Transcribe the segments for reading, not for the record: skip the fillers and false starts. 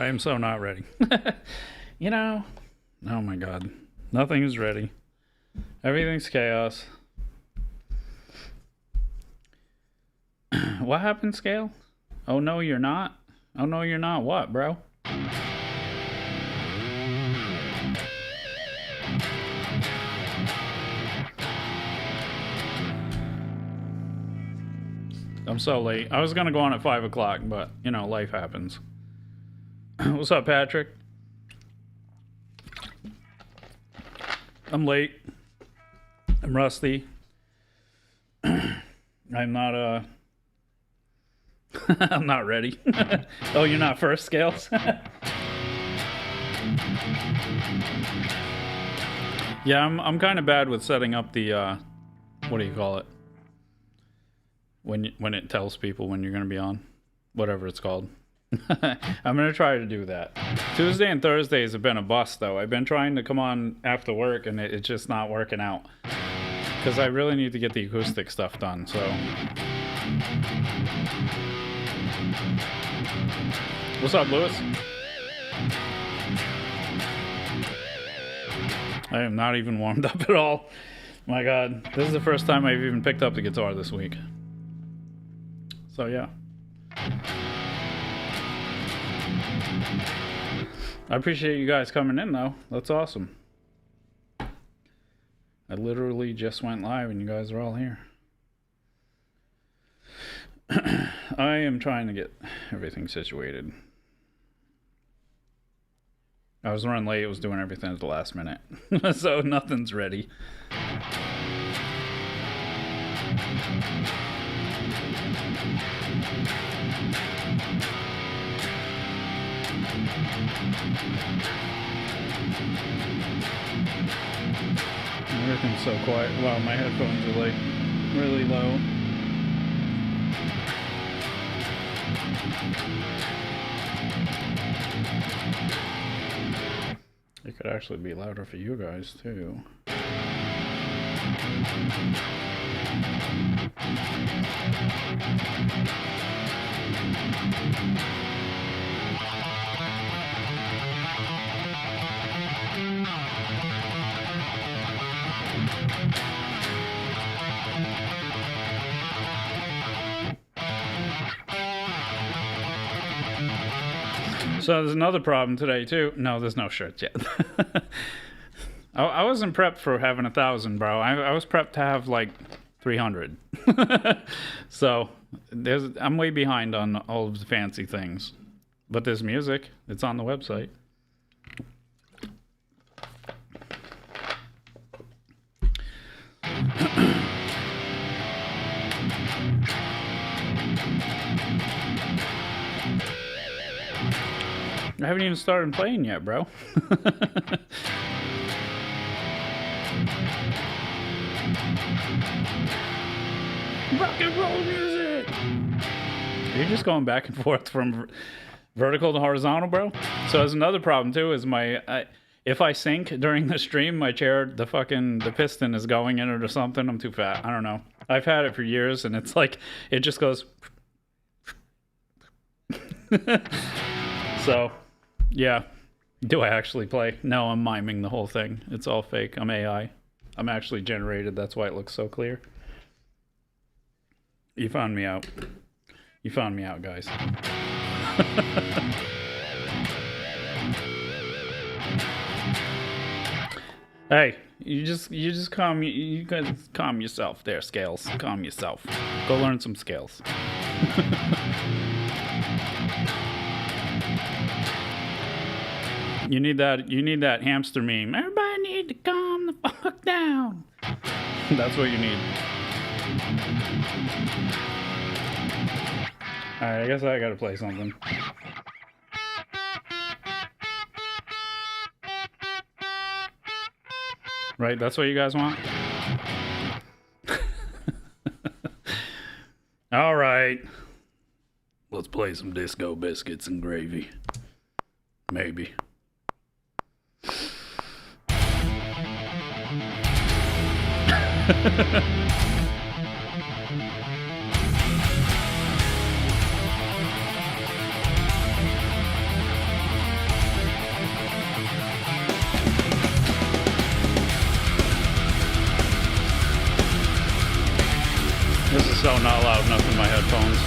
I am so not ready. You know, oh my god. Nothing is ready. Everything's chaos. What happened, Scale? Oh no, you're not? Oh no, you're not what, bro? I'm so late. I was gonna go on at 5 o'clock, but, you know, life happens. What's up, Patrick? I'm late. I'm rusty. I'm not, I'm not ready. Oh, you're not first, Scales? Yeah, I'm kind of bad with setting up the, what do you call it? When it tells people when you're going to be on. Whatever it's called. I'm going to try to do that. Tuesday and Thursdays have been a bust, though. I've been trying to come on after work, and it's just not working out. Because I really need to get the acoustic stuff done, so... What's up, Lewis? I am not even warmed up at all. My god, this is the first time I've even picked up the guitar this week. So yeah. I appreciate you guys coming in though. That's awesome. I literally just went live and you guys are all here. I am trying to get everything situated. I was running late, I was doing everything at the last minute. So nothing's ready. Everything's so quiet. Wow, my headphones are like really low. It could actually be louder for you guys too. So there's another problem today too. No, there's no shirts yet. I wasn't prepped for having 1,000, bro. I was prepped to have like 300. So I'm way behind on all of the fancy things. But there's music. It's on the website. I haven't even started playing yet, bro. Rock and roll music! You're just going back and forth from vertical to horizontal, bro? So there's another problem, too, is if I sink during the stream, my chair, the piston is going in it or something. I'm too fat. I don't know. I've had it for years, and it's like, it just goes... So... Yeah. Do I actually play? No, I'm miming the whole thing. It's all fake. I'm AI. I'm actually generated. That's why it looks so clear. You found me out. You found me out, guys. Hey, you guys calm yourself there, Scales. Calm yourself. Go learn some scales. You need that hamster meme. Everybody need to calm the fuck down. That's what you need. Alright, I guess I gotta play something. Right, that's what you guys want? Alright. Let's play some Disco Biscuits and Gravy. Maybe. So not loud enough in my headphones.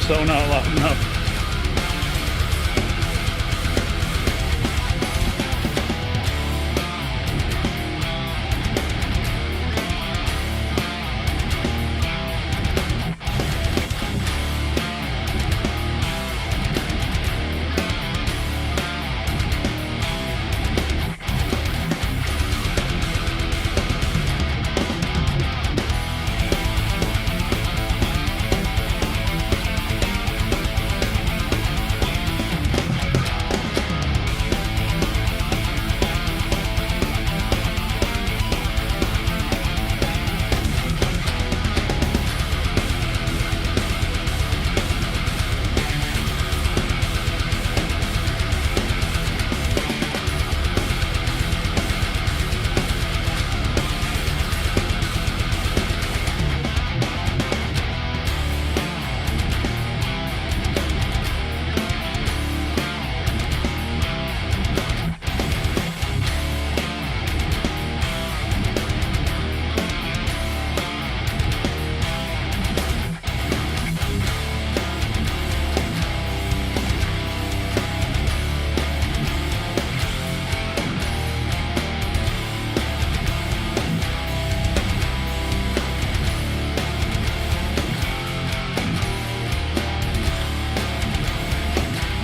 So not loud enough.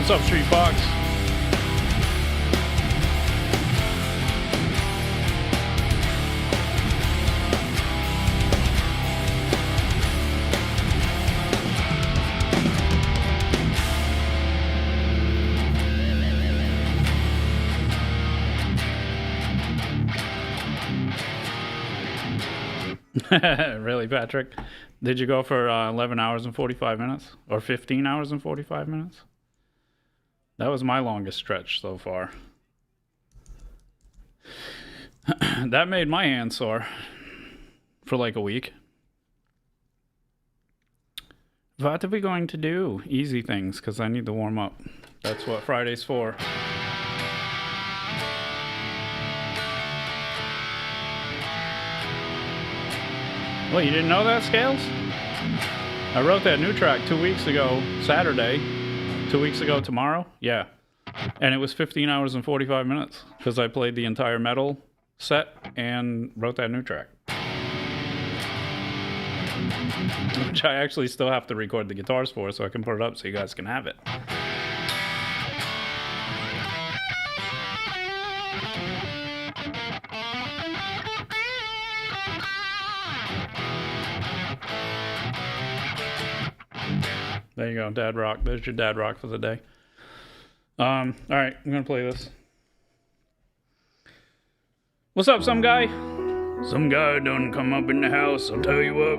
What's up, Street Fox? Really, Patrick? Did you go for 11 hours and 45 minutes? Or 15 hours and 45 minutes? That was my longest stretch so far. That made my hand sore for like a week. What are we going to do? Easy things, because I need to warm up. That's what Friday's for. Well, you didn't know that, Scales? I wrote that new track 2 weeks ago, Saturday. 2 weeks ago tomorrow? Yeah. And it was 15 hours and 45 minutes because I played the entire metal set and wrote that new track. Which I actually still have to record the guitars for so I can put it up so you guys can have it. There you go, Dad Rock. There's your Dad Rock for the day. All right, I'm gonna play this. What's up, some guy? Some guy done come up in the house. I'll tell you what.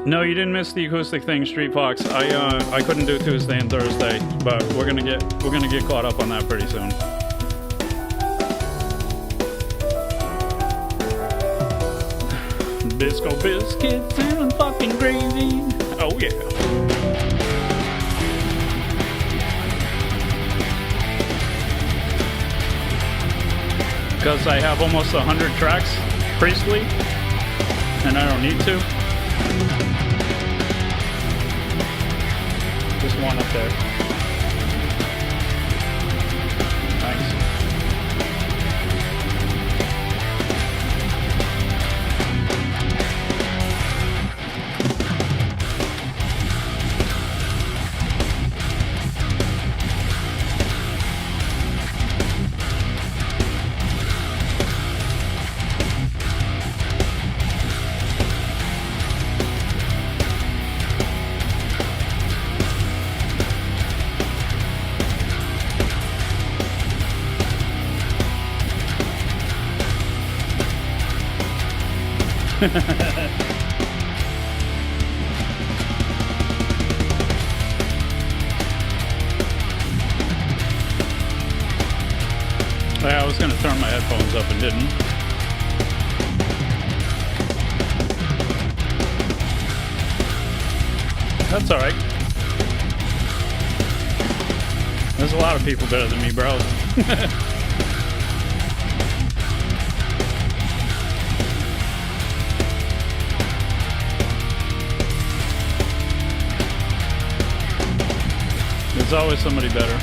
No, you didn't miss the acoustic thing, Street Fox. I couldn't do Tuesday and Thursday, but we're gonna get caught up on that pretty soon. Bisco biscuits and fucking gravy. Oh yeah. Because I have almost 100 tracks, Priestley, and I don't need to. Just one up there. Nice. I was gonna turn my headphones up and didn't. That's alright. There's a lot of people better than me, bro. There's always somebody better.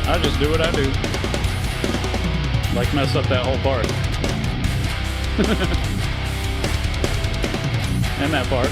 I just do what I do. Like mess up that whole part. And that part.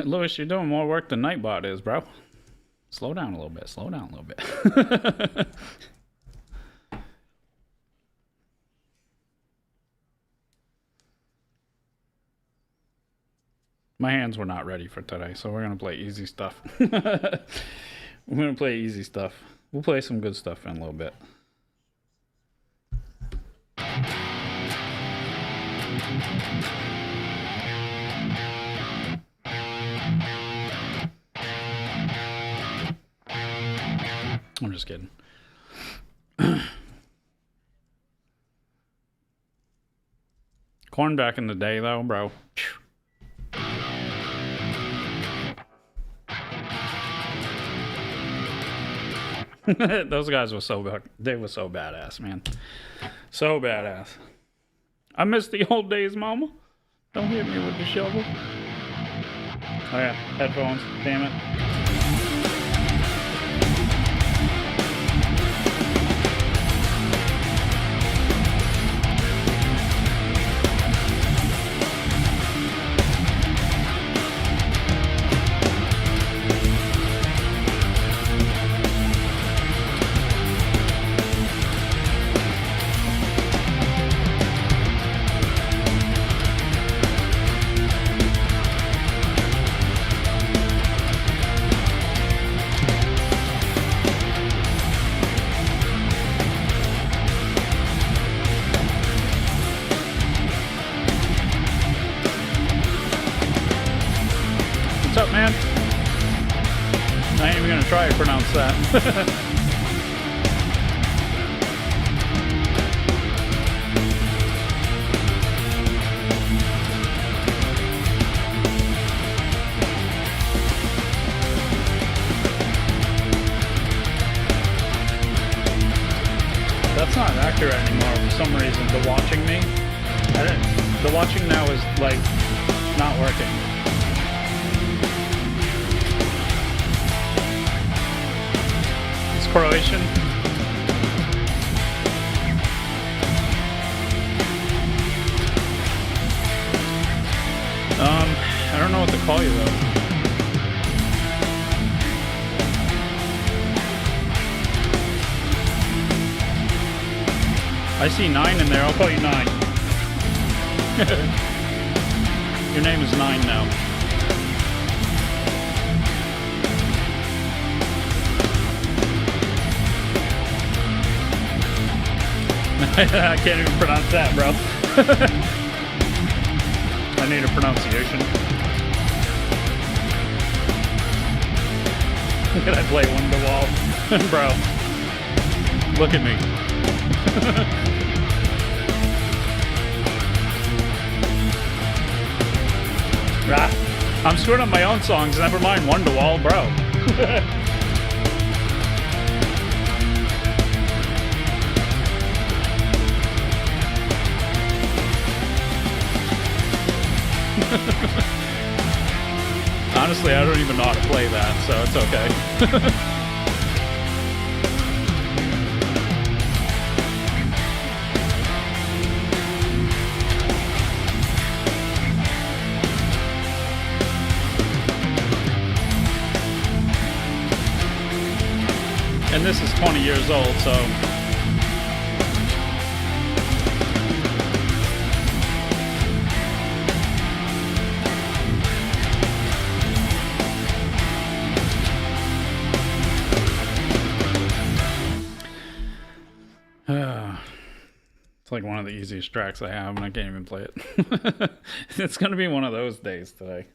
Lewis, you're doing more work than Nightbot is, bro. Slow down a little bit. Slow down a little bit. My hands were not ready for today, so we're going to play easy stuff. We're going to play easy stuff. We'll play some good stuff in a little bit. I'm just kidding. Corn back in the day, though, bro. Those guys were they were so badass, man. So badass. I miss the old days, mama. Don't hit me with the shovel. Oh yeah, headphones. Damn it. What's up, man? I ain't even gonna try to pronounce that. That's not accurate anymore for some reason. The watching me, the watching now is like not working. It's Croatian. I don't know what to call you though. I see 9 in there. I'll call you 9. Your name is 9 now. I can't even pronounce that, bro. I need a pronunciation. Can I play Wonderwall? Bro, look at me. I'm screwing up my own songs, never mind Wonderwall, bro. Honestly, I don't even know how to play that, so it's okay. And this is 20 years old, so it's like one of the easiest tracks I have, and I can't even play it. It's gonna be one of those days today.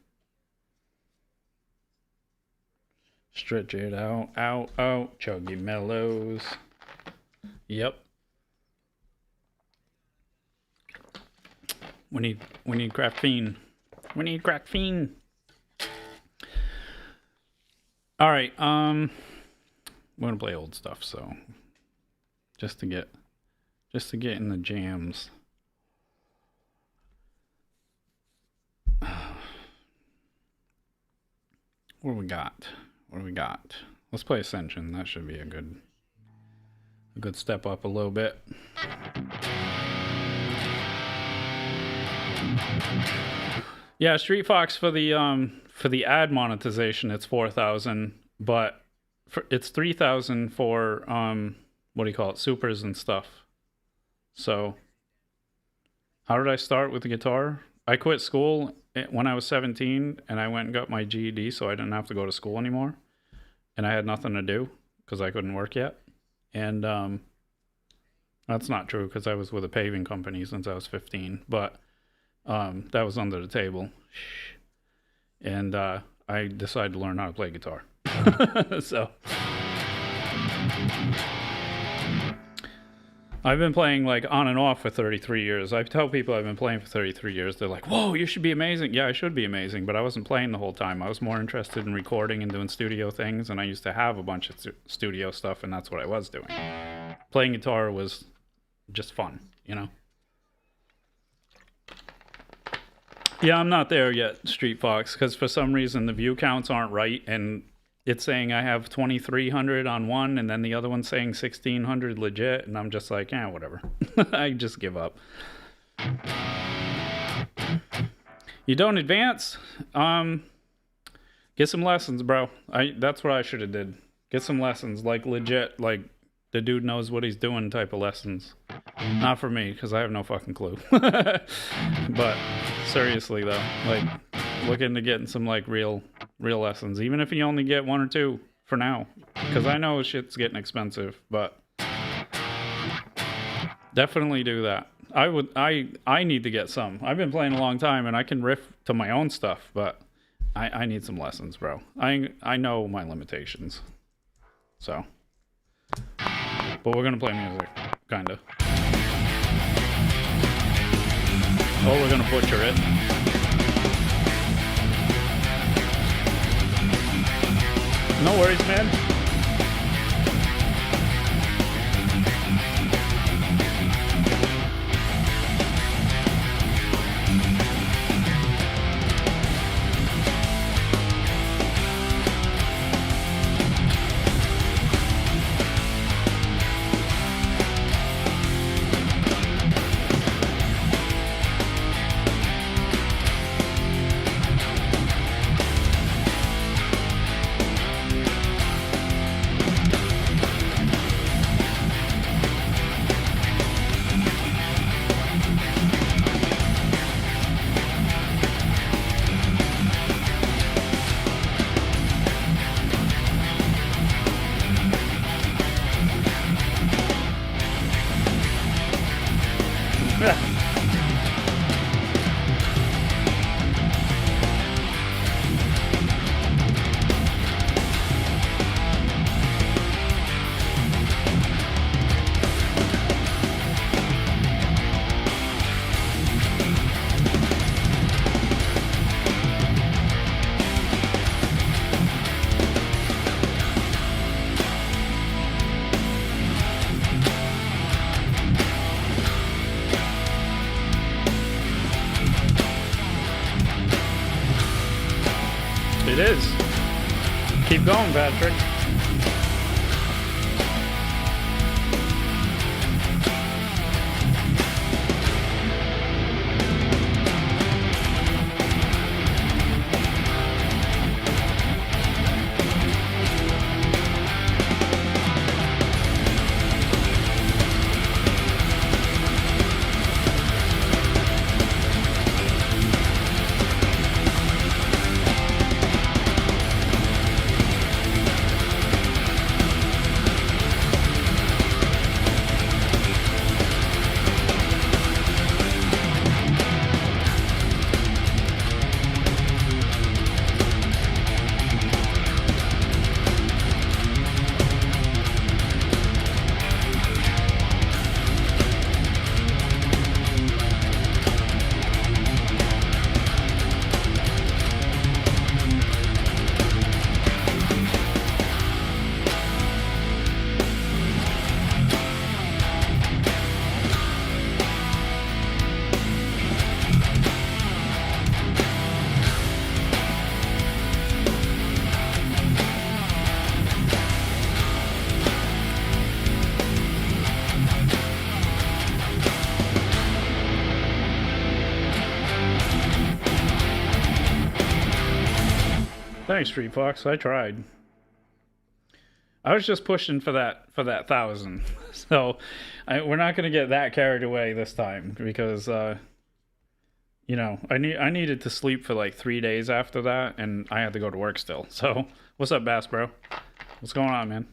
Stretch it out, out, out. Chuggy mellows. Yep. We need graphene. We need graphene. All right. We're gonna play old stuff, so just to get in the jams. What do we got? What do we got? Let's play Ascension. That should be a good step up a little bit. Yeah, Street Fox for the ad monetization, it's 4,000, but it's 3,000 for what do you call it? Supers and stuff. So, how did I start with the guitar? I quit school when I was 17, and I went and got my GED, so I didn't have to go to school anymore. And I had nothing to do because I couldn't work yet. And that's not true because I was with a paving company since I was 15. But that was under the table. And I decided to learn how to play guitar. So I've been playing like on and off for 33 years. I tell people I've been playing for 33 years. They're like, whoa, you should be amazing. Yeah, I should be amazing, but I wasn't playing the whole time. I was more interested in recording and doing studio things, and I used to have a bunch of studio stuff, and that's what I was doing. Playing guitar was just fun, you know? Yeah, I'm not there yet, Street Fox, because for some reason the view counts aren't right, and it's saying I have 2,300 on one, and then the other one's saying 1,600 legit, and I'm just like, yeah, whatever. I just give up. You don't advance? Get some lessons, bro. That's what I should have did. Get some lessons, like legit, like the dude knows what he's doing type of lessons. Not for me, because I have no fucking clue. But seriously though, like look into getting some like real lessons, even if you only get 1 or 2 for now, because I know shit's getting expensive, but definitely do that. I need to get some. I've been playing a long time and I can riff to my own stuff, but I need some lessons, bro. I know my limitations, so but we're gonna play music, kinda. Oh, we're gonna butcher it. No worries, man. is. Keep going, Patrick. Thanks, Street Fox. I tried. I was just pushing for that 1,000. So we're not going to get that carried away this time because you know, I needed to sleep for like 3 days after that, and I had to go to work still. So what's up, Bass Bro? What's going on, man?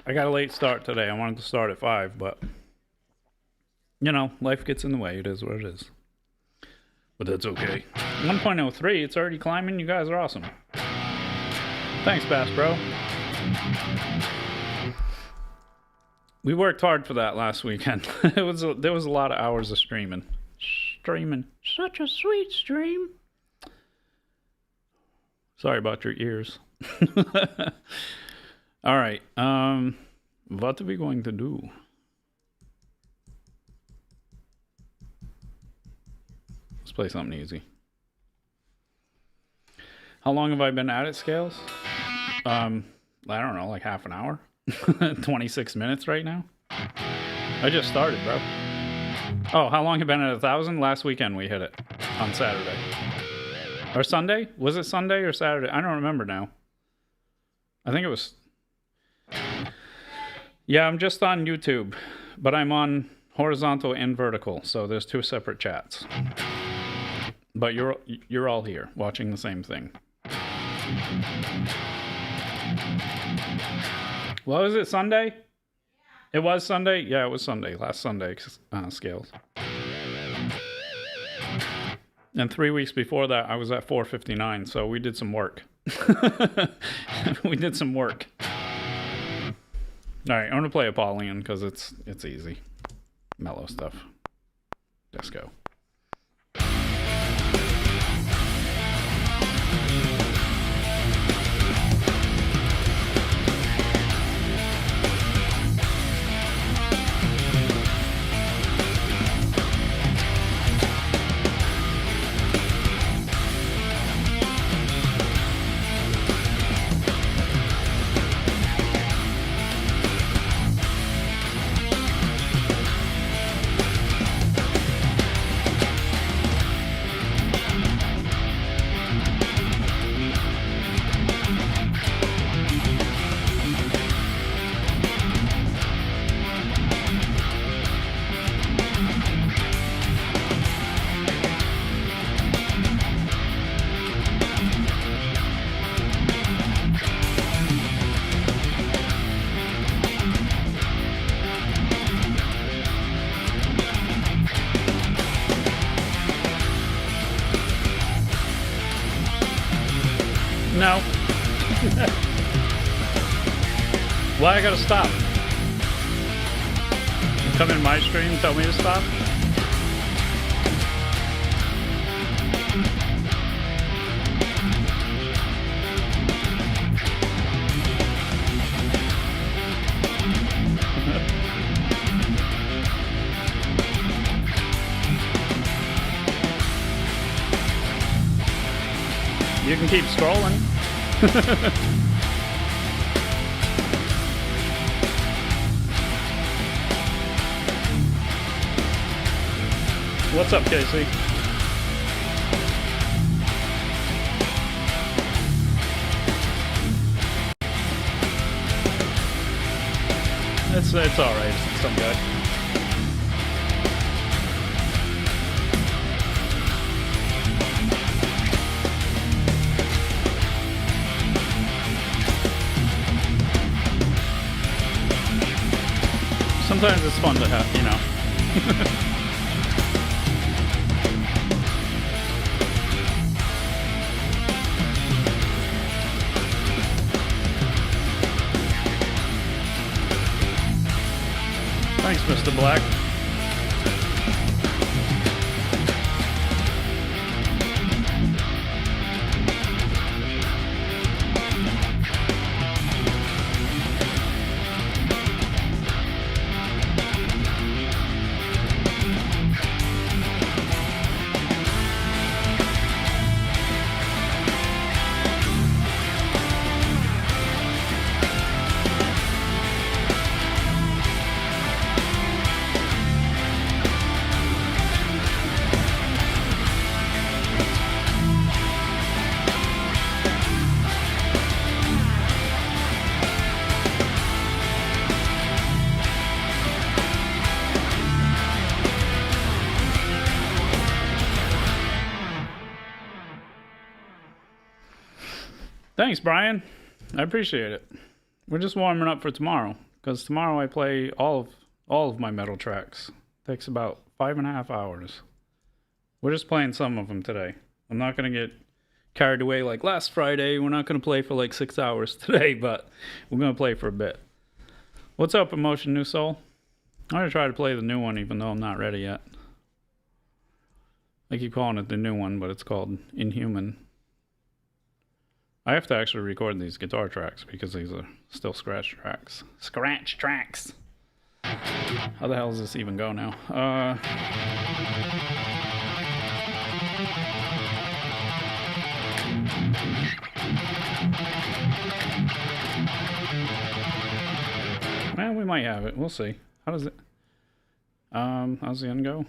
I got a late start today. I wanted to start at 5, but you know, life gets in the way. It is what it is. But that's okay. 1.03, it's already climbing. You guys are awesome. Thanks, Bass Bro. We worked hard for that last weekend. There was a lot of hours of streaming. Such a sweet stream. Sorry about your ears. All right. What are we going to do? Let's play something easy. How long have I been at it, Scales? I don't know, like half an hour. 26 minutes right now. I just started, bro. Oh, how long have you been at 1,000? Last weekend we hit it on Saturday. Or Sunday? Was it Sunday or Saturday? I don't remember now. I think it was... Yeah, I'm just on YouTube, but I'm on horizontal and vertical, so there's 2 separate chats. But you're all here watching the same thing. What was it, Sunday? Yeah. It was Sunday? Yeah, it was Sunday. Last Sunday, Scales. And 3 weeks before that, I was at 459, so we did some work. We did some work. All right, I'm going to play Apollyon because it's easy. Mellow stuff. Let's go. No. Why I gotta stop? You come in my stream and tell me to stop? You can keep scrolling. What's up, Casey? It's all right. It's some guy. Sometimes it's fun to have, you know. Thanks, Mr. Black. Thanks, Brian. I appreciate it. We're just warming up for tomorrow, because tomorrow I play all of my metal tracks. Takes about 5.5 hours. We're just playing some of them today. I'm not going to get carried away like last Friday. We're not going to play for like 6 hours today, but we're going to play for a bit. What's up, Emotion New Soul? I'm going to try to play the new one, even though I'm not ready yet. I keep calling it the new one, but it's called Inhuman. I have to actually record these guitar tracks because these are still scratch tracks. Scratch tracks! How the hell does this even go now? Well, we might have it. We'll see. How does it... how's the end go?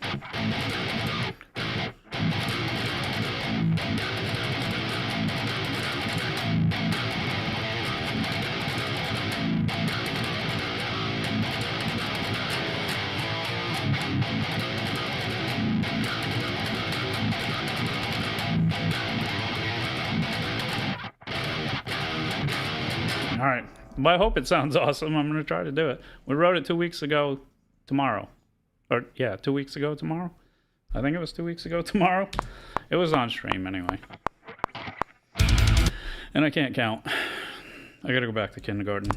All right. Well, I hope it sounds awesome. I'm going to try to do it. We wrote it 2 weeks ago tomorrow. Or, yeah, 2 weeks ago tomorrow. I think it was 2 weeks ago tomorrow. It was on stream anyway. And I can't count. I got to go back to kindergarten.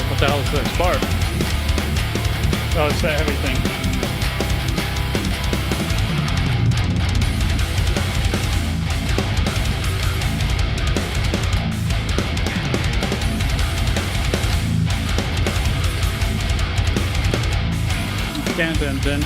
What the hell is this bar? Oh, it's that heavy thing. Can't end then.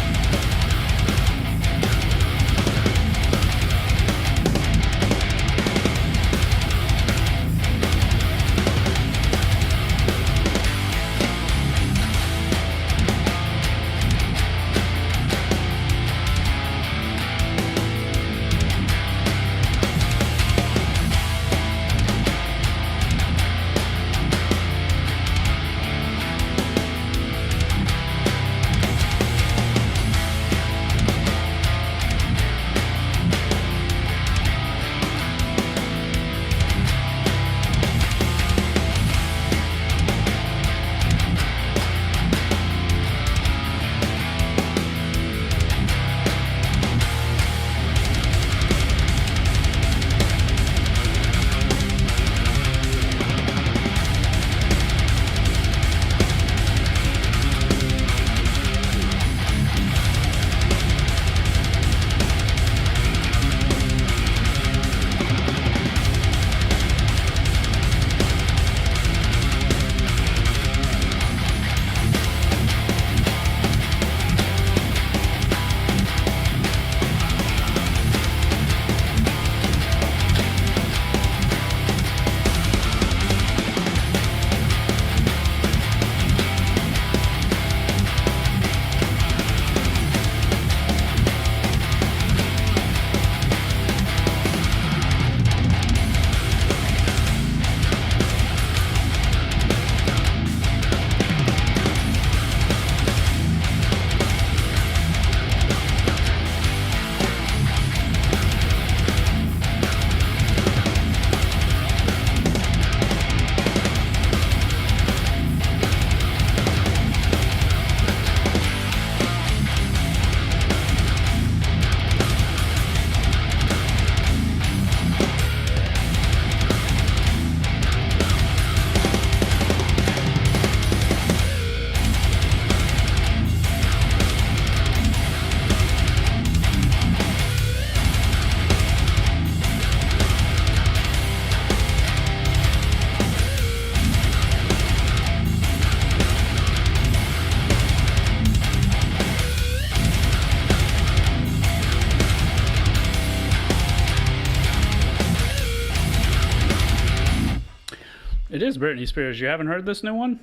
It is Britney Spears. You haven't heard this new one?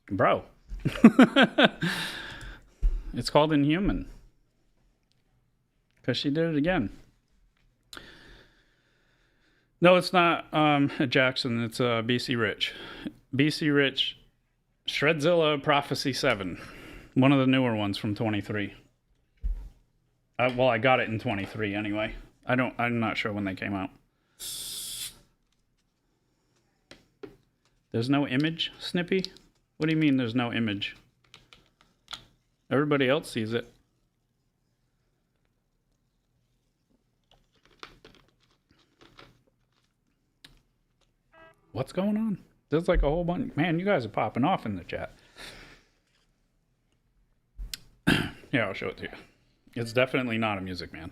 Bro. It's called Inhuman. Because she did it again. No, it's not Jackson. It's BC Rich. BC Rich, Shredzilla Prophecy 7. One of the newer ones from 23. Well, I got it in 23 anyway. I'm not sure when they came out. There's no image, Snippy? What do you mean there's no image? Everybody else sees it. What's going on? There's like a whole bunch. Man, you guys are popping off in the chat. Yeah, I'll show it to you. It's definitely not a Music Man.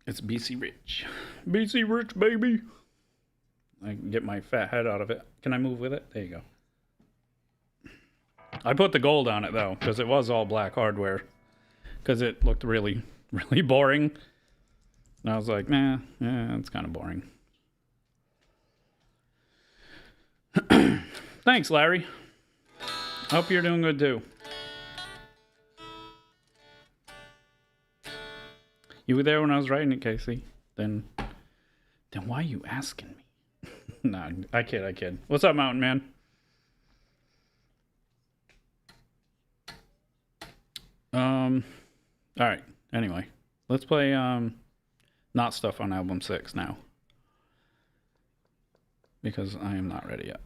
It's BC Rich. BC Rich, baby. I can get my fat head out of it. Can I move with it? There you go. I put the gold on it, though, because it was all black hardware. Because it looked really, really boring. And I was like, nah, yeah, it's kind of boring. Thanks, Larry. Hope you're doing good, too. You were there when I was writing it, Casey. Then why are you asking me? Nah, I kid. What's up, Mountain Man? Alright, anyway. Let's play, Not Stuff on Album 6 now. Because I am not ready yet.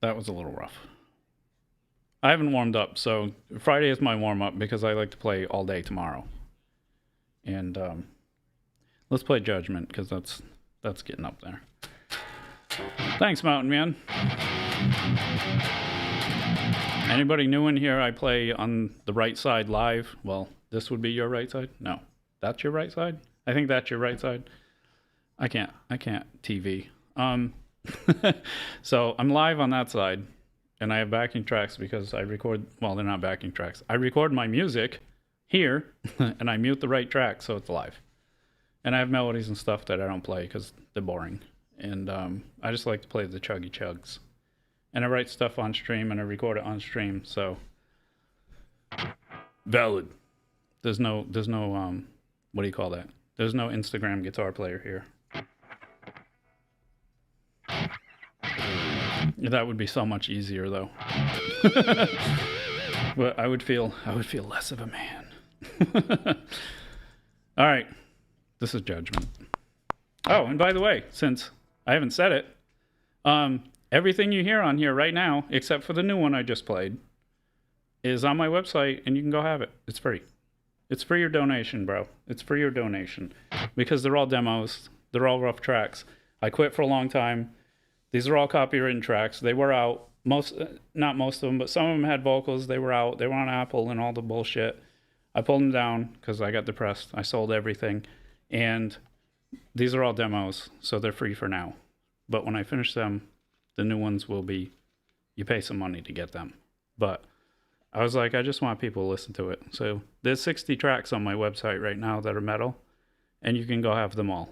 That was a little rough. I haven't warmed up, so Friday is my warm-up because I like to play all day tomorrow. And let's play Judgment, because that's getting up there. Thanks, Mountain Man. Anybody new in here? I play on the right side live. Well, this would be your right side? No. That's your right side? I think that's your right side. I can't TV. So I'm live on that side, and I have backing tracks because I record, well, they're not backing tracks. I record my music here, and I mute the right track so it's live. And I have melodies and stuff that I don't play because they're boring. And I just like to play the chuggy chugs. And I write stuff on stream, and I record it on stream, so valid. There's no what do you call that? There's no Instagram guitar player here. That would be so much easier, though. But I would feel less of a man. All right, this is Judgment. Oh, and by the way, since I haven't said it, everything you hear on here right now, except for the new one I just played, is on my website, and you can go have it. It's free. It's for your donation, bro. It's for your donation. Because they're all demos. They're all rough tracks. I quit for a long time. These are all copywritten tracks. They were out. Not most of them, but some of them had vocals. They were out. They were on Apple and all the bullshit. I pulled them down because I got depressed. I sold everything. And these are all demos, so they're free for now. But when I finish them, the new ones will be, you pay some money to get them. But I was like, I just want people to listen to it. So there's 60 tracks on my website right now that are metal, and you can go have them all.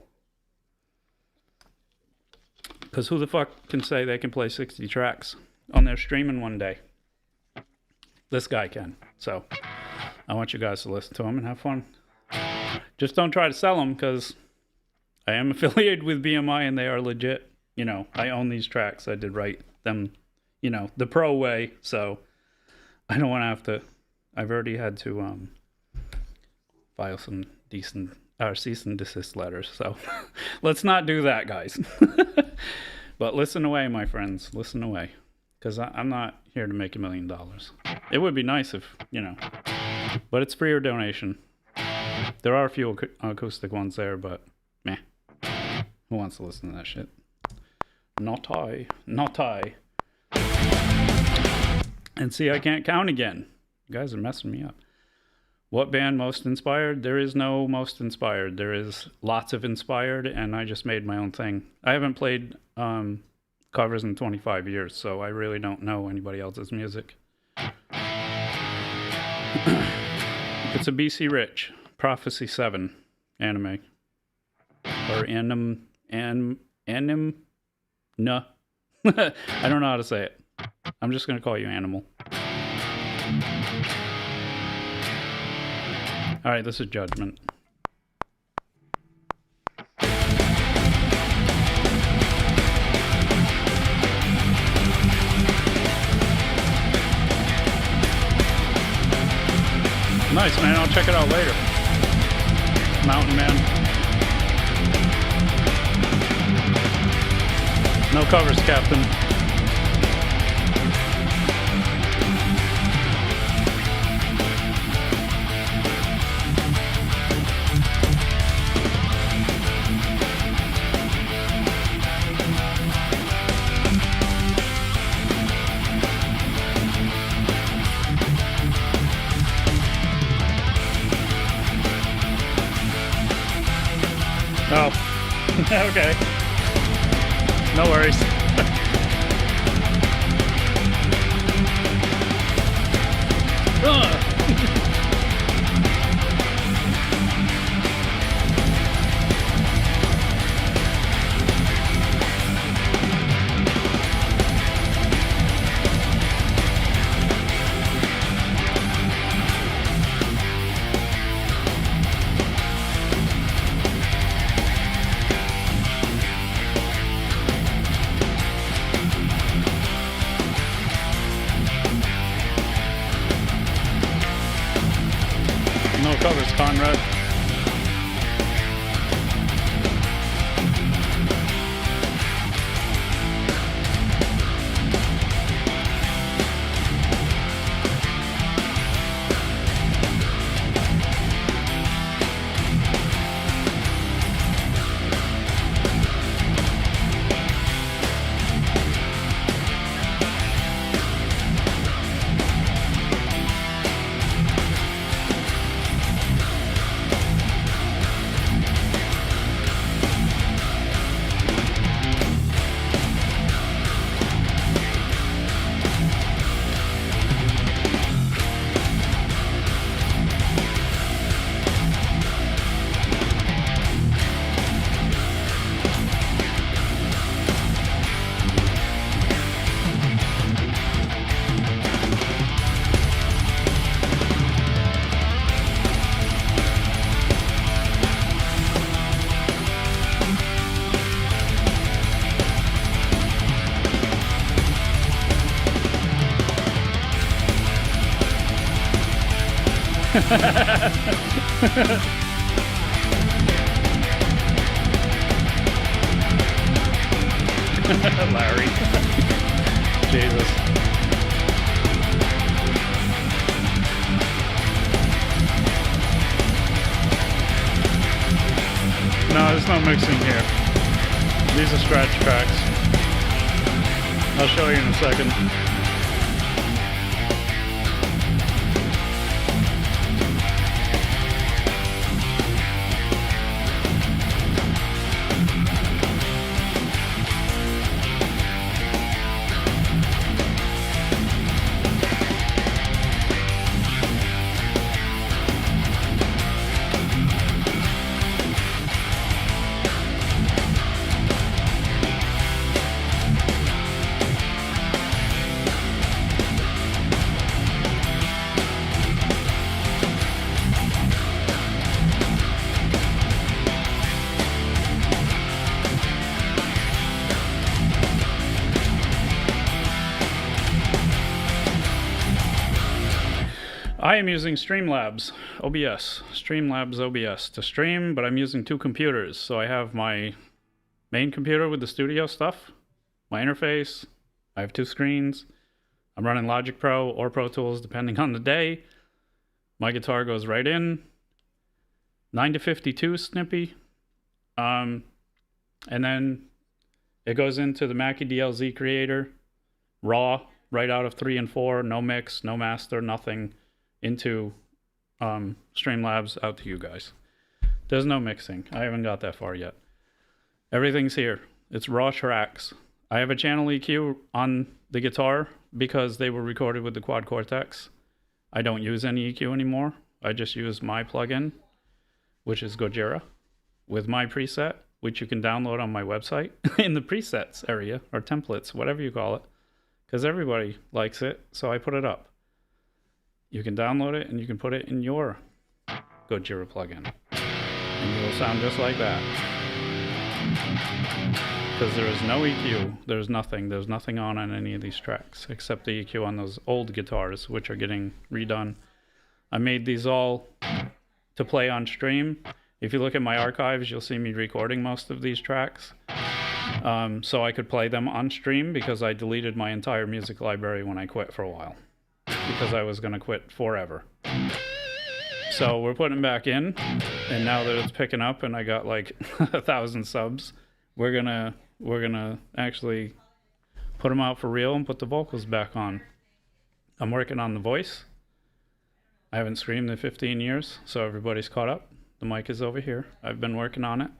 Because who the fuck can say they can play 60 tracks on their stream in one day? This guy can. So I want you guys to listen to them and have fun. Just don't try to sell them, because I am affiliated with BMI and they are legit. You know, I own these tracks. I did write them, you know, the pro way. So I don't want to have to. I've already had to file some cease and desist letters. So let's not do that, guys. But listen away, my friends. Listen away. Because I'm not here to make $1 million. It would be nice if, you know. But it's for your donation. There are a few acoustic ones there, but meh. Who wants to listen to that shit? Not I. Not I. And see, I can't count again. You guys are messing me up. What band most inspired? There is no most inspired. There is lots of inspired, and I just made my own thing. I haven't played covers in 25 years, so I really don't know anybody else's music. It's a BC Rich, Prophecy 7 anime. Or anim. No. I don't know how to say it. I'm just going to call you Animal. All right, this is Judgment. Nice, man. I'll check it out later. Mountain Man. No covers, Captain. Oh, okay. No worries. No covers, Conrad. Larry. Jesus. No, there's no mixing here. These are scratch tracks. I'll show you in a second. I am using Streamlabs OBS to stream, but I'm using two computers. So I have my main computer with the studio stuff, my interface. I have two screens. I'm running Logic Pro or Pro Tools depending on the day. My guitar goes right in. 9 to 52 snippy. And then it goes into the Mackie DLZ Creator, raw, right out of 3 and 4, no mix, no master, nothing, into Streamlabs out to you guys. There's no mixing. I haven't got that far yet. Everything's here. It's raw tracks. I have a channel EQ on the guitar because they were recorded with the Quad Cortex. I don't use any EQ anymore. I just use my plugin, which is Gojira, with my preset, which you can download on my website in the presets area or templates, whatever you call it, because everybody likes it. So I put it up. You can download it and you can put it in your Gojira plugin, and it will sound just like that. Because there is no EQ, there's nothing on any of these tracks except the EQ on those old guitars, which are getting redone. I made these all to play on stream. If you look at my archives, you'll see me recording most of these tracks, so I could play them on stream, because I deleted my entire music library when I quit for a while, because I was going to quit forever. So we're putting it back in, and now that it's picking up and I got like 1,000 subs, we're gonna actually put them out for real and put the vocals back on. I'm working on the voice. I haven't screamed in 15 years, so everybody's caught up. The mic is over here. I've been working on it.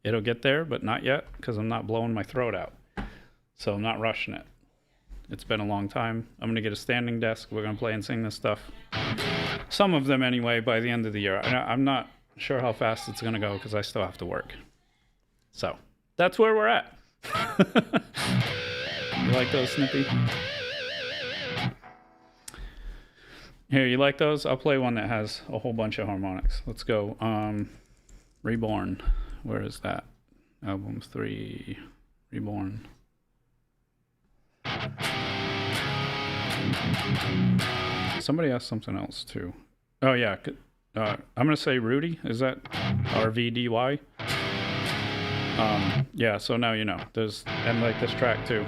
It'll get there, but not yet, because I'm not blowing my throat out. So I'm not rushing it. It's been a long time. I'm gonna get a standing desk. We're gonna play and sing this stuff. Some of them anyway, by the end of the year. I'm not sure how fast it's gonna go, because I still have to work. So that's where we're at. You like those, Snippy? Here, you like those? I'll play one that has a whole bunch of harmonics. Let's go. Reborn. Where is that? Album 3. Reborn. Somebody asked something else too. Oh yeah. I'm gonna say Rudy. Is that RVDY? Yeah, so now you know. And like this track too.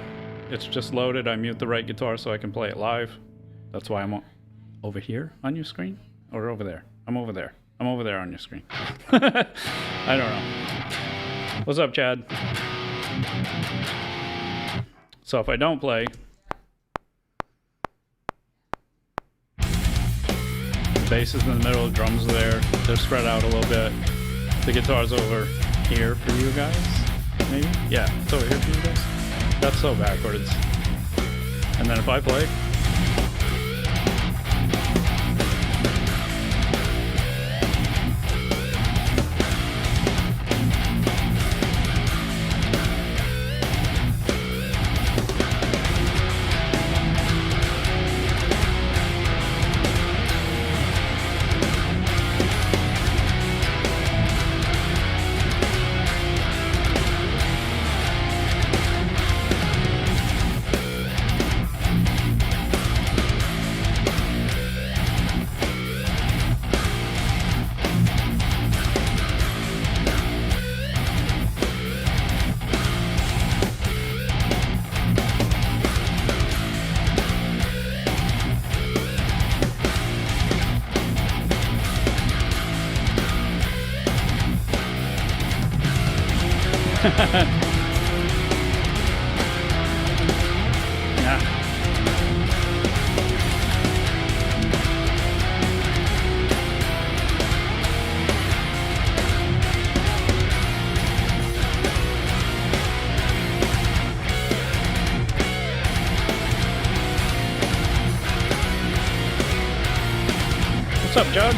It's just loaded. I mute the right guitar so I can play it live. That's why I'm over here on your screen, or over there. I'm over there. I'm over there on your screen. I don't know. What's up, Chad? So if I don't play, the bass is in the middle, the drums are there. They're spread out a little bit. The guitar's over here for you guys, maybe? Yeah, it's over here for you guys. That's so backwards. And then if I play, yeah. What's up, Judd?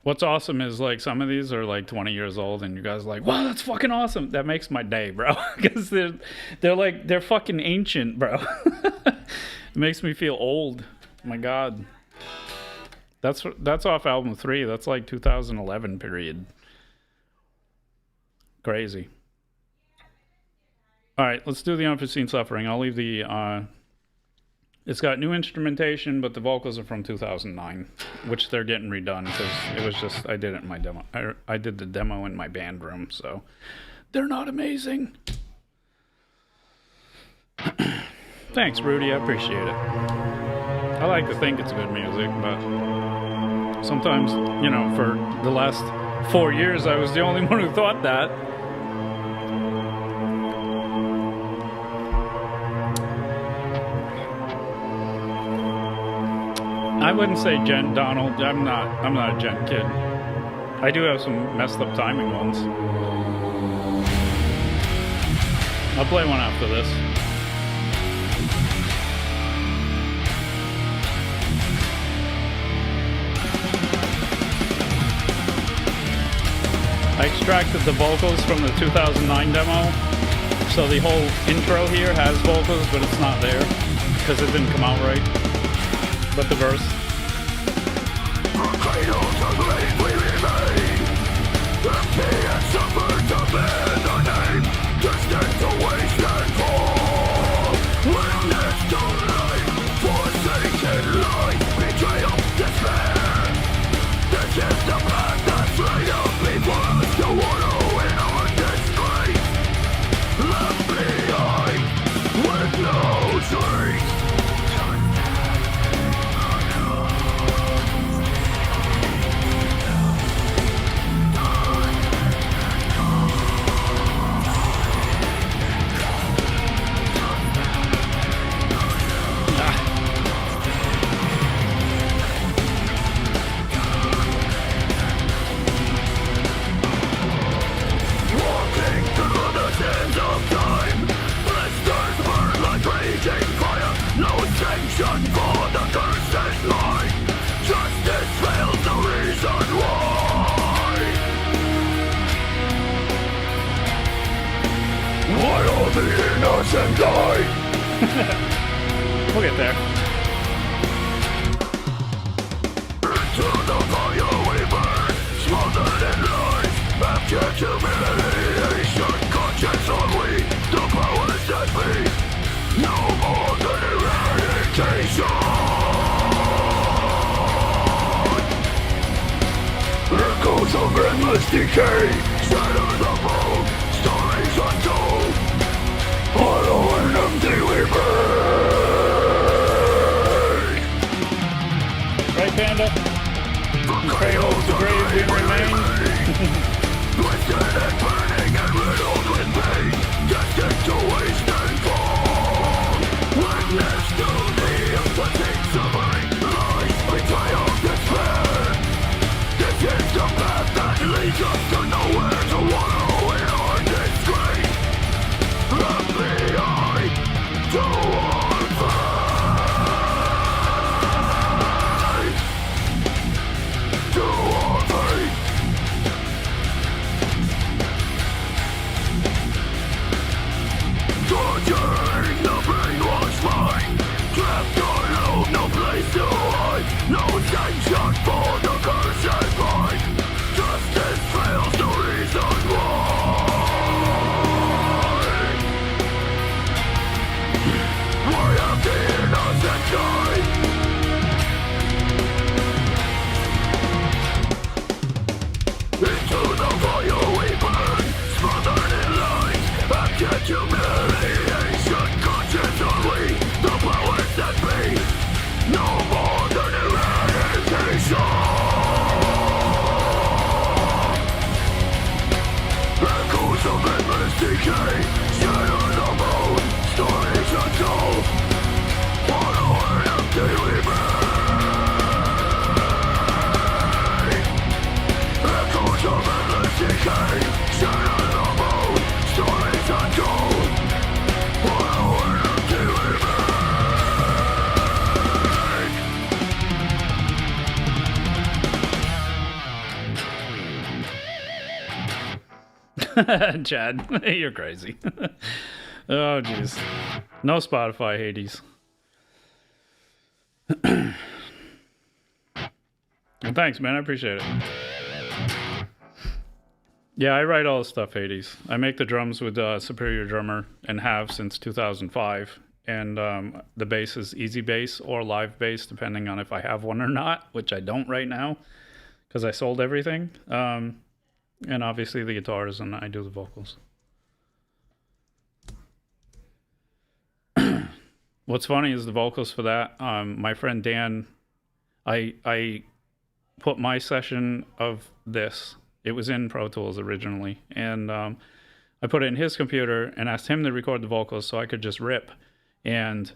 What's awesome is like some of these are like 20 years old, and you guys are like, wow, that's fucking awesome. That makes my day, bro, because they're fucking ancient, bro. It makes me feel old. My God, that's off album 3. That's like 2011 period. Crazy. All right, let's do the Unforeseen Suffering. I'll leave the. It's got new instrumentation, but the vocals are from 2009, which they're getting redone because it was just I did it in my demo. I did the demo in my band room, so they're not amazing. Thanks, Rudy. I appreciate it. I like to think it's good music, but sometimes, you know, for the last 4 years, I was the only one who thought that. I wouldn't say Gen Donald. I'm not a Gen kid. I do have some messed up timing ones. I'll play one after this. I extracted the vocals from the 2009 demo, so the whole intro here has vocals, but it's not there because it didn't come out right. But the verse. And die. We'll get there. Into the fire we burn, smothered in lies. After humiliation, conscience only, the powers that be. No more than eradication. Echoes of endless decay, shatter the bone, stories untold. Hollow and empty we burn. Right, Panda? From cradle to grave we remain. Twisted and burning and riddled with pain, destined to waste and fall. Witness to the impotent suffering, lies, betrayal, despair. This is the path that leads us to nowhere, to wallow in our disgrace. From the eye to our face, to our face. Torturing the brainwashed mind, trapped alone, no place to hide, no sanction for the cursed mind. Justice fails, no reason why. Why have the innocent died? Into the fire we burn, smothered in lies, abject humiliation, conscience only, the powers that be. No more than eradication. Echoes of endless decay, shatter the bone, stories untold. Hollow and empty we burn. Echoes of endless decay, shatter the bone, stories untold. Hollow and empty we burn. Chad, you're crazy. Oh, jeez. No Spotify, Hades. Well, thanks, man. I appreciate it. Yeah, I write all the stuff, Hades. I make the drums with Superior Drummer and have since 2005. And the bass is easy bass or live bass, depending on if I have one or not, which I don't right now because I sold everything. And obviously the guitars, and I do the vocals. What's funny is the vocals for that. My friend Dan, I put my session of this. It was in Pro Tools originally, and I put it in his computer and asked him to record the vocals so I could just rip. And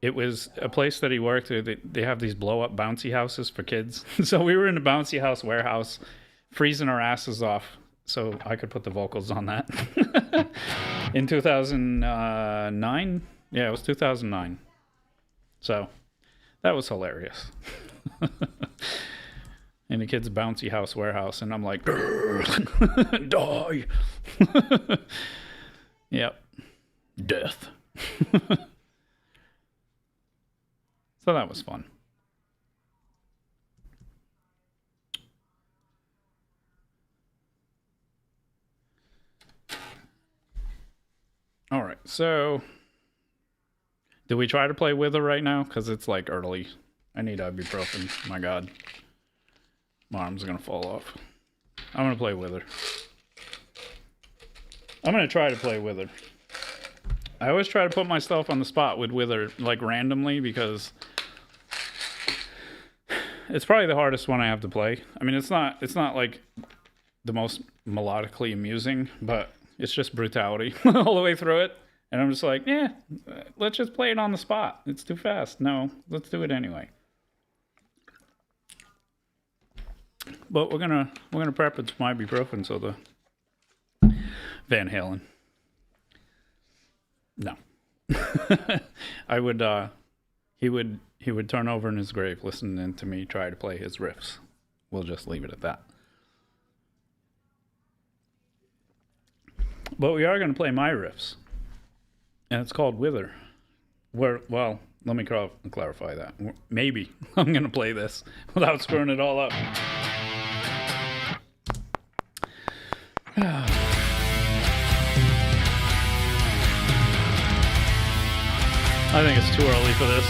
it was a place that he worked. They have these blow-up bouncy houses for kids. So we were in a bouncy house warehouse, freezing our asses off so I could put the vocals on that. In 2009? Yeah, it was 2009. So that was hilarious. In a kid's bouncy house warehouse, and I'm like, die. Yep. Death. So that was fun. All right, so do we try to play Wither right now? Because it's like early. I need ibuprofen. My God. My arm's going to fall off. I'm going to play Wither. I'm going to try to play Wither. I always try to put myself on the spot with Wither, like randomly, because it's probably the hardest one I have to play. I mean, it's not like the most melodically amusing, but it's just brutality all the way through it. And I'm just like, yeah, let's just play it on the spot. It's too fast. No, let's do it anyway. But we're gonna prep it with my ibuprofen, so the Van Halen. No. I would he would turn over in his grave listening to me try to play his riffs. We'll just leave it at that. But we are going to play my riffs. And it's called Wither. Well, let me clarify that. Maybe I'm going to play this without screwing it all up. I think it's too early for this.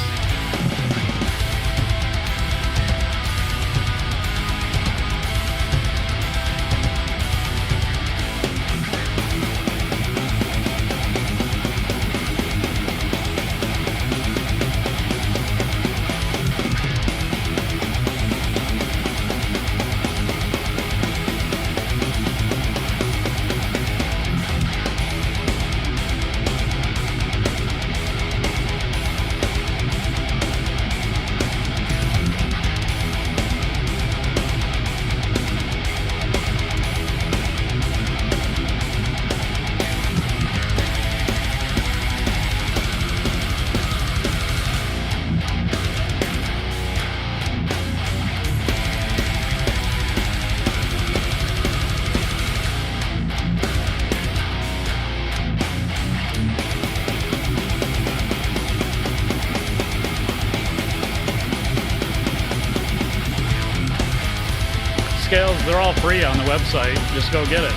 Scales, they're all free on the website. Just go get it.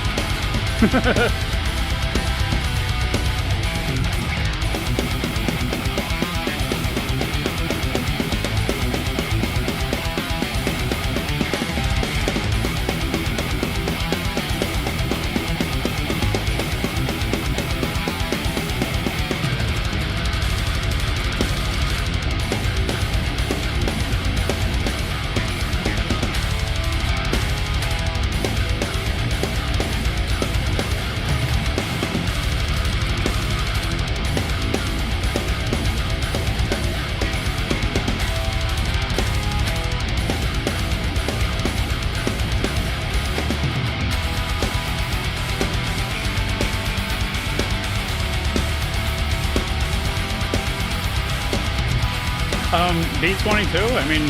B-22, I mean,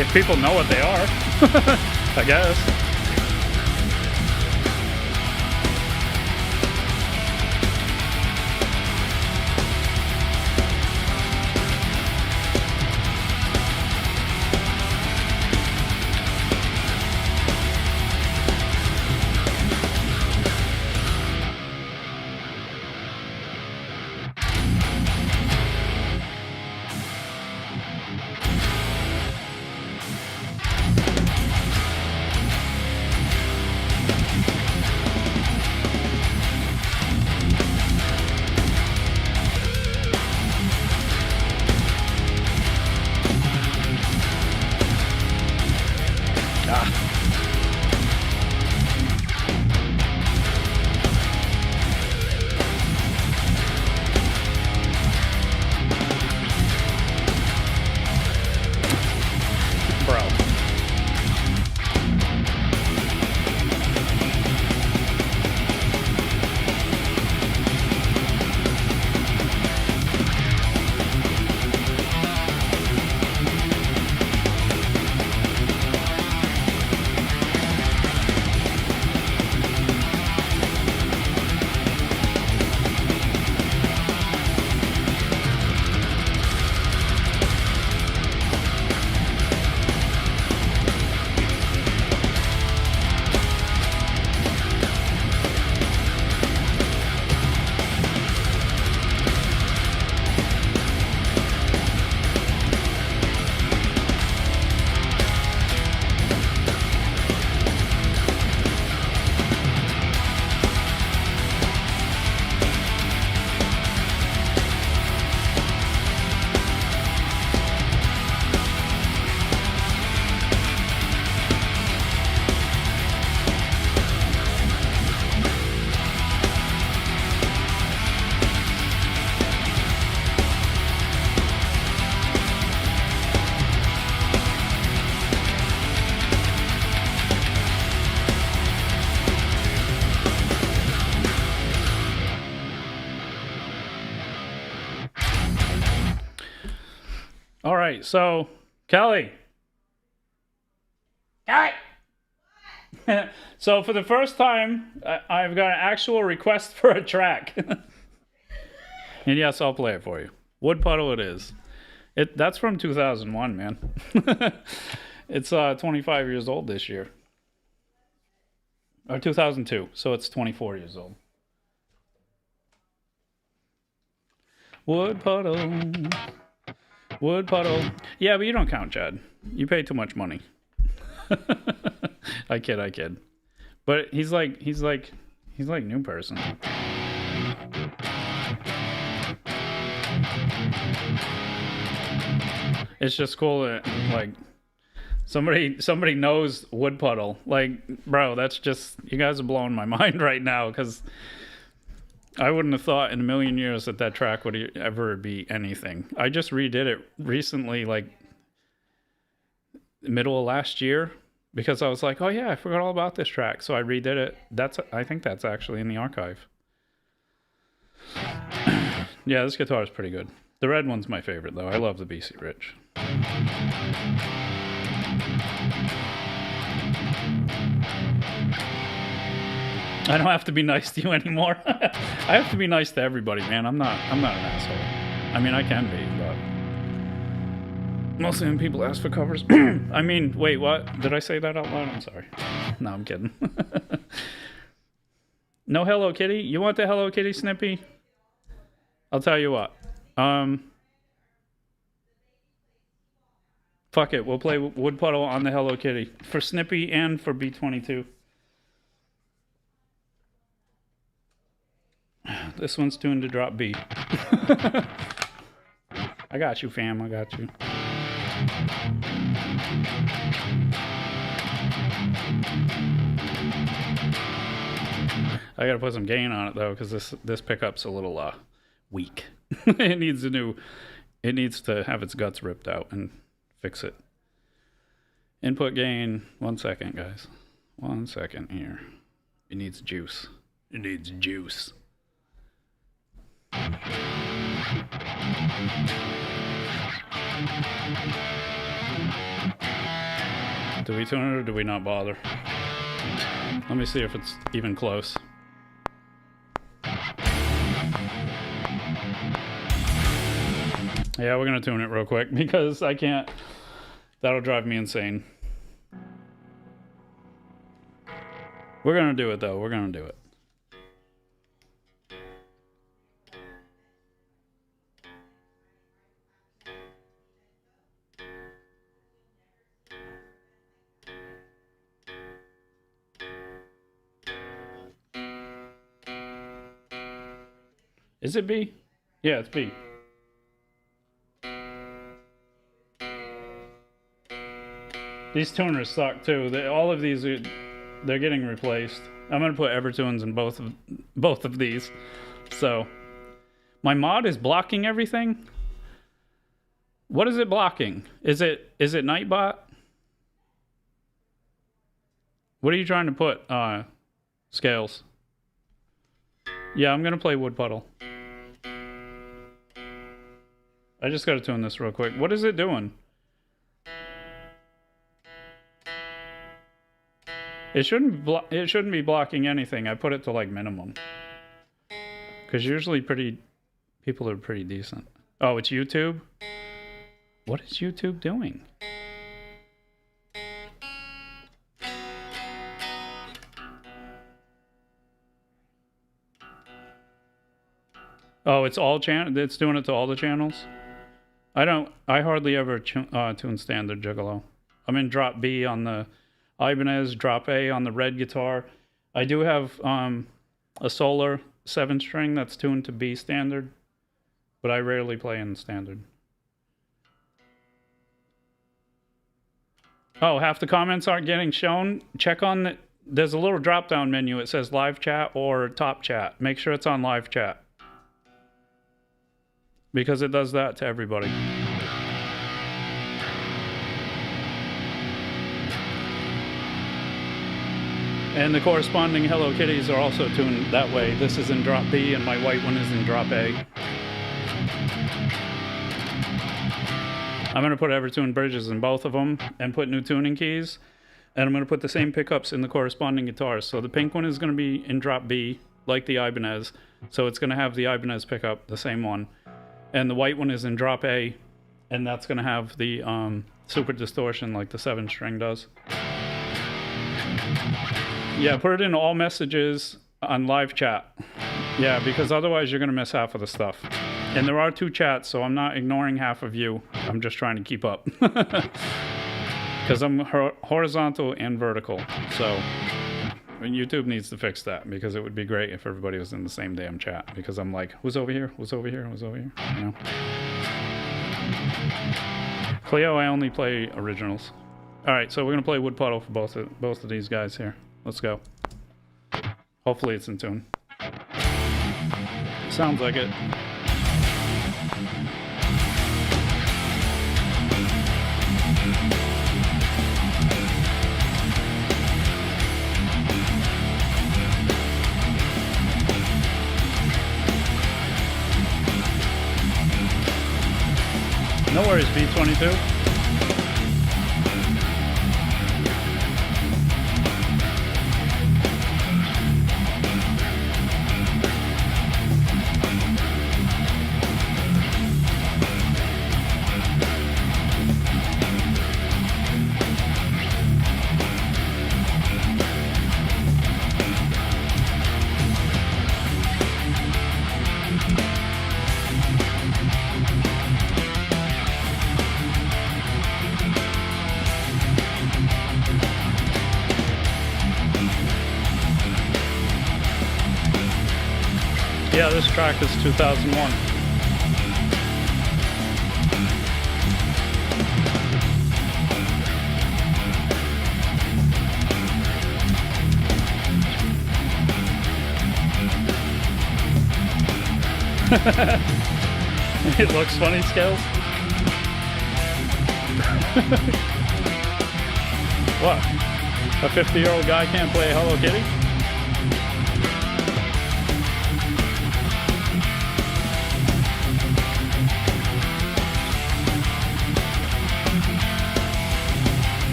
if people know what they are, I guess. Bro. All right, so Kelly. So for the first time, I've got an actual request for a track. And yes, I'll play it for you. Wood Puddle it is. That's from 2001, man. It's 25 years old this year. Or 2002, so it's 24 years old. Wood Puddle. Wood Puddle. Yeah, but you don't count, Chad. You pay too much money. I kid. But he's like new person. It's just cool that like somebody knows Wood Puddle. Like, bro, that's just, you guys are blowing my mind right now, because I wouldn't have thought in a million years that track would ever be anything. I just redid it recently, like middle of last year, because I was like, oh yeah, I forgot all about this track. So I redid it. I think that's actually in the archive. Yeah, this guitar is pretty good. The red one's my favorite though. I love the BC Rich. I don't have to be nice to you anymore. I have to be nice to everybody, man. I'm not an asshole. I mean, I can be, but mostly when people ask for covers. I mean, wait, what? Did I say that out loud? I'm sorry. No, I'm kidding. No Hello Kitty? You want the Hello Kitty, Snippy? I'll tell you what. Fuck it. We'll play Wood Puddle on the Hello Kitty for Snippy and for B22. This one's tuned to drop B. I got you, fam. I got you. I gotta put some gain on it though, because this pickup's a little weak. It needs to have its guts ripped out and fix it. Input gain. 1 second, guys. 1 second here. It needs juice. It needs juice. Do we tune it or do we not bother? Let me see if it's even close. Yeah, we're gonna tune it real quick because I can't. That'll drive me insane. We're gonna do it though. We're gonna do it. Is it B? Yeah, it's B. These tuners suck too. All of these they're getting replaced. I'm gonna put Evertunes in both of these. So my mod is blocking everything. What is it blocking? Is it Nightbot? What are you trying to put? Scales. Yeah, I'm gonna play Wood Puddle. I just gotta tune this real quick. What is it doing? It shouldn't be blocking anything. I put it to like minimum. Because usually people are pretty decent. Oh, it's YouTube? What is YouTube doing? Oh, it's doing it to all the channels? I hardly ever tune standard Juggalo. I'm in drop B on the Ibanez, drop A on the red guitar. I do have a Solar 7-string that's tuned to B standard, but I rarely play in standard. Oh, half the comments aren't getting shown. Check on there's a little drop-down menu. It says live chat or top chat. Make sure it's on live chat, because it does that to everybody. And the corresponding Hello Kitties are also tuned that way. This is in drop B and my white one is in drop A. I'm going to put Evertune bridges in both of them and put new tuning keys. And I'm going to put the same pickups in the corresponding guitars. So the pink one is going to be in drop B, like the Ibanez. So it's going to have the Ibanez pickup, the same one. And the white one is in drop A, and that's going to have the super distortion like the 7-string does. Yeah, put it in all messages on live chat. Yeah, because otherwise you're going to miss half of the stuff. And there are 2 chats, so I'm not ignoring half of you. I'm just trying to keep up. Because I'm horizontal and vertical. So YouTube needs to fix that, because it would be great if everybody was in the same damn chat. Because I'm like, who's over here? Who's over here? Who's over here? You know? Cleo, I only play originals. All right, so we're gonna play Wood Puddle for both of these guys here. Let's go. Hopefully it's in tune. Sounds like it. No worries, B22. Yeah, this track is 2001. It looks funny, Scales. What? A 50-year-old guy can't play Hello Kitty?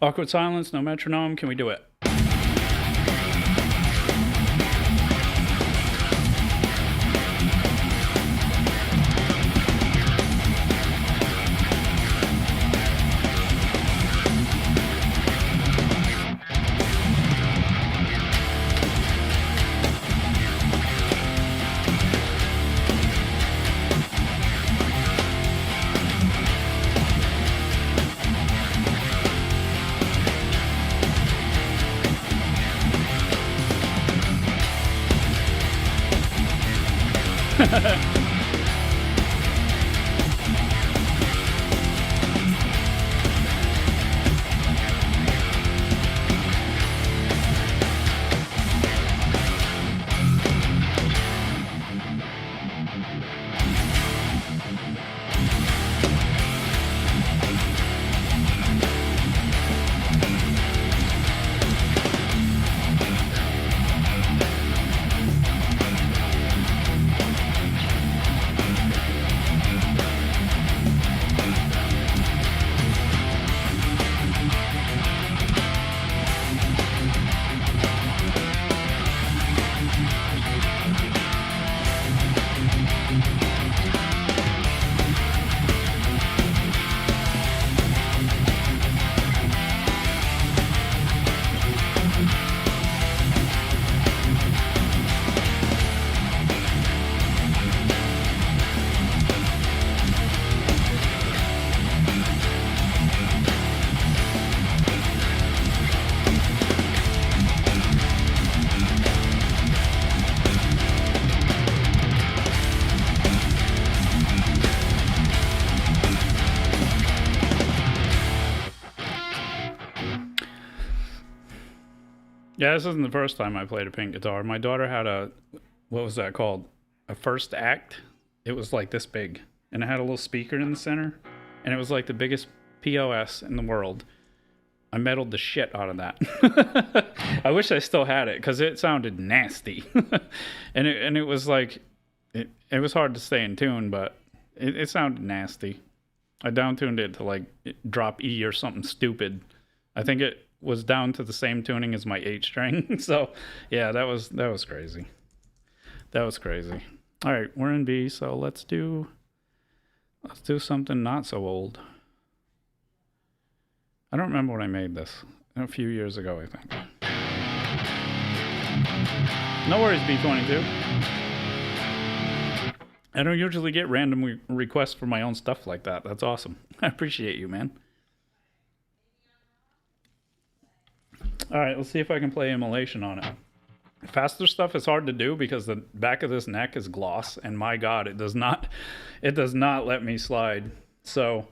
Awkward silence, no metronome. Can we do it? Yeah, this isn't the first time I played a pink guitar. My daughter had a, what was that called? A first act. It was like this big, and it had a little speaker in the center, and it was like the biggest POS in the world. I meddled the shit out of that. I wish I still had it because it sounded nasty, and it was like, it was hard to stay in tune, but it sounded nasty. I downtuned it to like drop E or something stupid. I think it was down to the same tuning as my 8 string. So yeah, that was crazy. That was crazy. All right, we're in B, so let's do something not so old. I don't remember when I made this. A few years ago, I think. No worries, B22. I don't usually get random requests for my own stuff like that. That's awesome. I appreciate you, man. All right, let's see if I can play immolation on it. Faster stuff is hard to do because the back of this neck is gloss, and my God, it does not let me slide. So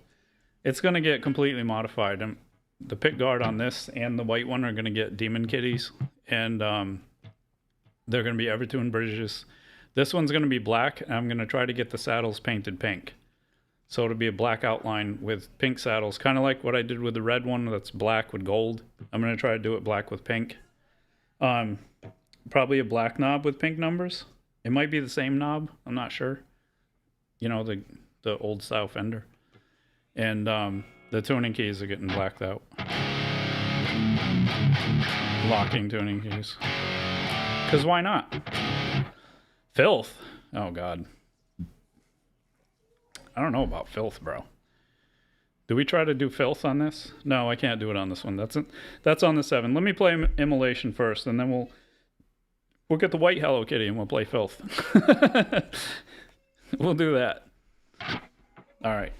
it's going to get completely modified. And the pick guard on this and the white one are going to get demon kitties, and they're going to be Evertune bridges. This one's going to be black, and I'm going to try to get the saddles painted pink. So it'll be a black outline with pink saddles, kind of like what I did with the red one that's black with gold. I'm going to try to do it black with pink. Probably a black knob with pink numbers. It might be the same knob. I'm not sure. You know, the old style Fender. And the tuning keys are getting blacked out. Locking tuning keys. Because why not? Filth. Oh, God. I don't know about filth, bro. Do we try to do filth on this? No, I can't do it on this one. That's on the 7. Let me play immolation first, and then we'll get the white Hello Kitty and we'll play filth. We'll do that. All right.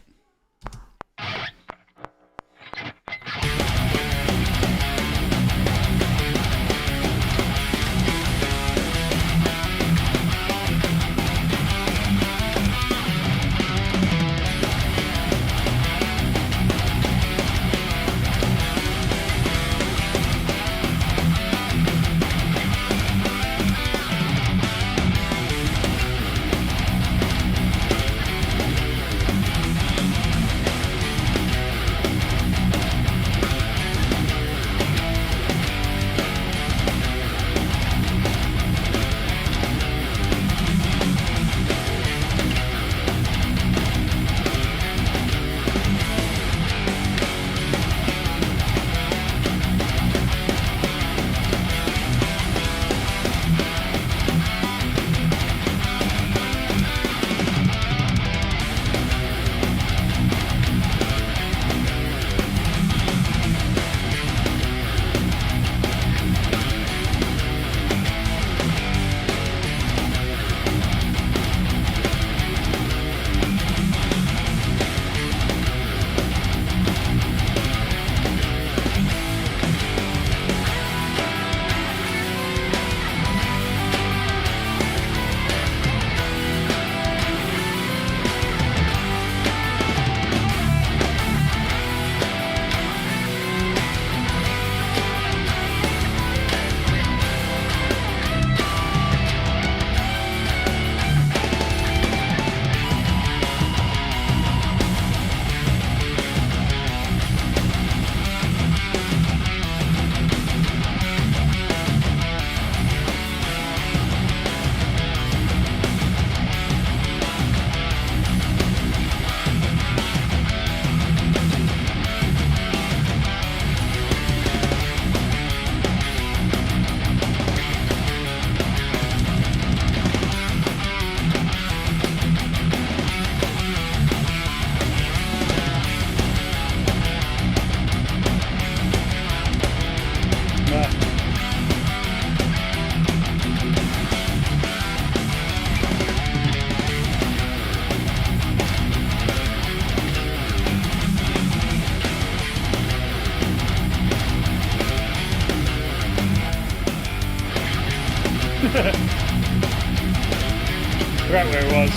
where it was.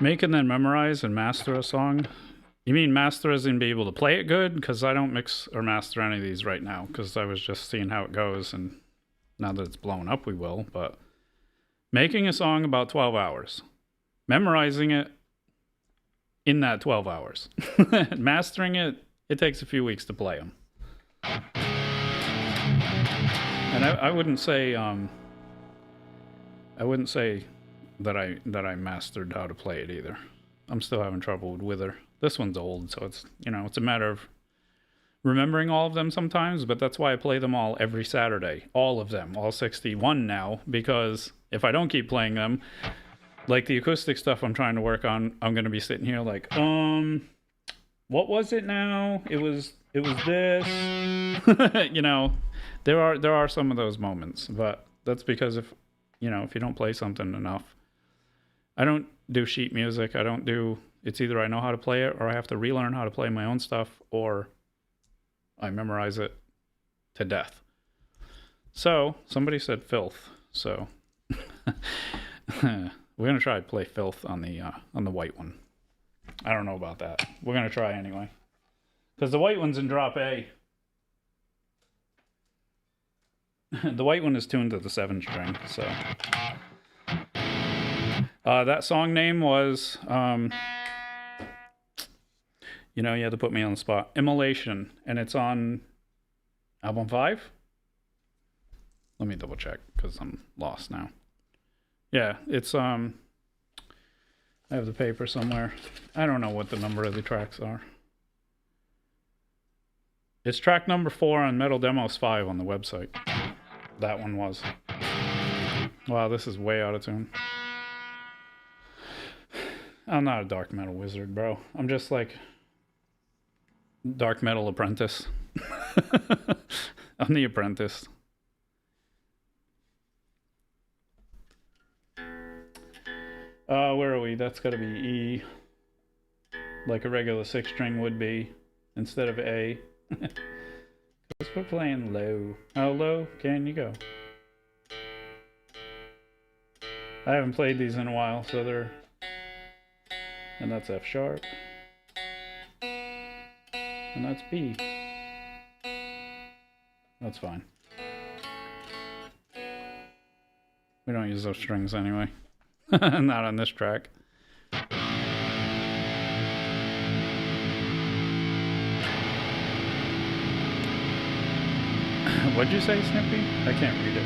Make and then memorize and master a song. You mean master as in be able to play it good? Because I don't mix or master any of these right now because I was just seeing how it goes, and now that it's blown up, we will. But making a song about 12 hours. Memorizing it in that 12 hours. Mastering it, it takes a few weeks to play them. And I wouldn't say that I mastered how to play it either. I'm still having trouble with Wither. This one's old, so it's, you know, it's a matter of remembering all of them sometimes, but that's why I play them all every Saturday. All of them, all 61 now, because if I don't keep playing them, like the acoustic stuff I'm trying to work on, I'm going to be sitting here like, what was it now? It was this. You know, there are some of those moments, but that's because if you don't play something enough. I don't do sheet music. It's either I know how to play it or I have to relearn how to play my own stuff or I memorize it to death. So somebody said filth. So we're going to try to play filth on the white one. I don't know about that. We're going to try anyway. Because the white one's in drop A. The white one is tuned to the 7 string, so... that song name was, you had to put me on the spot. Immolation, and it's on album 5? Let me double check, because I'm lost now. Yeah, it's, I have the paper somewhere. I don't know what the number of the tracks are. It's track number 4 on Metal Demos 5 on the website. That one was. Wow, this is way out of tune. I'm not a dark metal wizard, bro. I'm just like dark metal apprentice. I'm the apprentice. Where are we? That's got to be E. Like a regular 6-string would be instead of A. Because we're playing low. How low can you go? I haven't played these in a while, so they're... And that's F sharp. And that's B. That's fine. We don't use those strings anyway. Not on this track. What'd you say, Snippy? I can't read it.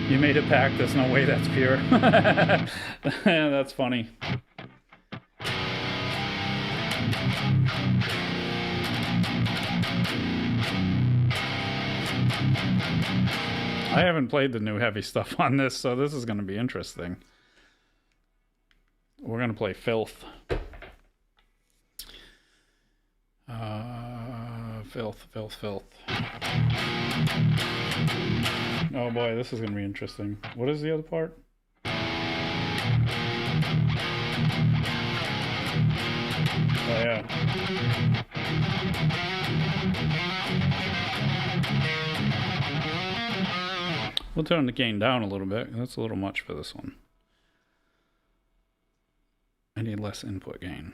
You made a pact, there's no way that's pure. Yeah, that's funny. I haven't played the new heavy stuff on this, so this is going to be interesting. We're going to play Filth. Filth. Oh boy, this is going to be interesting. What is the other part? Oh yeah. We'll turn the gain down a little bit. That's a little much for this one. I need less input gain.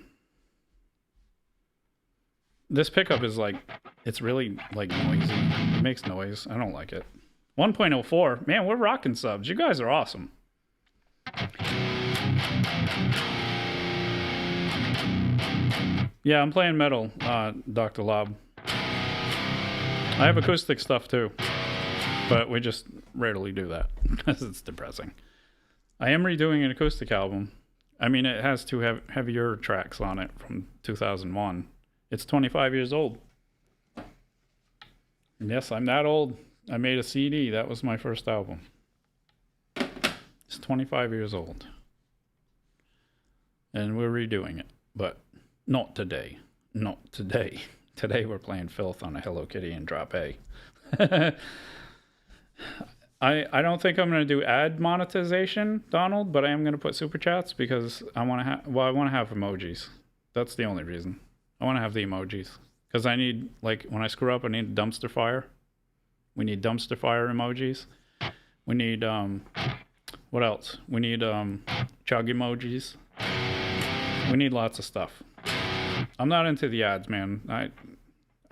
This pickup is like, it's really like noisy. It makes noise. I don't like it. 1.04. Man, we're rocking subs. You guys are awesome. Yeah, I'm playing metal, Dr. Lob. I have acoustic stuff too. But we just rarely do that because it's depressing. I am redoing an acoustic album. I mean, it has 2 heavier tracks on it from 2001. It's 25 years old. And yes, I'm that old. I made a CD. That was my first album. It's 25 years old. And we're redoing it. but not today. Not today. Today we're playing Filth on a Hello Kitty and Drop A. I don't think I'm going to do ad monetization, Donald, but I am going to put super chats because I want to have emojis. That's the only reason. I want to have the emojis because I need, like, when I screw up, I need dumpster fire. We need dumpster fire emojis. We need, what else? We need chug emojis. We need lots of stuff. I'm not into the ads, man. I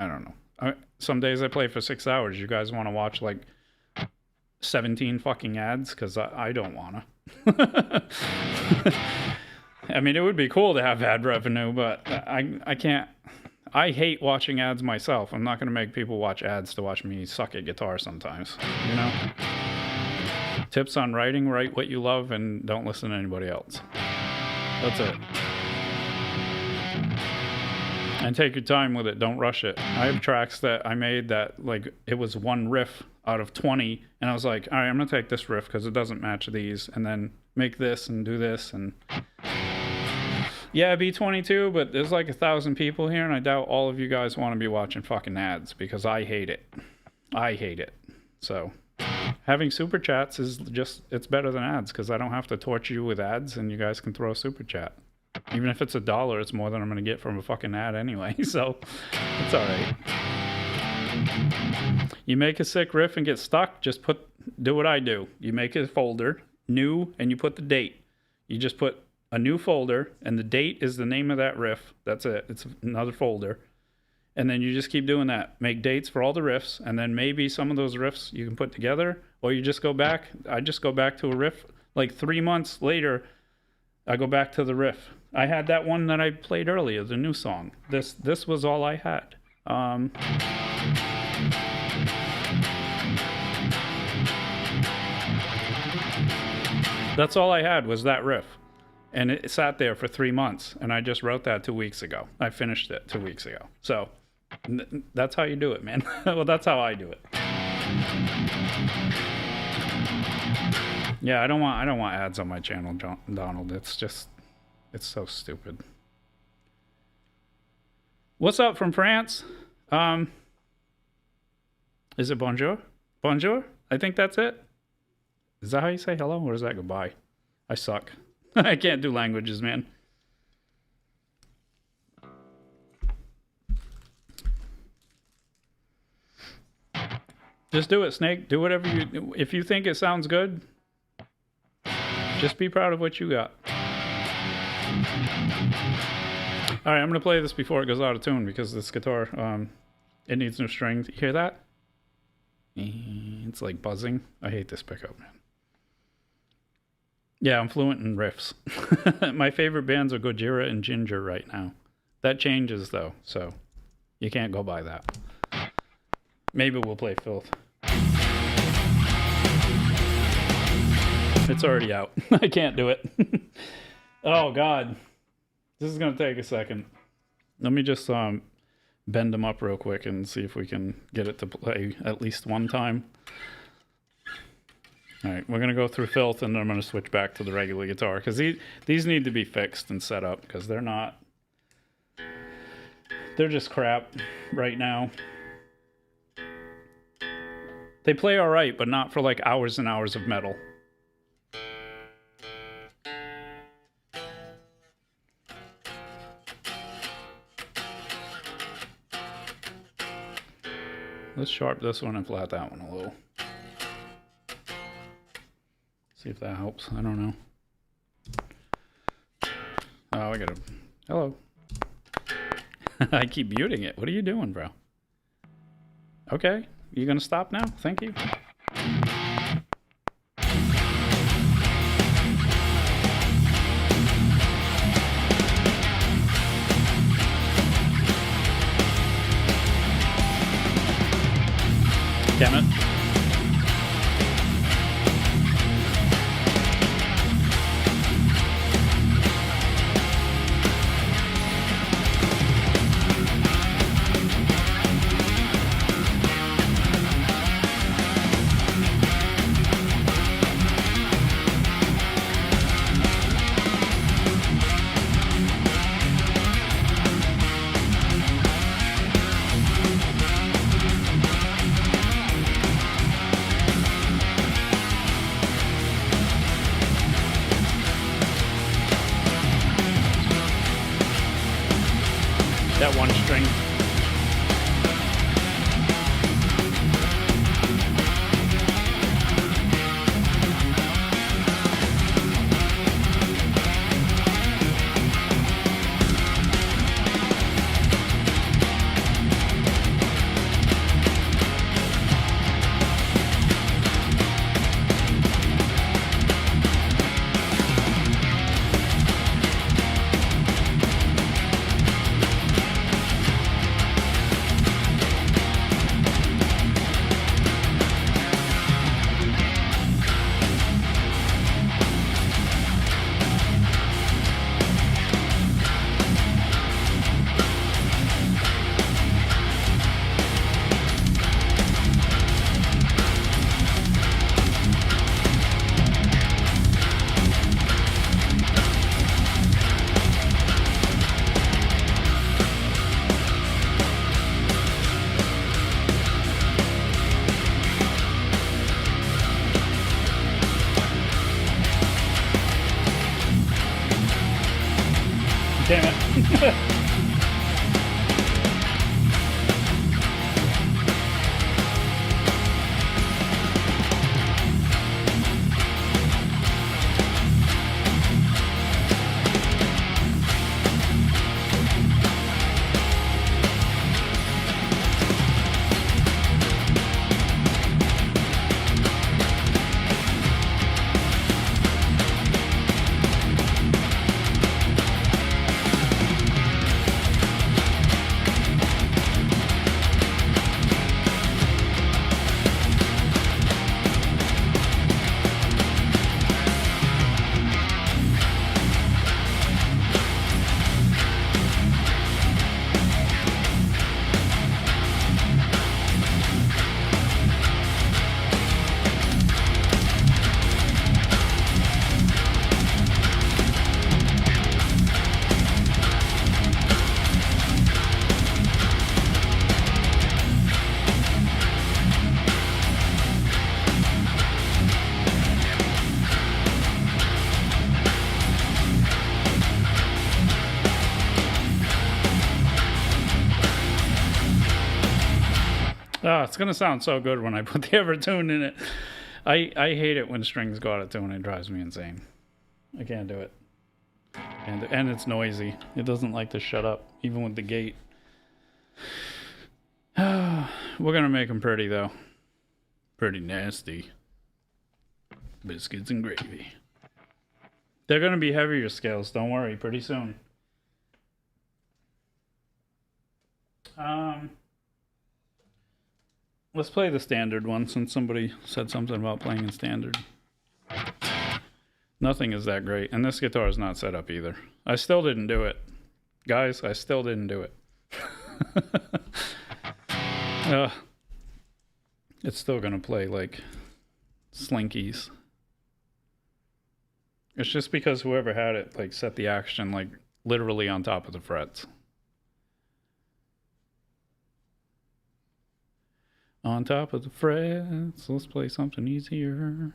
don't know. Some days I play for 6 hours. You guys want to watch like 17 fucking ads? Because I don't want to. I mean, it would be cool to have ad revenue, but I can't. I hate watching ads myself. I'm not going to make people watch ads to watch me suck at guitar sometimes, you know? Tips on writing: write what you love and don't listen to anybody else. That's it. And take your time with it. Don't rush it. I have tracks that I made that, like, it was one riff out of 20. And I was like, all right, I'm going to take this riff because it doesn't match these. And then make this and do this. And yeah, B22, but there's like 1,000 people here. And I doubt all of you guys want to be watching fucking ads because I hate it. I hate it. So having super chats is just, it's better than ads because I don't have to torture you with ads and you guys can throw a super chat. Even if it's $1, it's more than I'm going to get from a fucking ad anyway, so it's all right. You make a sick riff and get stuck, just do what I do. You make a folder, new, and you put the date. You just put a new folder, and the date is the name of that riff. That's it. It's another folder. And then you just keep doing that. Make dates for all the riffs, and then maybe some of those riffs you can put together, or you just go back. I just go back to a riff. Like 3 months later, I go back to the riff. I had that one that I played earlier, the new song. This was all I had. That's all I had was that riff. And it sat there for 3 months. And I just wrote that 2 weeks ago. I finished it 2 weeks ago. So that's how you do it, man. Well, that's how I do it. Yeah, I don't want ads on my channel, Donald. It's so stupid. What's up from France? Is it bonjour? Bonjour? I think that's it. Is that how you say hello, or is that goodbye? I suck. I can't do languages, man. Just do it, Snake. Do whatever you... If you think it sounds good, just be proud of what you got. All right, I'm going to play this before it goes out of tune because this guitar, it needs no strings. You hear that? It's like buzzing. I hate this pickup, man. Yeah, I'm fluent in riffs. My favorite bands are Gojira and Ginger right now. That changes, though, so you can't go by that. Maybe we'll play Filth. It's already out. I can't do it. Oh, God. This is going to take a second. Let me just bend them up real quick and see if we can get it to play at least one time. All right, we're going to go through Filth, and then I'm going to switch back to the regular guitar, because these need to be fixed and set up, because they're not... They're just crap right now. They play all right, but not for like hours and hours of metal. Let's sharp this one and flat that one a little. See if that helps. I don't know. Oh, I gotta... Hello. I keep muting it. What are you doing, bro? Okay. You gonna stop now? Thank you. Damn it. That one string. Damn it. Oh, it's gonna sound so good when I put the Evertune in it. I hate it when strings go out of tune. It drives me insane. I can't do it. And it's noisy. It doesn't like to shut up, even with the gate. We're gonna make them pretty though. Pretty nasty. Biscuits and gravy. They're gonna be heavier scales. Don't worry. Pretty soon. Let's play the standard one since somebody said something about playing in standard. Nothing is that great. And this guitar is not set up either. I still didn't do it. Guys, I still didn't do it. It's still going to play like slinkies. It's just because whoever had it like set the action like literally on top of the frets. On top of the frets, let's play something easier.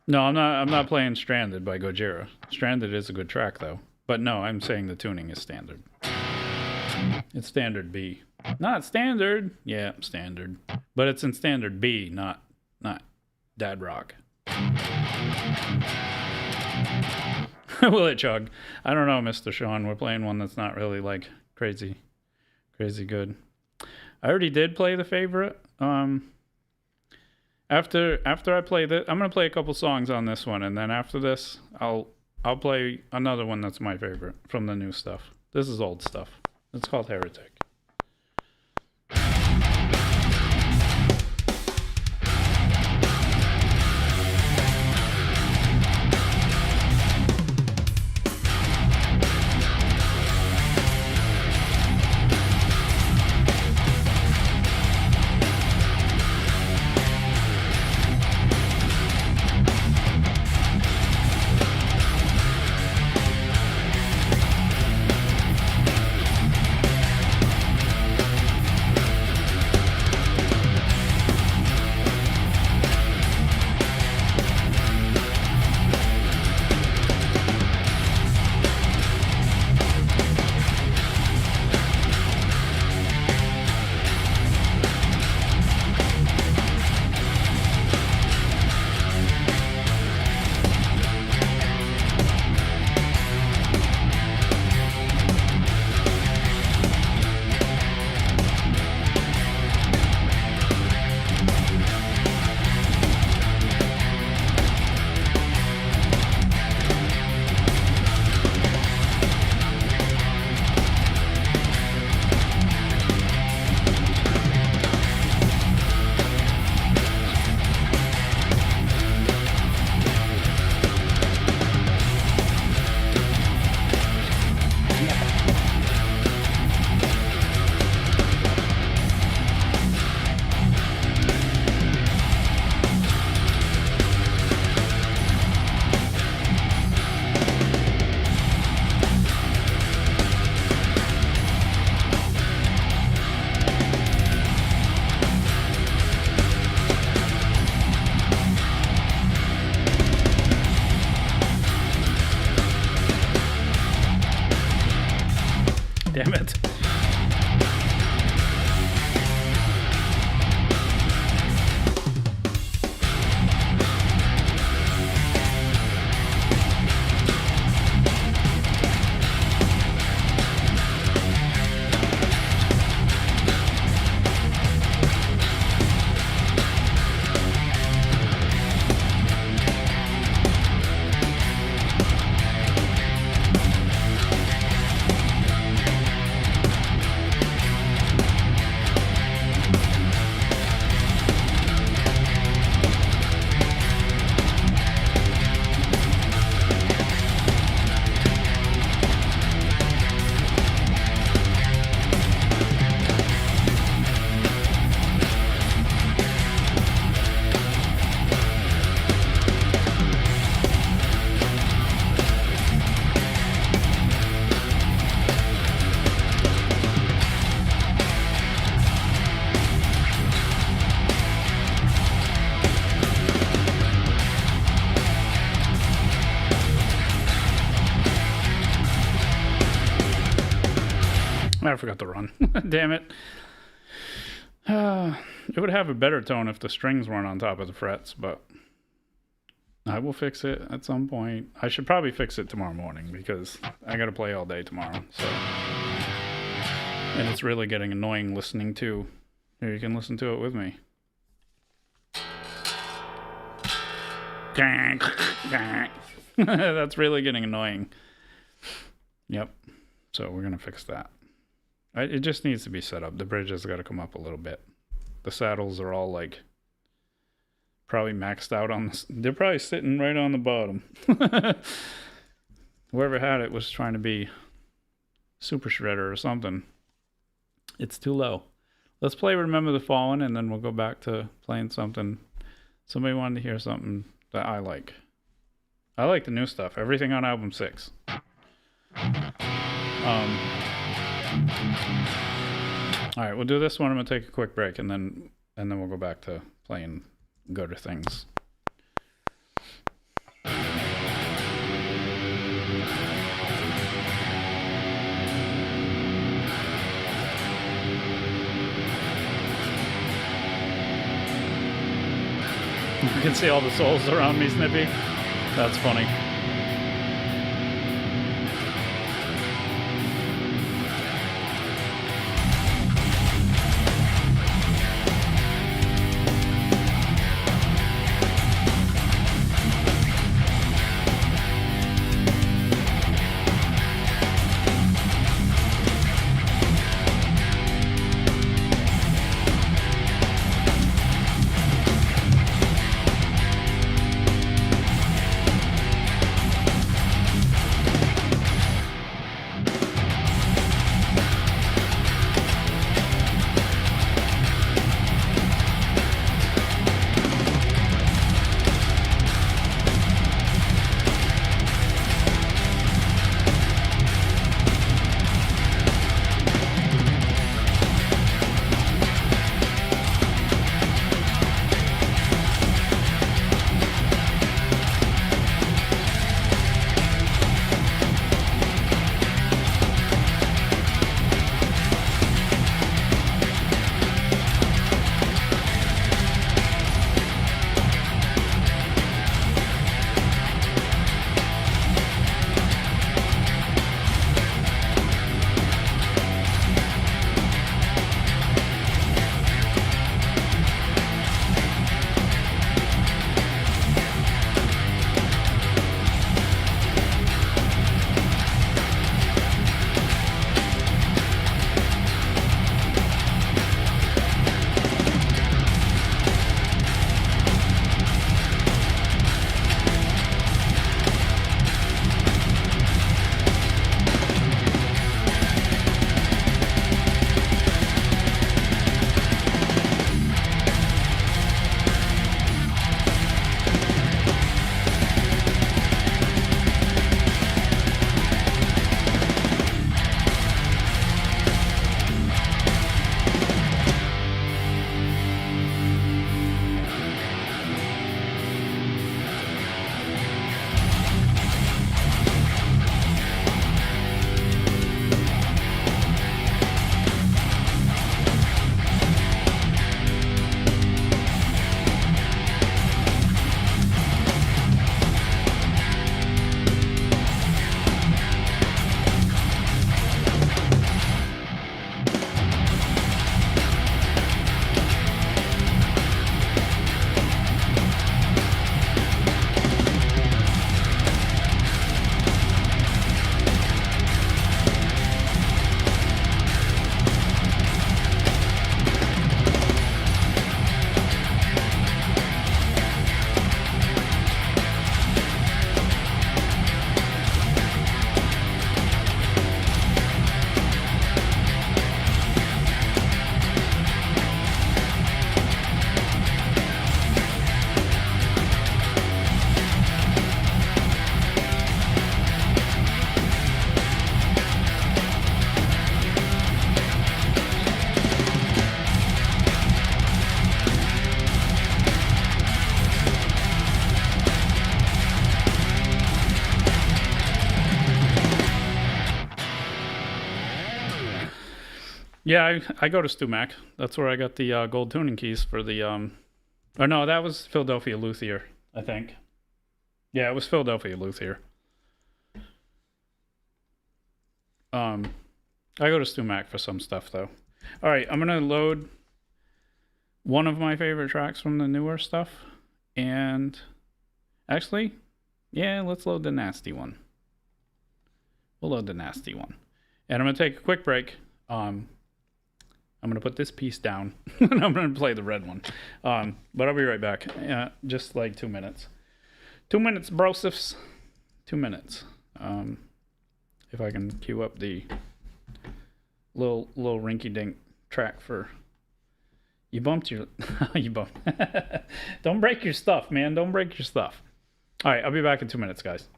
No, I'm not playing Stranded by Gojira. Stranded is a good track though. But no, I'm saying the tuning is standard. It's standard B. Not standard. Yeah, standard. But it's in standard B, not Dad Rock. Will it chug? I don't know, Mr. Sean. We're playing one that's not really like crazy good. I already did play the favorite. After I play this, I'm gonna play a couple songs on this one, and then after this, I'll play another one that's my favorite from the new stuff. This is old stuff. It's called Heretic. Damn it. I forgot to run. Damn it. It would have a better tone if the strings weren't on top of the frets, but I will fix it at some point. I should probably fix it tomorrow morning because I got to play all day tomorrow. So, and it's really getting annoying listening to. Here, you can listen to it with me. That's really getting annoying. Yep. So we're going to fix that. It just needs to be set up. The bridge has got to come up a little bit. The saddles are all like probably maxed out on this. They're probably sitting right on the bottom. Whoever had it was trying to be super shredder or something. It's too low. Let's play Remember the Fallen and then we'll go back to playing something. Somebody wanted to hear something that I like. I like the new stuff. Everything on album 6. All right, we'll do this one. I'm gonna take a quick break, and then we'll go back to playing Go to Things. You can see all the souls around me, Snippy. That's funny. Yeah, I go to StuMac. That's where I got the gold tuning keys for the or no, that was Philadelphia Luthier, I think. Yeah, it was Philadelphia Luthier. I go to StuMac for some stuff though. All right, I'm gonna load one of my favorite tracks from the newer stuff, and actually, yeah, let's load the nasty one. We'll load the nasty one, and I'm gonna take a quick break. I'm gonna put this piece down, and I'm gonna play the red one. But I'll be right back. Just like 2 minutes. 2 minutes, brosifs. 2 minutes. If I can cue up the little rinky-dink track for. You bumped your. You bumped. Don't break your stuff, man. Don't break your stuff. All right, I'll be back in 2 minutes, guys.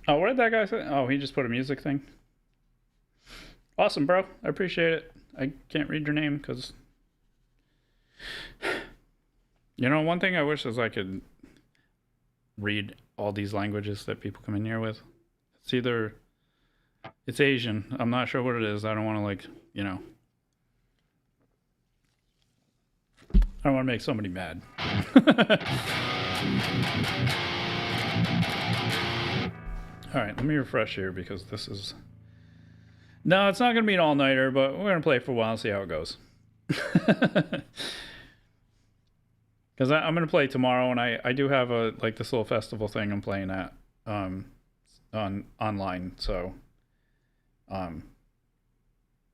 Oh, what did that guy say? Oh, he just put a music thing. Awesome, bro. I appreciate it. I can't read your name because, you know, one thing I wish is I could read all these languages that people come in here with. It's Asian. I'm not sure what it is. I don't want to, like, you know, I don't want to make somebody mad. All right, let me refresh here because this is... No, it's not going to be an all-nighter, but we're going to play it for a while and see how it goes. Because I'm going to play tomorrow, and I do have this little festival thing I'm playing at online, so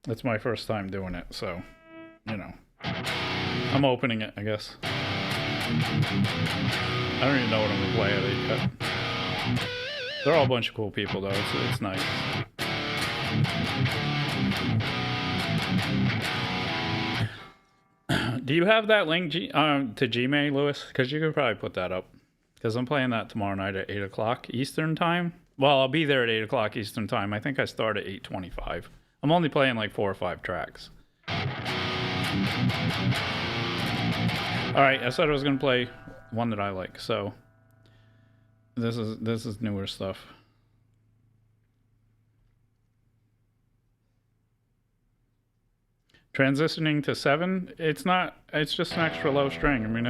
it's my first time doing it, so, you know, I'm opening it, I guess. I don't even know what I'm going to play at it yet. They're all a bunch of cool people, though. It's nice. Do you have that link to Gmail, Lewis? Because you could probably put that up. Because I'm playing that tomorrow night at 8 o'clock Eastern time. Well, I'll be there at 8 o'clock Eastern time. I think I start at 8:25. I'm only playing like 4 or 5 tracks. All right, I said I was going to play one that I like, so... This is newer stuff. Transitioning to 7, it's not. It's just an extra low string. I mean,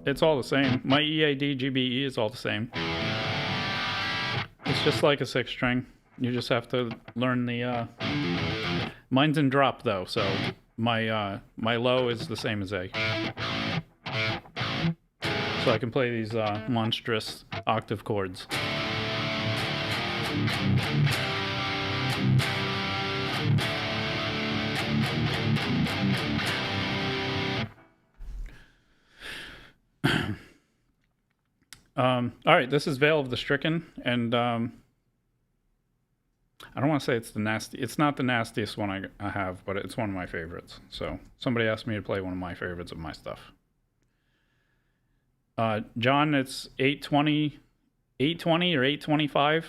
it's all the same. My EAD GBE is all the same. It's just like a 6 string. You just have to learn the. Mine's in drop though, so my low is the same as A. So I can play these monstrous octave chords. All right, this is Veil of the Stricken, and I don't want to say it's the nasty. It's not the nastiest one I have, but it's one of my favorites. So somebody asked me to play one of my favorites of my stuff. John, it's 8:20 or 8:25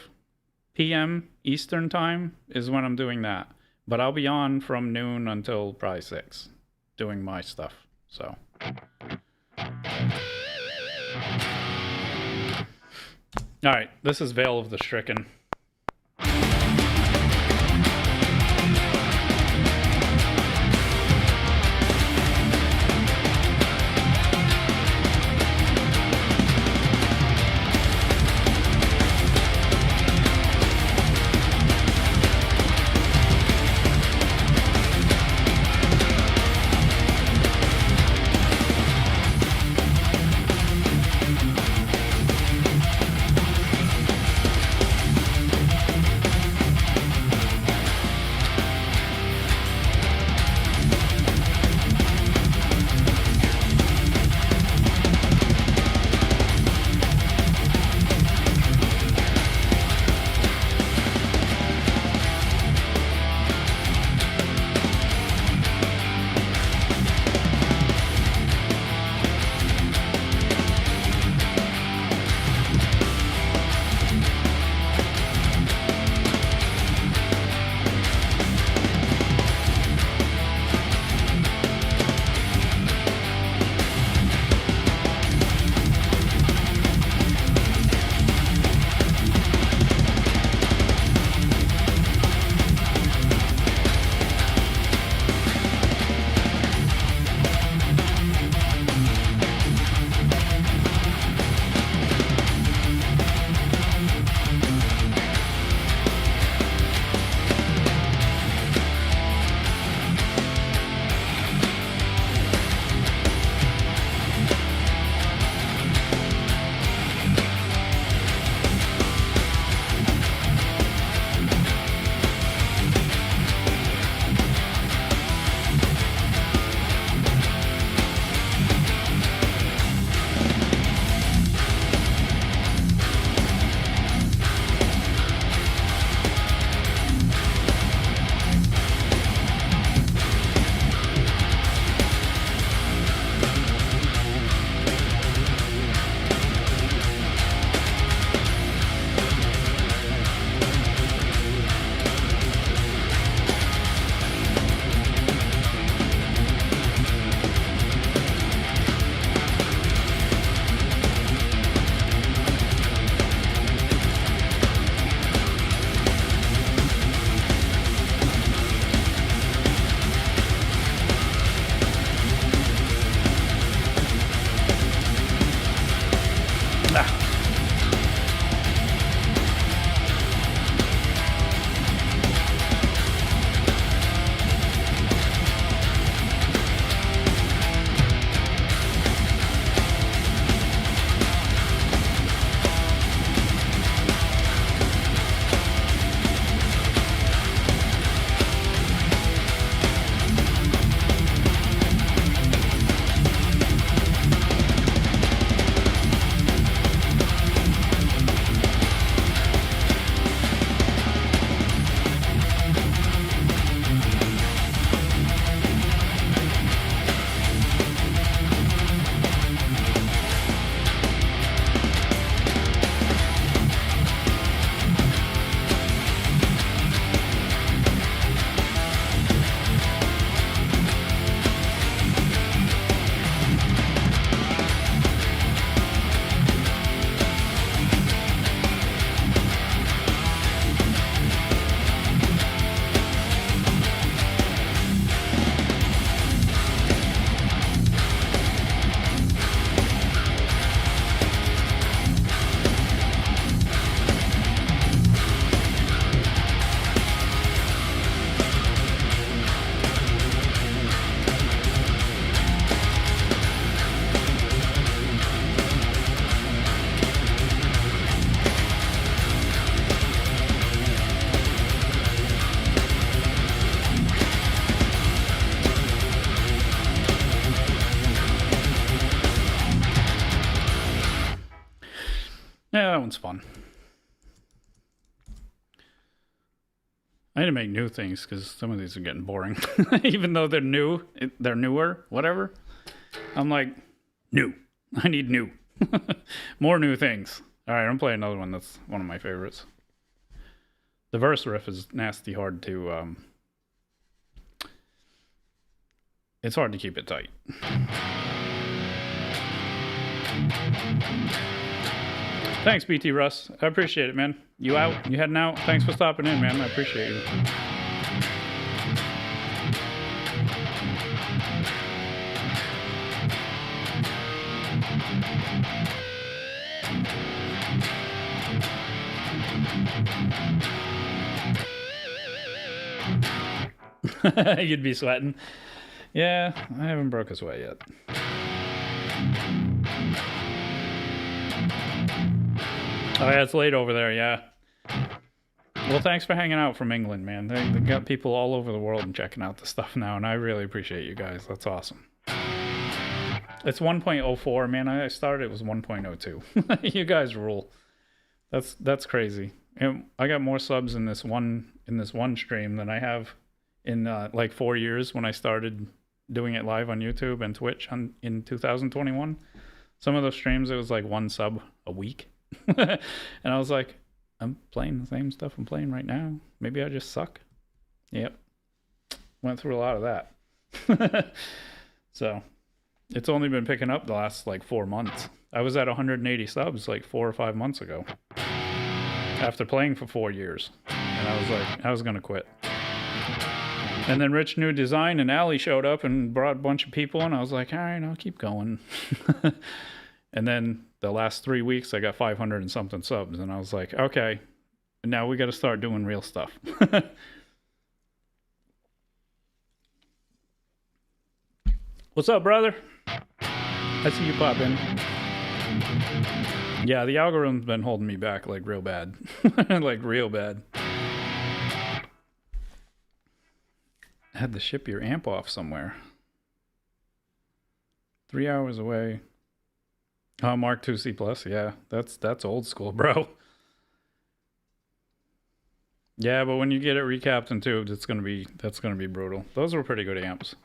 p.m. Eastern time is when I'm doing that. But I'll be on from noon until probably 6 doing my stuff. So. All right, this is Veil of the Stricken. Yeah, that one's fun. I need to make new things because some of these are getting boring. Even though they're new, they're newer, whatever. I'm like, new. I need new. More new things. All right, I'm playing another one that's one of my favorites. The verse riff is nasty hard to... it's hard to keep it tight. Thanks, BT Russ. I appreciate it, man. You out? You heading out? Thanks for stopping in, man. I appreciate you. You'd be sweating. Yeah, I haven't broke a sweat yet. Oh yeah, it's late over there, yeah. Well, thanks for hanging out from England, man. They got people all over the world and checking out the stuff now, and I really appreciate you guys. That's awesome. It's 1.04, man. I started, it was 1.02. You guys rule. That's crazy. And I got more subs in this one stream than I have in like 4 years when I started doing it live on YouTube and Twitch in 2021. Some of those streams, it was like 1 sub a week. And I was like, I'm playing the same stuff I'm playing right now. Maybe I just suck. Yep. Went through a lot of that. So it's only been picking up the last like 4 months. I was at 180 subs like 4 or 5 months ago after playing for 4 years. And I was like, I was going to quit. And then Rich New Design and Ali showed up and brought a bunch of people, and I was like, all right, I'll keep going. And then the last 3 weeks, I got 500 and something subs, and I was like, okay, now we got to start doing real stuff. What's up, brother? I see you pop in. Yeah, the algorithm's been holding me back like real bad. Like real bad. Had to ship your amp off somewhere. 3 hours away. Oh, Mark II C+, yeah. That's old school, bro. Yeah, but when you get it recapped and tubed, that's gonna be brutal. Those were pretty good amps.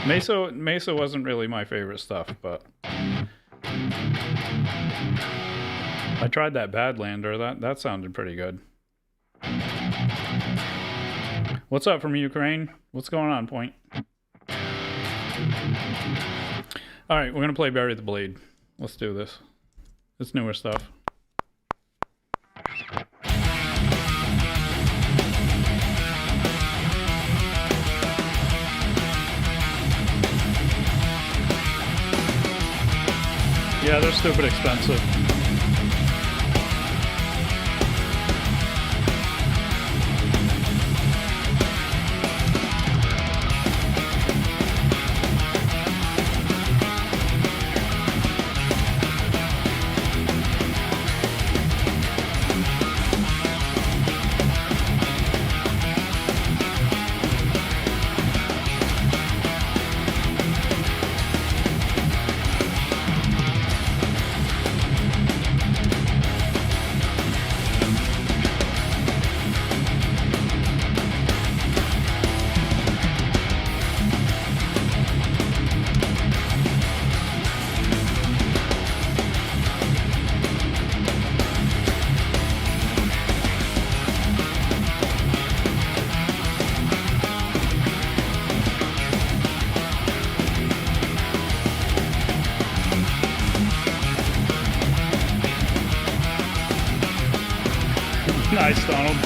Mesa wasn't really my favorite stuff, but I tried that Badlander. That sounded pretty good. What's up from Ukraine? What's going on, Point? All right, we're gonna play Bury the Blade. Let's do this. It's newer stuff. Yeah, they're stupid expensive. Nice, Donald.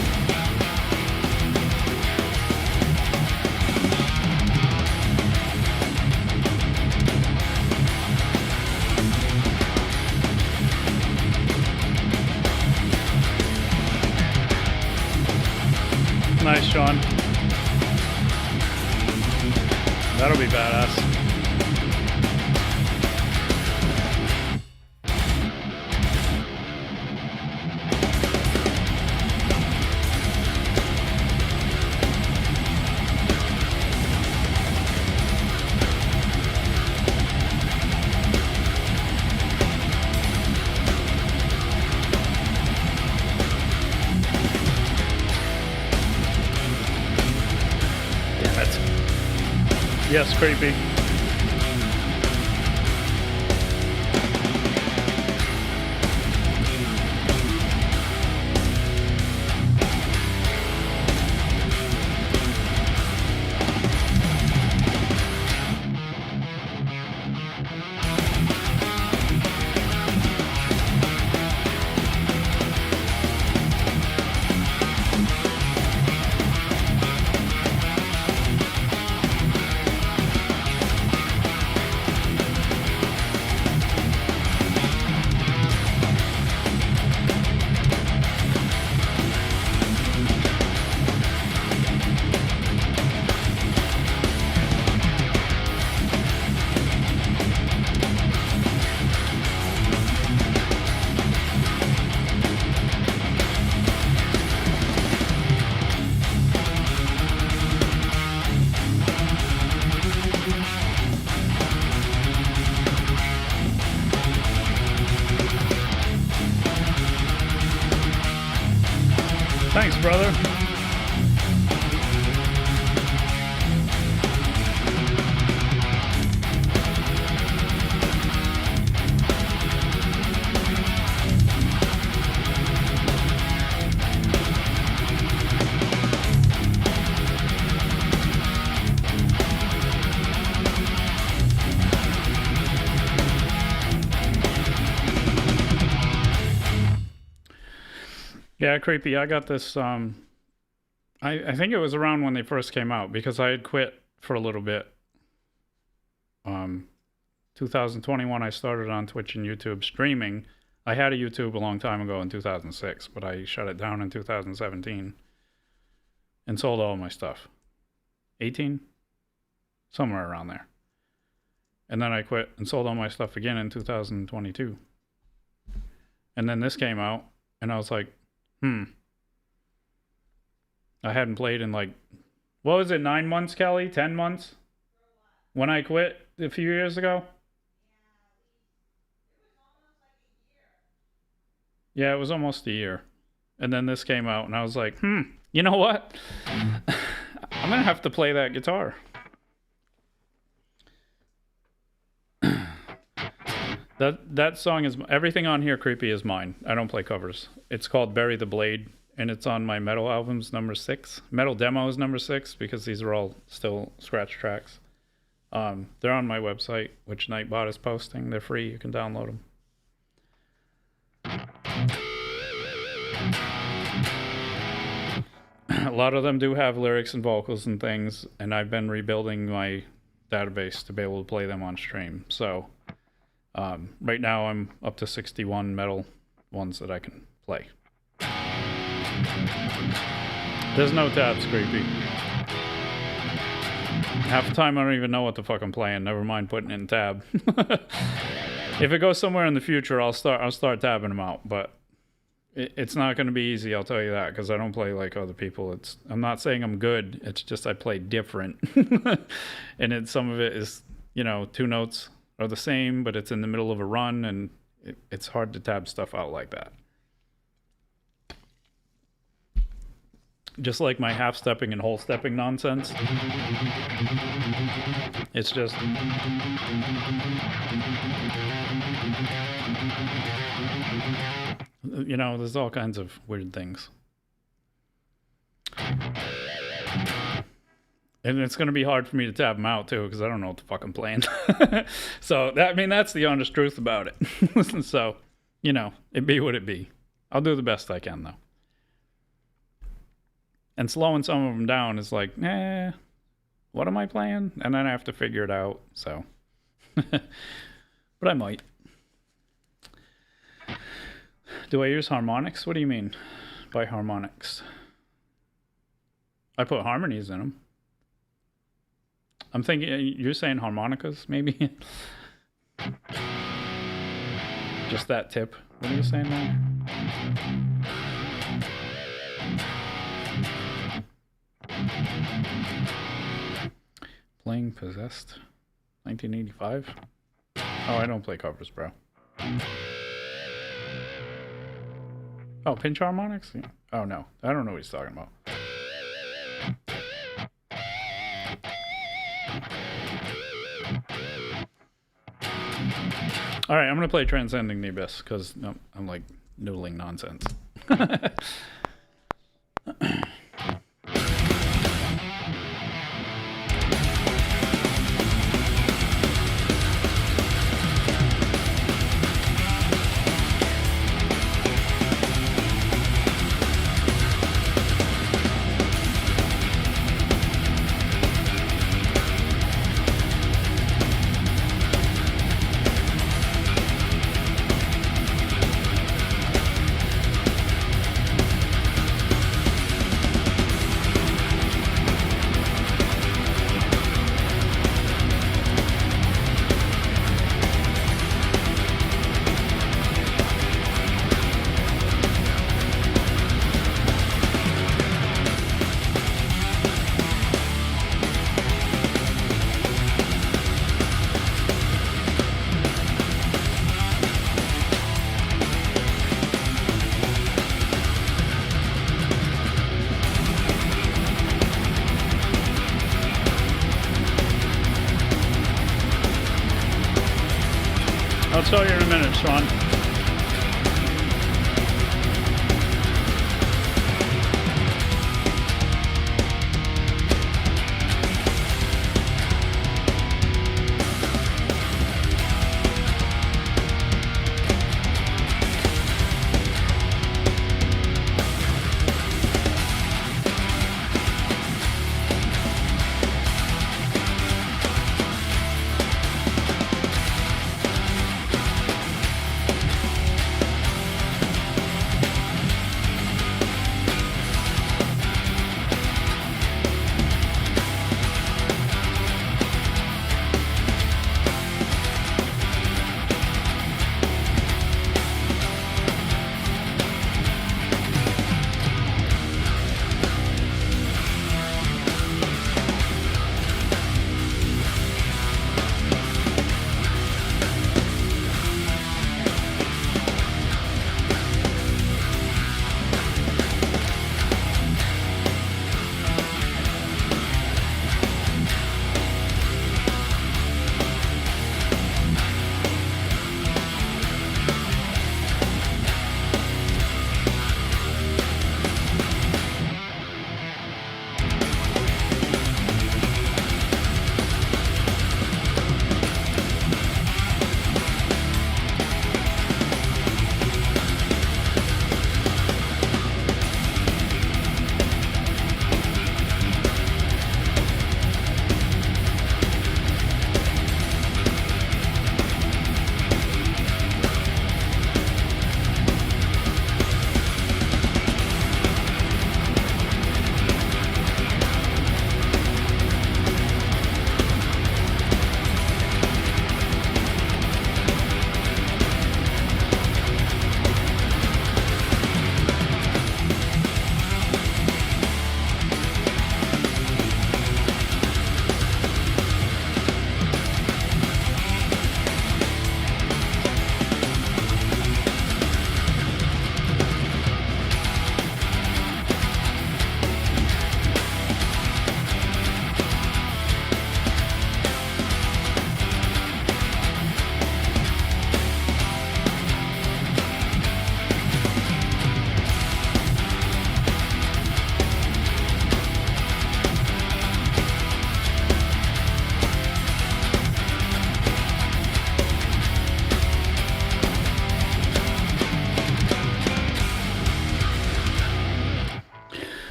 Nice, Sean. That'll be badass. Yes, creepy. Thanks, brother. Yeah, creepy. I got this. I think it was around when they first came out because I had quit for a little bit. 2021, I started on Twitch and YouTube streaming. I had a YouTube a long time ago in 2006, but I shut it down in 2017 and sold all my stuff. 18? Somewhere around there. And then I quit and sold all my stuff again in 2022. And then this came out, and I was like, I hadn't played in like, what was it, 9 months, Kelly? 10 months? When I quit a few years ago? Yeah, it was almost a year. And then this came out, and I was like, you know what? I'm going to have to play that guitar. That song is, everything on here, creepy, is mine. I don't play covers. It's called Bury the Blade, and it's on my metal albums, number 6. Metal demos, number 6, because these are all still scratch tracks. They're on my website, which Nightbot is posting. They're free. You can download them. A lot of them do have lyrics and vocals and things, and I've been rebuilding my database to be able to play them on stream. So right now I'm up to 61 metal ones that I can play. There's no tabs, creepy. Half the time I don't even know what the fuck I'm playing. Never mind putting it in tab. If it goes somewhere in the future, I'll start tabbing them out. But it's not going to be easy. I'll tell you that, because I don't play like other people. I'm not saying I'm good. It's just I play different, and some of it is, 2 notes are the same, but it's in the middle of a run, and it's hard to tab stuff out like that. Just like my half-stepping and whole-stepping nonsense. It's just... there's all kinds of weird things. And it's going to be hard for me to tab them out, too, because I don't know what the fuck I'm playing. So, that's the honest truth about it. So, it be what it be. I'll do the best I can, though. And slowing some of them down is like, what am I playing? And then I have to figure it out, so. But I might. Do I use harmonics? What do you mean by harmonics? I put harmonies in them. I'm thinking, you're saying harmonicas, maybe? Just that tip. What are you saying there? Playing Possessed 1985. Oh, I don't play covers, bro. Oh, pinch harmonics? Yeah. Oh, no. I don't know what he's talking about. All right, I'm gonna play Transcending the Abyss because I'm like noodling nonsense. I'll tell you in a minute, Sean.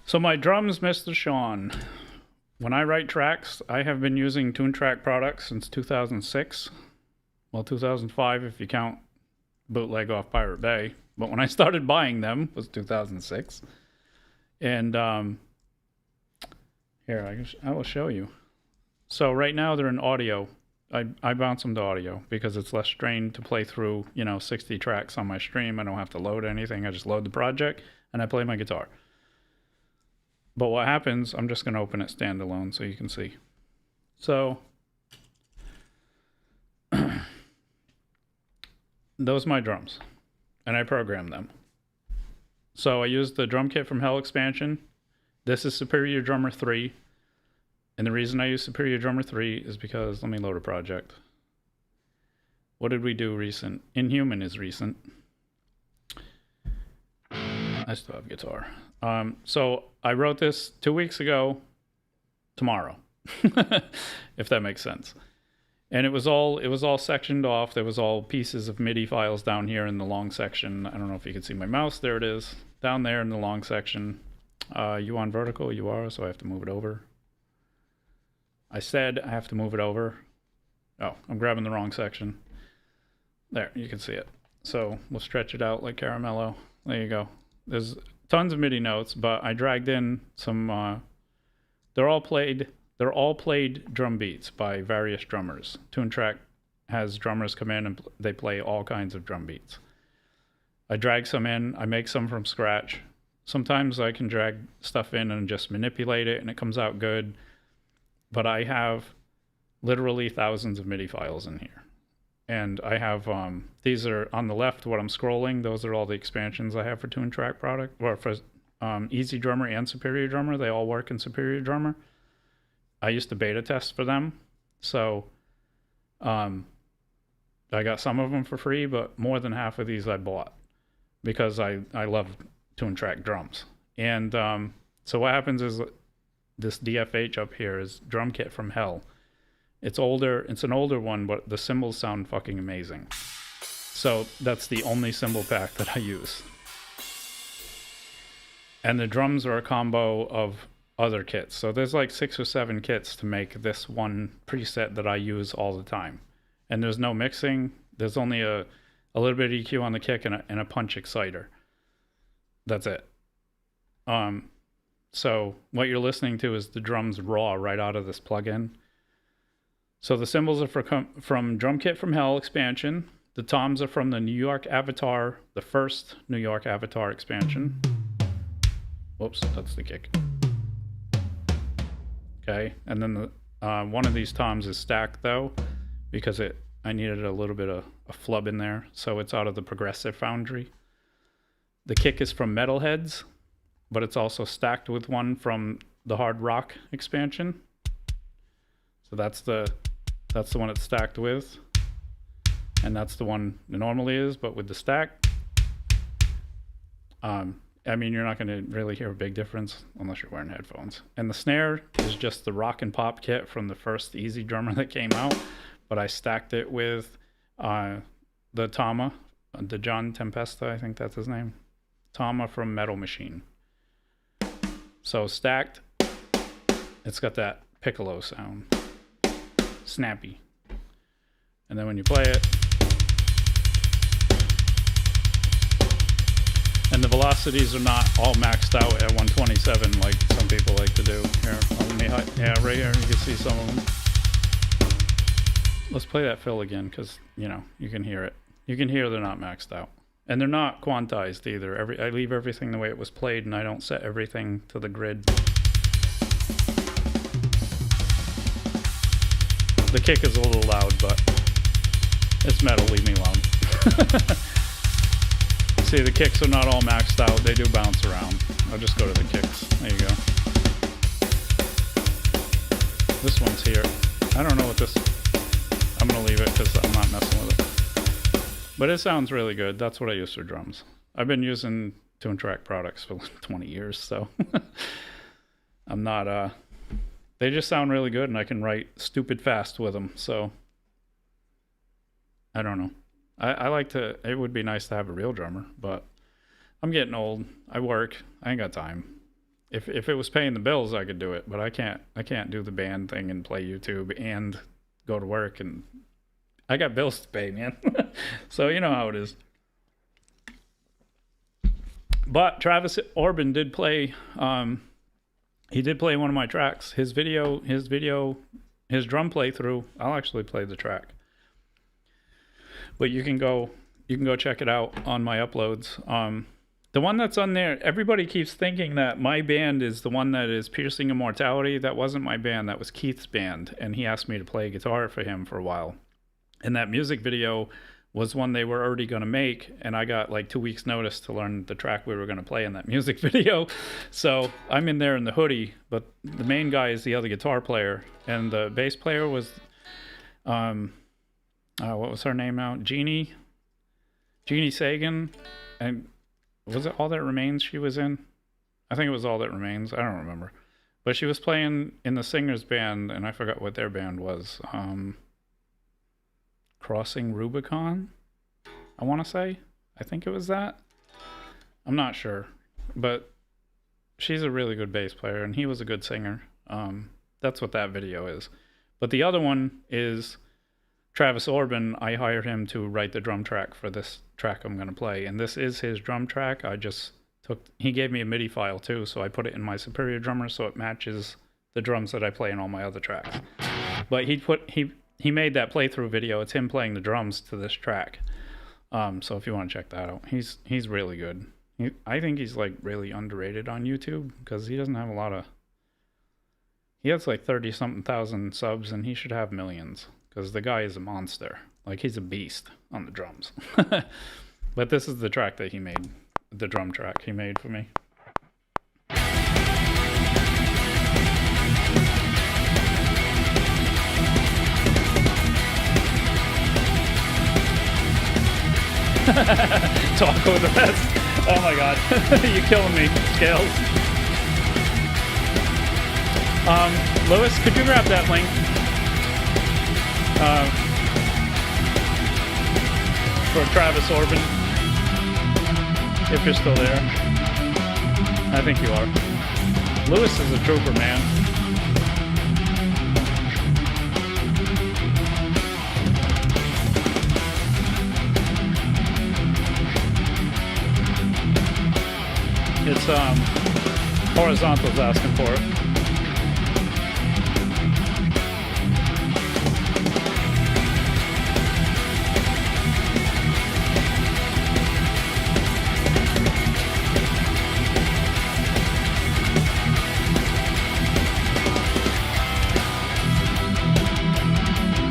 So my drums, Mr. Sean. When I write tracks, I have been using TuneTrack products since 2006. Well, 2005 if you count bootleg off Pirate Bay. But when I started buying them was 2006. And here, I will show you. So right now they're in audio. I bounce them to audio because it's less strain to play through, 60 tracks on my stream. I don't have to load anything. I just load the project and I play my guitar. But what happens, I'm just going to open it standalone so you can see. So those are my drums, and I program them. So I use the drum kit from Hell Expansion. This is Superior Drummer 3. And the reason I use Superior Drummer 3 is because, let me load a project. What did we do recent? Inhuman is recent. I still have guitar. So I wrote this 2 weeks ago tomorrow, if that makes sense. And it was all sectioned off. There was all pieces of MIDI files down here in the long section. I don't know if you can see my mouse. There it is, down there in the long section. You on vertical? You are, so I have to move it over. I said I have to move it over. Oh, I'm grabbing the wrong section. There, you can see it. So we'll stretch it out like caramello. There you go. There's tons of MIDI notes, but I dragged in some. They're all played drum beats by various drummers. Tune Track has drummers come in and they play all kinds of drum beats. I drag some in. I make some from scratch. Sometimes I can drag stuff in and just manipulate it, and it comes out good. But I have literally thousands of MIDI files in here. And I have, these are on the left, what I'm scrolling. Those are all the expansions I have for Tune Track product, or for Easy Drummer and Superior Drummer. They all work in Superior Drummer. I used to beta test for them. So I got some of them for free, but more than half of these I bought because I love Tune Track drums. And so what happens is this DFH up here is Drum Kit from Hell. It's older. It's an older one, but the cymbals sound fucking amazing. So that's the only cymbal pack that I use. And the drums are a combo of other kits. So there's like 6 or 7 kits to make this one preset that I use all the time. And there's no mixing. There's only a little bit of EQ on the kick and a punch exciter. That's it. So what you're listening to is the drums raw right out of this plugin. So the cymbals are from Drum Kit from Hell expansion. The toms are from the New York Avatar, the first New York Avatar expansion. Whoops, that's the kick. Okay, and then the one of these toms is stacked though, because I needed a little bit of a flub in there, so it's out of the Progressive Foundry. The kick is from Metalheads, but it's also stacked with one from the Hard Rock expansion. So that's the one it's stacked with, and that's the one it normally is, but with the stack. I mean, you're not going to really hear a big difference unless you're wearing headphones. And the snare is just the Rock and Pop kit from the first Easy Drummer that came out, but I stacked it with the Tama, the John Tempesta, I think that's his name. Tama from Metal Machine. So stacked, it's got that piccolo sound. Snappy. And then when you play it, and the velocities are not all maxed out at 127 like some people like to do. Here, right here, you can see some of them. Let's play that fill again, because you can hear it. You can hear they're not maxed out, and they're not quantized either. I leave everything the way it was played, and I don't set everything to the grid. The kick is a little loud, but it's metal, leave me alone. See, the kicks are not all maxed out. They do bounce around. I'll just go to the kicks. There you go. This one's here. I don't know what this... I'm going to leave it because I'm not messing with it. But it sounds really good. That's what I use for drums. I've been using Tune Track products for 20 years, so... I'm not... They just sound really good, and I can write stupid fast with them, so... I don't know. I like to... It would be nice to have a real drummer, but I'm getting old. I work. I ain't got time. If it was paying the bills, I could do it, but I can't do the band thing and play YouTube and go to work, and I got bills to pay, man. So you know how it is. But Travis Orban did play... he did play one of my tracks. His drum playthrough. I'll actually play the track. But you can go check it out on my uploads. The one that's on there, everybody keeps thinking that my band is the one that is Piercing Immortality. That wasn't my band. That was Keith's band, and he asked me to play guitar for him for a while. And that music video was one they were already going to make, and I got like 2 weeks notice to learn the track we were going to play in that music video. So I'm in there in the hoodie, but the main guy is the other guitar player, and the bass player was what was her name now? Jeannie Sagan, and was it All That Remains she was in? I think it was All That Remains. I don't remember, but she was playing in the singers band, and I forgot what their band was. Crossing Rubicon, I want to say. I think it was that. I'm not sure, but she's a really good bass player, and he was a good singer. That's what that video is. But the other one is Travis Orban. I hired him to write the drum track for this track I'm going to play, and this is his drum track. He gave me a MIDI file too, so I put it in my Superior Drummer so it matches the drums that I play in all my other tracks. But he made that playthrough video. It's him playing the drums to this track. So if you want to check that out, he's really good. I think he's like really underrated on YouTube because he doesn't have a lot of. He has like 30-something thousand subs, and he should have millions because the guy is a monster. Like, he's a beast on the drums. But this is the track that he made, the drum track he made for me. Talk with the rest. Oh my god. You're killing me, Scales. Lewis, could you grab that link? For Travis Orban. If you're still there. I think you are. Lewis is a trooper, man. It's Horizontal's asking for it.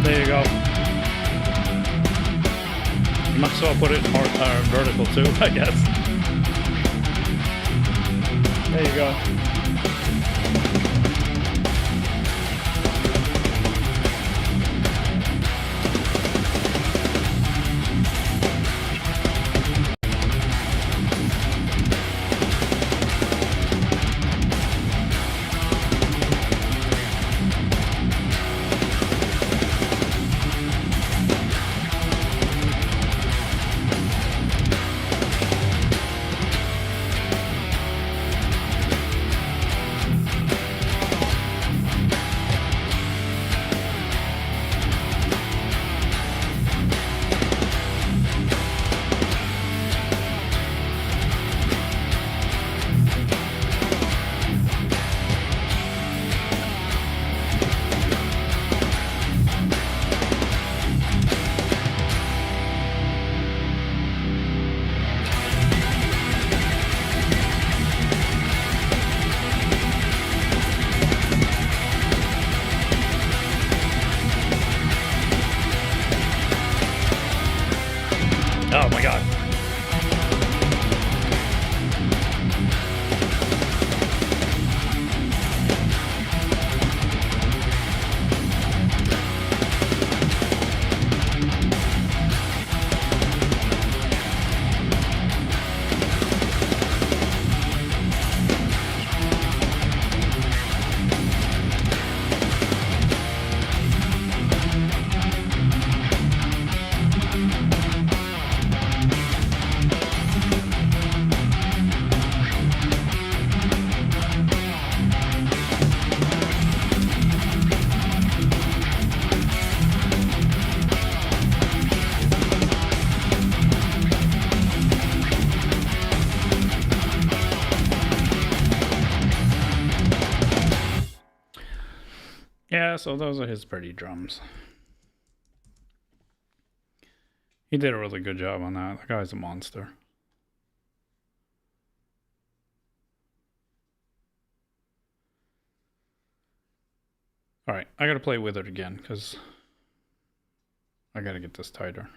There you go. You might as well put it in vertical too, I guess. There you go. Oh my god. Yeah, so those are his pretty drums. He did a really good job on that. That guy's a monster. Alright, I gotta play with it again, because I gotta get this tighter.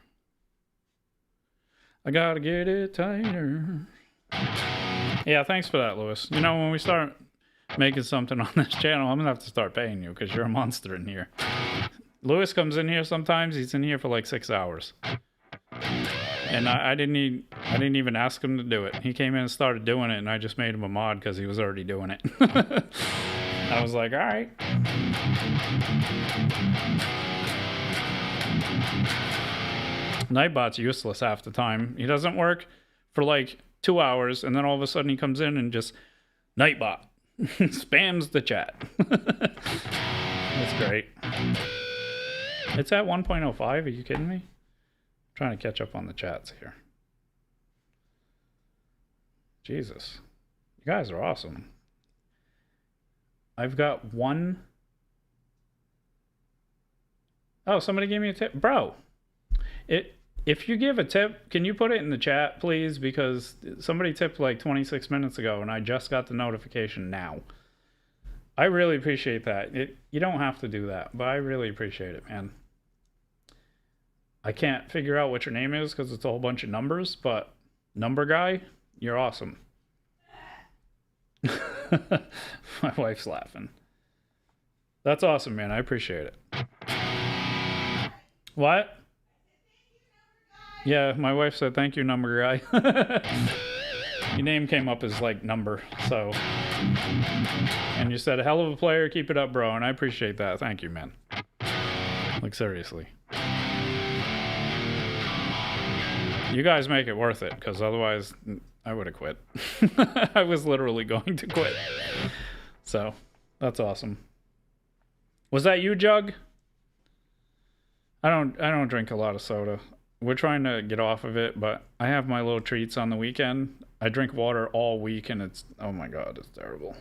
I gotta get it tighter. Yeah, thanks for that, Lewis. You know, when we start making something on this channel, I'm gonna have to start paying you because you're a monster in here. Lewis comes in here sometimes. He's in here for like 6 hours. And I didn't even ask him to do it. He came in and started doing it, and I just made him a mod because he was already doing it. I was like, all right. Nightbot's useless half the time. He doesn't work for like 2 hours, and then all of a sudden he comes in and just Nightbot spams the chat. That's great. It's at 1.05. Are you kidding me? I'm trying to catch up on the chats here. Jesus. You guys are awesome. I've got one. Oh, somebody gave me a tip. Bro, if you give a tip, can you put it in the chat, please? Because somebody tipped like 26 minutes ago, and I just got the notification now. I really appreciate that. You don't have to do that, but I really appreciate it, man. I can't figure out what your name is because it's a whole bunch of numbers, but number guy, you're awesome. My wife's laughing. That's awesome, man. I appreciate it. What? Yeah, my wife said thank you, number guy. Your name came up as like number, so. And you said a hell of a player, keep it up, bro, and I appreciate that. Thank you, man. Like, seriously. You guys make it worth it, because otherwise I would have quit. I was literally going to quit. So, that's awesome. Was that you, Jug? I don't drink a lot of soda. We're trying to get off of it, but I have my little treats on the weekend. I drink water all week, and it's, oh my God, it's terrible.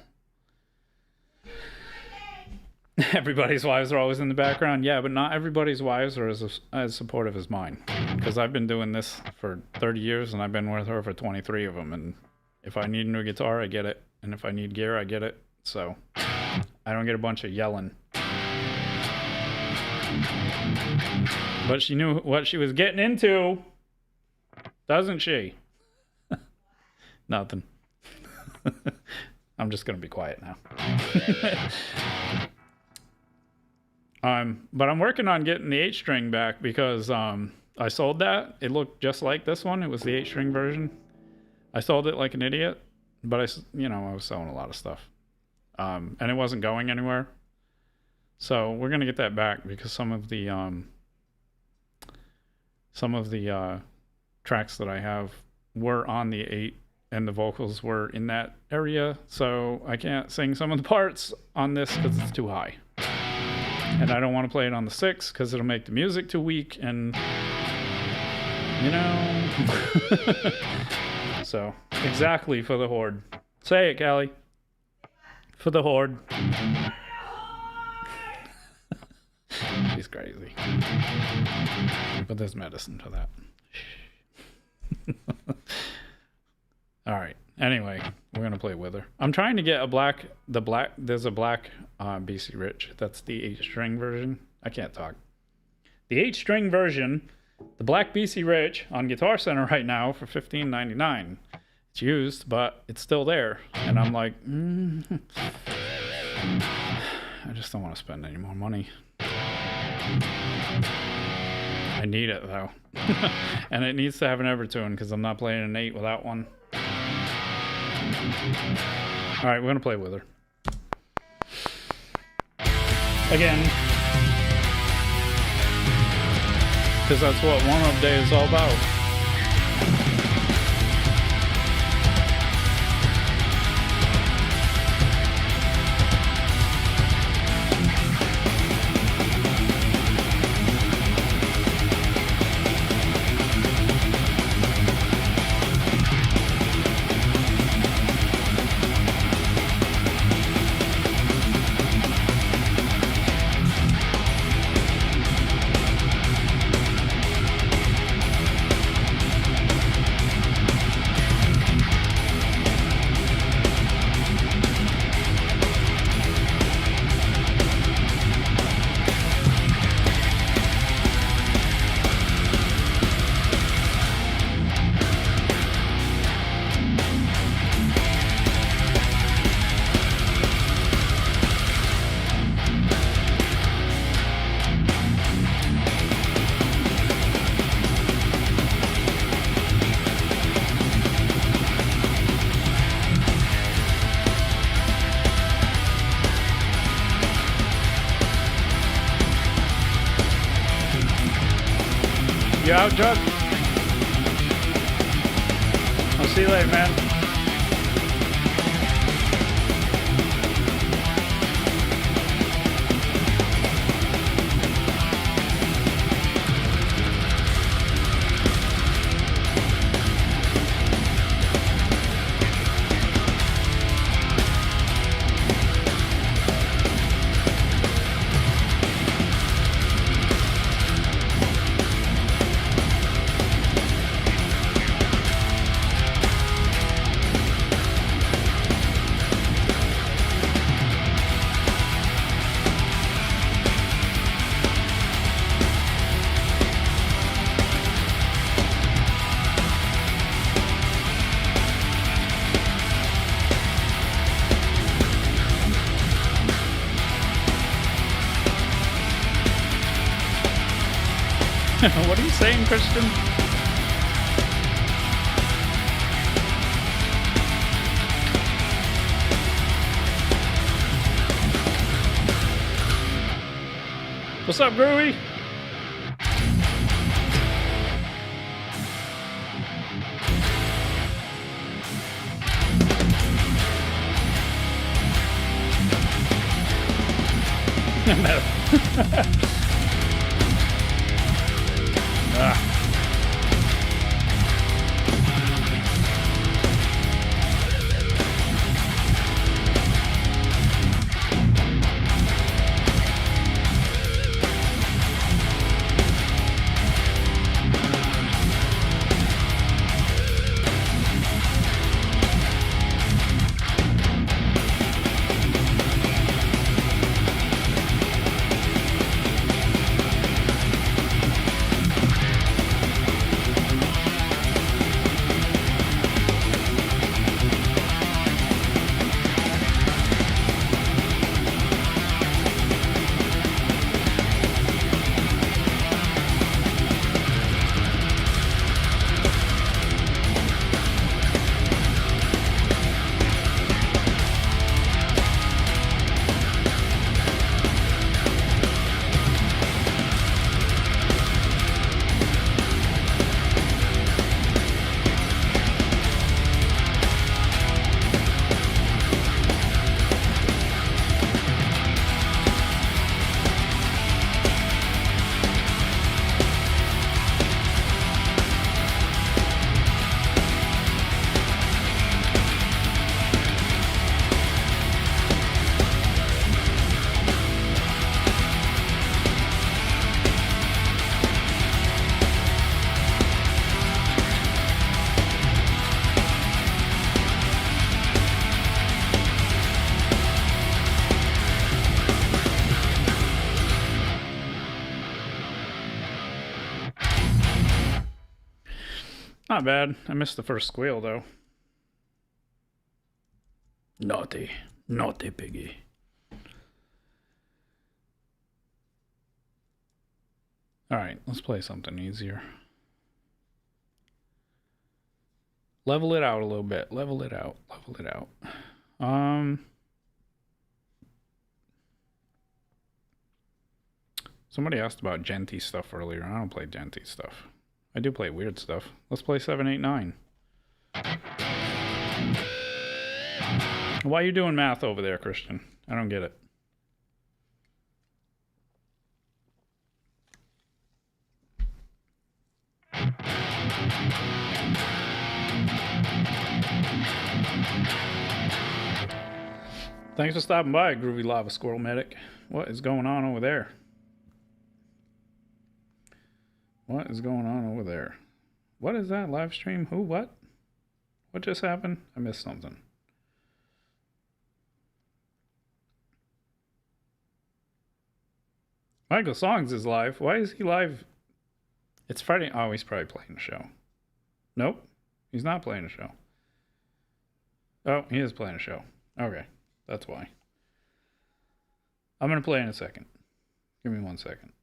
Everybody's wives are always in the background. Yeah, but not everybody's wives are as supportive as mine. Because I've been doing this for 30 years, and I've been with her for 23 of them. And if I need a new guitar, I get it. And if I need gear, I get it. So I don't get a bunch of yelling. But she knew what she was getting into, doesn't she? Nothing. I'm just gonna be quiet now. But I'm working on getting the 8-string back because I sold that. It looked just like this one. It was the 8-string version. I sold it like an idiot, but I was selling a lot of stuff, and it wasn't going anywhere. So we're gonna get that back because some of the tracks that I have were on the 8, and the vocals were in that area. So I can't sing some of the parts on this because it's too high, and I don't want to play it on the 6 because it'll make the music too weak, and So exactly for the Horde. Say it, Callie. For the Horde. She's crazy. But there's medicine for that. Alright. Anyway, we're going to play with her. I'm trying to get there's a black BC Rich. That's the 8-string version. I can't talk. The 8-string version, the black BC Rich on Guitar Center right now for $15.99. It's used, but it's still there. And I'm like, I just don't want to spend any more money. I need it though. And it needs to have an Evertune because I'm not playing an 8 without one. Alright, we're going to play with her. Again. Because that's what warm-up day is all about. You out, Chuck? I'll see you later, man. What are you saying, Christian? What's up, Groovy? Not bad. I missed the first squeal, though. Naughty. Naughty piggy. Alright, let's play something easier. Level it out a little bit. Level it out. Level it out. Somebody asked about Genty stuff earlier. I don't play Genty stuff. I do play weird stuff. Let's play 789. Why are you doing math over there, Christian? I don't get it. Thanks for stopping by, Groovy Lava Squirrel Medic. What is going on over there? What is going on over there? What is that live stream? Who? What? What just happened? I missed something. Michael Songs is live. Why is he live? It's Friday. Oh, he's probably playing a show. Nope. He's not playing a show. Oh, he is playing a show. Okay. That's why. I'm going to play in a second. Give me 1 second.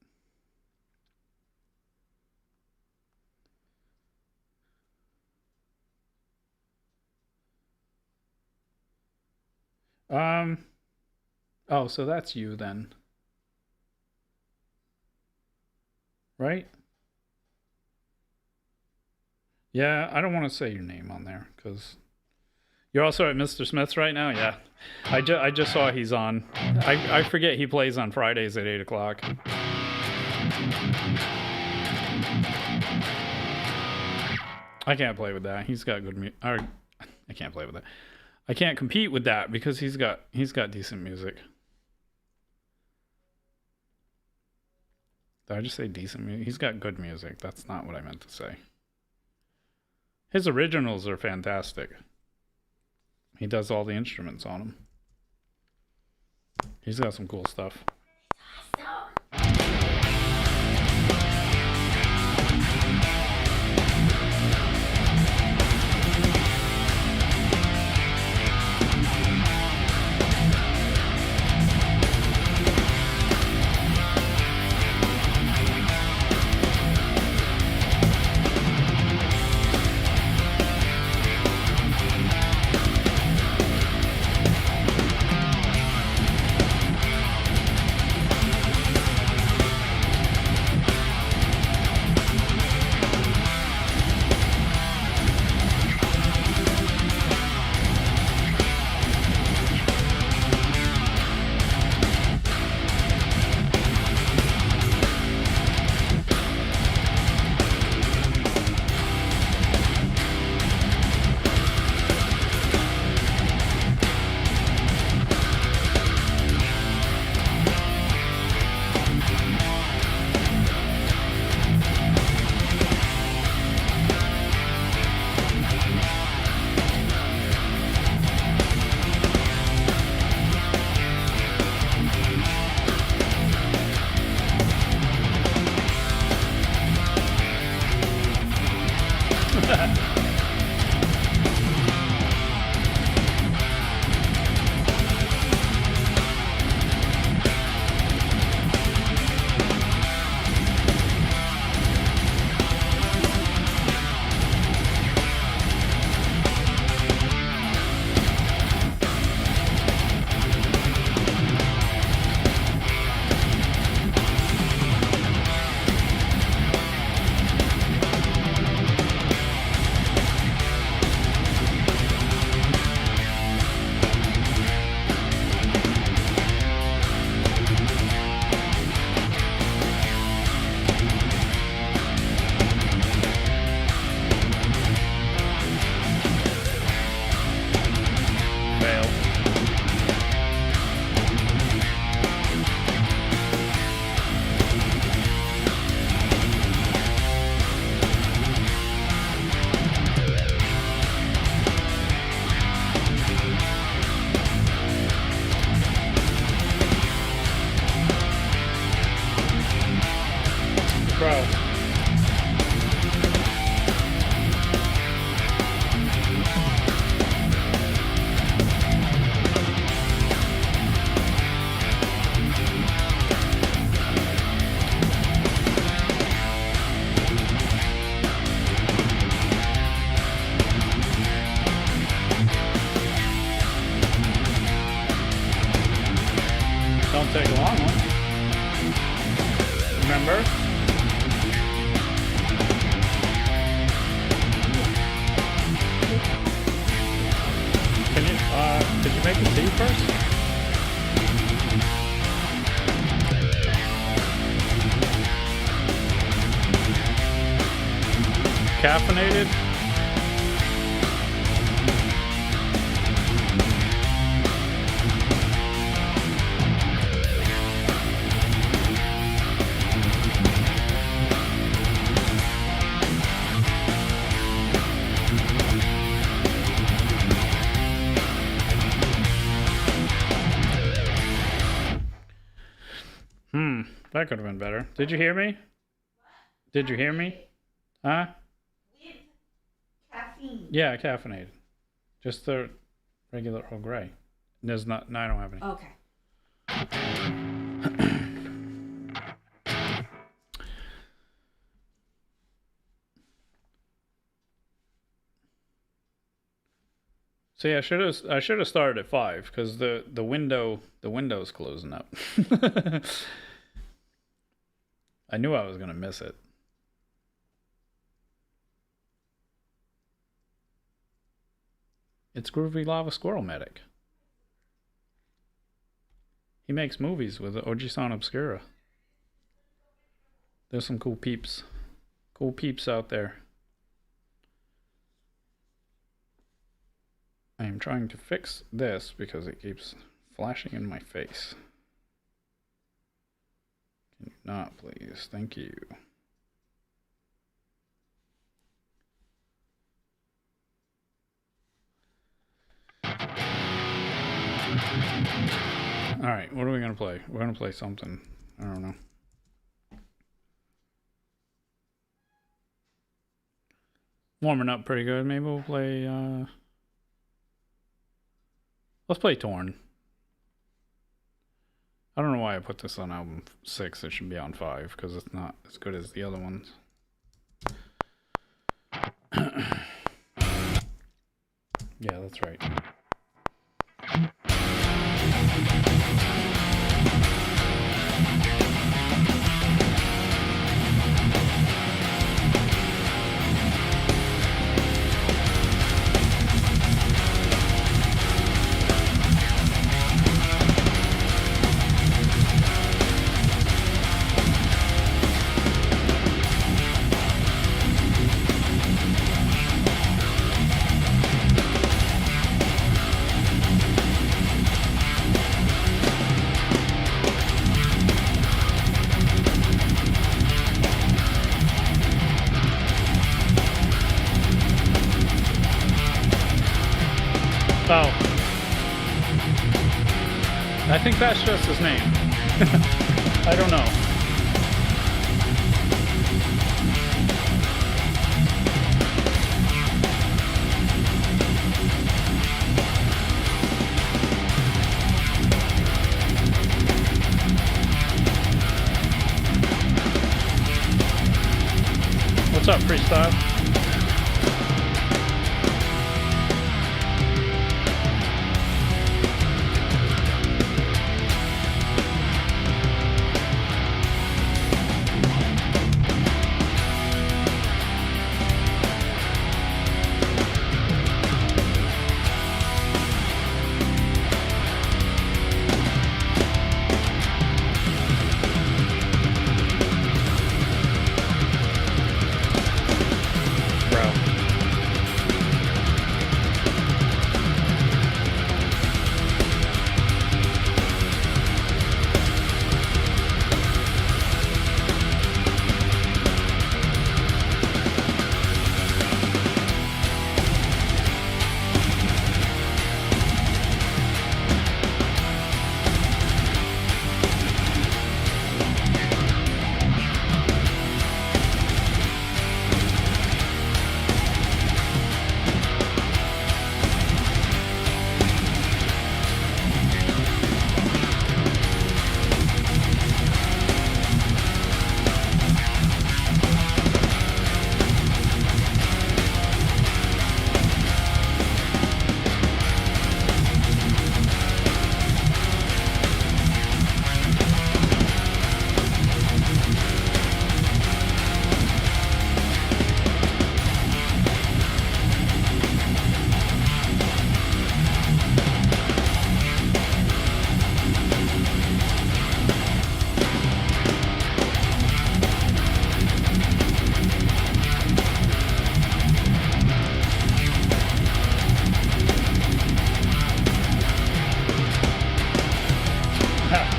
Oh, so that's you then. Right? Yeah, I don't want to say your name on there because you're also at Mr. Smith's right now. Yeah, I just saw he's on. I forget he plays on Fridays at 8 o'clock. I can't play with that. He's got good music. I can't play with that. I can't compete with that because he's got decent music. Did I just say decent music? He's got good music. That's not what I meant to say. His originals are fantastic. He does all the instruments on them. He's got some cool stuff. Don't take a long one. Remember? Did you make the tea first? Caffeinated? That could have been better. Did you hear me? Did you hear me? Huh? With caffeine. Yeah, caffeinated. Just the regular Earl Grey. There's not. No, I don't have any. Okay. See, I should have started at 5 because the window's closing up. I knew I was gonna miss it. It's Groovy Lava Squirrel Medic. He makes movies with Ojisan Obscura. There's some cool peeps. Cool peeps out there. I am trying to fix this because it keeps flashing in my face. Can you not, please? Thank you. Alright, what are we going to play? We're going to play something. I don't know. Warming up pretty good. Maybe we'll play, let's play Torn. I don't know why I put this on album 6. It should be on 5, because it's not as good as the other ones. Yeah, that's right. Oh. I think that's just his name. I don't know. What's up, Freestyle?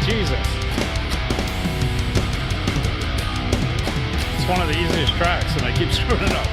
Jesus. It's one of the easiest tracks and I keep screwing it up.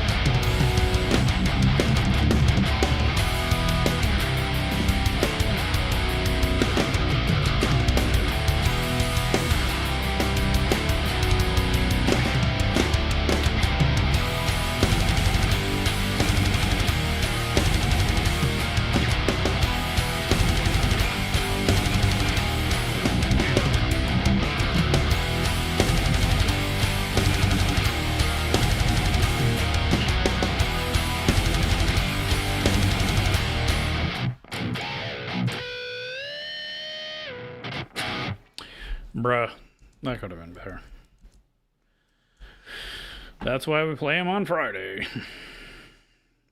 Bruh, that could have been better. That's why we play them on Friday.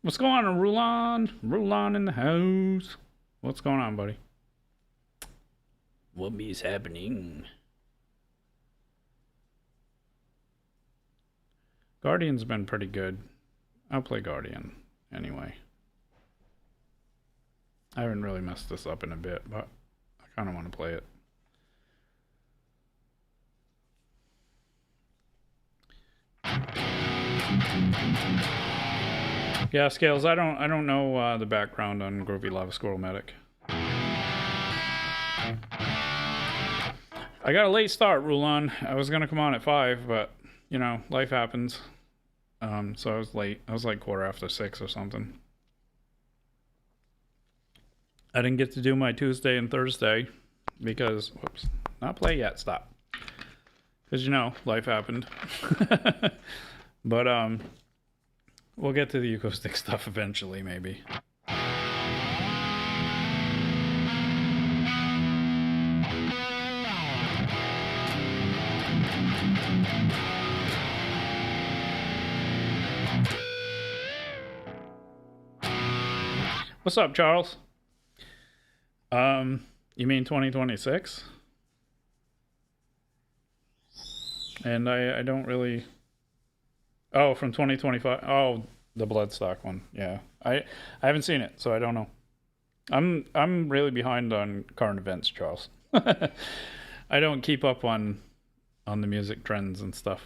What's going on, Rulon? Rulon in the house. What's going on, buddy? What is happening? Guardian's been pretty good. I'll play Guardian anyway. I haven't really messed this up in a bit, but I kind of want to play it. Yeah, Scales, I don't know the background on Groovy Lava Squirrel Medic. I got a late start, Rulon. I was gonna come on at 5, but you know, life happens. So I was late. I was like 6:15 or something. I didn't get to do my Tuesday and Thursday because, whoops, not play yet. Stop. Because you know, life happened. But we'll get to the acoustic stuff eventually, maybe. What's up, Charles? You mean 2026? And I don't really... Oh, from 2025. Oh, the Bloodstock one. Yeah. I haven't seen it, so I don't know. I'm really behind on current events, Charles. I don't keep up on the music trends and stuff.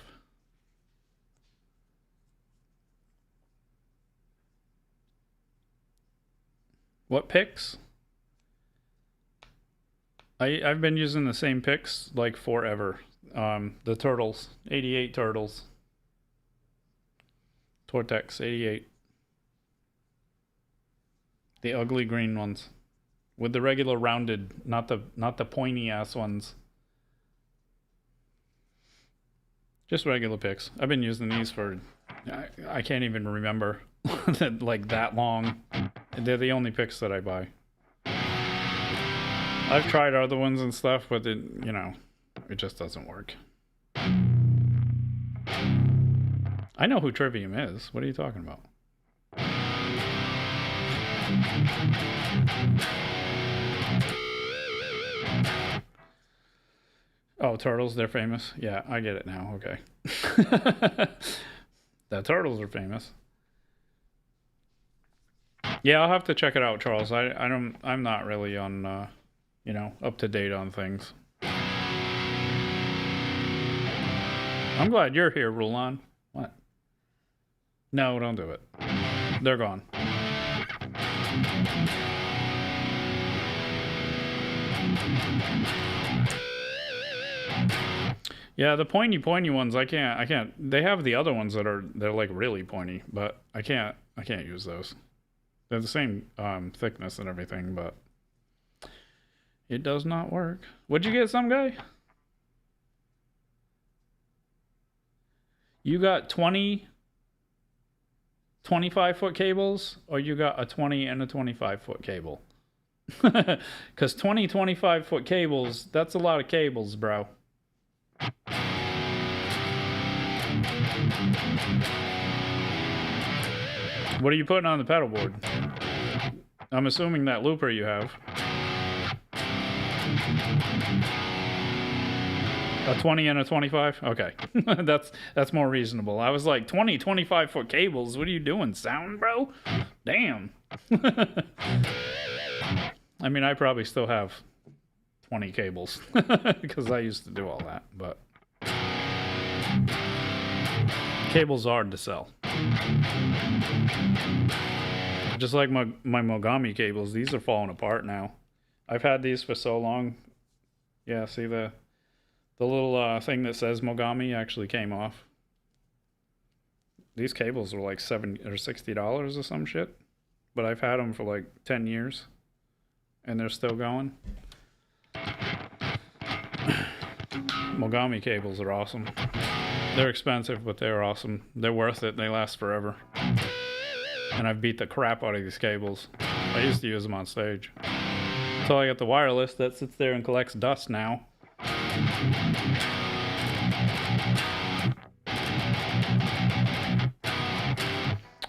What picks? I've been using the same picks like forever. The Turtles, 88 Turtles. Tortex 88. The ugly green ones. With the regular rounded, not the pointy ass ones. Just regular picks. I've been using these for I can't even remember like that long. They're the only picks that I buy. I've tried other ones and stuff, but it, you know, it just doesn't work. I know who Trivium is. What are you talking about? Oh, Turtles, they're famous. Yeah, I get it now. Okay. The Turtles are famous. Yeah, I'll have to check it out, Charles. I'm not really on you know, up to date on things. I'm glad you're here, Rulon. What? No, don't do it. They're gone. Yeah, the pointy ones, I can't. They have the other ones they're like really pointy, but I can't use those. They're the same thickness and everything, but it does not work. What'd you get, some guy? You got 20 25-foot cables, or you got a 20 and a 25-foot cable? Because 20 25-foot cables, that's a lot of cables, bro. What are you putting on the pedal board? I'm assuming that looper you have. A 20 and a 25? Okay. that's more reasonable. I was like, 20 25-foot cables? What are you doing, sound, bro? Damn. I mean, I probably still have 20 cables because I used to do all that, but cables are hard to sell. Just like my Mogami cables, these are falling apart now. I've had these for so long. Yeah, see the little thing that says Mogami actually came off. These cables were like $70 or $60 or some shit, but I've had them for like 10 years, and they're still going. Mogami cables are awesome. They're expensive, but they're awesome. They're worth it. They last forever. And I've beat the crap out of these cables. I used to use them on stage. So I got the wireless that sits there and collects dust now.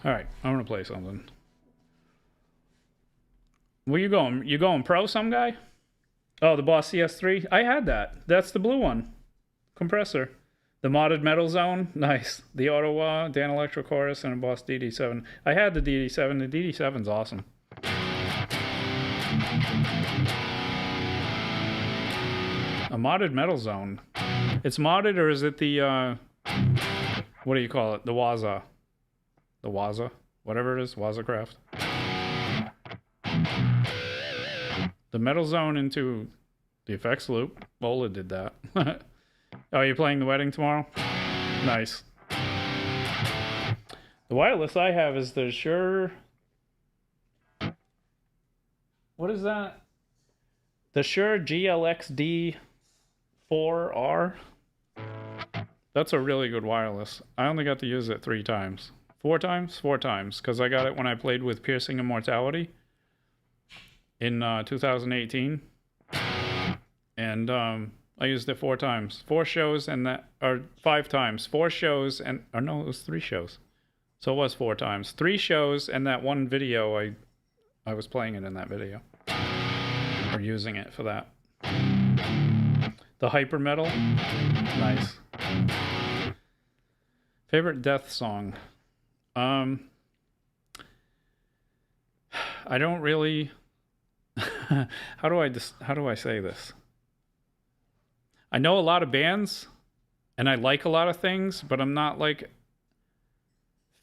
All right, I'm gonna play something. Where you going? You going pro, some guy? Oh, the Boss CS3. I had that. That's the blue one. Compressor. The modded Metal Zone. Nice. The Ottawa, Dan Electro Chorus, and a Boss DD7. I had the DD7. The DD7's awesome. A modded Metal Zone. It's modded, or is it the what do you call it? The Waza. The Waza? Whatever it is. WazaCraft. The Metal Zone into the effects loop. Bola did that. Oh, you're playing the wedding tomorrow? Nice. The wireless I have is the Shure... What is that? The Shure GLXD4R. That's a really good wireless. I only got to use it 3 times. 4 times? 4 times. Because I got it when I played with Piercing Immortality in 2018. And I used it 4 times. 4 shows and that... Or 5 times. 4 shows and... Or no, it was 3 shows. So it was 4 times. 3 shows and that one video I was playing it in that video. Or using it for that. The Hyper Metal. Nice. Favorite Death song. I don't really... How do I say this? I know a lot of bands and I like a lot of things, but I'm not like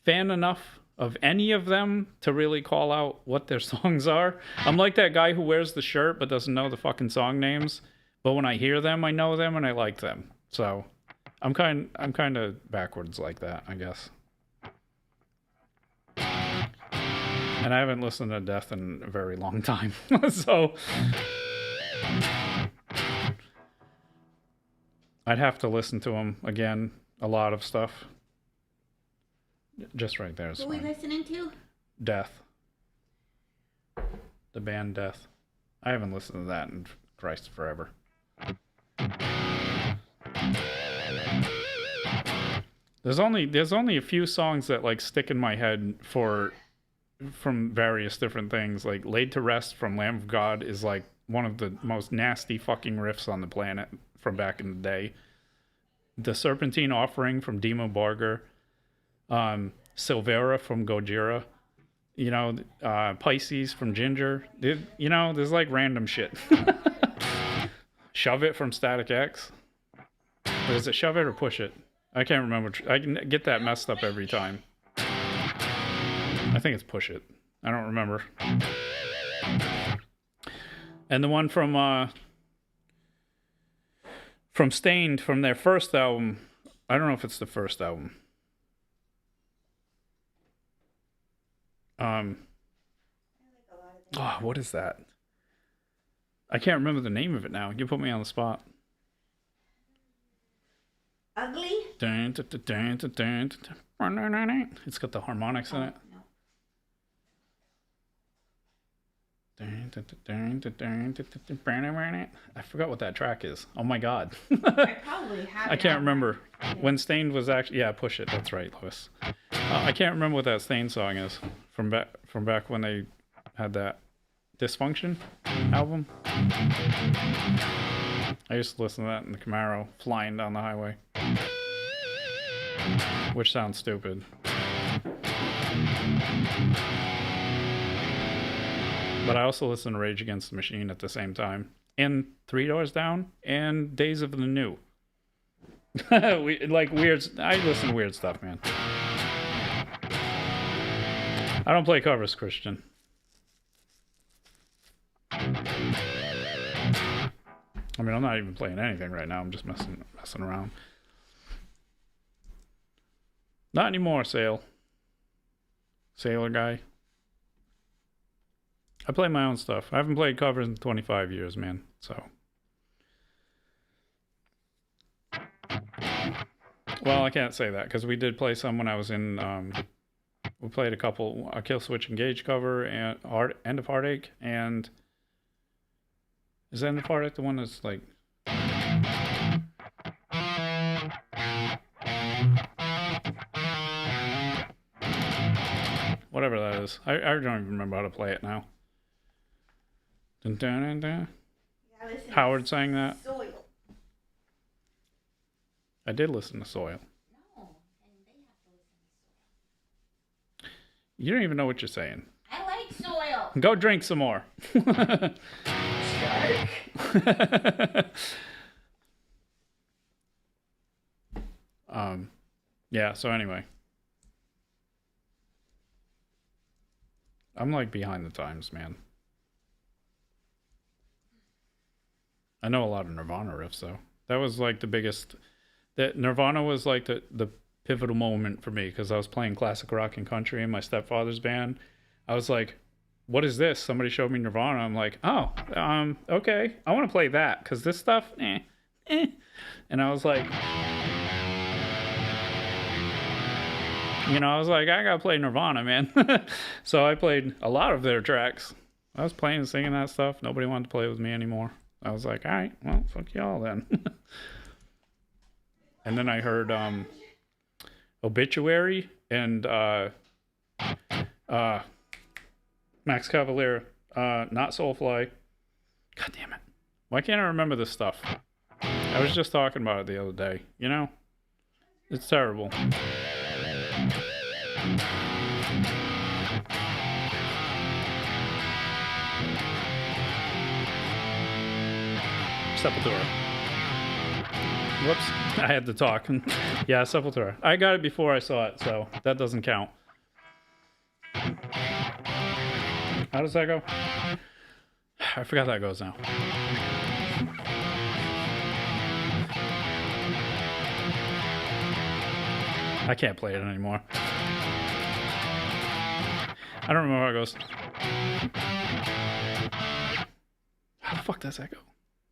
fan enough of any of them to really call out what their songs are. I'm like that guy who wears the shirt but doesn't know the fucking song names. But when I hear them, I know them and I like them. So I'm kind of backwards like that, I guess. And I haven't listened to Death in a very long time. So I'd have to listen to them again. A lot of stuff. Just right there is What are we fine. listening to? Death. The band Death. I haven't listened to that in Christ forever. There's only a few songs that like stick in my head from various different things. Like Laid to Rest from Lamb of God is like one of the most nasty fucking riffs on the planet from back in the day. The Serpentine Offering from Dimo Borgir. Silvera from Gojira. You know, Pisces from Ginger. You know, there's like random shit. Shove It from Static X. Or is it Shove It or Push It? I can't remember. I can get that messed up every time. I think it's Push It. I don't remember. And the one from Stained, from their first album. I don't know if it's the first album. Oh, what is that? I can't remember the name of it now. You put me on the spot. Ugly? It's got the harmonics in it. I forgot what that track is. Oh my god. I probably have. I can't remember. When Stained was actually... Yeah, Push It. That's right, Lewis. I can't remember what that Stained song is from back when they had that Dysfunction album. I used to listen to that in the Camaro flying down the highway. Which sounds stupid. But I also listen to Rage Against the Machine at the same time. And Three Doors Down and Days of the New. I listen to weird stuff, man. I don't play covers, Christian. I mean, I'm not even playing anything right now. I'm just messing around. Not anymore, Sailor guy. I play my own stuff. I haven't played covers in 25 years, man. So. Well, I can't say that because we did play some when I was in. We played a Kill Switch Engage cover and End of Heartache, and is End of Heartache the one that's like? is. I don't even remember how to play it now. Dun, dun, dun, dun. Yeah, listen, Howard sang that. soil. I did listen to Soil. No, and they have to listen to You don't even know what you're saying. soil. I like soil. Go drink some more. Yeah, so anyway. I'm like behind the times, man. I know a lot of Nirvana riffs though. That was like the biggest. That Nirvana was like the pivotal moment for me because I was playing classic rock and country in my stepfather's band. I was like, "What is this?" Somebody showed me Nirvana. I'm like, "Oh, okay. I want to play that because this stuff, eh." And I was like, I was like, I gotta play Nirvana, man. So I played a lot of their tracks. I was playing and singing that stuff. Nobody wanted to play with me anymore. I was like, all right, well, fuck y'all then. And then I heard Obituary and Max Cavalier, not Soulfly. God damn it. Why can't I remember this stuff? I was just talking about it the other day, It's terrible. Sepultura. Whoops, I had to talk. Yeah, Sepultura. I got it before I saw it, so that doesn't count. How does that go? I forgot how that goes now. I can't play it anymore. I don't remember how it goes. How the fuck does that go?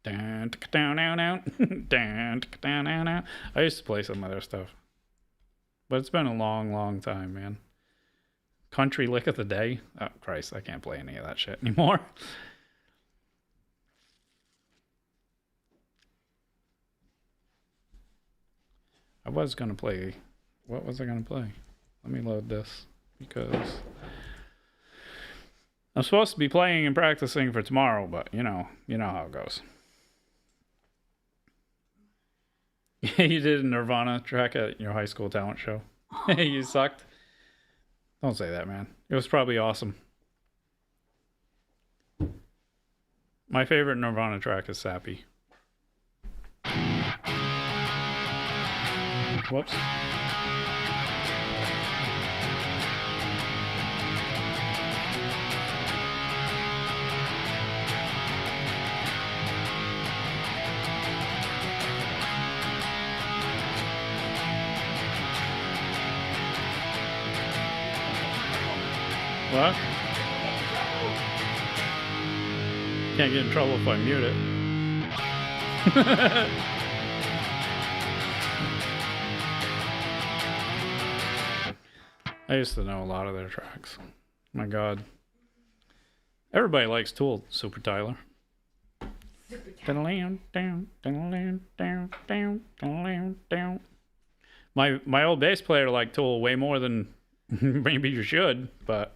Down, down, down, down, down, down, down, down. I used to play some of their stuff, but it's been a long, long time, man. Country Lick of the Day. Oh Christ, I can't play any of that shit anymore. I was gonna play. What was I gonna play? Let me load this because I'm supposed to be playing and practicing for tomorrow, but you know how it goes. You did a Nirvana track at your high school talent show. You sucked. Don't say that, man. It was probably awesome. My favorite Nirvana track is Sappy. Whoops. What? Can't get in trouble if I mute it. I used to know a lot of their tracks. My God. Everybody likes Tool, Super Tyler. My old bass player liked Tool way more than maybe you should, but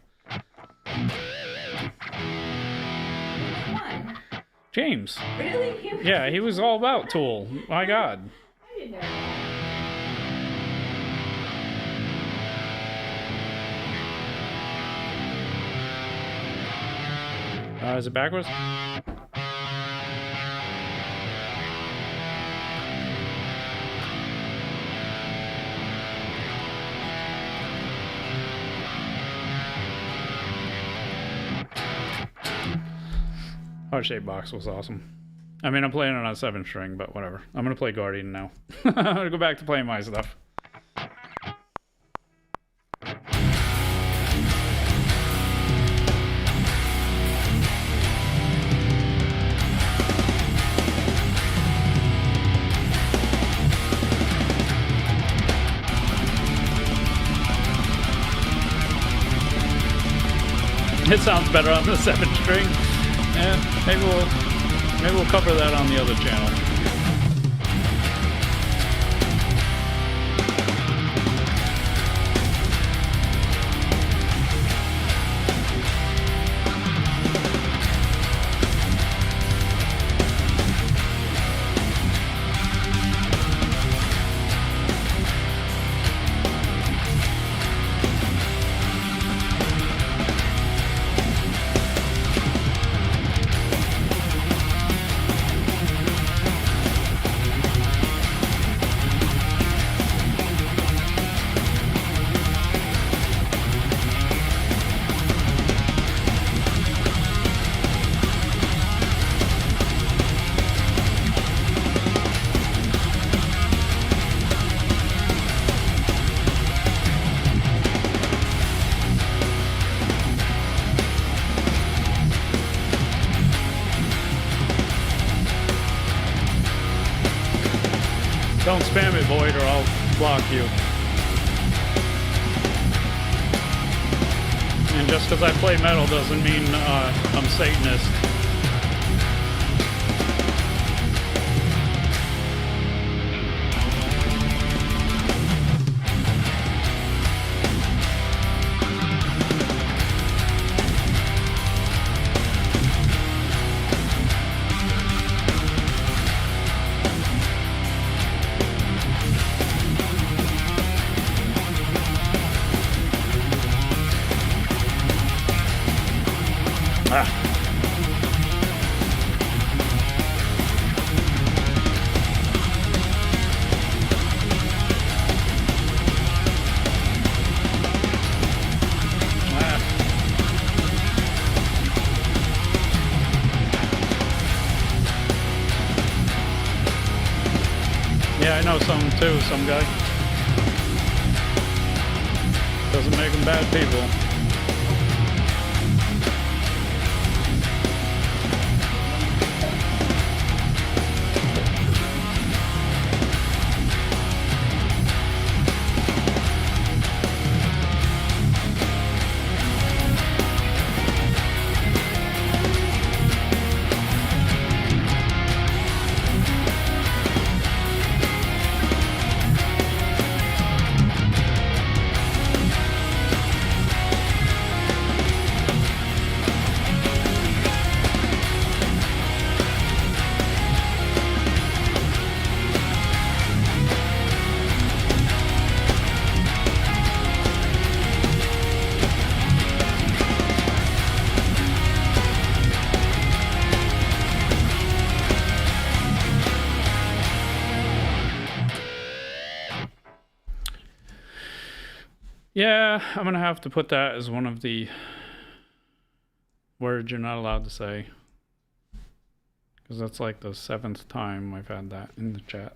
One. James. Really? Yeah, he was all about Tool. My God. I didn't know that. Is it backwards? Heart-shaped box was awesome. I mean, I'm playing it on a 7-string, but whatever. I'm gonna play Guardian now. I'm gonna go back to playing my stuff. It sounds better on the 7-string. Yeah, maybe we'll cover that on the other channel. Don't spam it, Void, or I'll block you. And just because I play metal doesn't mean I'm Satanist. Yeah, I know some too, some guy. Doesn't make them bad people. Yeah, I'm gonna have to put that as one of the words you're not allowed to say. Because that's like the 7th time I've had that in the chat.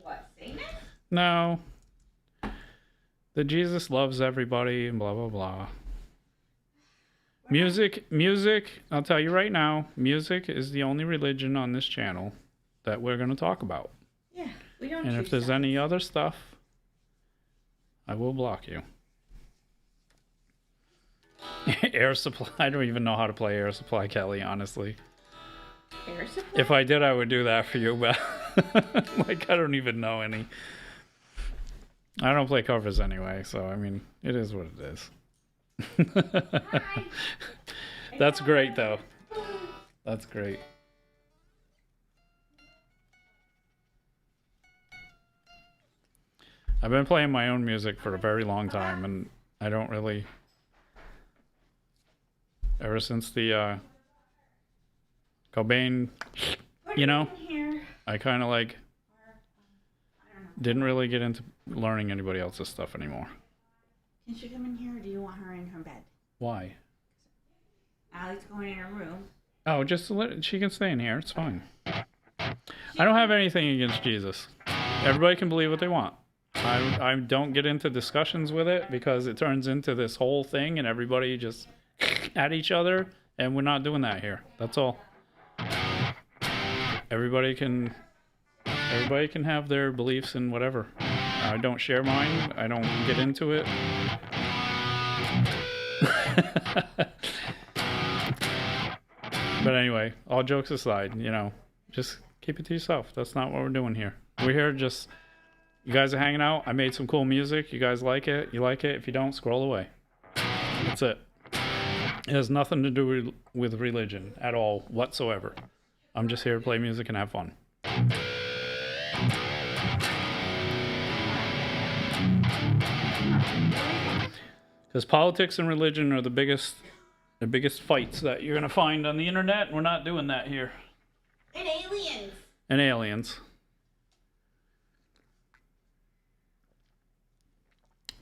What, Satanist? No. That Jesus loves everybody and blah, blah, blah. Music, I'll tell you right now, music is the only religion on this channel that we're going to talk about. Yeah, we don't And if there's any other stuff, I will block you. Air Supply, I don't even know how to play Air Supply, Kelly, honestly. Air Supply? If I did, I would do that for you, but like, I don't even know any. I don't play covers anyway, so I mean, it is what it is. Hi. That's great, though. That's great. I've been playing my own music for a very long time, and I don't really... Ever since the Cobain, you know, I kind of like didn't really get into learning anybody else's stuff anymore. Can she come in here, or do you want her in her bed? Why? Allie's going in her room. Oh, just to let she can stay in here. It's fine. I don't have anything against Jesus. Everybody can believe what they want. I don't get into discussions with it because it turns into this whole thing and everybody just at each other, and we're not doing that here. That's all. Everybody can have their beliefs and whatever. I don't share mine. I don't get into it. But anyway, all jokes aside, you know, just keep it to yourself. That's not what we're doing here. We're here just, you guys are hanging out. I made some cool music. You guys like it. You like it. If you don't, scroll away. That's it. It has nothing to do with religion at all whatsoever. I'm just here to play music and have fun. Because politics and religion are the biggest fights that you're going to find on the internet. We're not doing that here. And aliens. And aliens.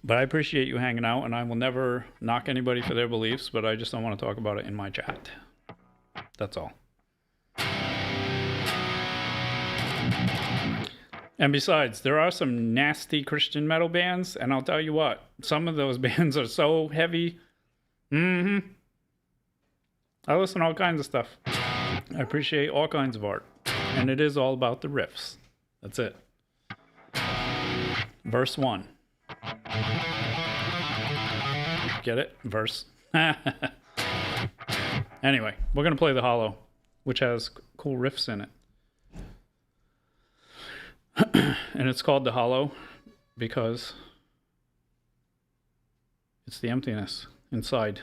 But I appreciate you hanging out, and I will never knock anybody for their beliefs, but I just don't want to talk about it in my chat. That's all. And besides, there are some nasty Christian metal bands, and I'll tell you what, some of those bands are so heavy. I listen to all kinds of stuff. I appreciate all kinds of art. And it is all about the riffs. That's it. Verse 1. Get it? Verse. Anyway, we're going to play the Hollow, which has cool riffs in it. And it's called the Hollow because it's the emptiness inside.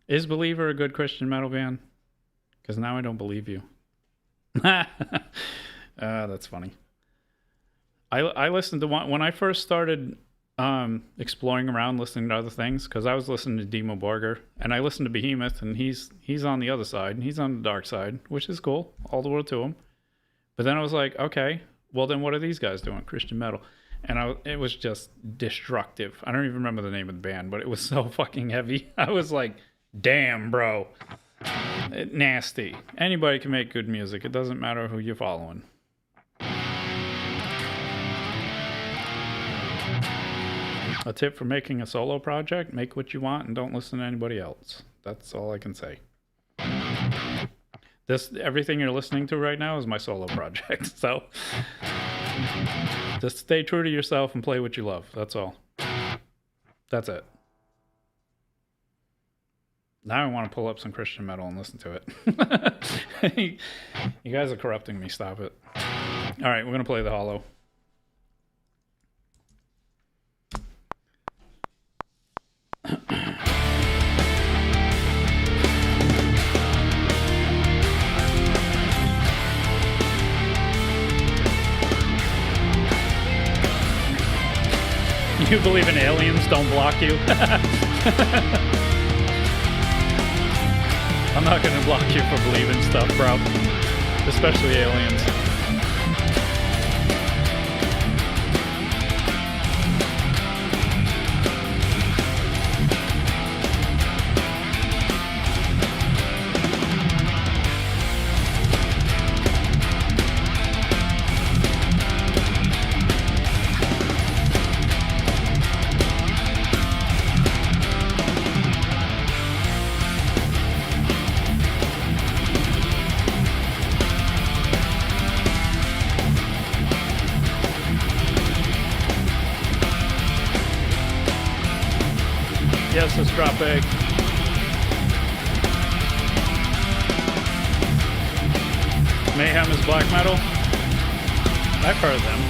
Is Believer a good Christian metal band? Because now I don't believe you. That's funny. I listened to one when I first started exploring around, listening to other things, because I was listening to Demo Borger, and I listened to Behemoth, and he's on the other side, and he's on the dark side, which is cool. All the world to him. But then I was like, okay, well then what are these guys doing? Christian metal. And it was just destructive. I don't even remember the name of the band, but it was so fucking heavy. I was like, damn, bro. Nasty. Anybody can make good music. It doesn't matter who you're following. A tip for making a solo project: make what you want and don't listen to anybody else. That's all I can say. Everything you're listening to right now is my solo project. So just stay true to yourself and play what you love. That's all. That's it. Now I want to pull up some Christian metal and listen to it. You guys are corrupting me. Stop it. All right, we're going to play the Hollow. You believe in aliens don't block you? I'm not gonna block you for believing stuff, bro. Especially aliens. Yes, it's drop egg. Mayhem is black metal. I've heard them.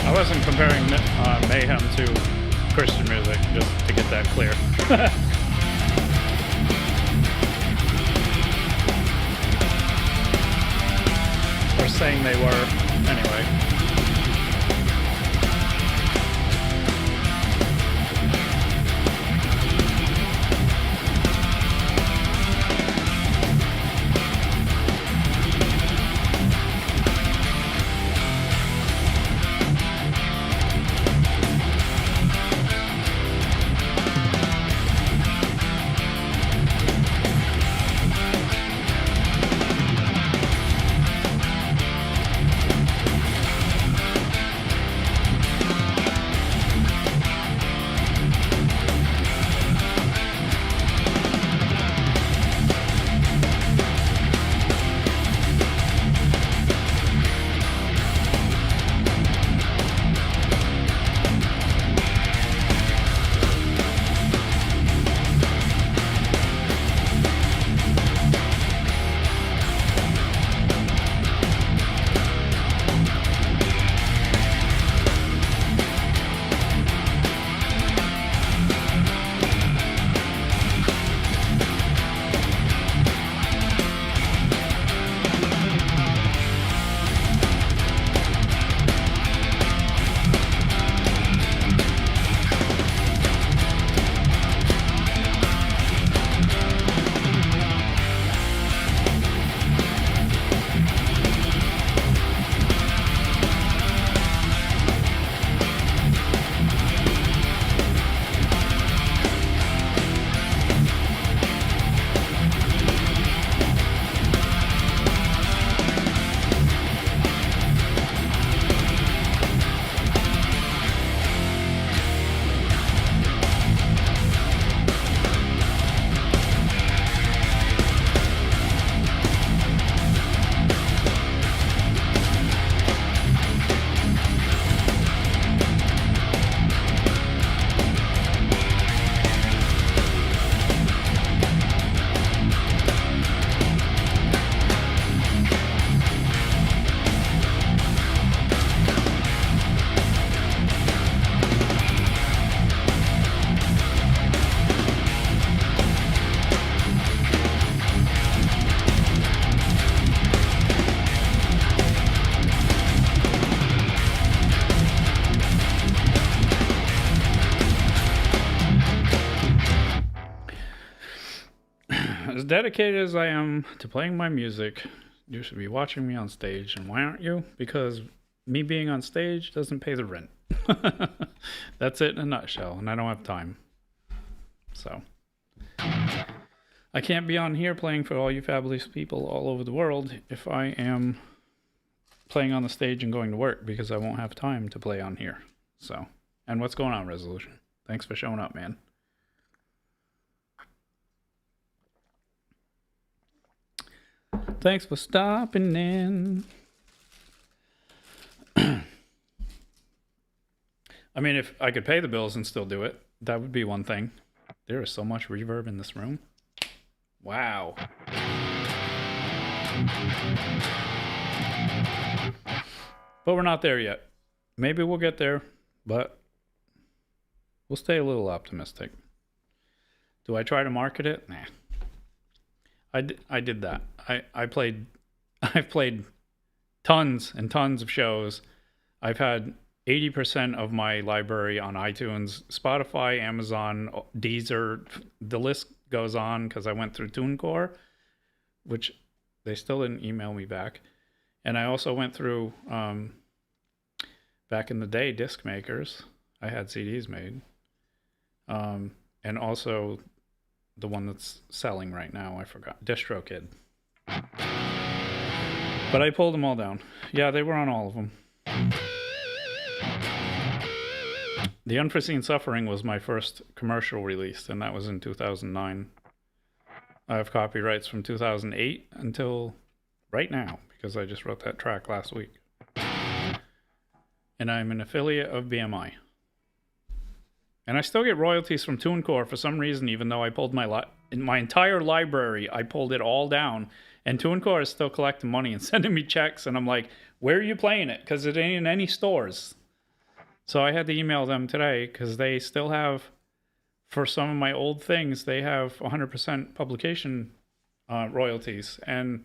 I wasn't comparing Mayhem to Christian music, just to get that clear. Or saying they were, anyway. as dedicated as I am to playing my music, you should be watching me on stage. And why aren't you? Because me being on stage doesn't pay the rent. That's it in a nutshell, and I don't have time. So I can't be on here playing for all you fabulous people all over the world if I am playing on the stage and going to work, because I won't have time to play on here. So, and what's going on, Resolution? Thanks for showing up, man. Thanks for stopping in. I mean, if I could pay the bills and still do it, that would be one thing. There is so much reverb in this room. Wow. But we're not there yet. Maybe we'll get there, but we'll stay a little optimistic. Do I try to market it? Nah. I did that. I've played tons and tons of shows. I've had 80% of my library on iTunes, Spotify, Amazon, Deezer. The list goes on because I went through TuneCore, which they still didn't email me back. And I also went through, back in the day, disc makers. I had CDs made. And also the one that's selling right now, I forgot, DistroKid. But I pulled them all down. Yeah, they were on all of them. The Unforeseen Suffering was my first commercial release, and that was in 2009. I have copyrights from 2008 until right now, because I just wrote that track last week. And I'm an affiliate of BMI. And I still get royalties from TuneCore for some reason, even though I pulled my entire library, I pulled it all down. And TuneCore is still collecting money and sending me checks. And I'm like, where are you playing it? Because it ain't in any stores. So I had to email them today because they still have, for some of my old things, they have 100% publication royalties and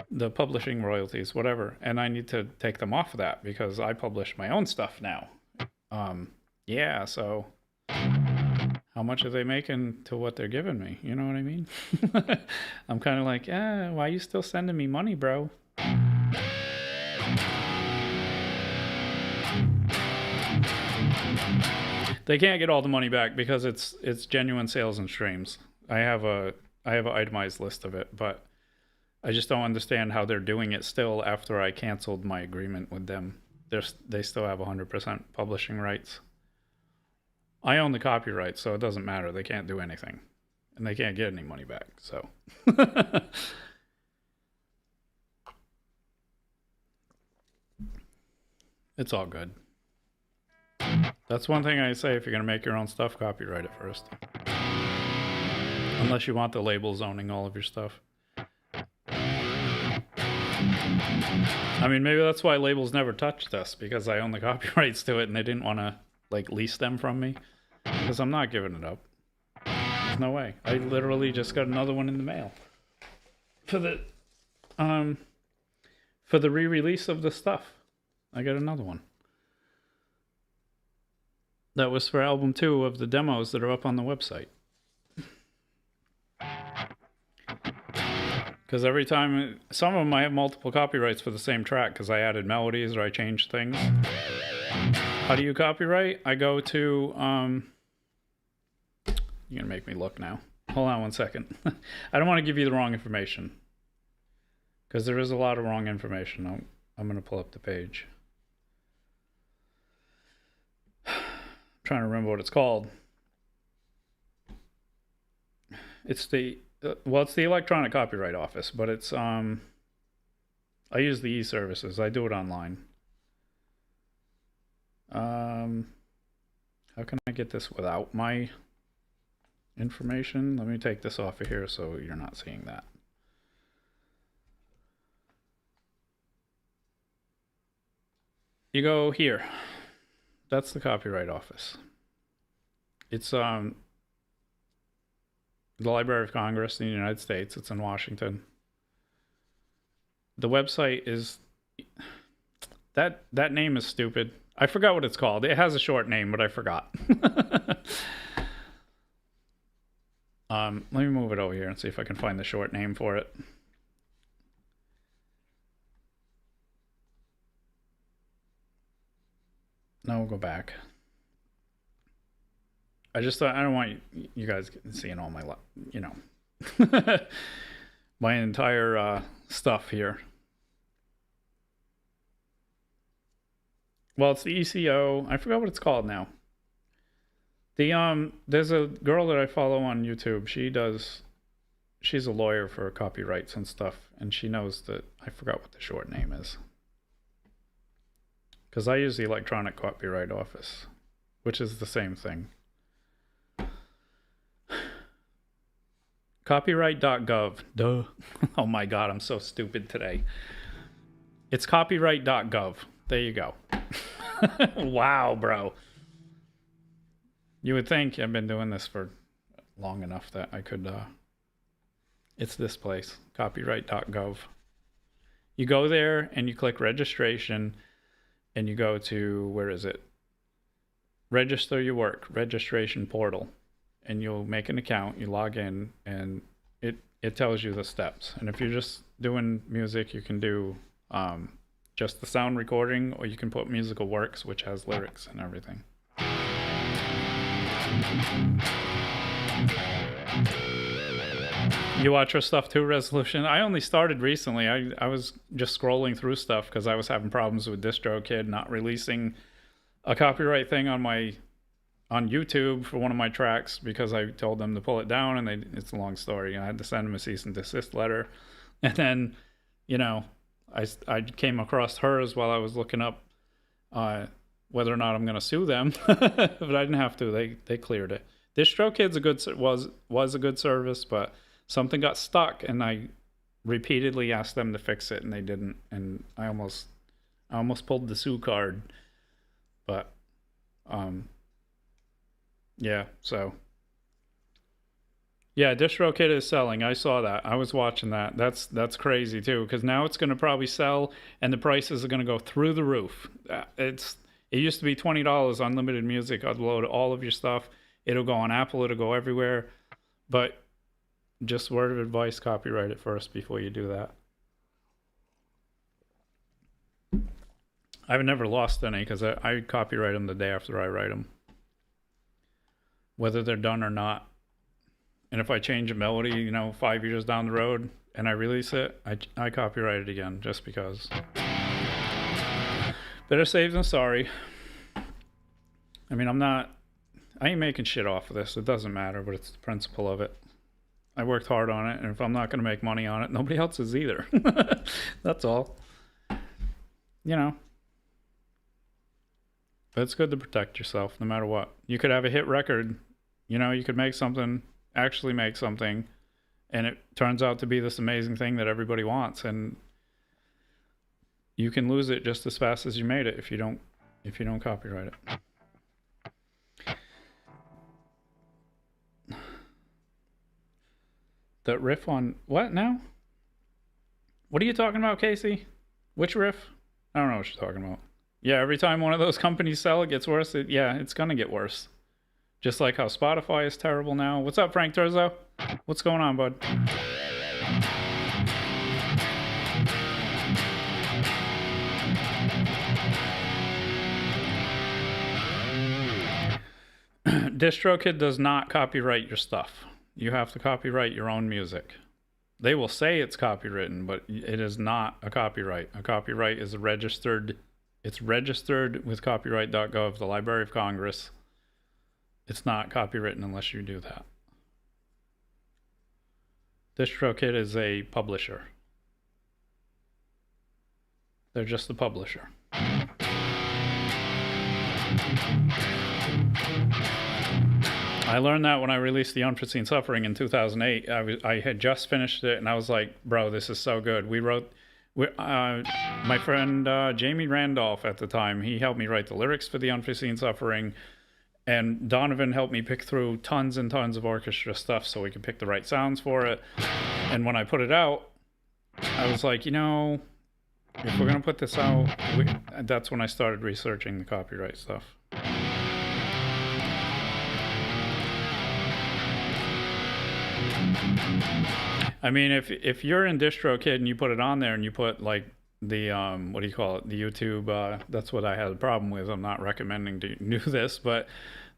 the publishing royalties, whatever. And I need to take them off of that because I publish my own stuff now. Yeah, so how much are they making to what they're giving me? You know what I mean? I'm kind of like, why are you still sending me money, bro? They can't get all the money back because it's genuine sales and streams. I have an itemized list of it, but I just don't understand how they're doing it still after I canceled my agreement with them. They still have 100% publishing rights. I own the copyright, so it doesn't matter. They can't do anything. And they can't get any money back, so. It's all good. That's one thing I say, if you're going to make your own stuff, copyright it first. Unless you want the labels owning all of your stuff. I mean, maybe that's why labels never touched us, because I own the copyrights to it and they didn't want to, like, lease them from me. Because I'm not giving it up. There's no way. I literally just got another one in the mail. For the re-release of the stuff. I got another one. That was for album 2 of the demos that are up on the website. Because every time, some of them I have multiple copyrights for the same track because I added melodies or I changed things. How do you copyright? I go to, you're going to make me look now. Hold on one second. I don't want to give you the wrong information. Because there is a lot of wrong information. I'm going to pull up the page. Trying to remember what it's called. It's the it's the Electronic Copyright Office, but it's I use the e-services. I do it online. How can I get this without my information? Let me take this off of here so you're not seeing that. You go here. That's the Copyright Office. It's the Library of Congress in the United States. It's in Washington. The website is that name is stupid. I forgot what it's called. It has a short name, but I forgot. Let me move it over here and see if I can find the short name for it. No, we'll go back. I just thought I don't want you guys seeing all my, you know, my entire stuff here. Well, it's the ECO. I forgot what it's called now. There's a girl that I follow on YouTube. She's a lawyer for copyrights and stuff, and she knows that I forgot what the short name is. Because I use the Electronic Copyright Office, which is the same thing. Copyright.gov. Duh. Oh my God, I'm so stupid today. It's copyright.gov. There you go. Wow, bro. You would think I've been doing this for long enough that I could, it's this place, copyright.gov. You go there and you click registration and you go to, where is it? Register your work, registration portal. And you'll make an account, you log in, and it tells you the steps. And if you're just doing music, you can do just the sound recording, or you can put musical works, which has lyrics and everything. You watch our stuff too, Resolution? I only started recently. I was just scrolling through stuff because I was having problems with DistroKid not releasing a copyright thing on YouTube for one of my tracks because I told them to pull it down, and it's a long story. I had to send them a cease and desist letter. And then, you know, I came across hers while I was looking up whether or not I'm going to sue them, but I didn't have to. They cleared it. DistroKid's was a good service, but something got stuck, and I repeatedly asked them to fix it, and they didn't. And I almost pulled the sue card, but yeah. So yeah, DistroKid is selling. I saw that. I was watching that. That's crazy too, because now it's going to probably sell, and the prices are going to go through the roof. It used to be $20 unlimited music. Upload all of your stuff. It'll go on Apple. It'll go everywhere. But just word of advice: copyright it first before you do that. I've never lost any because I copyright them the day after I write them, whether they're done or not. And if I change a melody, 5 years down the road and I release it, I copyright it again just because. Better safe than sorry. I mean, I ain't making shit off of this. It doesn't matter, but it's the principle of it. I worked hard on it, and if I'm not going to make money on it, nobody else is either. That's all. But it's good to protect yourself no matter what. You could have a hit record. You could actually make something, and it turns out to be this amazing thing that everybody wants, and you can lose it just as fast as you made it if you don't copyright it. The riff on what now? What are you talking about, Casey? Which riff? I don't know what you're talking about. Yeah, every time one of those companies sell, it gets worse. It's gonna get worse. Just like how Spotify is terrible now. What's up, Frank Terzo? What's going on, bud? DistroKid does not copyright your stuff. You have to copyright your own music. They will say it's copywritten, but it is not a copyright. A copyright is registered. It's registered with copyright.gov, the Library of Congress. It's not copywritten unless you do that. DistroKid is a publisher. They're just the publisher. I learned that when I released The Unforeseen Suffering in 2008. I had just finished it, and I was like, bro, this is so good. My friend Jamie Randolph at the time, he helped me write the lyrics for The Unforeseen Suffering, and Donovan helped me pick through tons and tons of orchestra stuff so we could pick the right sounds for it. And when I put it out, I was like, if we're going to put this out, that's when I started researching the copyright stuff. I mean, if you're in DistroKid and you put it on there and you put like the what do you call it? The YouTube. That's what I had a problem with. I'm not recommending to do this, but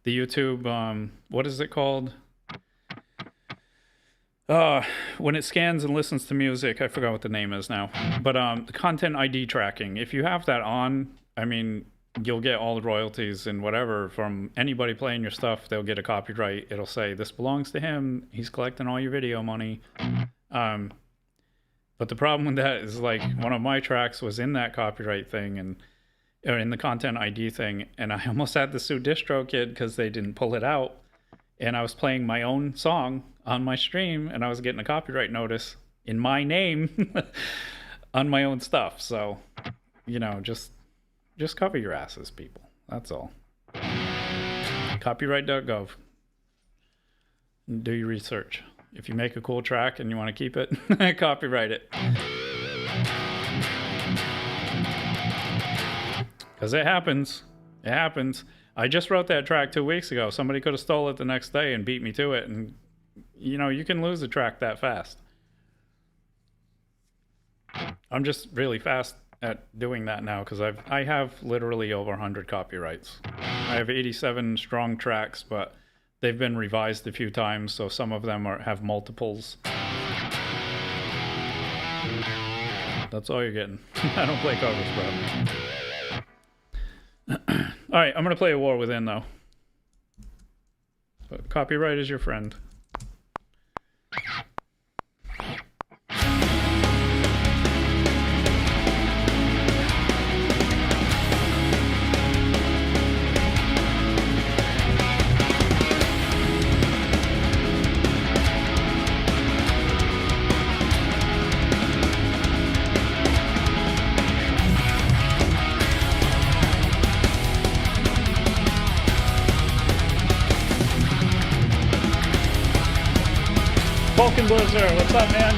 the YouTube. What is it called? When it scans and listens to music, I forgot what the name is now. But the content ID tracking. If you have that on, I mean, you'll get all the royalties and whatever from anybody playing your stuff. They'll get a copyright. It'll say this belongs to him. He's collecting all your video money. But the problem with that is like one of my tracks was in that copyright thing and or in the content ID thing, and I almost had to sue DistroKid because they didn't pull it out. And I was playing my own song on my stream, and I was getting a copyright notice in my name on my own stuff. So, you know, just cover your asses, people. That's all. Copyright.gov. Do your research. If you make a cool track and you want to keep it, copyright it. Because it happens. It happens. I just wrote that track 2 weeks ago. Somebody could have stole it the next day and beat me to it. And, you know, you can lose a track that fast. I'm just really fast at doing that now because I have literally over 100 copyrights. I have 87 strong tracks, but they've been revised a few times, so some of them have multiples. That's all you're getting. I don't play covers, bro. All right, I'm going to play a War Within, though. But copyright is your friend. Vulcan Blizzard, what's up, man?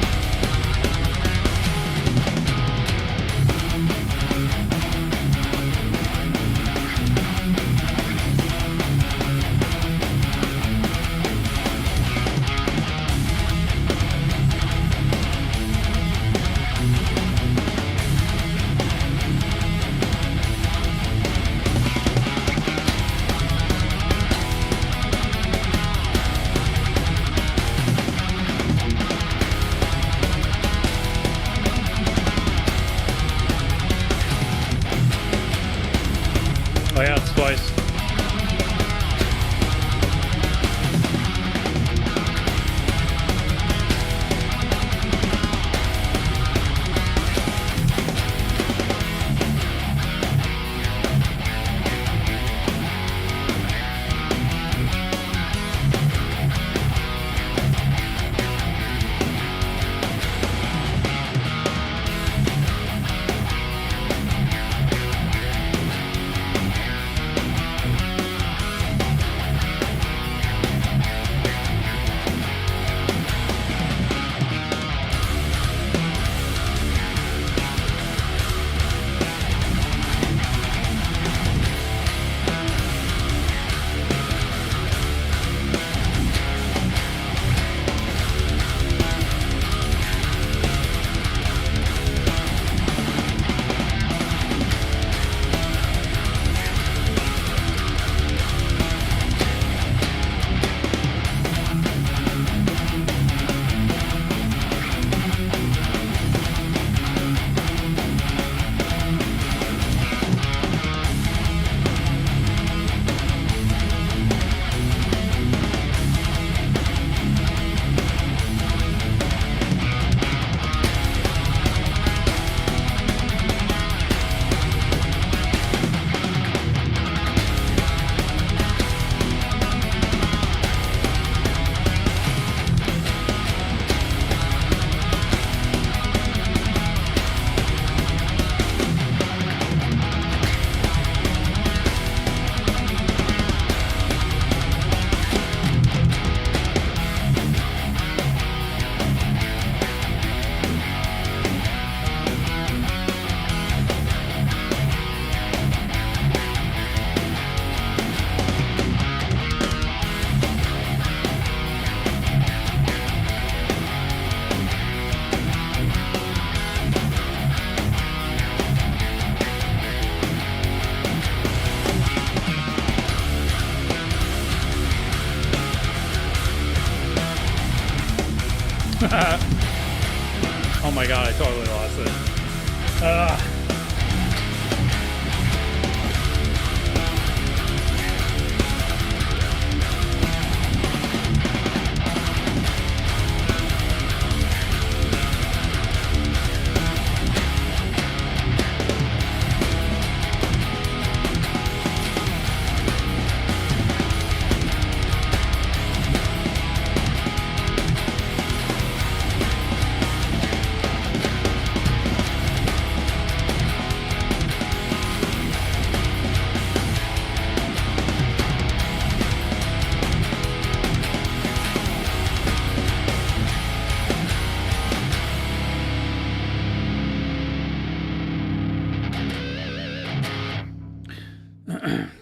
Oh my god, I totally lost it.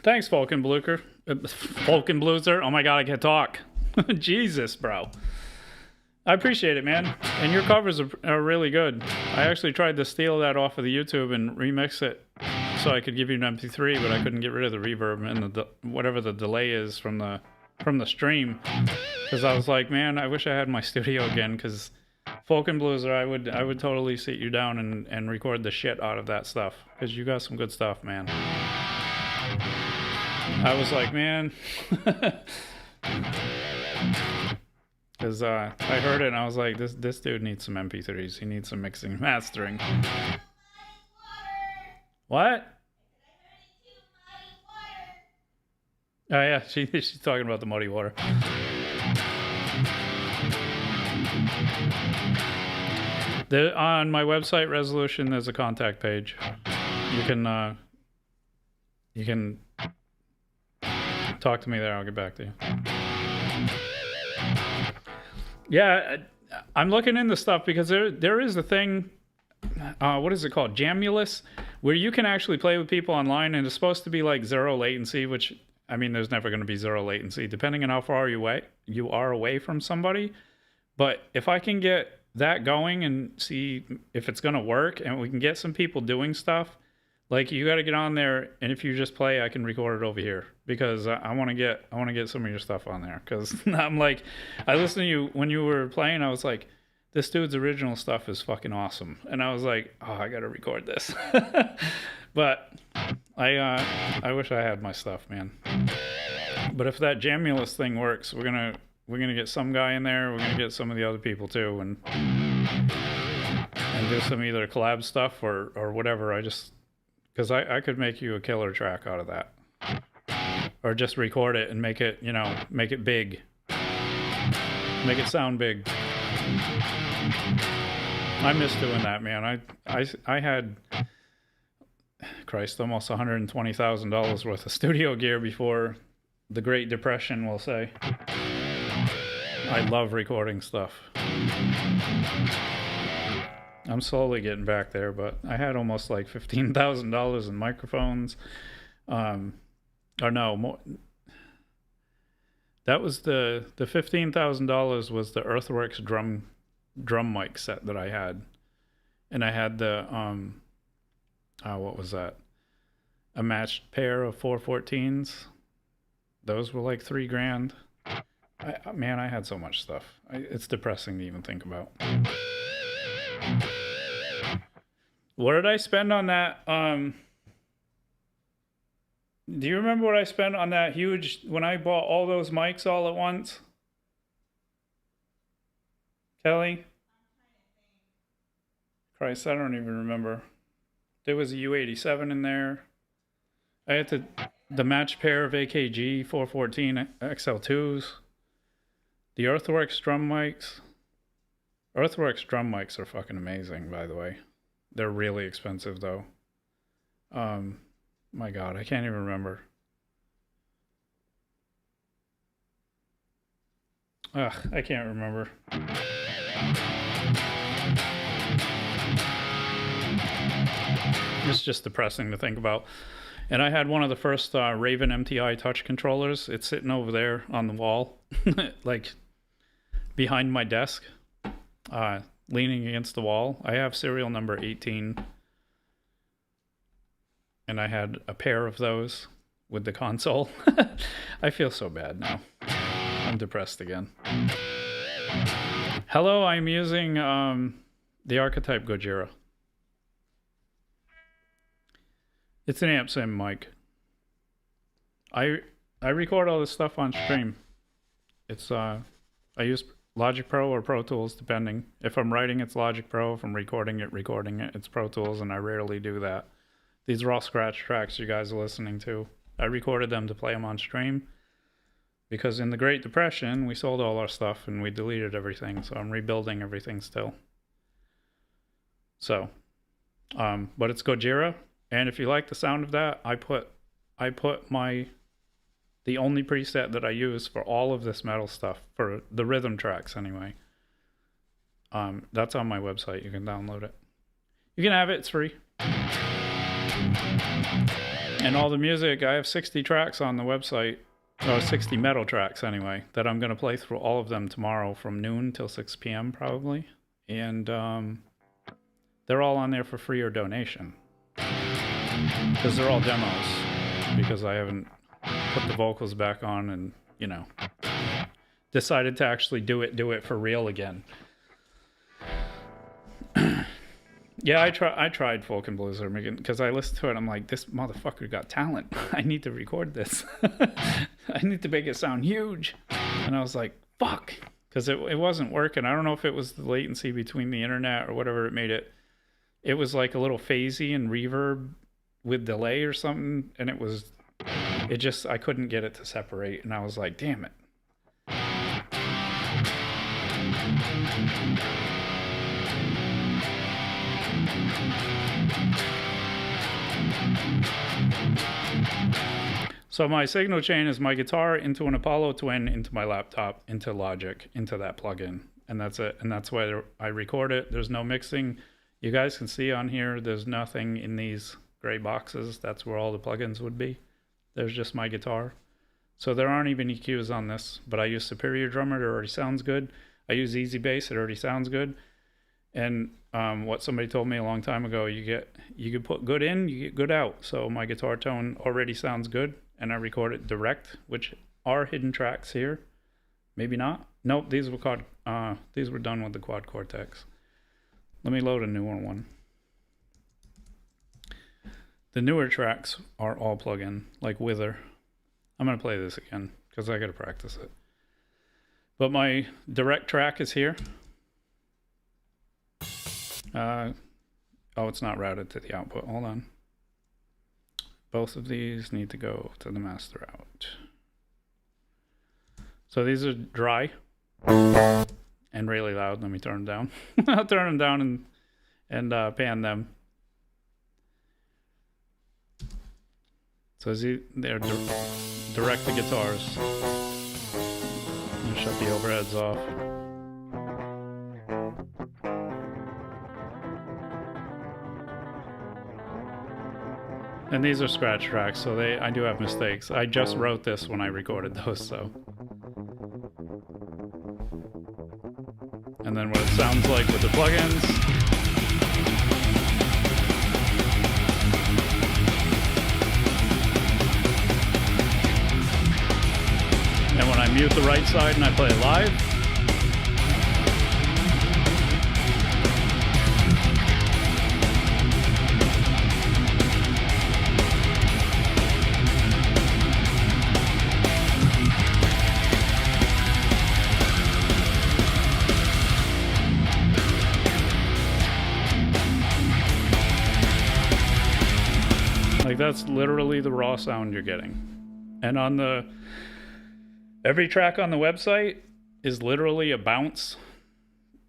Thanks, Falcon Bluker. Falcon Blueser. Oh my god, I can't talk. Jesus, bro. I appreciate it, man. And your covers are really good. I actually tried to steal that off of the YouTube and remix it so I could give you an MP3, but I couldn't get rid of the reverb and the whatever the delay is from the stream. Because I was like, man, I wish I had my studio again. Because Falcon Blueser, I would totally sit you down and record the shit out of that stuff. Because you got some good stuff, man. I was like, man, because I heard it and I was like, this dude needs some MP3s. He needs some mixing and mastering. What? Oh yeah, she's talking about the muddy water. On my website Resolution, there's a contact page. You can talk to me there. I'll get back to you. Yeah, I'm looking into stuff because there is a thing. What is it called? Jamulus, where you can actually play with people online, and it's supposed to be like zero latency. Which, I mean, there's never going to be zero latency, depending on how far you are away from somebody. But if I can get that going and see if it's going to work, and we can get some people doing stuff. Like, you got to get on there, and if you just play, I can record it over here because I want to get some of your stuff on there. Because I'm like, I listened to you when you were playing. I was like, this dude's original stuff is fucking awesome, and I was like, oh, I got to record this. But I wish I had my stuff, man. But if that Jamulus thing works, we're gonna get some guy in there. We're gonna get some of the other people too, and do some either collab stuff or whatever. Because I could make you a killer track out of that. Or just record it and make it, make it big. Make it sound big. I miss doing that, man. I had, Christ, almost $120,000 worth of studio gear before the Great Depression, we'll say. I love recording stuff. I'm slowly getting back there, but I had almost like $15,000 in microphones. Or no, more. That was the $15,000 was the Earthworks drum mic set that I had, and I had the what was that? A matched pair of 414s. Those were like $3,000. Man, I had so much stuff. It's depressing to even think about. What did I spend on that? Do you remember what I spent on that huge, when I bought all those mics all at once? Kelly? Christ, I don't even remember. There was a U87 in there. I had the matched pair of AKG 414 XL2s. The Earthworks drum mics. Earthworks drum mics are fucking amazing, by the way. They're really expensive, though. My God, I can't even remember. Ugh, I can't remember. It's just depressing to think about. And I had one of the first Raven MTI touch controllers. It's sitting over there on the wall, like behind my desk, leaning against the wall. I have serial number 18. And I had a pair of those with the console. I feel so bad now. I'm depressed again. Hello, I'm using the Archetype Gojira. It's an amp sim mic. I record all this stuff on stream. It's I use Logic Pro or Pro Tools depending. If I'm writing, it's Logic Pro. If I'm recording it, it's Pro Tools, and I rarely do that. These are all scratch tracks you guys are listening to. I recorded them to play them on stream because in the Great Depression, we sold all our stuff and we deleted everything. So I'm rebuilding everything still. So, but it's Gojira. And if you like the sound of that, I put the only preset that I use for all of this metal stuff, for the rhythm tracks anyway. That's on my website. You can download it. You can have it. It's free. And all the music, I have 60 tracks on the website, or 60 metal tracks anyway, that I'm going to play through all of them tomorrow from noon till 6 p.m. probably. And they're all on there for free or donation. Because they're all demos. Because I haven't put the vocals back on and, you know, decided to actually do it for real again. Yeah, I tried Folk and Blues because I listened to it. I'm like, this motherfucker got talent. I need to record this. I need to make it sound huge. And I was like, fuck, because it wasn't working. I don't know if it was the latency between the internet or whatever it made it. It was like a little phasey and reverb with delay or something, and I couldn't get it to separate, and I was like, damn it. So my signal chain is my guitar into an Apollo Twin, into my laptop, into Logic, into that plugin, and that's it. And that's why I record it. There's no mixing. You guys can see on here, there's nothing in these gray boxes. That's where all the plugins would be. There's just my guitar. So there aren't even EQs on this, but I use Superior Drummer. It already sounds good. I use Easy Bass. It already sounds good. And what somebody told me a long time ago, you can put good in, you get good out. So my guitar tone already sounds good, and I record it direct, which are hidden tracks here. Maybe not. Nope, these were done with the Quad Cortex. Let me load a newer one. The newer tracks are all plug-in, like Wither. I'm going to play this again because I got to practice it. But my direct track is here. Oh, it's not routed to the output. Hold on. Both of these need to go to the master out. So these are dry and really loud. Let me turn them down. I'll turn them down and pan them. So they're direct the guitars. I'm gonna shut the overheads off. And these are scratch tracks, so I do have mistakes. I just wrote this when I recorded those, so. And then what it sounds like with the plugins. And when I mute the right side and I play it live, like that's literally the raw sound you're getting. And on every track on the website is literally a bounce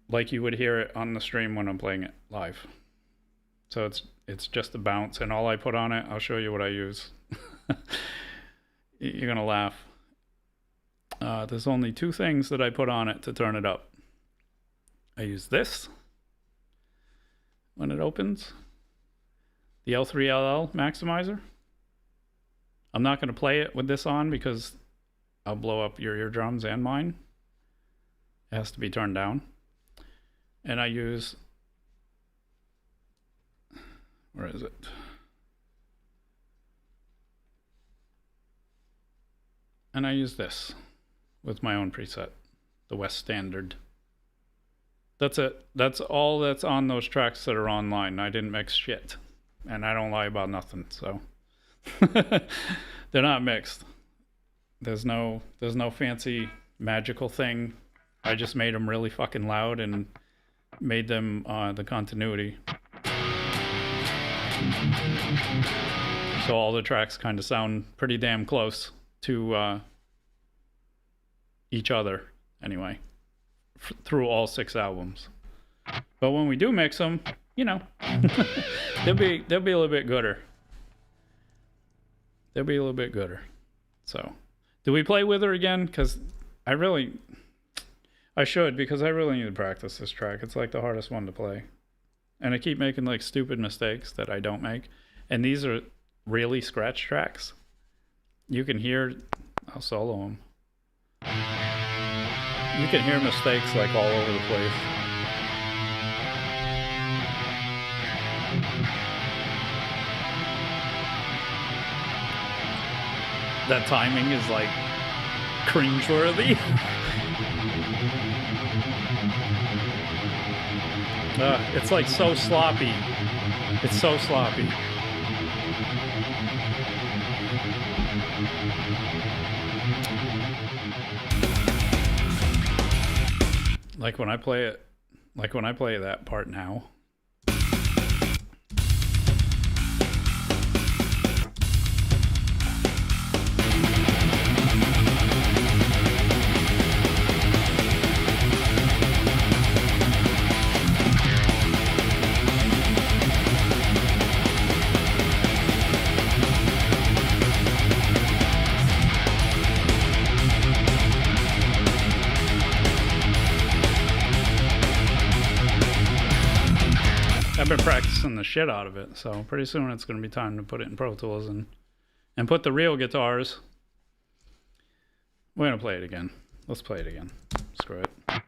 like you would hear it on the stream when I'm playing it live. So it's just a bounce, and all I put on it, I'll show you what I use. You're gonna laugh. There's only two things that I put on it to turn it up. I use this when it opens, the L3LL maximizer. I'm not going to play it with this on because I'll blow up your eardrums and mine. It has to be turned down. And I use, where is it? And I use this with my own preset, the West Standard. That's it. That's all that's on those tracks that are online. I didn't mix shit. And I don't lie about nothing, so they're not mixed. There's no fancy magical thing. I just made them really fucking loud and made them the continuity. So all the tracks kind of sound pretty damn close to each other anyway, through all 6 albums. But when we do mix them, you know, they'll be a little bit gooder. They'll be a little bit gooder. So, do we play with her again? Because I should, because I really need to practice this track. It's like the hardest one to play. And I keep making like stupid mistakes that I don't make. And these are really scratch tracks. You can hear, I'll solo them. You can hear mistakes like all over the place. That timing is like cringeworthy. It's like so sloppy. It's so sloppy. Like when I play it, that part now. I've been practicing the shit out of it, so pretty soon it's going to be time to put it in Pro Tools and put the real guitars. We're going to play it again. Let's play it again. Screw it. I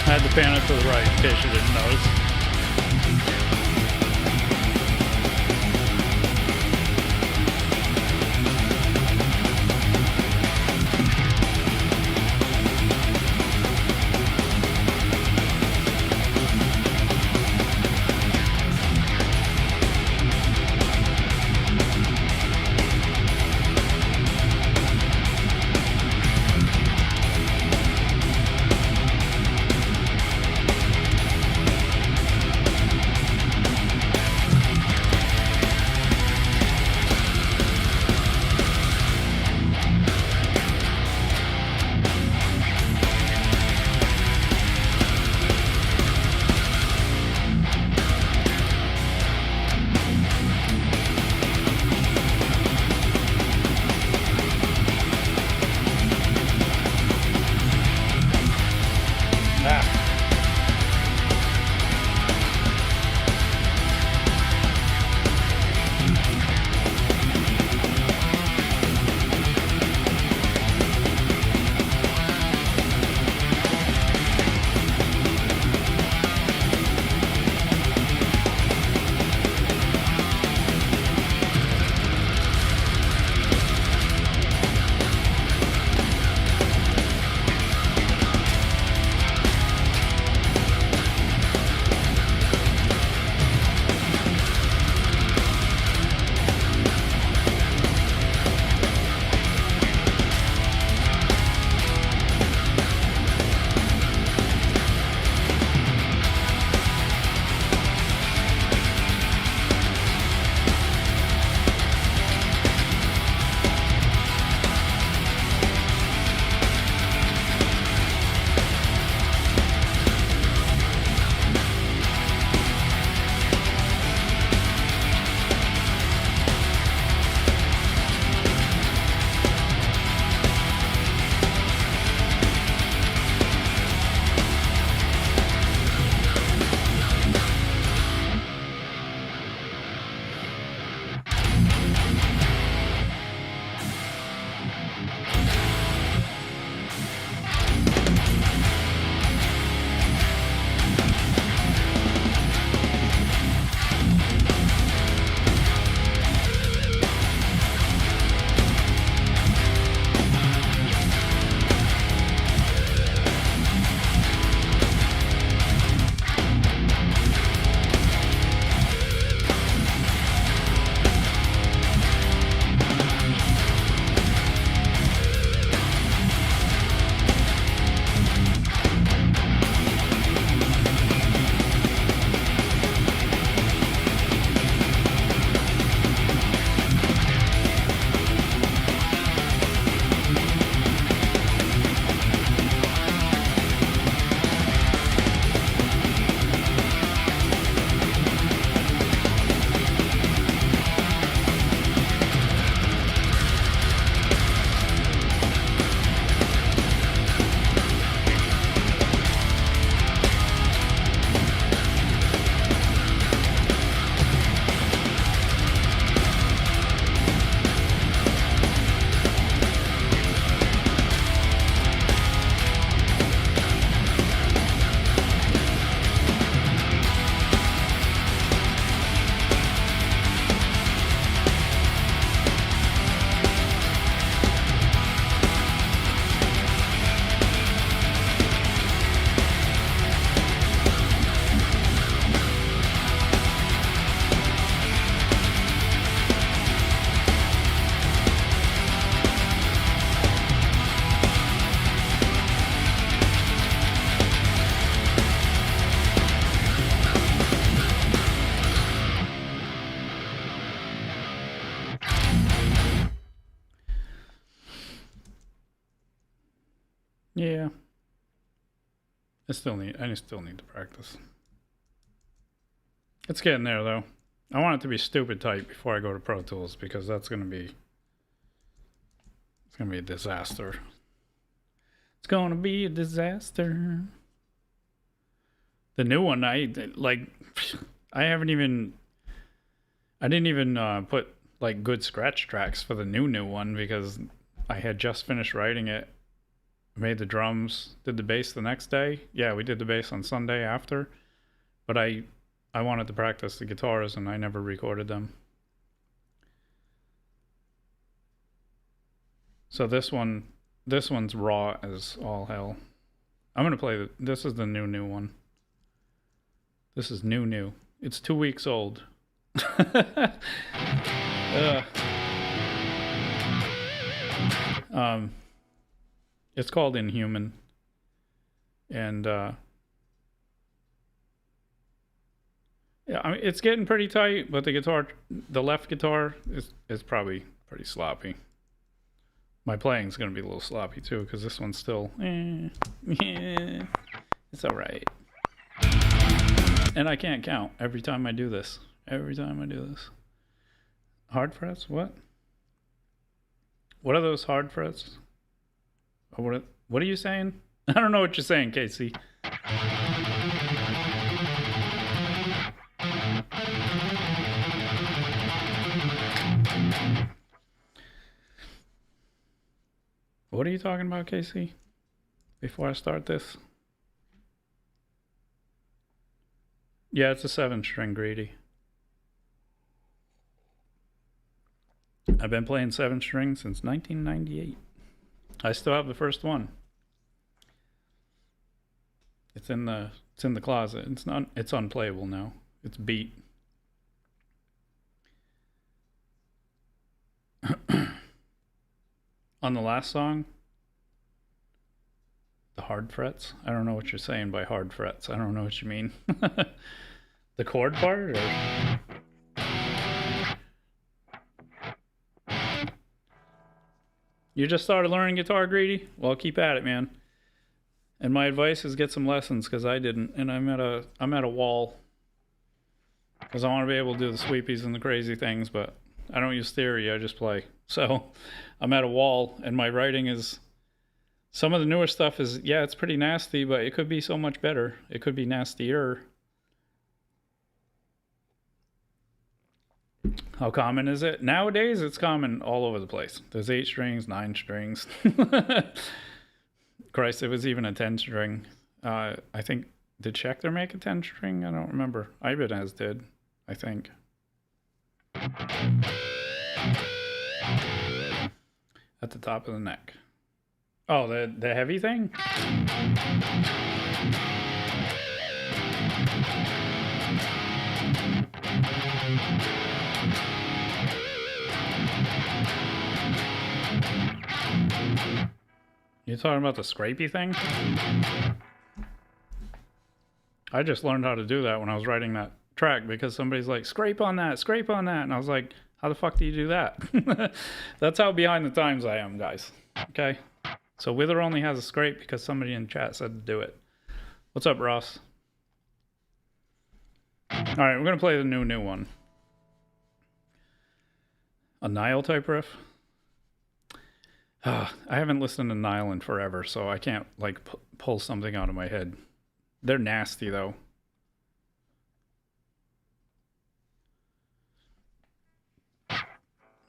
had the piano to the right in case you didn't notice. Yeah. I still need to practice. It's getting there though. I want it to be stupid tight before I go to Pro Tools because it's gonna be a disaster. It's gonna be a disaster. The new one, I didn't even put like good scratch tracks for the new one because I had just finished writing it. Made the drums, did the bass the next day. Yeah, we did the bass on Sunday after. But I wanted to practice the guitars and I never recorded them. So this one's raw as all hell. I'm gonna play this is the new one. This is new. It's 2 weeks old. It's called Inhuman. And yeah, I mean, it's getting pretty tight, but the left guitar is probably pretty sloppy. My playing's gonna be a little sloppy too, because this one's still it's alright. And I can't count every time I do this. Hard frets? What? What are those hard frets? What are you saying? I don't know what you're saying, Casey. What are you talking about, Casey? Before I start this? Yeah, it's a 7-string greedy. I've been playing 7-string since 1998. I still have the first one. It's in the closet. It's unplayable now. It's beat. On the last song, the hard frets. I don't know what you're saying by hard frets. I don't know what you mean. The chord part, or you just started learning guitar, Greedy? Well, keep at it, man. And my advice is get some lessons because I didn't, and I'm at a wall because I want to be able to do the sweepies and the crazy things, but I don't use theory. I just play. So I'm at a wall, and my writing is. Some of the newer stuff is, yeah, it's pretty nasty, but it could be so much better. It could be nastier. How common is it? Nowadays, it's common all over the place. There's 8 strings, 9 strings. Christ, it was even a 10-string. I think, did Schecter make a 10-string? I don't remember. Ibanez did, I think. At the top of the neck. Oh, the heavy thing? You talking about the scrapey thing? I just learned how to do that when I was writing that track because somebody's like, scrape on that. And I was like, how the fuck do you do that? That's how behind the times I am, guys. Okay? So Wither only has a scrape because somebody in chat said to do it. What's up, Ross? Alright, we're going to play the new one. A Nile type riff? I haven't listened to Nile in forever, so I can't like pull something out of my head. They're nasty, though.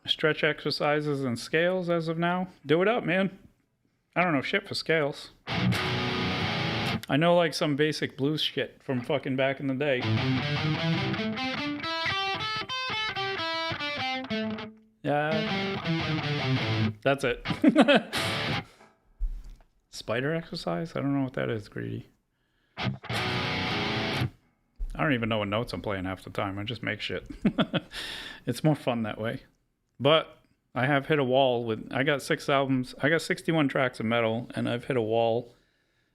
Stretch exercises and scales as of now. Do it up, man. I don't know shit for scales. I know like some basic blues shit from fucking back in the day. Yeah. That's it. Spider exercise? I don't know what that is, Greedy. I don't even know what notes I'm playing half the time. I just make shit. It's more fun that way. But I have hit a wall with, I got 6 albums, I got 61 tracks of metal, and I've hit a wall.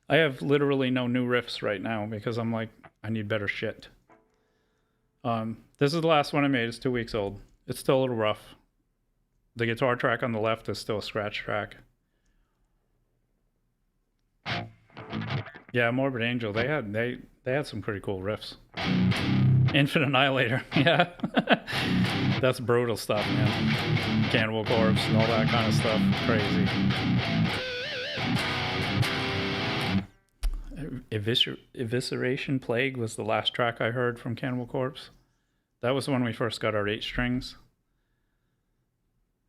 I have literally no new riffs right now because I'm like, I need better shit. This is the last one I made. It's 2 weeks old. It's still a little rough. The guitar track on the left is still a scratch track. Yeah, Morbid Angel. They had some pretty cool riffs. Infant Annihilator. Yeah. That's brutal stuff, man. Cannibal Corpse and all that kind of stuff. Crazy. Evisceration Plague was the last track I heard from Cannibal Corpse. That was when we first got our 8 strings.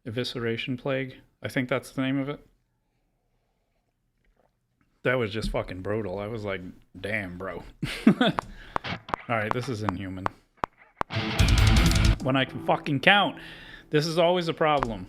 Evisceration Plague. I think that's the name of it. That was just fucking brutal. I was like, damn, bro. Alright, this is Inhuman. When I can fucking count. This is always a problem.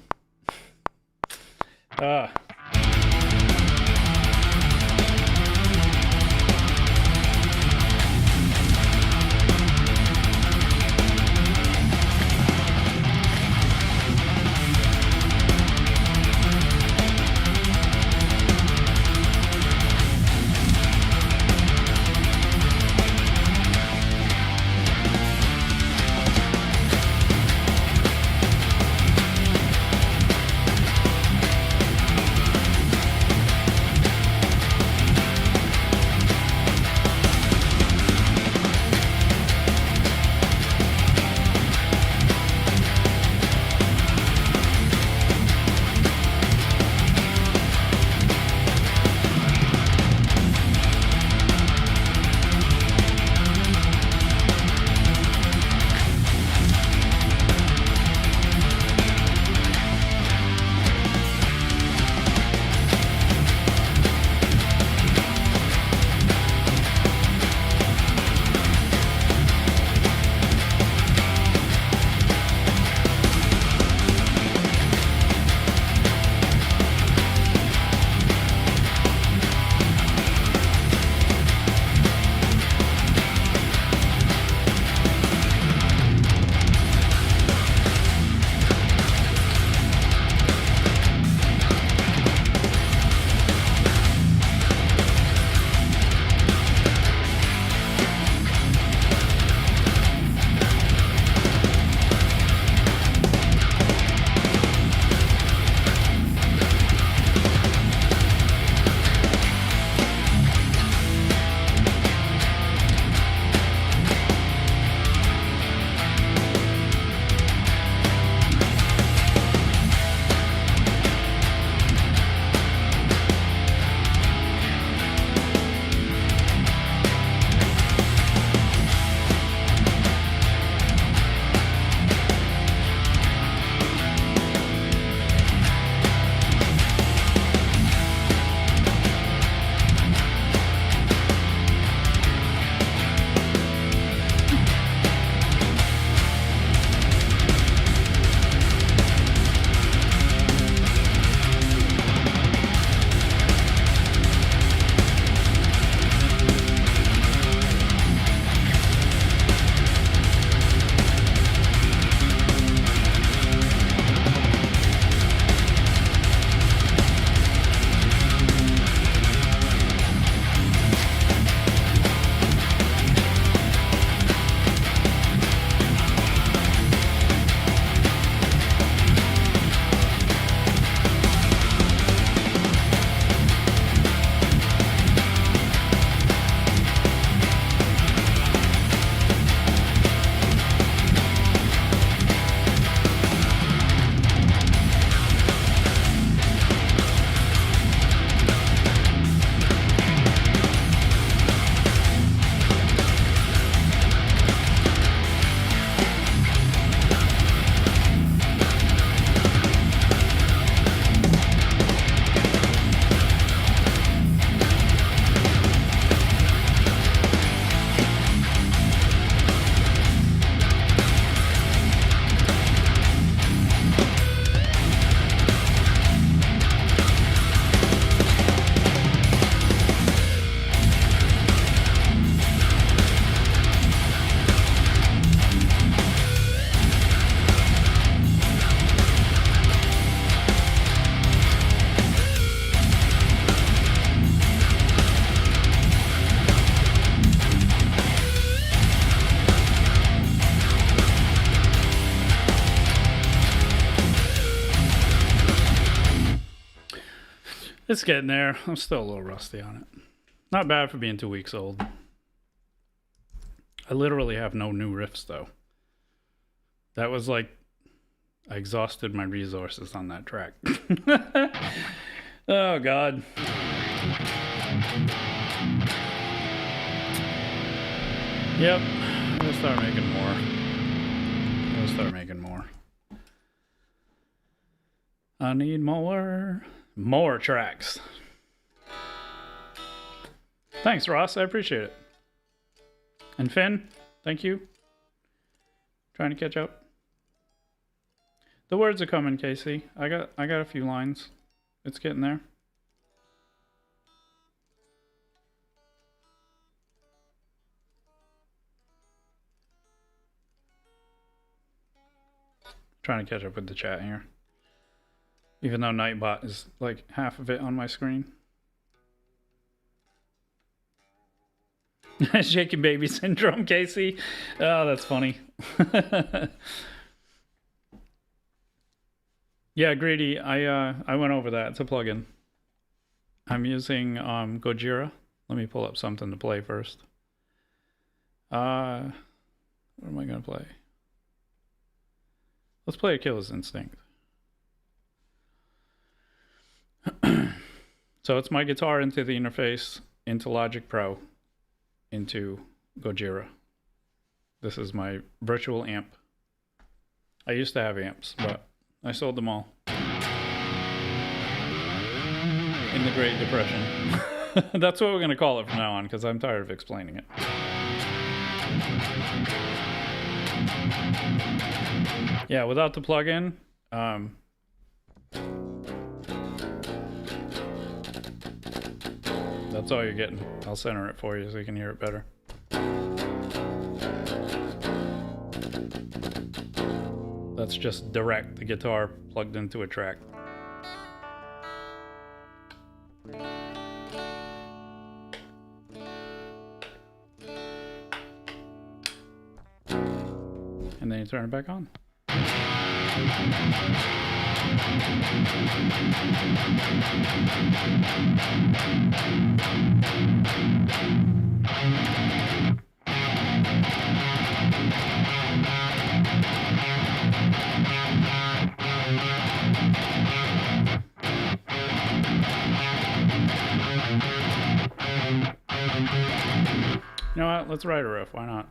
It's getting there. I'm still a little rusty on it. Not bad for being 2 weeks old. I literally have no new riffs though. That was like I exhausted my resources on that track. Oh God. Yep. I'm gonna start making more. I need more tracks. Thanks, Ross. I appreciate it. And Finn, thank you. Trying to catch up. The words are coming, Casey. I got a few lines. It's getting there. Trying to catch up with the chat here. Even though Nightbot is like half of it on my screen. Shaking baby syndrome, Casey. Oh, that's funny. Yeah, Greedy. I went over that. It's a plugin. I'm using Gojira. Let me pull up something to play first. What am I gonna play? Let's play a Killer's Instinct. So it's my guitar into the interface, into Logic Pro, into Gojira. This is my virtual amp. I used to have amps, but I sold them all. In the Great Depression. That's what we're going to call it from now on, because I'm tired of explaining it. Yeah, without the plugin, that's all you're getting. I'll center it for you so you can hear it better. That's just direct, the guitar plugged into a track. And then you turn it back on. You know what? Let's write a riff. Why not?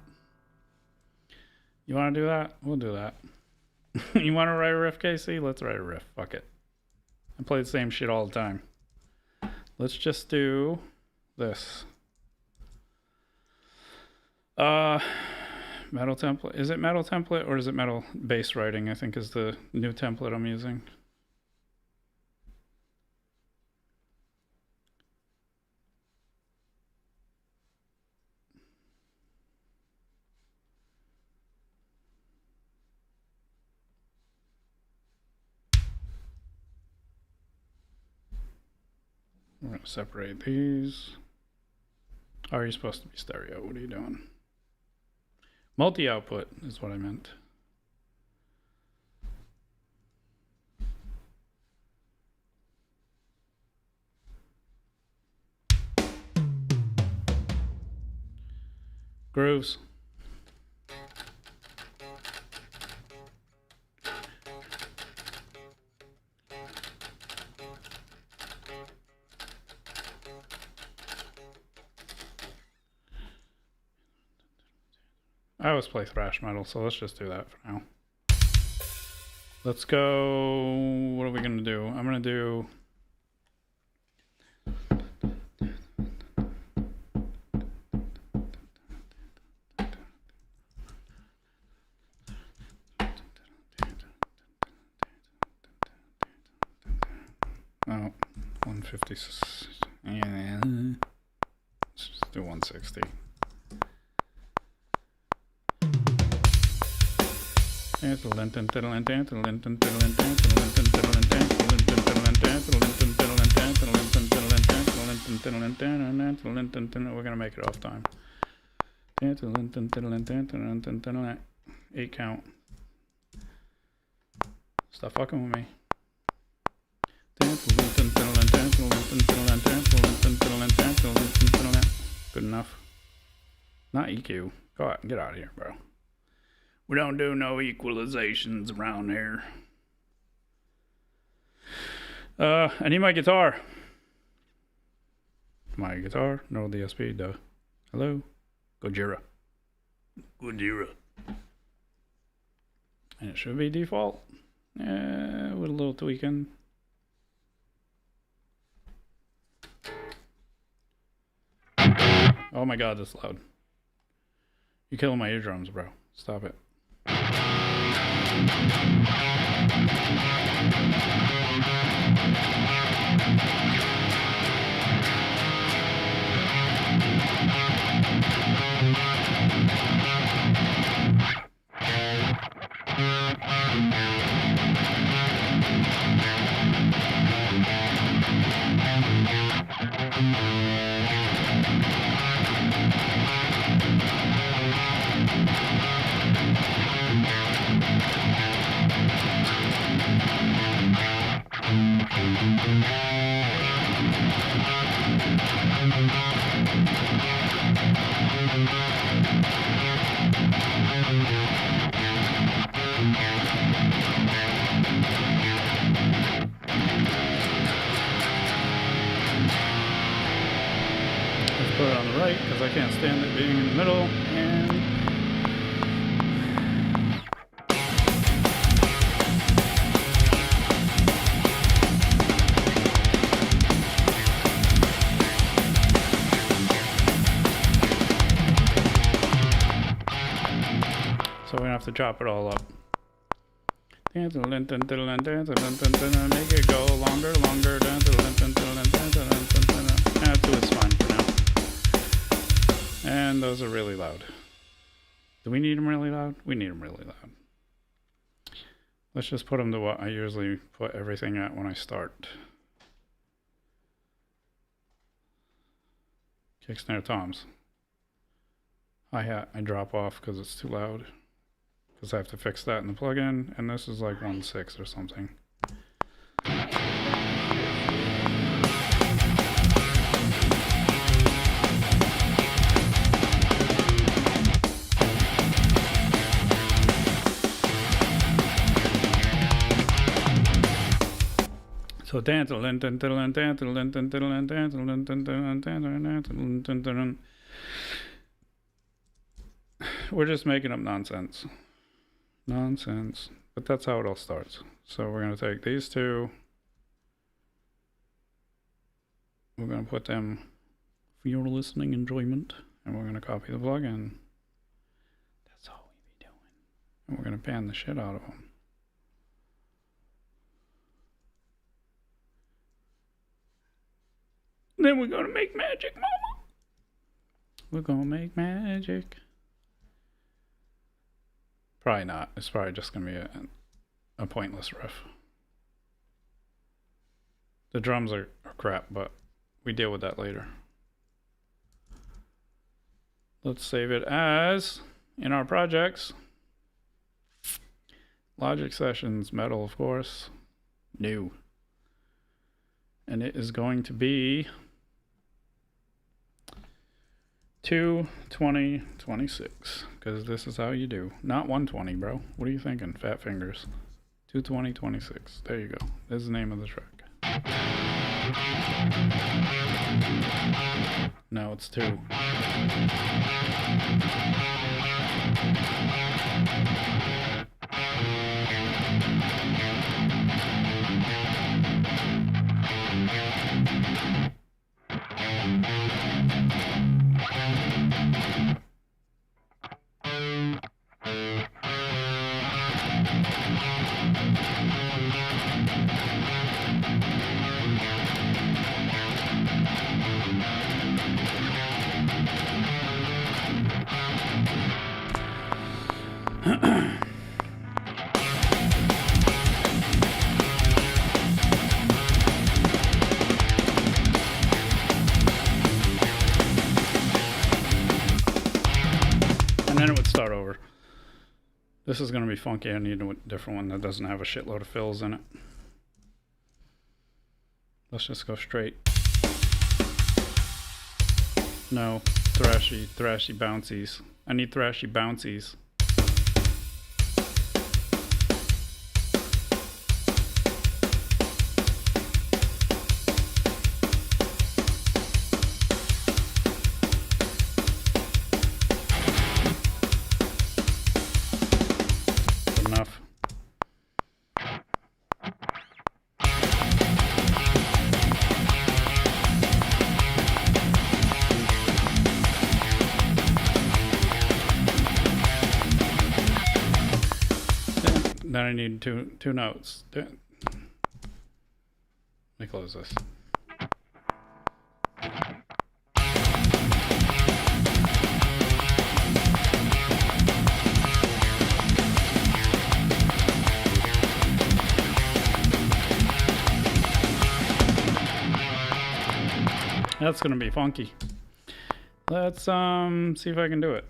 You want to do that? We'll do that. You want to write a riff, Casey? Let's write a riff. Fuck it. I play the same shit all the time. Let's just do this. Metal template. Is it metal template or is it metal bass writing? I think is the new template I'm using. We're going to separate these. Oh, you're supposed to be stereo. What are you doing? Multi-output is what I meant. Grooves. I always play thrash metal, so let's just do that for now. Let's go. What are we gonna do? I'm gonna do. Oh, 150. Yeah. Let's just do 160. We're gonna make it off time. 8 count. Stop fucking with me. Good enough. Not EQ. Go out. Get out of here, bro. We don't do no equalizations around here. I need my guitar. My guitar? No DSP, duh. Hello? Gojira. Gojira. And it should be default. With a little tweaking. Oh my god, that's loud. You're killing my eardrums, bro. Stop it. Let's put it on the right because I can't stand it being in the middle. And so we're gonna have to chop it all up. Make it go longer. Two is fine for now. And those are really loud. Do we need them really loud? We need them really loud. Let's just put them to what I usually put everything at when I start. Kick, snare, toms. Hi-hat I drop off because it's too loud. Because I have to fix that in the plugin, and this is like 1.6 or something. So we're just making up nonsense. But that's how it all starts. So we're going to take these two, we're going to put them for your listening enjoyment, and we're going to copy the plugin. That's all we be doing. And we're going to pan the shit out of them. Then we're going to make magic, mama. We're going to make magic. Probably not. It's probably just going to be a pointless riff. The drums are crap, but we deal with that later. Let's save it as, in our projects, Logic Sessions, Metal, of course, new. And it is going to be 2/20/26, because this is how you do. Not 120, bro. What are you thinking? Fat fingers. 2/20/26. There you go. There's the name of the track. No, it's 2. And then it would start over. This is going to be funky. I need a different one that doesn't have a shitload of fills in it. Let's just go straight. No, thrashy bouncies. I need thrashy bouncies. Enough. Then I need two notes. Let me close this. That's gonna be funky. Let's see if I can do it.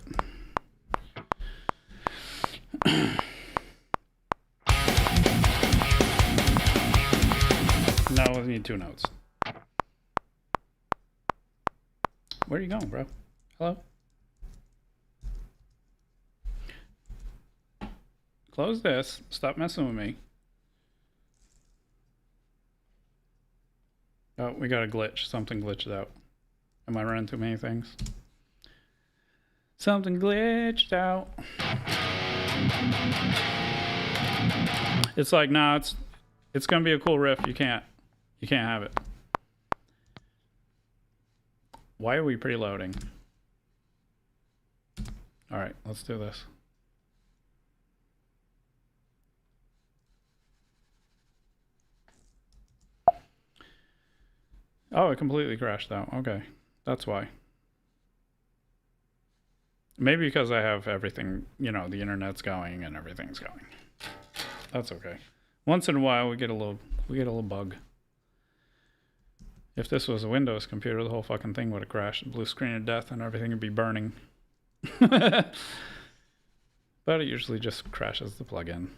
No, we need two notes. Where are you going, bro? Hello? Close this. Stop messing with me. Oh, we got a glitch. Something glitched out. Am I running too many things? Something glitched out. It's like, nah, it's gonna be a cool riff. You can't have it. Why are we preloading? All right, let's do this. Oh, it completely crashed out. Okay, that's why. Maybe because I have everything, you know, the internet's going and everything's going. That's okay. Once in a while we get a little bug. If this was a Windows computer, the whole fucking thing would have crashed. Blue screen of death and everything would be burning. But it usually just crashes the plugin.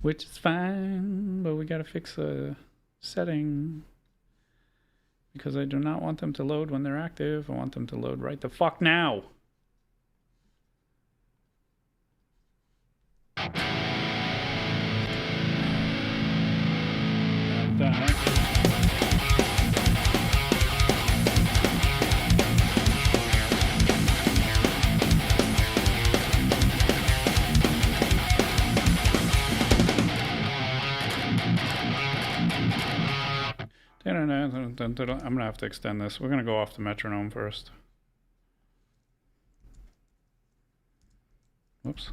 Which is fine, but we gotta fix a setting. Because I do not want them to load when they're active. I want them to load right the fuck now. I'm gonna have to extend this. We're gonna go off the metronome first. Whoops.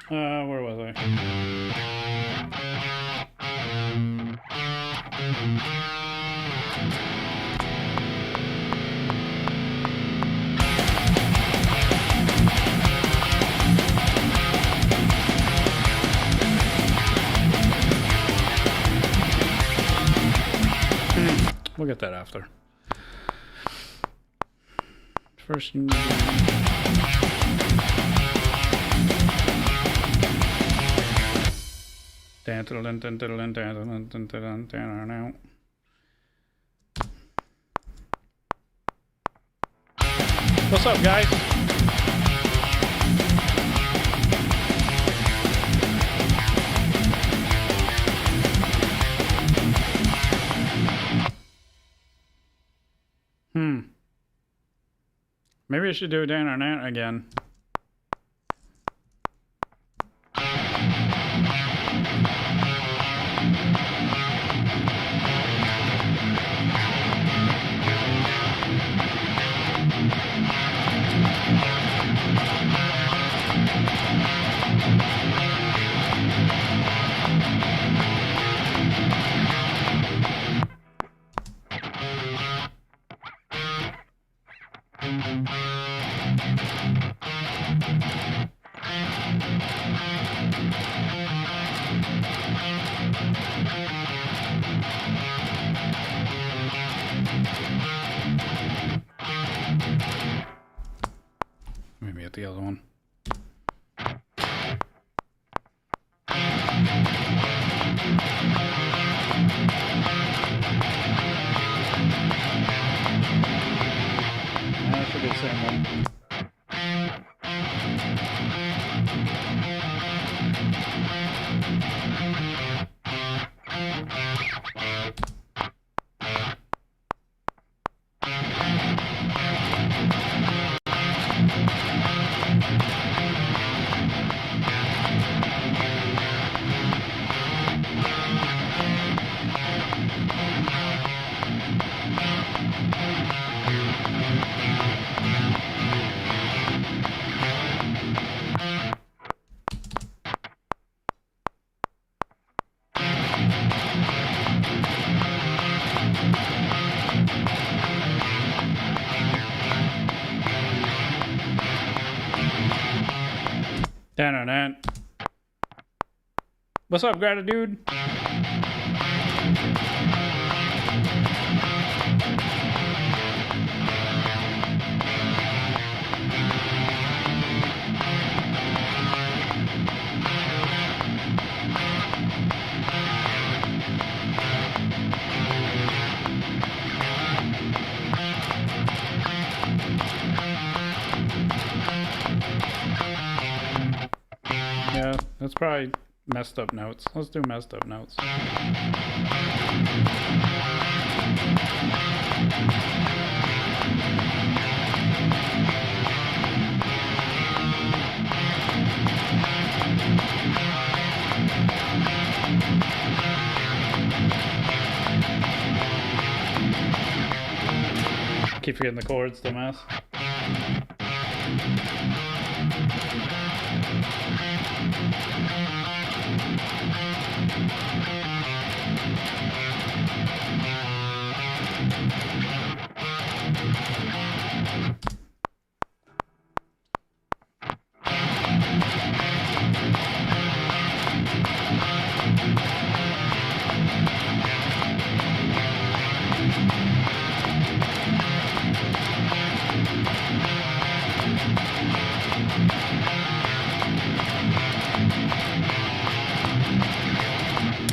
Where was I? We'll get that after. First, you need What's up, guys? Maybe I should do Dan or Nat again. Maybe get the other one. That should be the same one. Dan. What's up, gratitude? Yeah, that's probably messed up notes. Let's do messed up notes. Keep forgetting the chords, dumbass.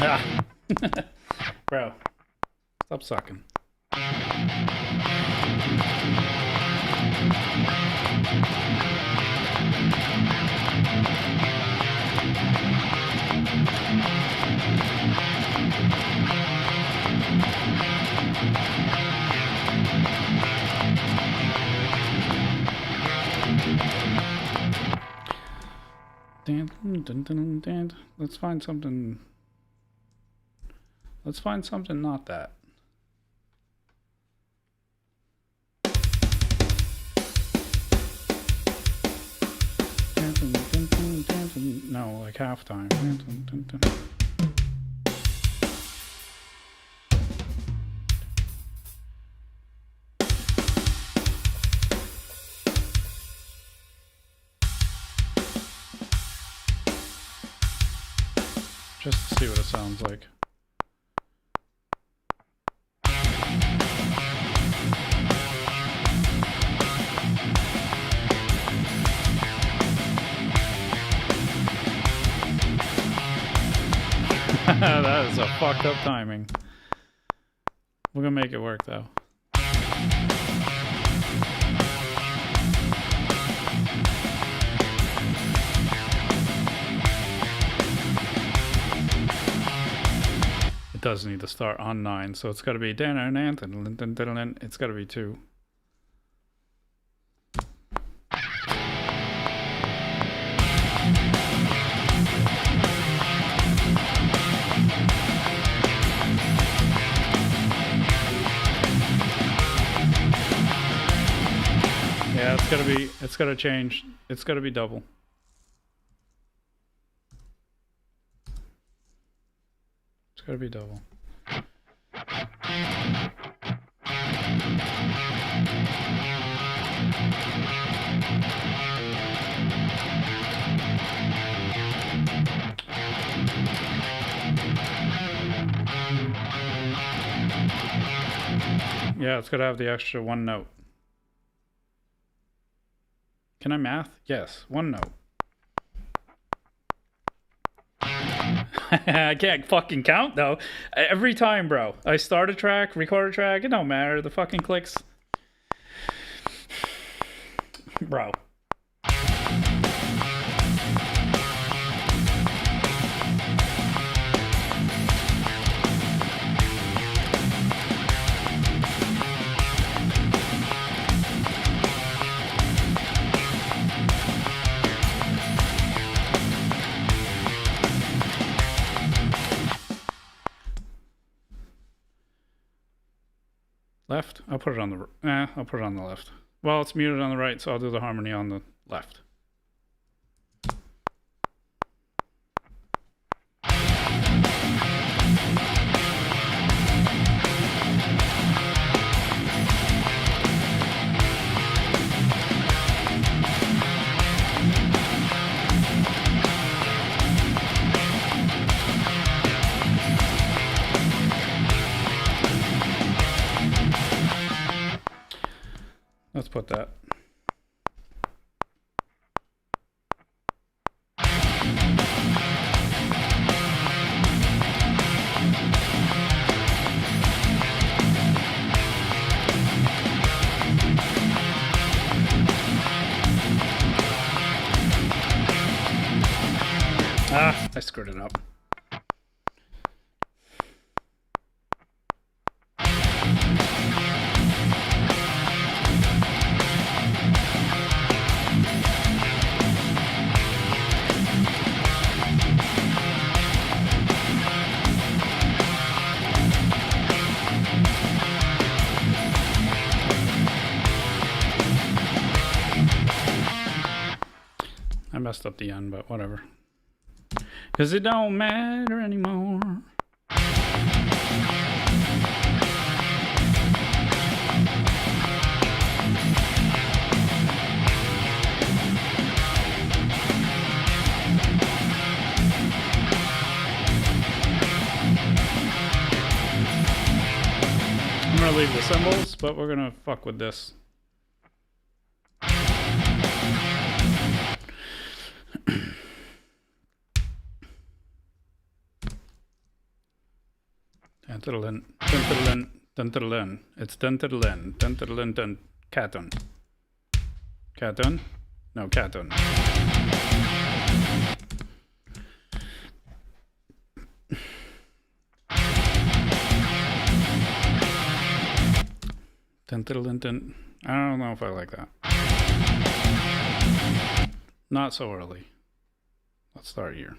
Ah. Bro, stop sucking. Dan. Let's find something. Let's find something not that. No, like halftime. Just to see what it sounds like. That is a fucked up timing. We're gonna make it work though. It does need to start on 9, so it's gotta be it's gotta be 2. Yeah, it's gotta change. It's gotta be double. It's gotta be double. Yeah, it's gotta have the extra 1 note. Can I math? Yes, 1 note. I can't fucking count though. Every time, bro. I start a track, record a track, it don't matter. The fucking clicks. Bro. Left? I'll put it on the... I'll put it on the left. Well, it's muted on the right, so I'll do the harmony on the left. Let's put that. Ah, I screwed it up. I messed up the end, but whatever. Cause it don't matter anymore. I'm gonna leave the cymbals, but we're gonna fuck with this. Dun-diddle-dun, dun-diddle-dun, dun-diddle-dun. It's dun-diddle-dun, dun-diddle-dun, dun. Cat-dun. Cat-dun? No, cat-dun. Dun-diddle-dun, dun. I don't know if I like that. Not so early. Let's start here.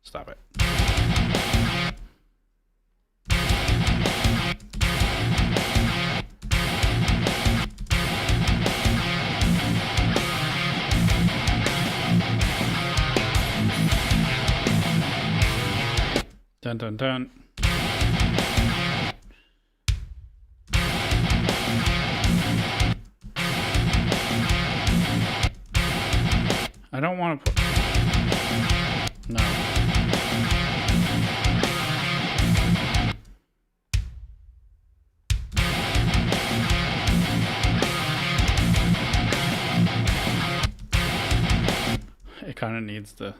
Stop it. Dun dun dun. I don't want to put... No. It kind of needs the...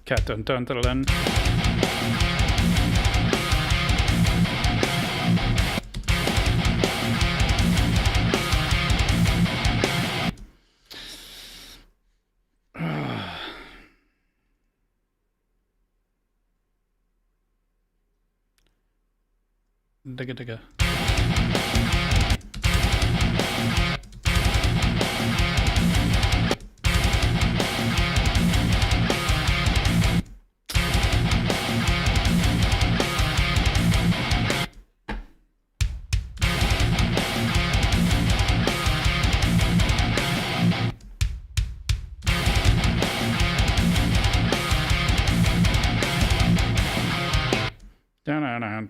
Cat dun dun dun dun. Digga digga. Dun dun dun.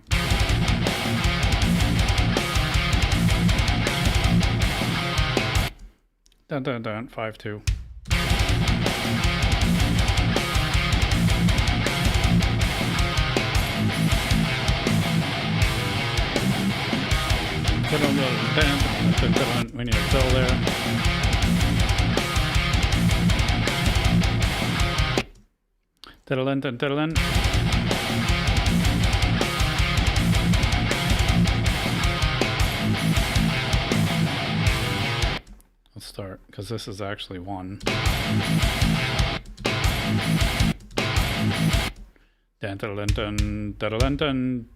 Dun dun dun. 5-2. We need a fill there. Diddlin, diddlin. Let's start, because this is actually one. Dun dun dun dun dun dun dun.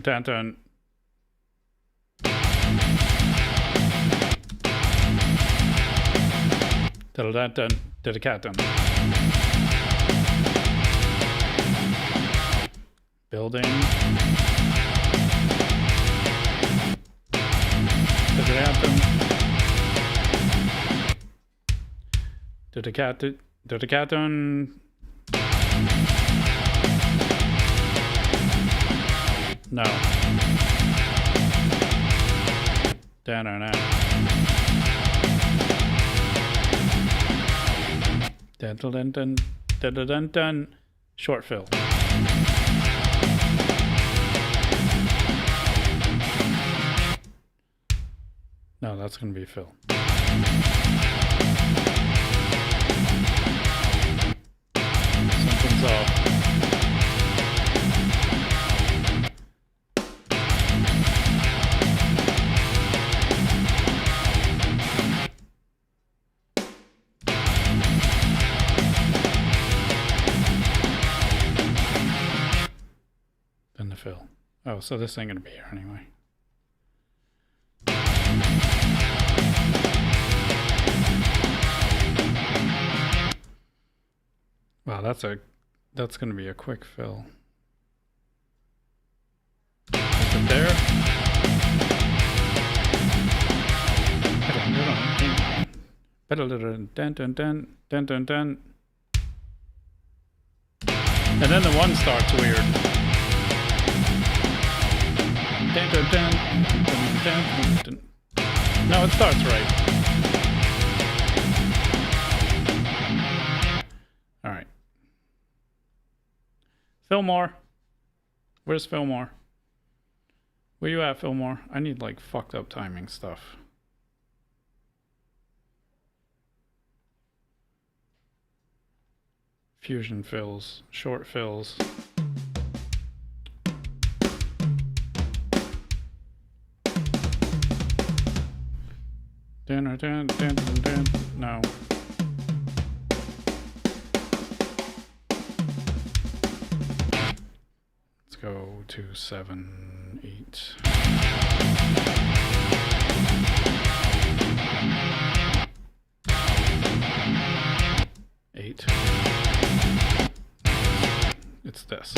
Dun dun. Dun dun dun. Did a cat dun. Building. Did it happen? Did a cat dun? No. Dun dun dun. Dun dun dun dun dun dun dun. Short fill. No, that's gonna be fill. Something's off. Then the fill. Oh, so this ain't gonna be here anyway. Wow, that's gonna be a quick fill. Is it there? Dun dun dun dun dun dun. And then the one starts weird. Dun dun dun dun dun dun. No, it starts right. All right. Fillmore. Where's Fillmore? Where you at, Fillmore? I need like fucked up timing stuff. Fusion fills, short fills. Dun, dun, dun, dun, dun. No. Let's go to 7, 8. Eight. It's this.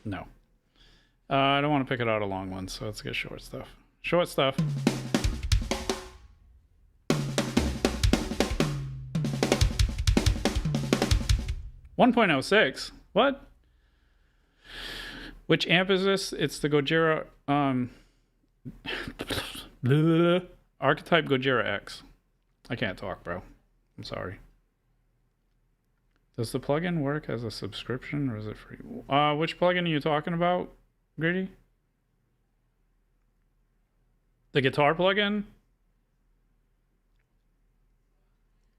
No. I don't want to pick it out a long one, so let's get short stuff. Short stuff. $1.06. What? Which amp is this? It's the Gojira Archetype Gojira X. I can't talk, bro. I'm sorry. Does the plugin work as a subscription or is it free? Which plugin are you talking about, Greedy? The guitar plugin?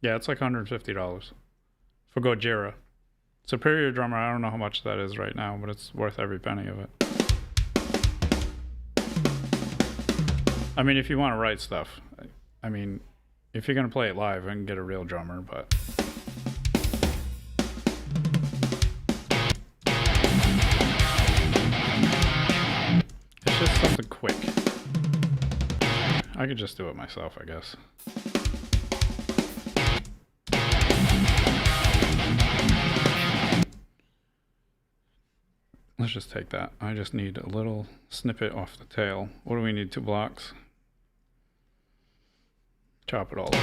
Yeah, it's like $150 for Gojira. Superior Drummer, I don't know how much that is right now, but it's worth every penny of it. I mean, if you want to write stuff. I mean, if you're going to play it live, I can get a real drummer, but... It's just something quick. I could just do it myself, I guess. Let's just take that. I just need a little snippet off the tail. What do we need? 2 blocks? Chop it all up.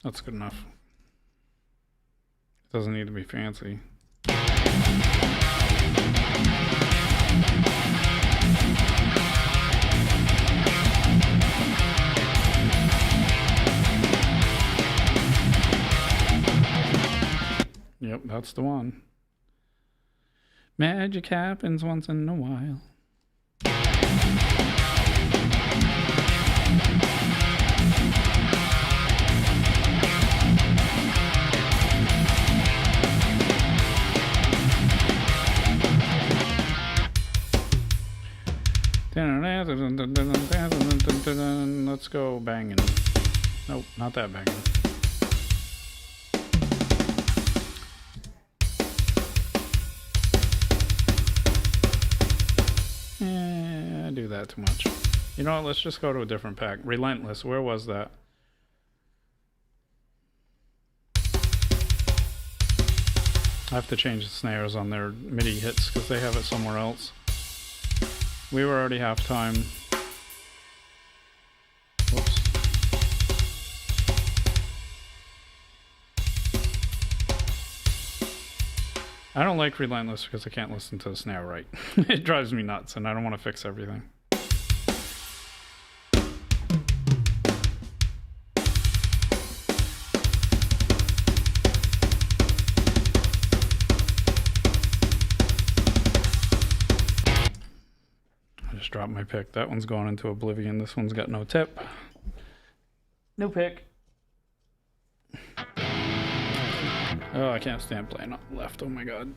That's good enough. It doesn't need to be fancy. Yep, that's the one. Magic happens once in a while. Let's go banging. Nope, not that banging. I do that too much. You know what? Let's just go to a different pack. Relentless. Where was that? I have to change the snares on their MIDI hits because they have it somewhere else. We were already half time. Whoops. I don't like Relentless because I can't listen to the snare right. It drives me nuts and I don't want to fix everything. I just dropped my pick. That one's gone into oblivion. This one's got no tip. No pick. Oh, I can't stand playing on the left. Oh my god.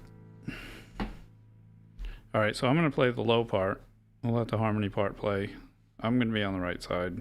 Alright, so I'm going to play the low part. I'll let the harmony part play. I'm going to be on the right side.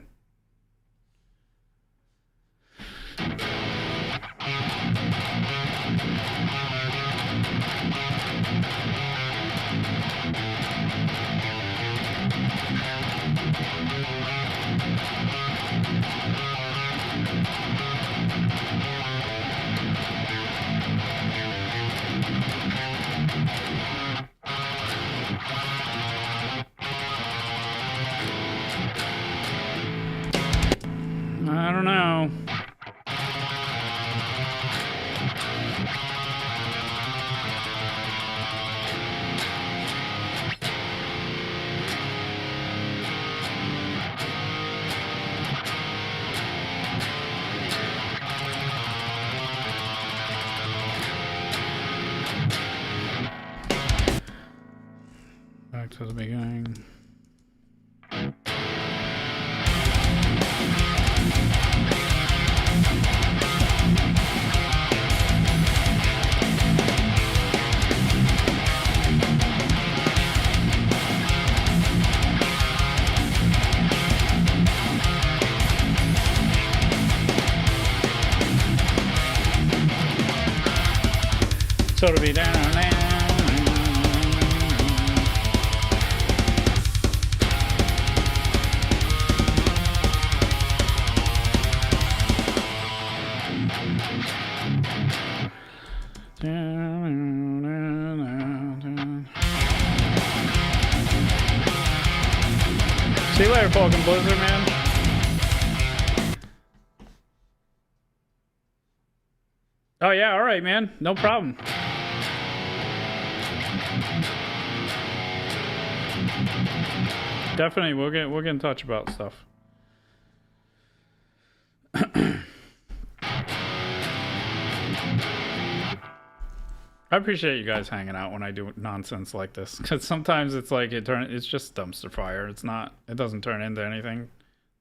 I don't know. Back to the beginning. So to be down. See you later, Falcon Blizzard, man. Oh yeah, all right, man. No problem. Definitely, we'll get in touch about stuff. I appreciate you guys hanging out when I do nonsense like this, because sometimes it's like it's just dumpster fire. It doesn't turn into anything.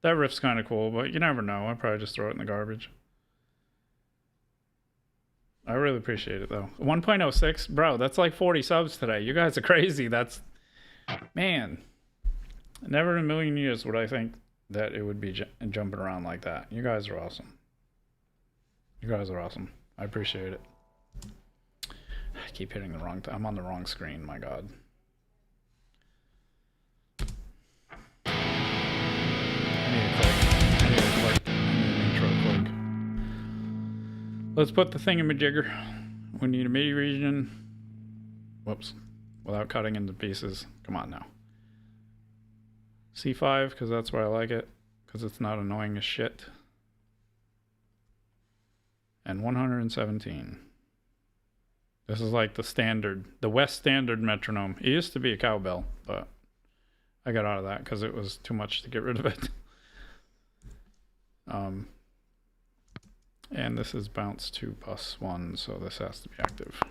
That riff's kind of cool, but you never know. I'd probably just throw it in the garbage. I really appreciate it though. 1.06, bro, that's like 40 subs today. You guys are crazy. Man, never in a million years would I think that it would be jumping around like that. You guys are awesome. You guys are awesome. I appreciate it. I keep hitting the wrong I'm on the wrong screen, my god. I need an intro click. Let's put the thingamajigger. We need a MIDI region. Whoops. Without cutting into pieces. Come on now. C5, because that's where I like it. Because it's not annoying as shit. And 117. This is like the West Standard metronome. It used to be a cowbell, but I got out of that because it was too much to get rid of it. And this is bounce 2+1, so this has to be active.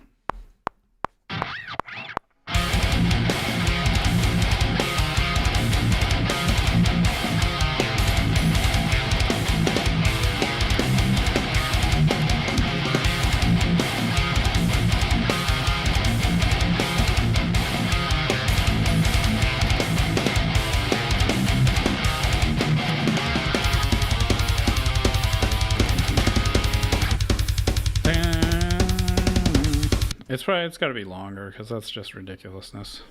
It's got to be longer because that's just ridiculousness.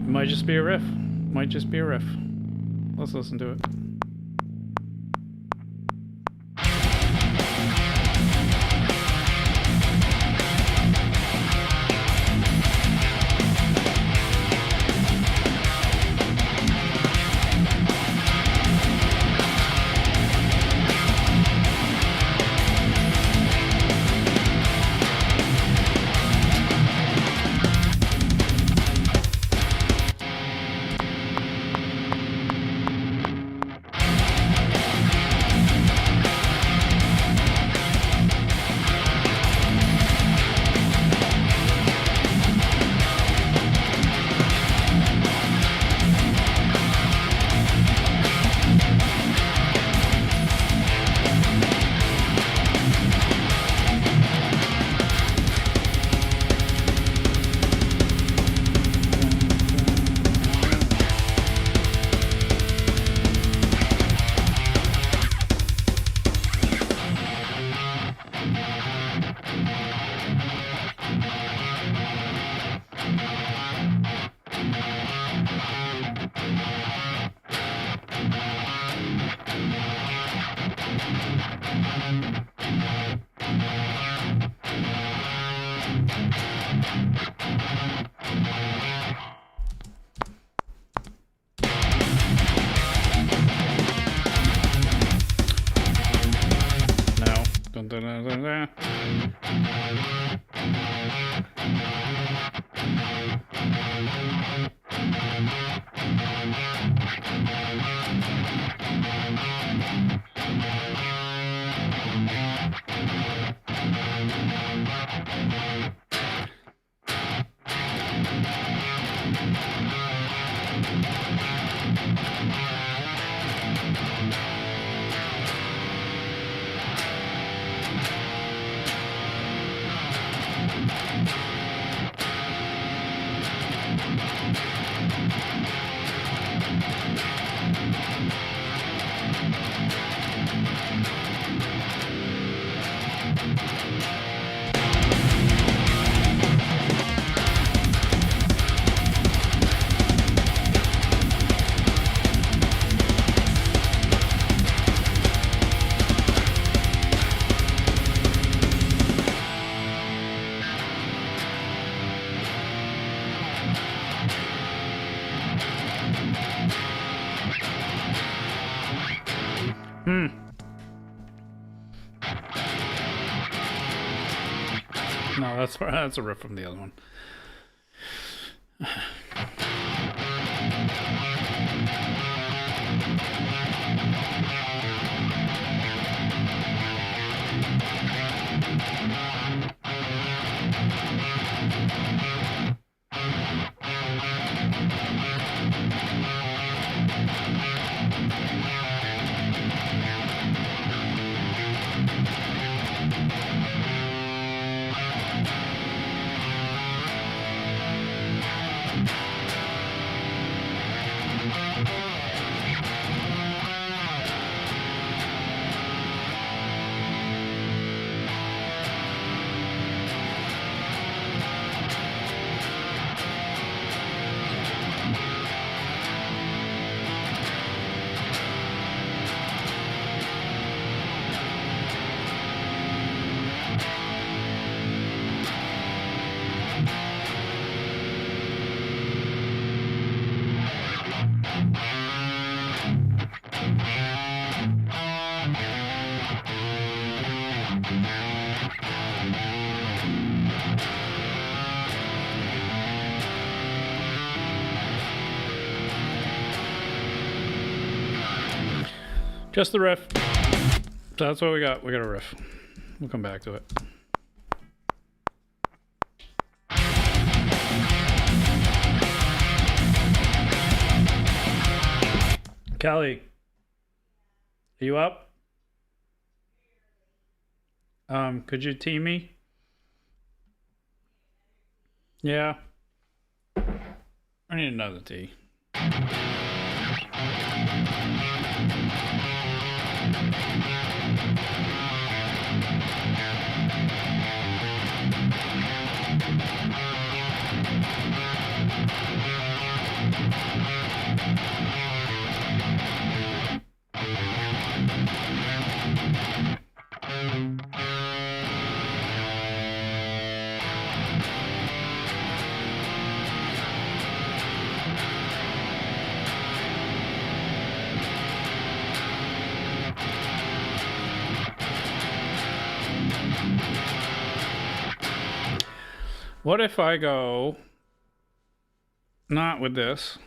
Might just be a riff. Might just be a riff. Let's listen to it. No, that's a riff from the other one. Just the riff. So that's what we got. We got a riff. We'll come back to it. Kelly, are you up? Could you tee me? Yeah. I need another tee. What if I go not with this,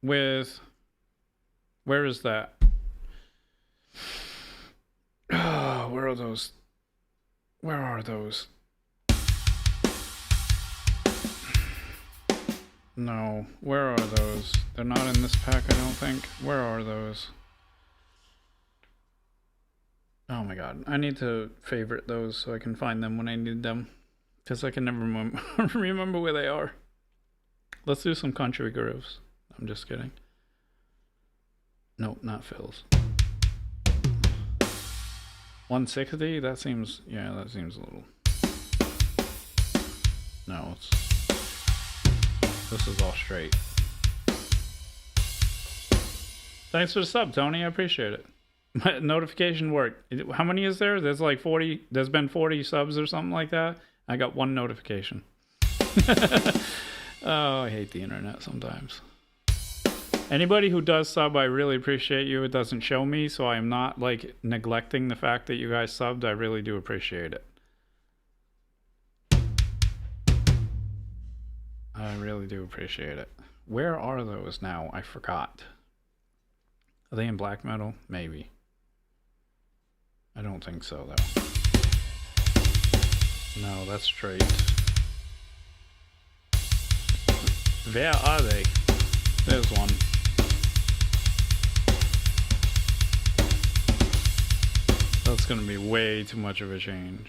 with, where is that? Oh, where are those? Where are those? No, where are those? They're not in this pack, I don't think. Where are those? Oh my god, I need to favorite those so I can find them when I need them. Because I can never remember where they are. Let's do some country grooves. I'm just kidding. Nope, not Phil's. 160? That seems, yeah, that seems a little. No, it's. This is all straight. Thanks for the sub, Tony. I appreciate it. My notification worked. How many is there? There's like 40. There's been 40 subs or something like that. I got one notification. Oh, I hate the internet sometimes. Anybody who does sub, I really appreciate you. It doesn't show me, so I'm not like neglecting the fact that you guys subbed. I really do appreciate it. I really do appreciate it. Where are those now? I forgot. Are they in black metal? Maybe. I don't think so, though. No, that's straight. Where are they? There's one. That's gonna be way too much of a change.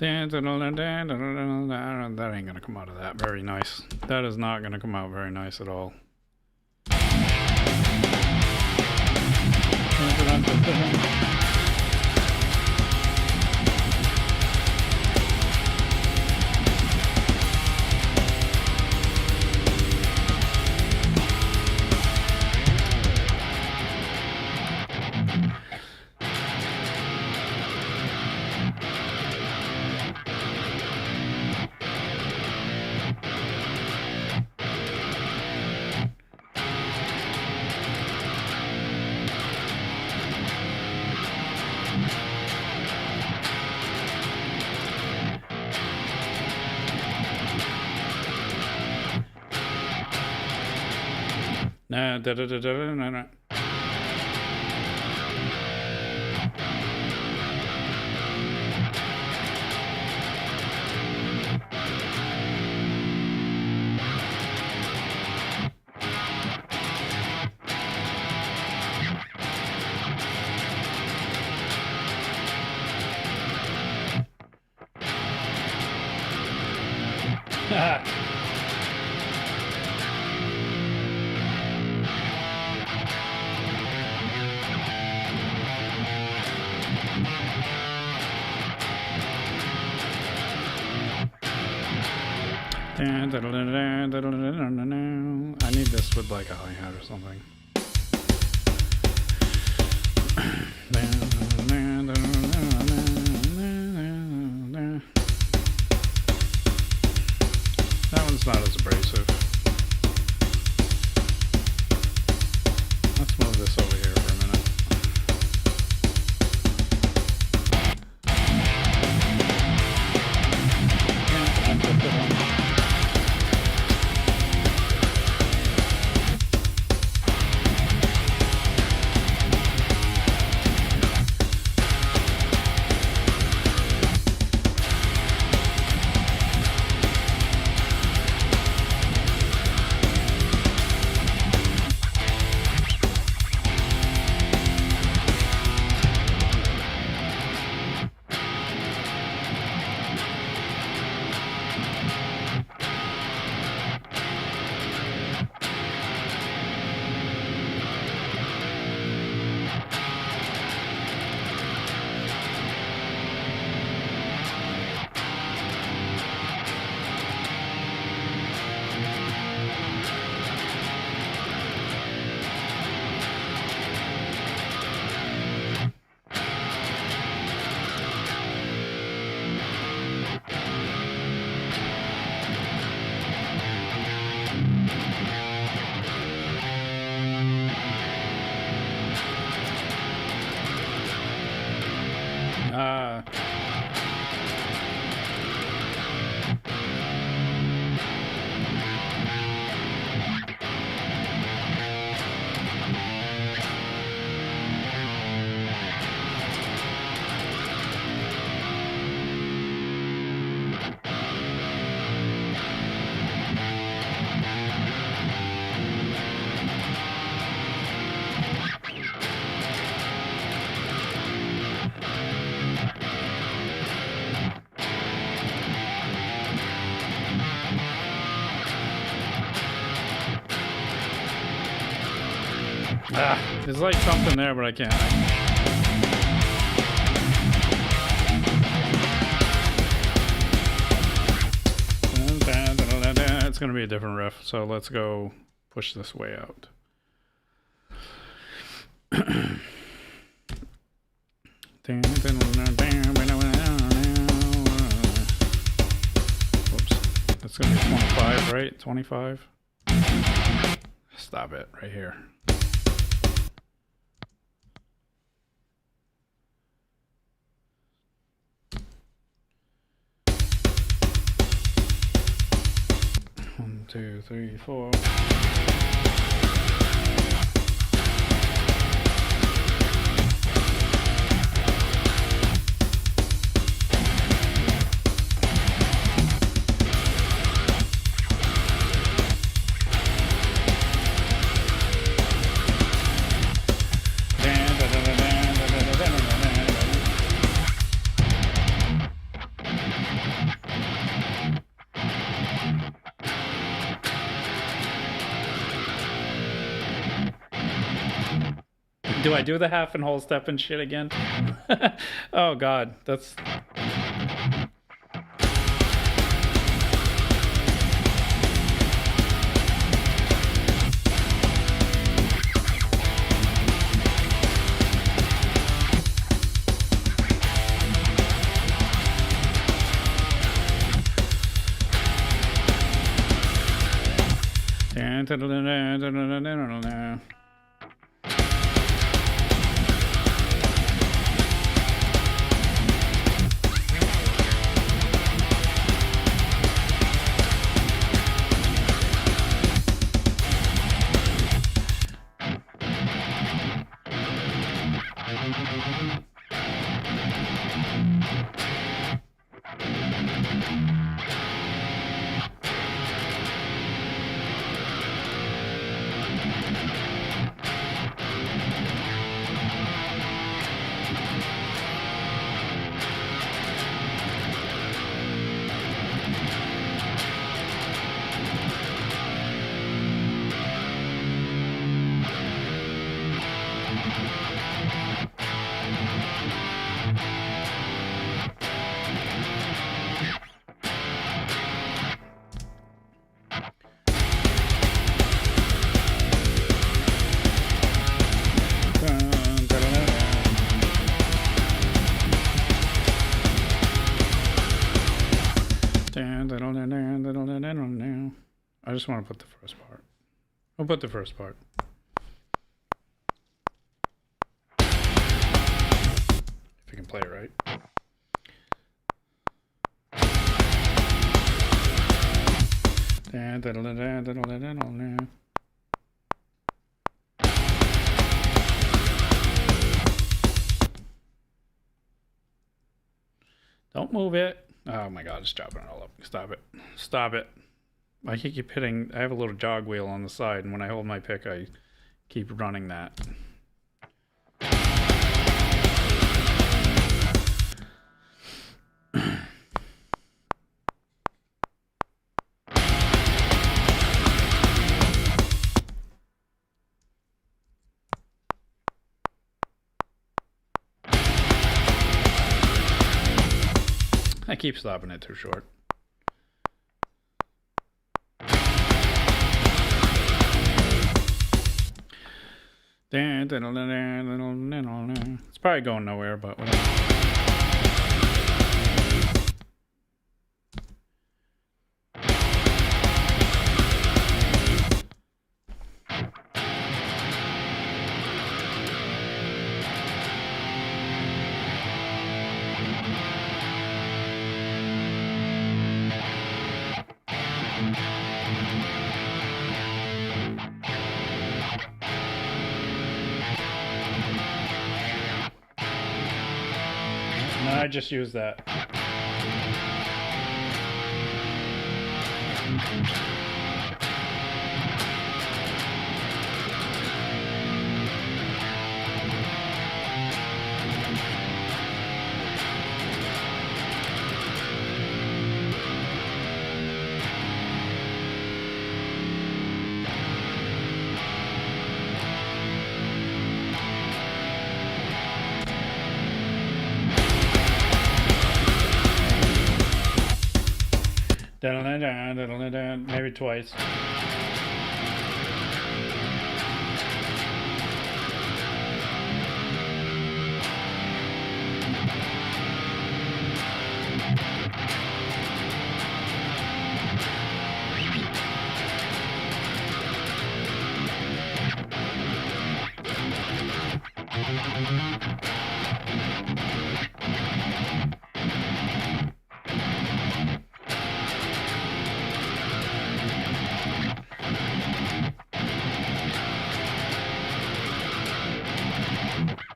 That ain't gonna come out of that very nice. That is not gonna come out very nice at all. Nah, da da da da da da da. I need this with like a hi-hat or something. That one's not as abrasive. Let's move this over here for a minute. There's like something there, but I can't. It's gonna be a different riff, so let's go push this way out. Whoops. That's gonna be 25, right? 25. Stop it right here. One, two, three, four. Do I do the half and whole step and shit again? Oh god, that's... I just want to put the first part. I'll put the first part. If you can play it right. Don't move it. Oh my god, it's chopping it all up. Stop it. Stop it. I keep hitting. I have a little jog wheel on the side, and when I hold my pick, I keep running that. I keep stopping it too short. It's probably going nowhere, but whatever. I just used that. Maybe twice.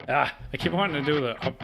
Ah, I keep wanting to do the up.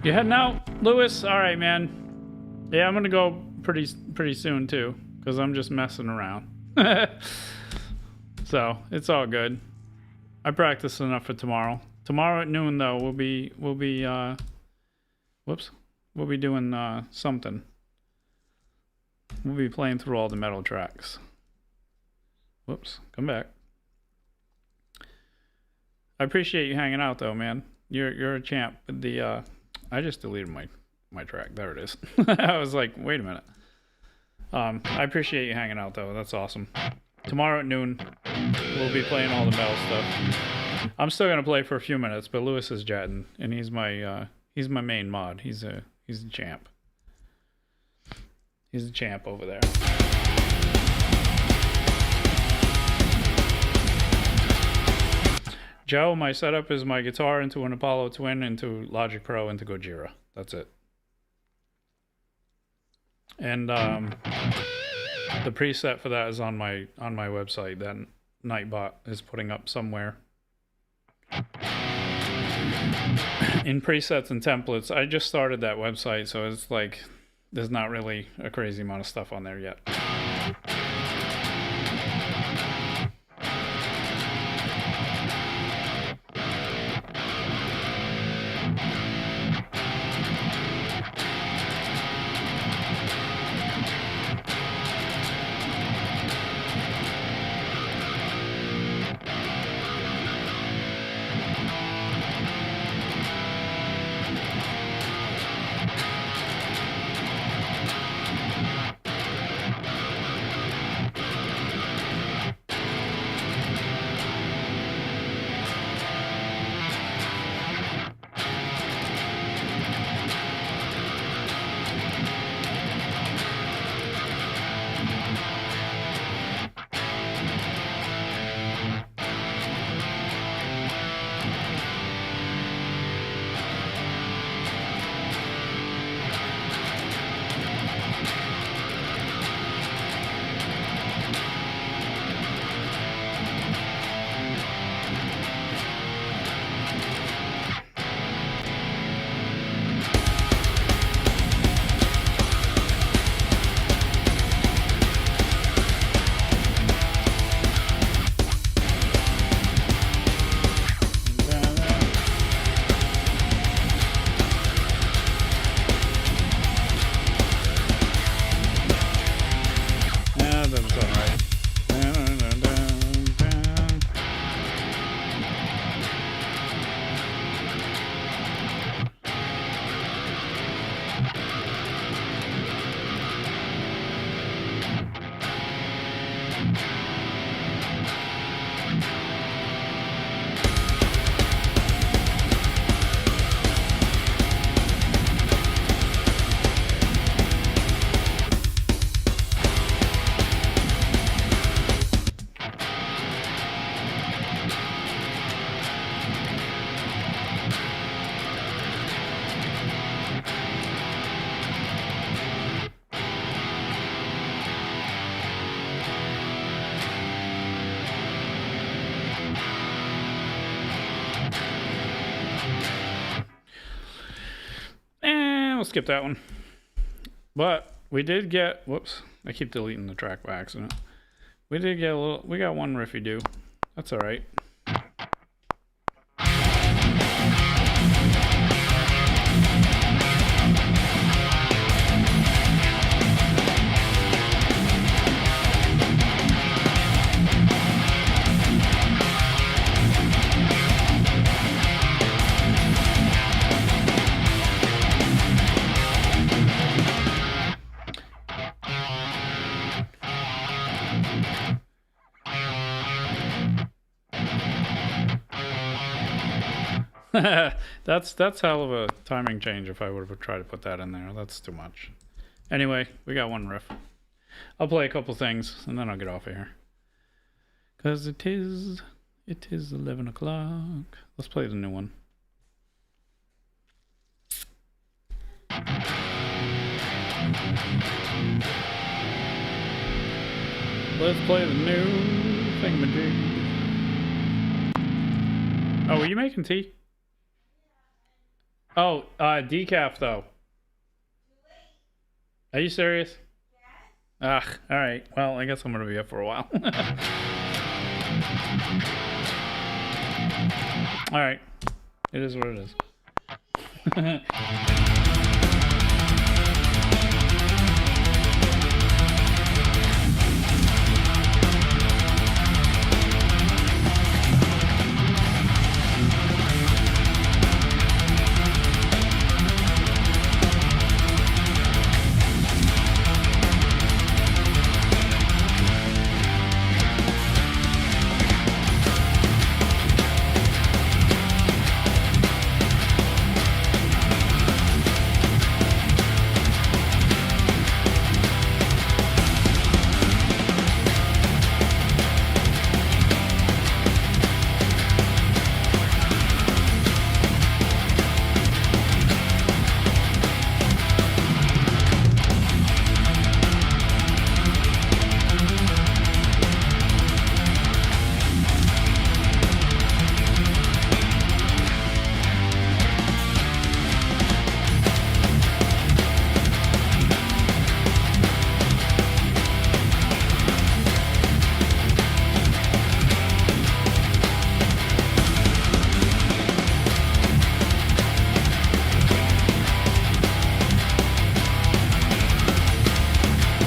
You heading out, Lewis? All right, man. Yeah, I'm gonna go pretty soon too, cause I'm just messing around. So it's all good. I practiced enough for tomorrow. Tomorrow at noon though, we'll be doing something. We'll be playing through all the metal tracks. Whoops, come back. I appreciate you hanging out though, man. You're a champ. The I just deleted my track. There it is. I was like, wait a minute. I appreciate you hanging out though. That's awesome. Tomorrow at noon, we'll be playing all the metal stuff. I'm still gonna play for a few minutes, but Lewis is chatting, and he's my main mod. He's a champ. He's a champ over there. Joe, my setup is my guitar into an Apollo Twin, into Logic Pro, into Gojira. That's it. And the preset for that is on my website that Nightbot is putting up somewhere. In presets and templates, I just started that website, so it's like there's not really a crazy amount of stuff on there yet. We'll skip that one. But we did get, whoops, I keep deleting the track by accident. We did get we got one riffy do. That's all right. That's hell of a timing change if I would have tried to put that in there. That's too much. Anyway, we got one riff. I'll play a couple things and then I'll get off of here. Cause it is 11 o'clock. Let's play the new one. Let's play the new thingamajig. Oh, were you making tea? Oh, decaf though. Are you serious? Ugh, alright. Well, I guess I'm gonna be up for a while. Alright. It is what it is.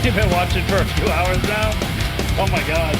You've been watching for a few hours now? Oh my god.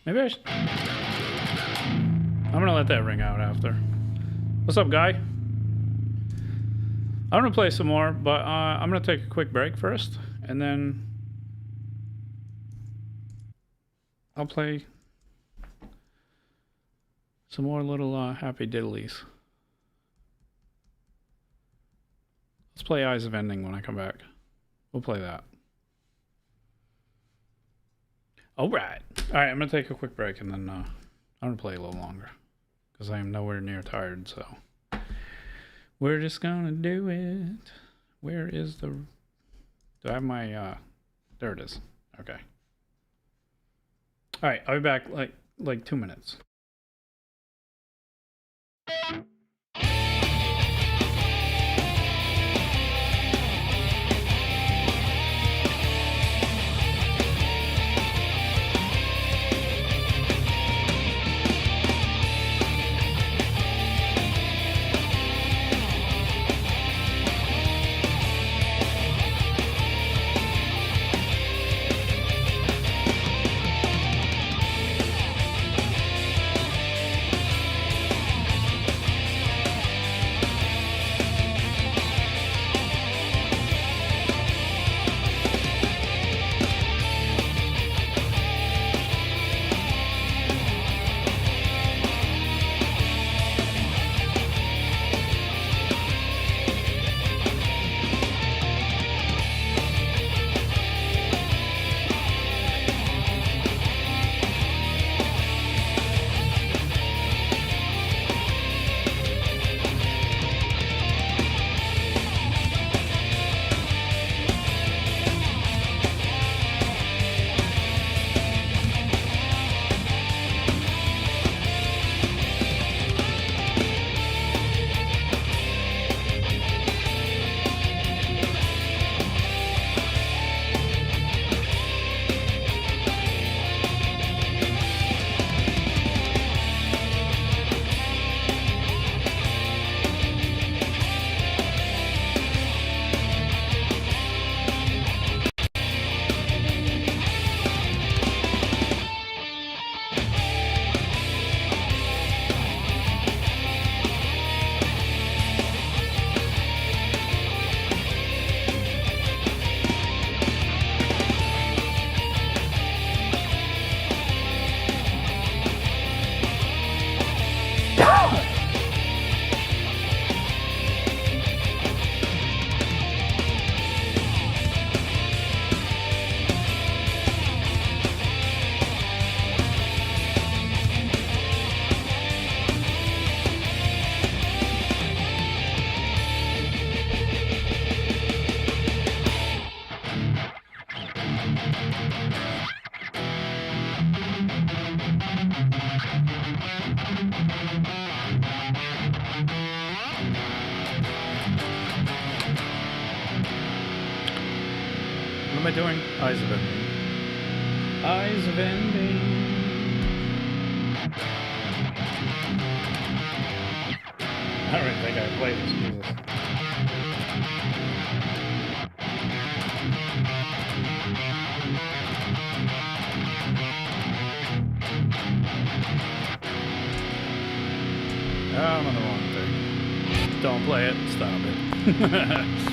Maybe I should... I'm gonna let that ring out after. What's up, guy? I'm gonna play some more, but I'm gonna take a quick break first, and then I'll play some more little happy diddlies. Let's play Eyes of Ending when I come back. We'll play that. All right. All right, I'm going to take a quick break and then I'm going to play a little longer because I am nowhere near tired. So we're just going to do it. Where is the... Do I have my... There it is. Okay. All right, I'll be back like 2 minutes. What am I doing? Eyes of Ending. Eyes of Ending. I don't even think I played this. Jesus. I'm on the wrong thing. Don't play it. Stop it.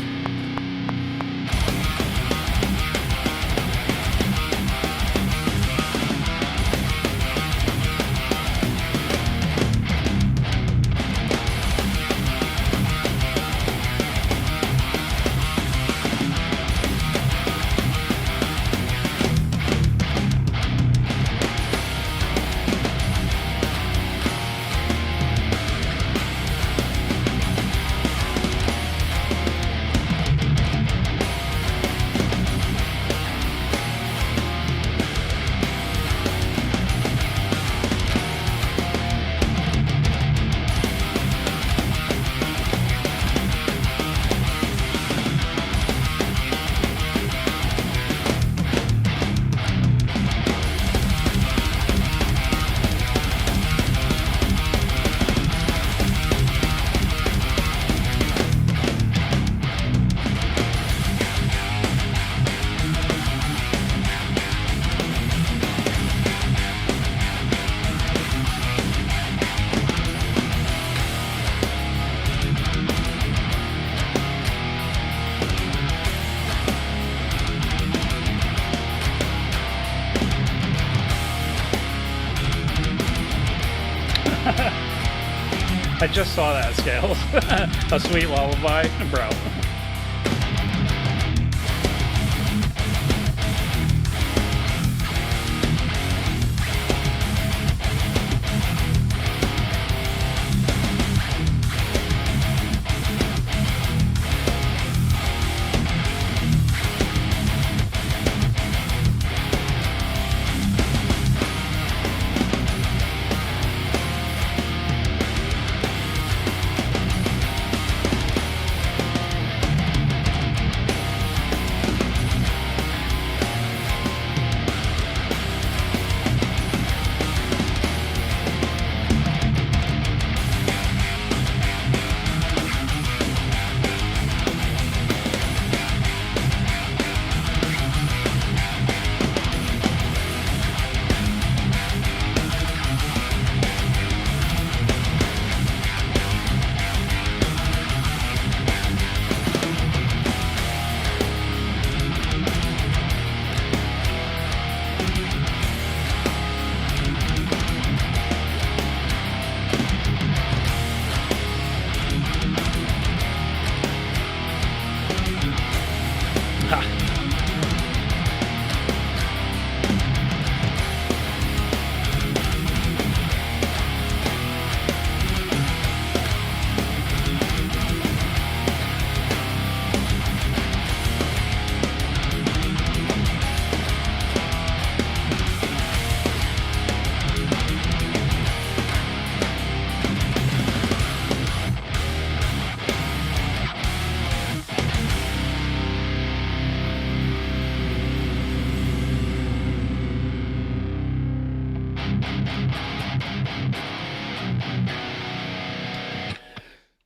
I just saw that, Scales. A sweet lullaby, bro.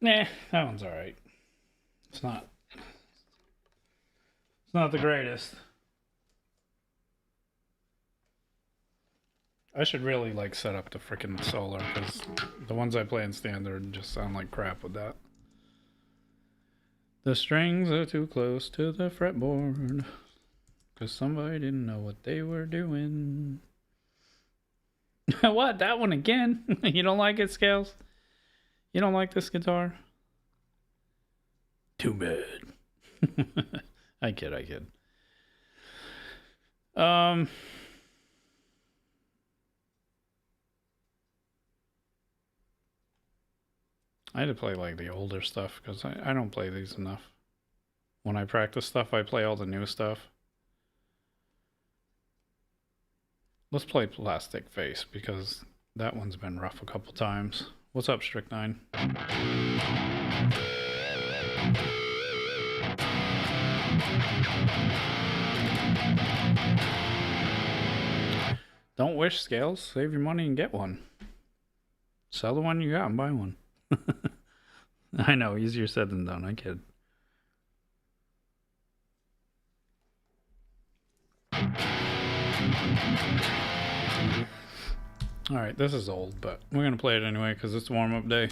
Nah, that one's alright. It's not the greatest. I should really like set up the freaking solar because the ones I play in standard just sound like crap with that. The strings are too close to the fretboard because somebody didn't know what they were doing. What? That one again? You don't like it, Scales? You don't like this guitar? Too bad. I kid. I had to play like the older stuff because I don't play these enough. When I practice stuff, I play all the new stuff. Let's play Plastic Face because that one's been rough a couple times. What's up, Strychnine? Don't wish, Scales. Save your money and get one. Sell the one you got and buy one. I know, easier said than done. I kid. Alright, this is old, but we're going to play it anyway because it's warm-up day.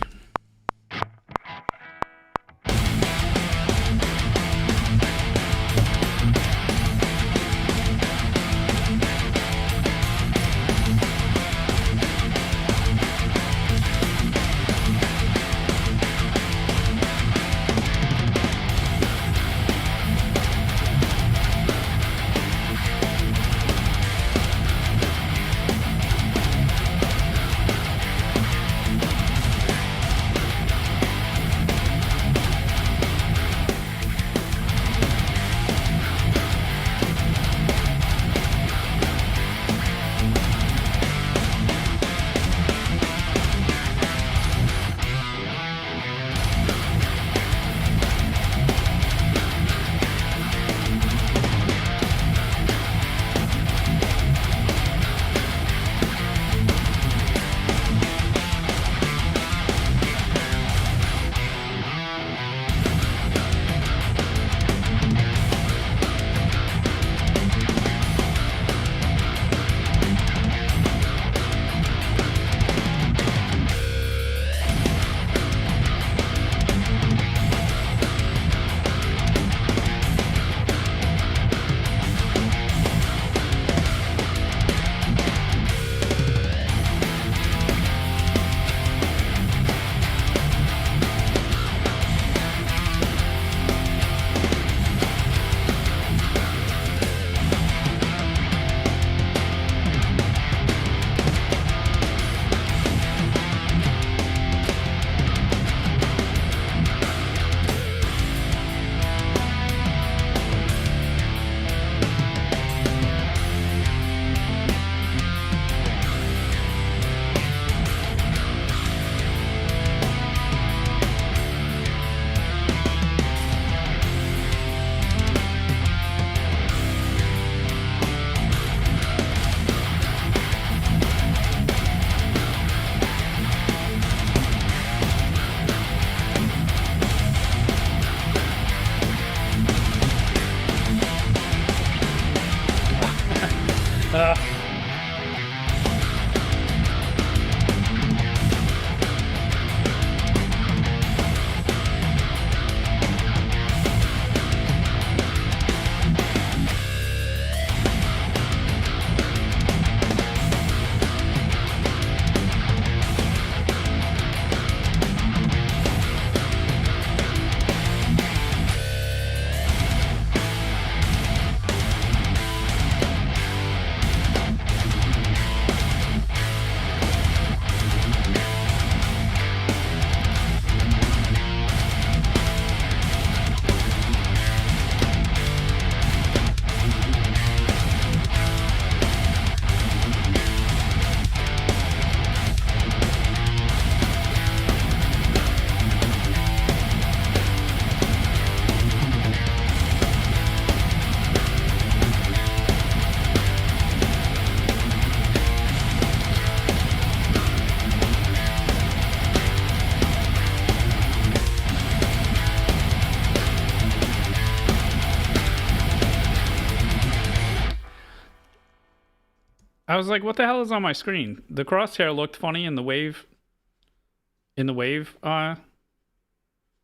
I was like, what the hell is on my screen? The crosshair looked funny in the wave.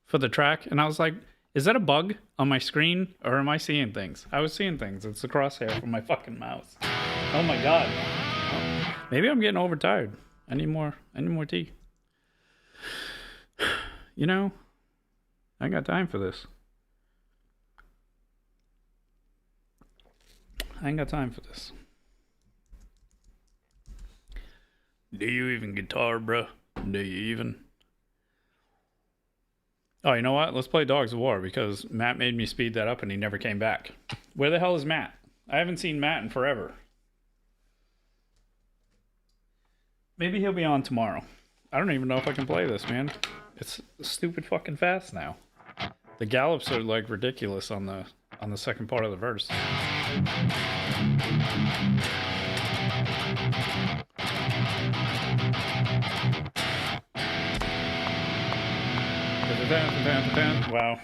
For the track, and I was like, is that a bug on my screen, or am I seeing things? I was seeing things. It's the crosshair from my fucking mouse. Oh my god. Maybe I'm getting overtired. I need more tea. You know, I ain't got time for this. I ain't got time for this. Do you even guitar, bruh? Do you even? Oh, you know what? Let's play Dogs of War, because Matt made me speed that up and he never came back. Where the hell is Matt? I haven't seen Matt in forever. Maybe he'll be on tomorrow. I don't even know if I can play this, man. It's stupid fucking fast now. The gallops are like ridiculous on the second part of the verse. Wow.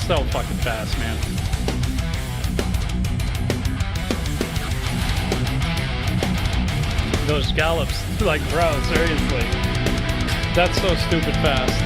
So fucking fast, man. Those gallops, like, bro, seriously. That's so stupid fast.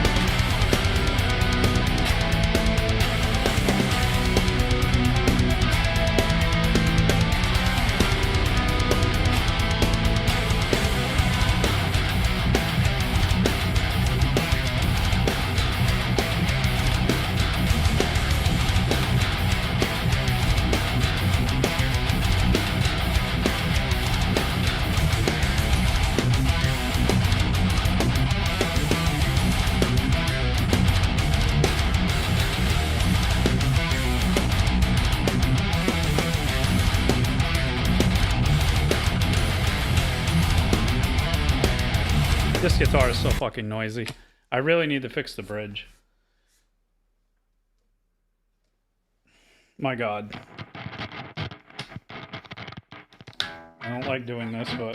This guitar is so fucking noisy. I really need to fix the bridge. My god. I don't like doing this, but...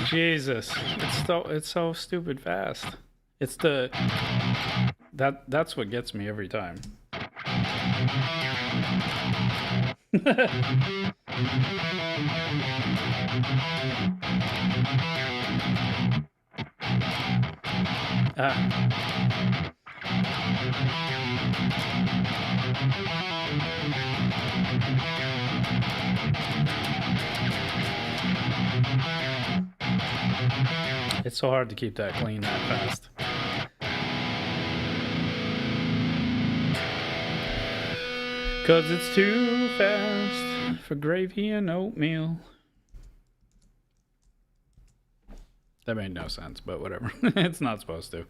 Jesus, it's so stupid fast. It's that's what gets me every time. It's so hard to keep that clean that fast. Cause it's too fast for gravy and oatmeal. That made no sense, but whatever. It's not supposed to.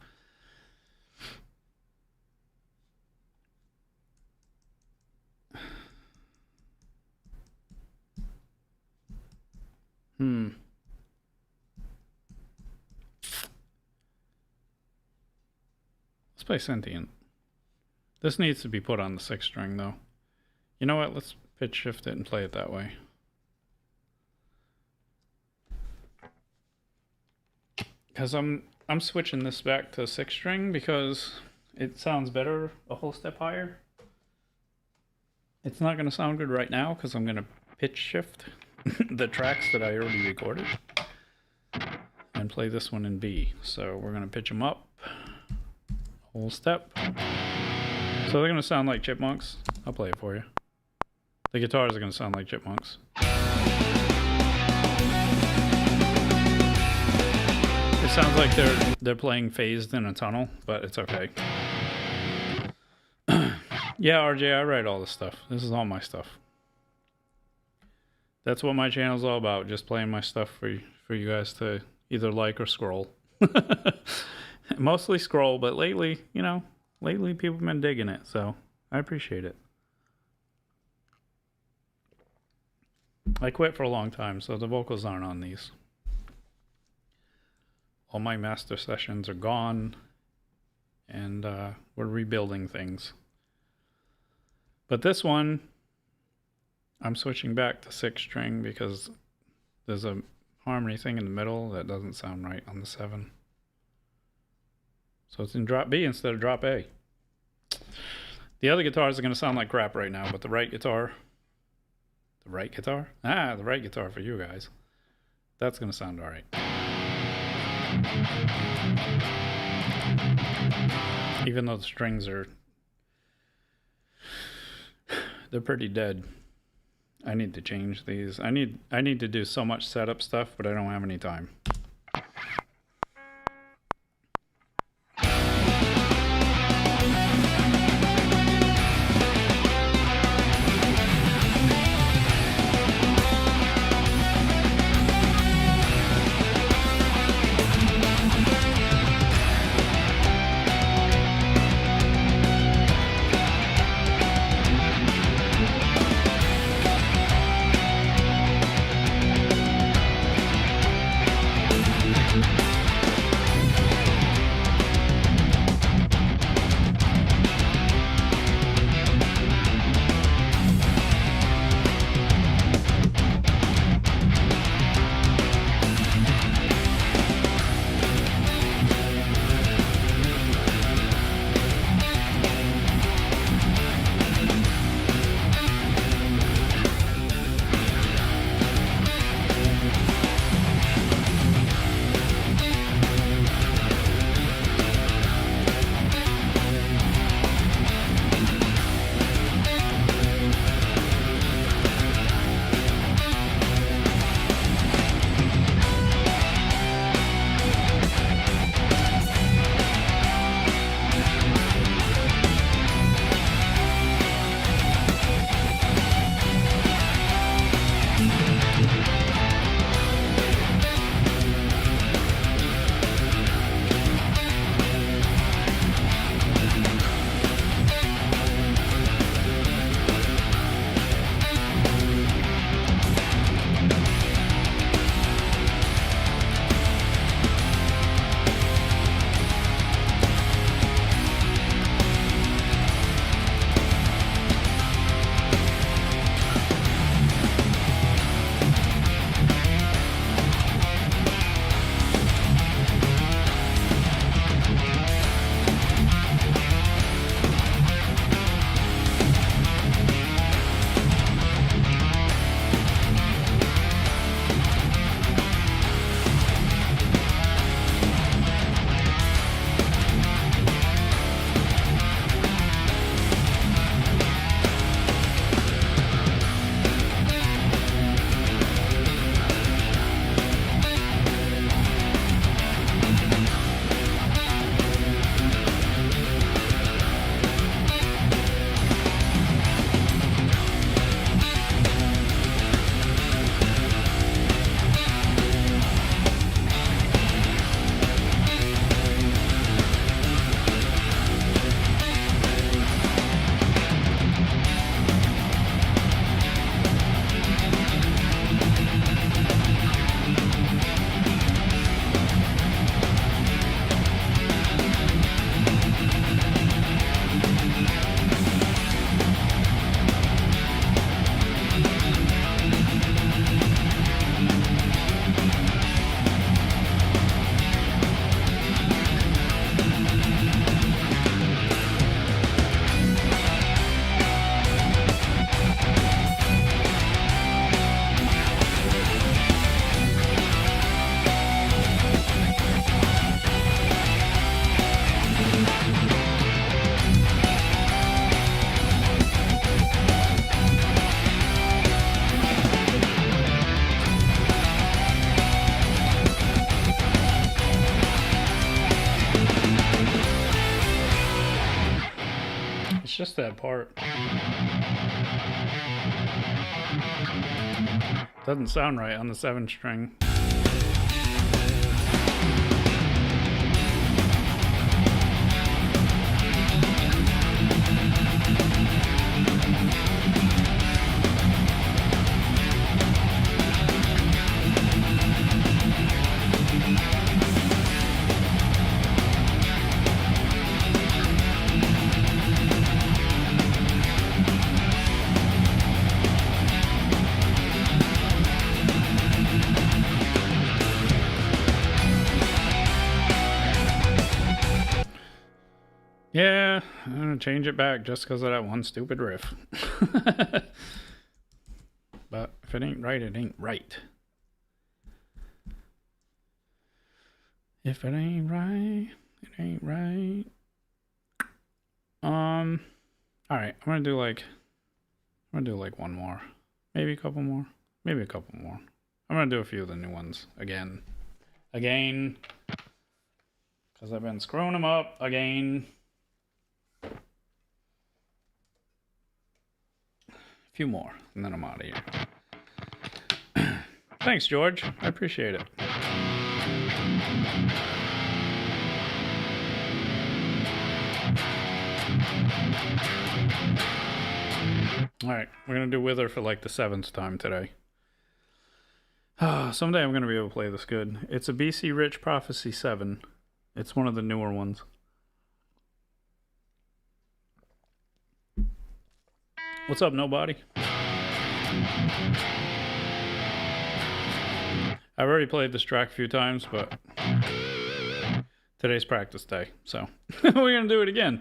Let's play Sentient. This needs to be put on the 6th string though. You know what? Let's pitch shift it and play it that way. Because I'm switching this back to 6th string because it sounds better a whole step higher. It's not going to sound good right now because I'm going to pitch shift the tracks that I already recorded and play this one in B. So we're going to pitch them up a whole step. So they're going to sound like chipmunks. I'll play it for you. The guitars are going to sound like chipmunks. It sounds like they're playing phased in a tunnel, but it's okay. Yeah, RJ, I write all this stuff. This is all my stuff. That's what my channel's all about, just playing my stuff for you guys to either like or scroll. Mostly scroll, but lately, lately people have been digging it, so I appreciate it. I quit for a long time, so the vocals aren't on these. All my master sessions are gone, and we're rebuilding things. But this one, I'm switching back to 6th string because there's a harmony thing in the middle that doesn't sound right on the 7. So it's in drop B instead of drop A. The other guitars are going to sound like crap right now, but the right guitar for you guys, that's going to sound all right. Even though the strings they're pretty dead. I need to change these. I need to do so much setup stuff, but I don't have any time. just that part. Doesn't sound right on the 7 string. Yeah, I'm gonna change it back just because of that one stupid riff. But if it ain't right, it ain't right. If it ain't right, it ain't right. Alright, I'm gonna do like one more. Maybe a couple more. Maybe a couple more. I'm gonna do a few of the new ones again. Again. Because I've been screwing them up again. Few more, and then I'm out of here. Thanks, George. I appreciate it. Alright, we're gonna do Wither for like the 7th time today. Someday I'm gonna be able to play this good. It's a BC Rich Prophecy 7. It's one of the newer ones. What's up, nobody? I've already played this track a few times, but today's practice day, so we're gonna do it again.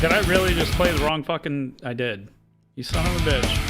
Did I really just play the wrong fucking... I did. You son of a bitch.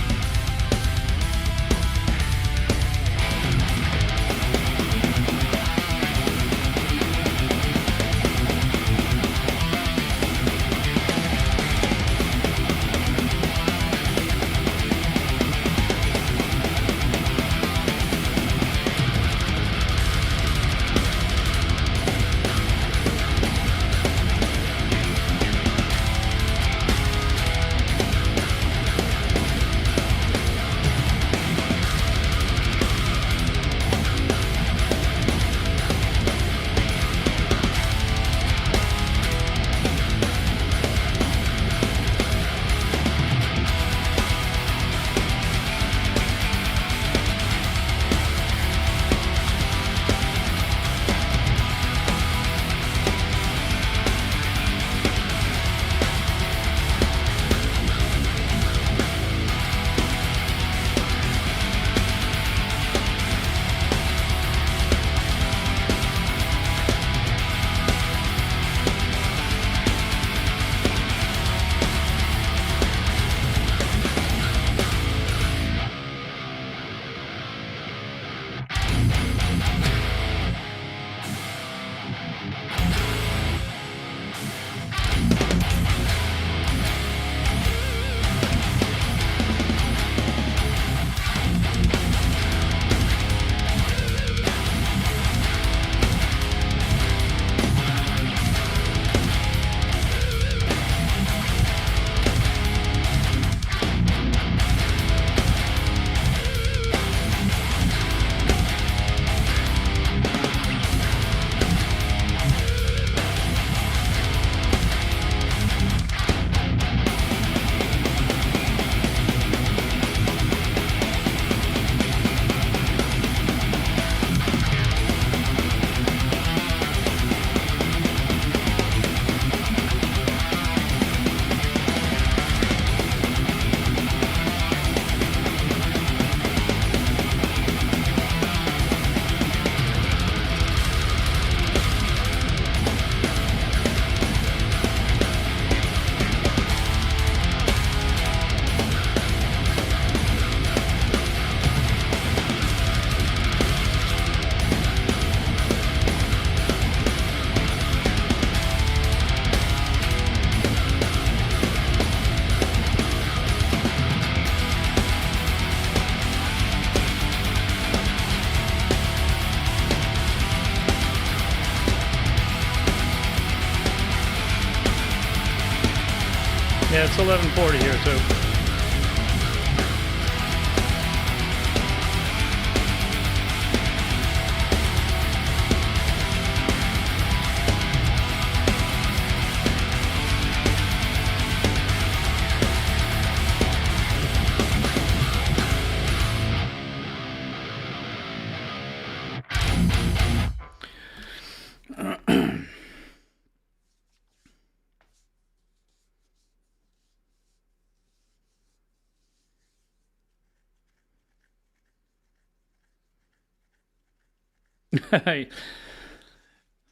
Yeah, it's 11:40 here too.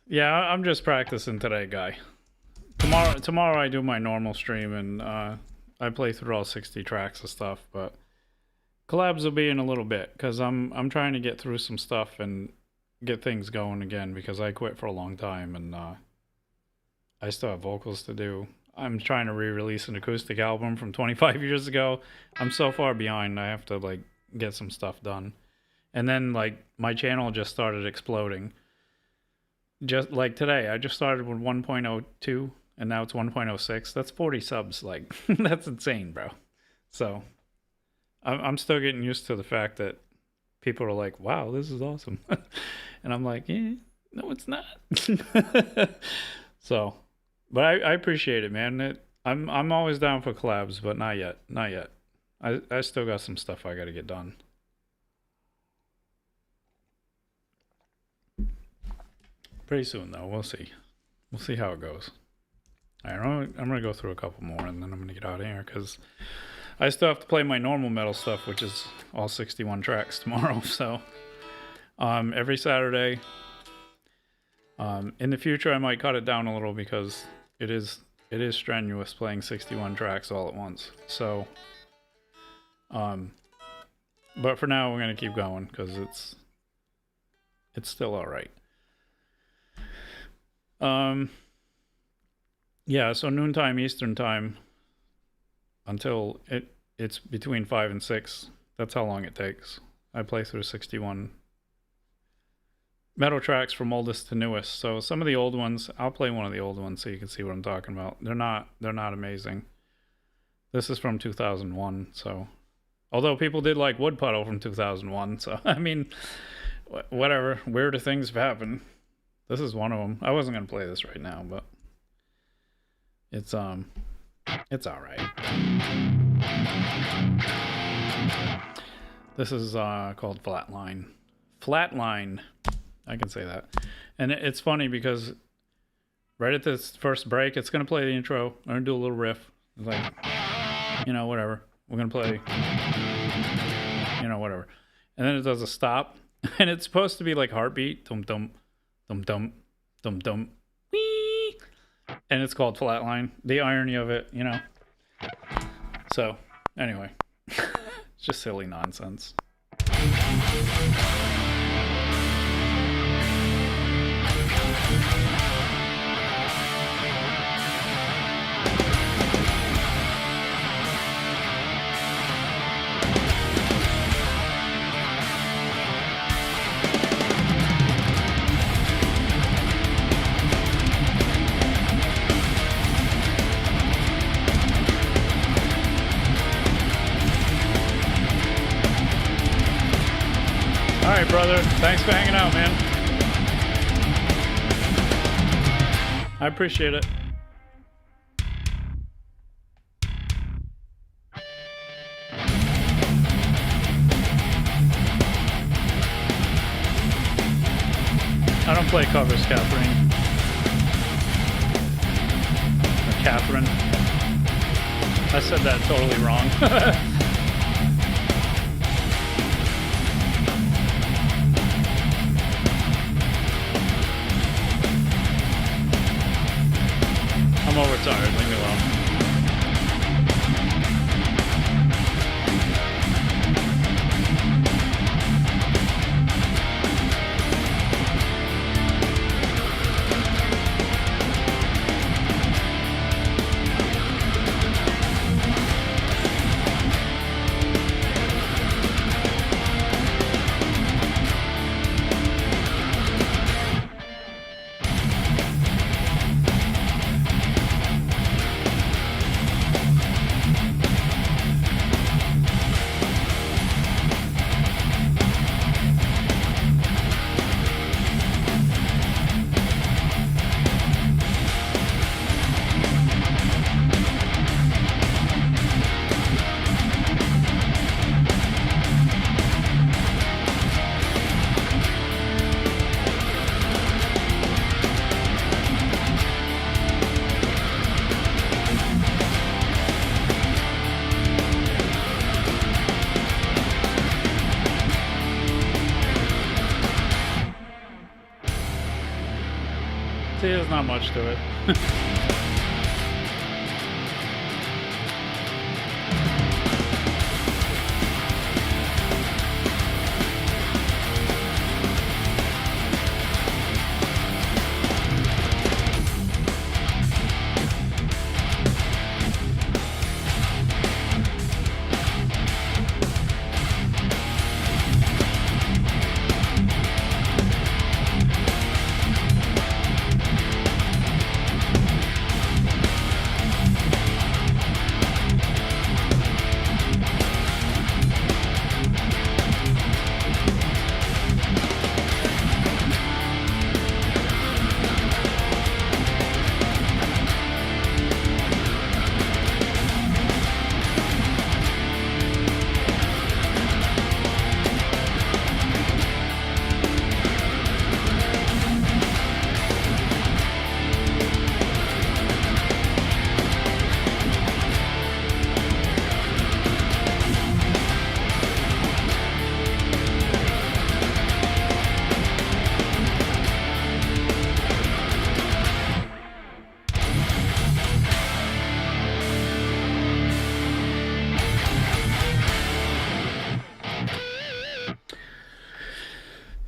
Yeah, I'm just practicing today, guy. Tomorrow I do my normal stream and I play through all 60 tracks of stuff, but collabs will be in a little bit because I'm trying to get through some stuff and get things going again because I quit for a long time and I still have vocals to do. I'm trying to re-release an acoustic album from 25 years ago. I'm so far behind. I have to like get some stuff done. And then like my channel just started exploding. Just like today, I just started with 1.02 and now it's 1.06. That's 40 subs. Like that's insane, bro. So I'm still getting used to the fact that people are like, wow, this is awesome. And I'm like, no, it's not. So, but I appreciate it, man. I'm always down for collabs, but not yet. Not yet. I still got some stuff I got to get done. Pretty soon, though. We'll see. We'll see how it goes. All right, I'm going to go through a couple more, and then I'm going to get out of here, because I still have to play my normal metal stuff, which is all 61 tracks tomorrow. So, every Saturday. In the future, I might cut it down a little, because it is strenuous playing 61 tracks all at once. So, but for now, we're going to keep going, because it's still all right. Yeah, so noontime Eastern time until it's between 5 and 6. That's how long it takes. I play through 61 metal tracks from oldest to newest. So some of the old ones, I'll play one of the old ones so you can see what I'm talking about. They're not amazing. This is from 2001, so although people did like Wood Puddle from 2001, so I mean, whatever, weirder things have happened. This is one of them. I wasn't gonna play this right now, but it's all right. This is called Flatline. Flatline. I can say that. And it's funny because right at this first break, it's gonna play the intro. I'm gonna do a little riff. It's like, whatever. We're gonna play, whatever. And then it does a stop, and it's supposed to be like heartbeat. Dum dum. Dum dum, dum dum, wee, and it's called Flatline. The irony of it, So, anyway, it's just silly nonsense. All right, brother. Thanks for hanging out, man. I appreciate it. I don't play covers, Catherine. Or Catherine. I said that totally wrong. I'm overtired, leave me alone. See, there's not much to it.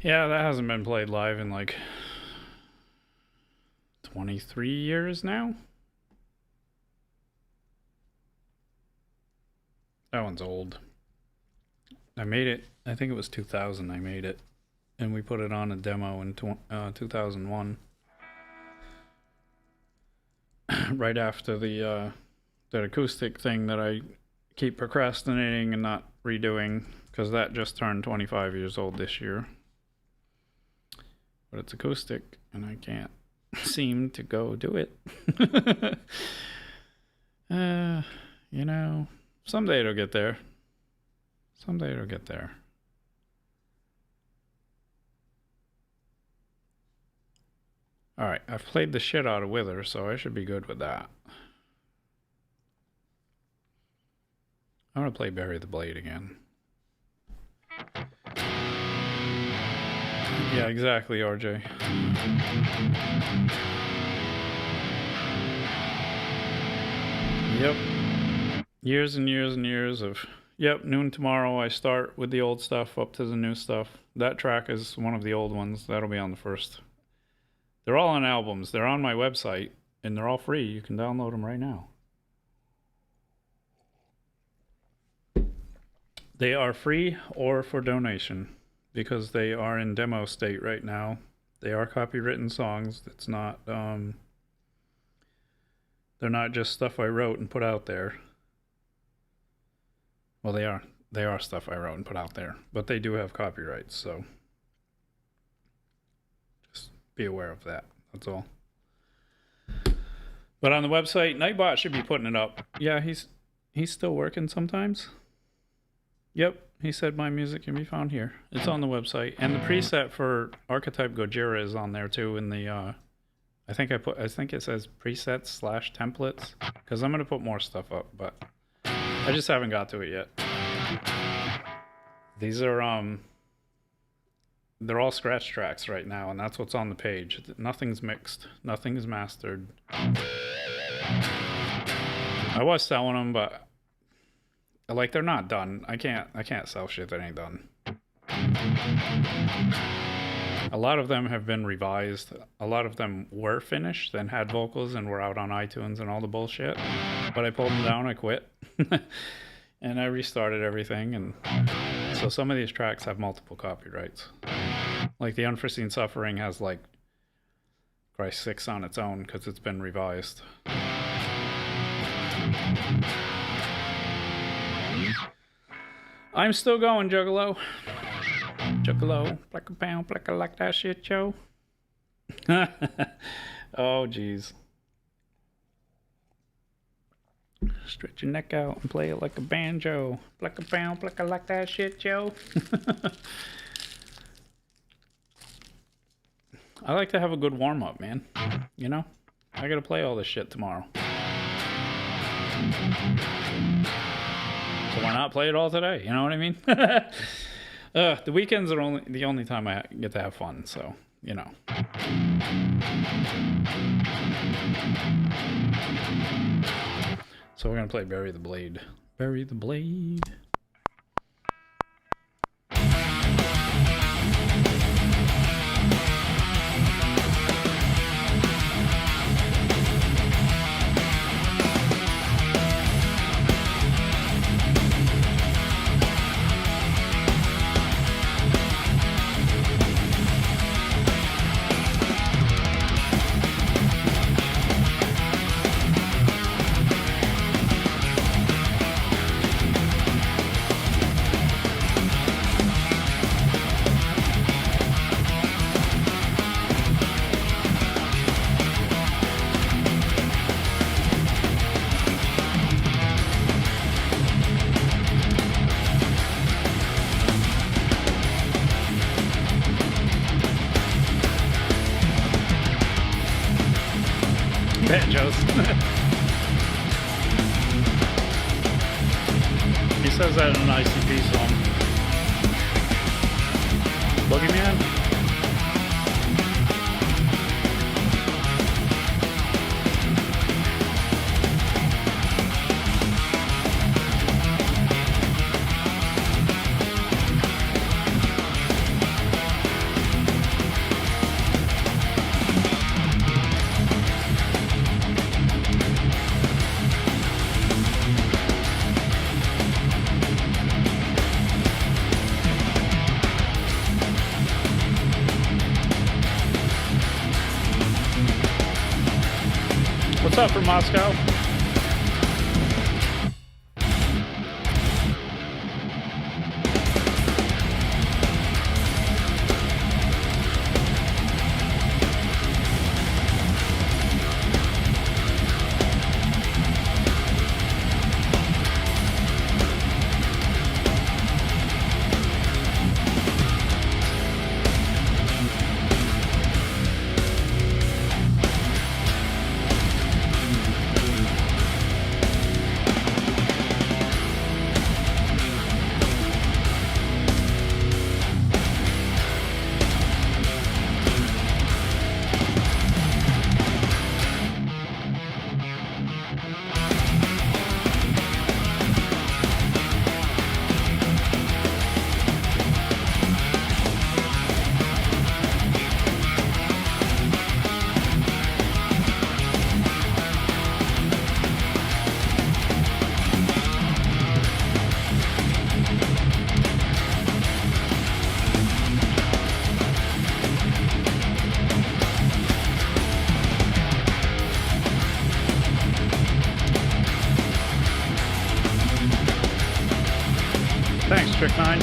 Yeah, that hasn't been played live in like 23 years now. That one's old. I made it, I think it was 2000 I made it. And we put it on a demo in 2001. Right after the that acoustic thing that I keep procrastinating and not redoing, because that just turned 25 years old this year. But it's acoustic, and I can't seem to go do it. You know, someday it'll get there. Someday it'll get there. Alright, I've played the shit out of Wither, so I should be good with that. I'm gonna play Bury the Blade again. Yeah, exactly, RJ. Yep. Years and years and years of... Yep, noon tomorrow I start with the old stuff up to the new stuff. That track is one of the old ones. That'll be on the first. They're all on albums. They're on my website, and they're all free. You can download them right now. They are free or for donation, because they are in demo state right now. They are copywritten songs. It's not, they're not just stuff I wrote and put out there. Well, they are. They are stuff I wrote and put out there, but they do have copyrights, so just be aware of that. That's all. But on the website, Nightbot should be putting it up. Yeah, he's still working sometimes. Yep, he said my music can be found here. It's on the website, and the preset for Archetype Gojira is on there too. In the I think it says presets / templates, because I'm gonna put more stuff up, but I just haven't got to it yet. These are they're all scratch tracks right now, and that's what's on the page. Nothing's mixed, nothing's mastered. I was selling them, but like, they're not done. I can't sell shit that ain't done. A lot of them have been revised. A lot of them were finished and had vocals and were out on iTunes and all the bullshit. But I pulled them down, I quit. And I restarted everything, and so some of these tracks have multiple copyrights. Like the Unforeseen Suffering has like Christ 6 on its own because it's been revised. I'm still going, Juggalo. Juggalo, like a pound, like that shit, yo. Oh, jeez. Stretch your neck out and play it like a banjo. Like a pound, like that shit, yo. I like to have a good warm up, man. You know? I gotta play all this shit tomorrow. So why not play it all today? You know what I mean? The weekends are the only time I get to have fun, so, you know. So we're going to play Bury the Blade. Bury the Blade. Banjos. He says that in an ICP song. Boogeyman? What's up from Moscow? Thanks, Trick 9.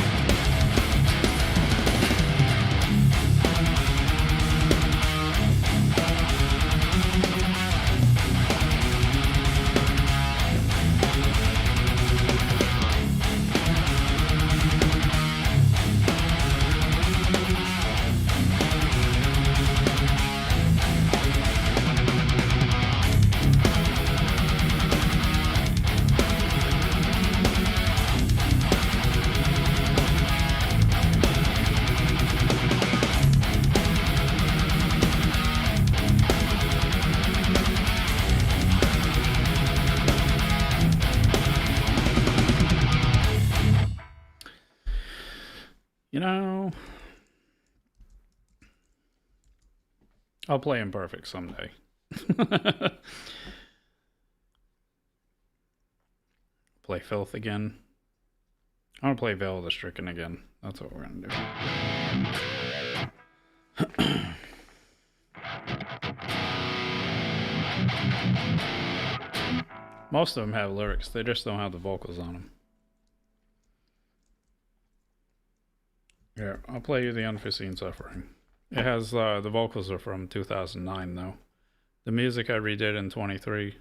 You know, I'll play Imperfect someday. Play Filth again. I want to play Veil of the Stricken again. That's what we're going to do. Most of them have lyrics. They just don't have the vocals on them. Yeah, I'll play you The Unforeseen Suffering. It has, the vocals are from 2009, though. The music I redid in 23.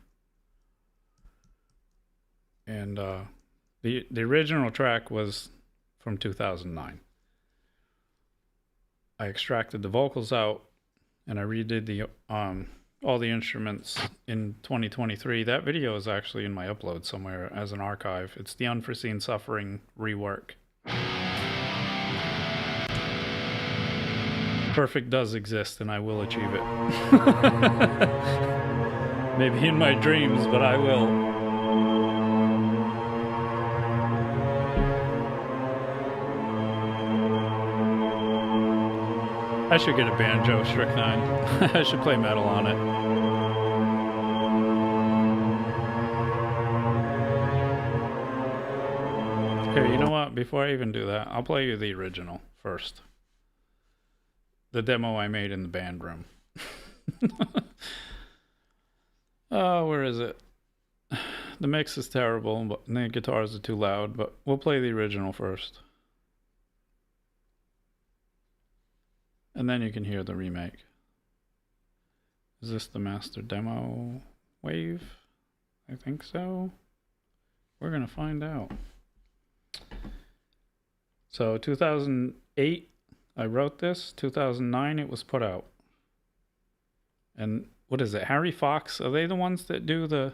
And, the original track was from 2009. I extracted the vocals out, and I redid the, all the instruments in 2023. That video is actually in my upload somewhere as an archive. It's The Unforeseen Suffering rework. Perfect does exist, and I will achieve it. Maybe in my dreams, but I will. I should get a banjo strychnine. I should play metal on it. Here, you know what? Before I even do that, I'll play you the original first. The demo I made in the band room. Oh, where is it? The mix is terrible, but the guitars are too loud, but we'll play the original first. And then you can hear the remake. Is this the master demo wave? I think so. We're gonna find out. So 2008, I wrote this. 2009, it was put out. And what is it? Harry Fox? Are they the ones that do the...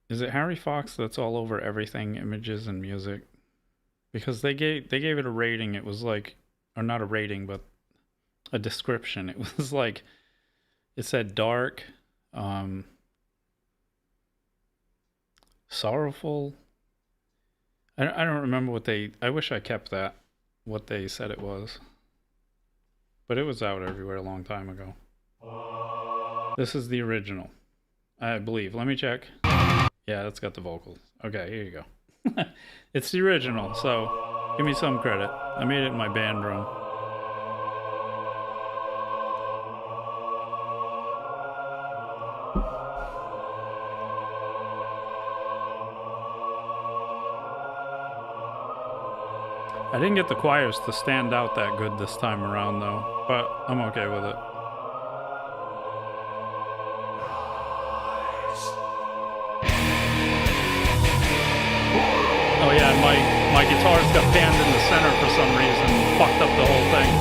Is it Harry Fox that's all over everything, images and music? Because they gave it a rating. It was like, or not a rating, but a description. It was like, it said dark, sorrowful. I don't remember what they... I wish I kept that, what they said it was. But it was out everywhere a long time ago. This is the original, I believe. Let me check. Yeah, that's got the vocals. Okay, here you go. It's the original, so give me some credit. I made it in my band room. I didn't get the choirs to stand out that good this time around, though, but I'm okay with it. Oh yeah, and my guitars got panned in the center for some reason, fucked up the whole thing.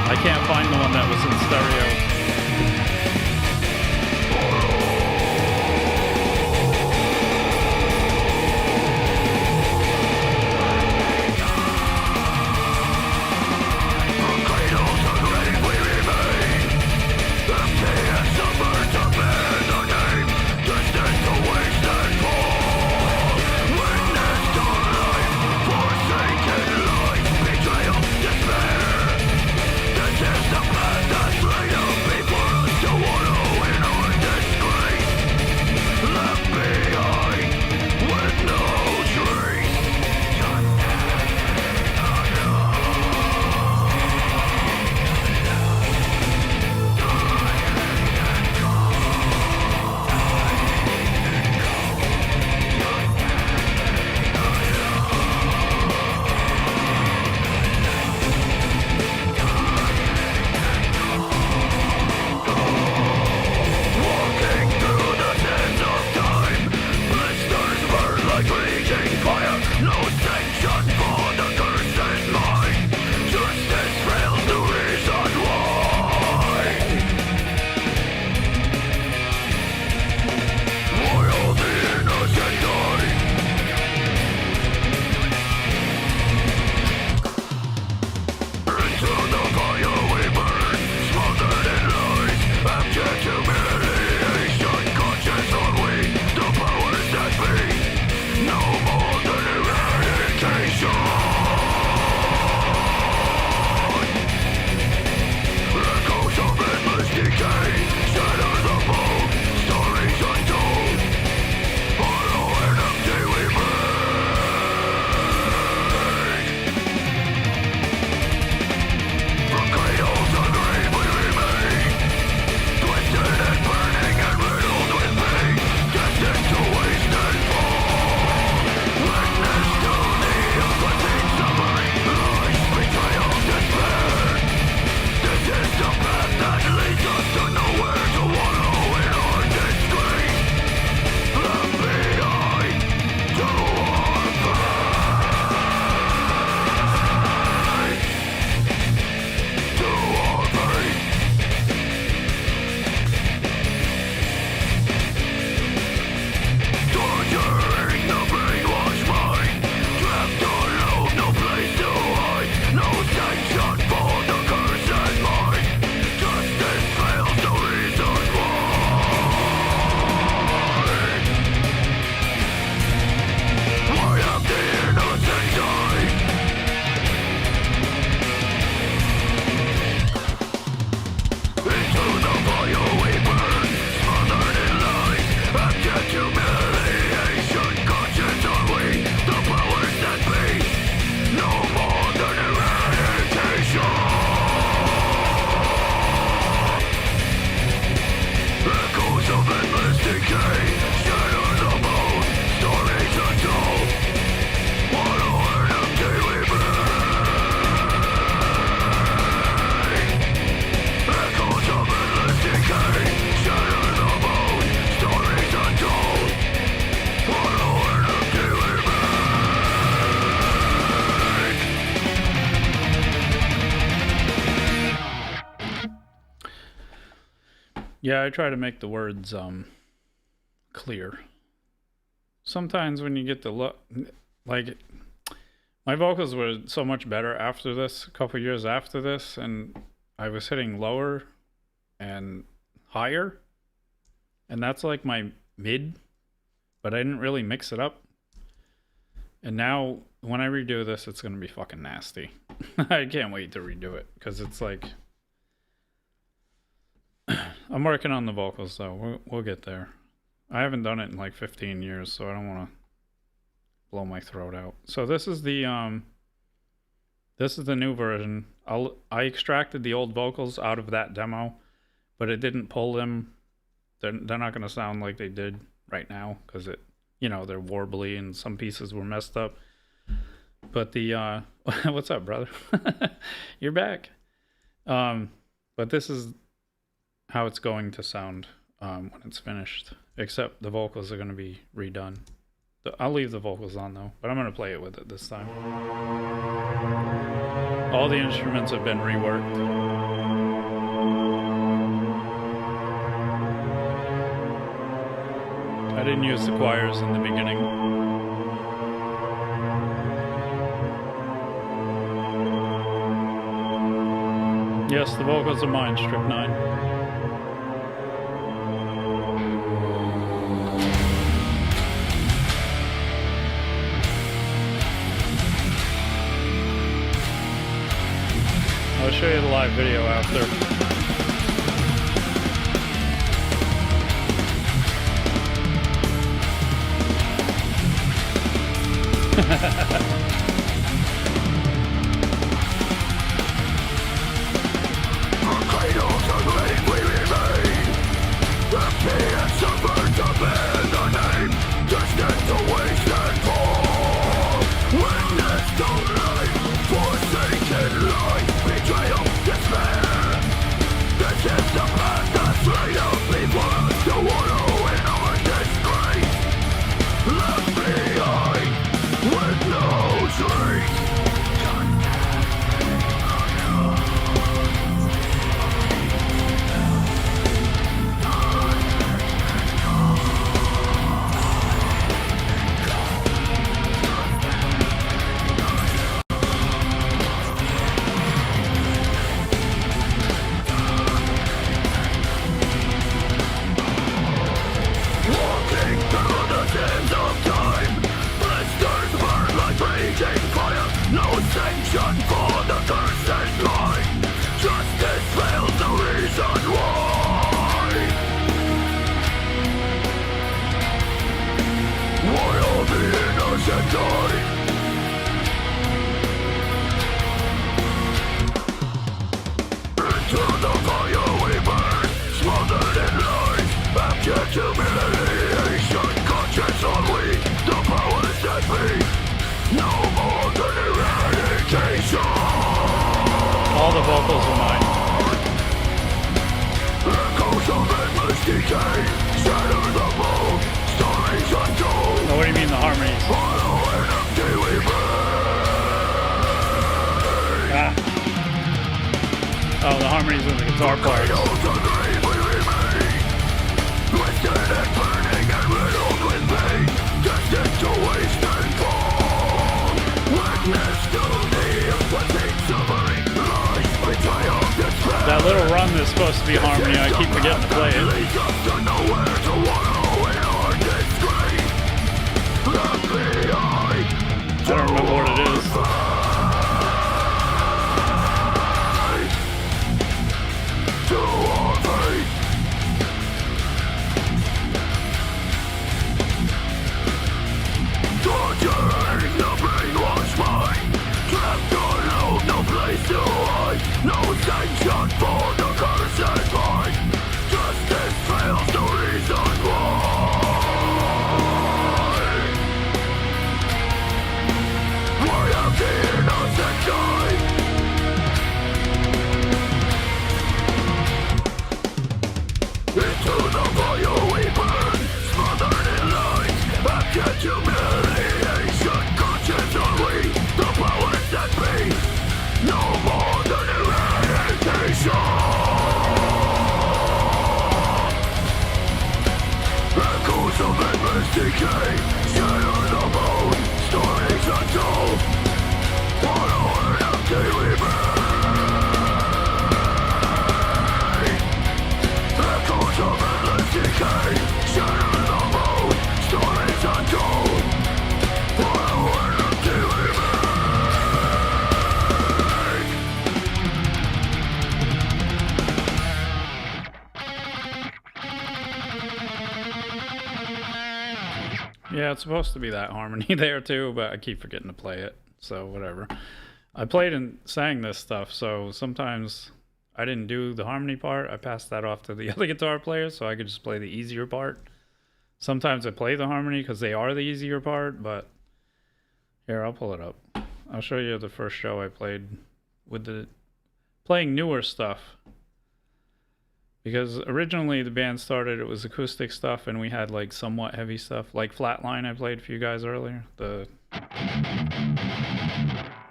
I can't find the one that was in stereo. Witness to the afflicting Yeah, I try to make the words clear. Sometimes when you get the look, like my vocals were so much better after this, a couple years after this, and I was hitting lower and higher, and that's like my mid, but I didn't really mix it up. And now when I redo this, it's gonna be fucking nasty. I can't wait to redo it because it's like I'm working on the vocals though. We'll get there. I haven't done it in like 15 years, so I don't want to blow my throat out. So this is the new version. I extracted the old vocals out of that demo, but it didn't pull them. They're not going to sound like they did right now because it, you know, they're warbly and some pieces were messed up. But the what's up, brother? You're back. But this is how it's going to sound when it's finished. Except the vocals are going to be redone. I'll leave the vocals on though, but I'm going to play it with it this time. All the instruments have been reworked. I didn't use the choirs in the beginning. Yes, the vocals are mine, Strip 9. I'll show you the live video after. All the vocals are mine. Oh, what do you mean the harmonies? Ah. Oh, the harmonies in the guitar parts. That little run is supposed to be harmony. I keep forgetting to play it. I don't remember what it is. No sanction for the cursed mind. Justice fails the reason why. Why have the innocent died? Into the fire we burn, smothered in light. Abject humiliation, conscience are we, the powers that be. No more than eradication. decay, shadow the moon, stories untold, follow an empty remain. Echoes of endless decay, shadow the moon, stories untold, follow an empty remain. Yeah, it's supposed to be that harmony there too, but I keep forgetting to play it. So whatever. I played and sang this stuff, so sometimes I didn't do the harmony part. I passed that off to the other guitar players so I could just play the easier part. Sometimes I play the harmony because they are the easier part, but here, I'll pull it up. I'll show you the first show I played with the playing newer stuff. Because originally the band started, it was acoustic stuff, and we had like somewhat heavy stuff, like Flatline I played for you guys earlier.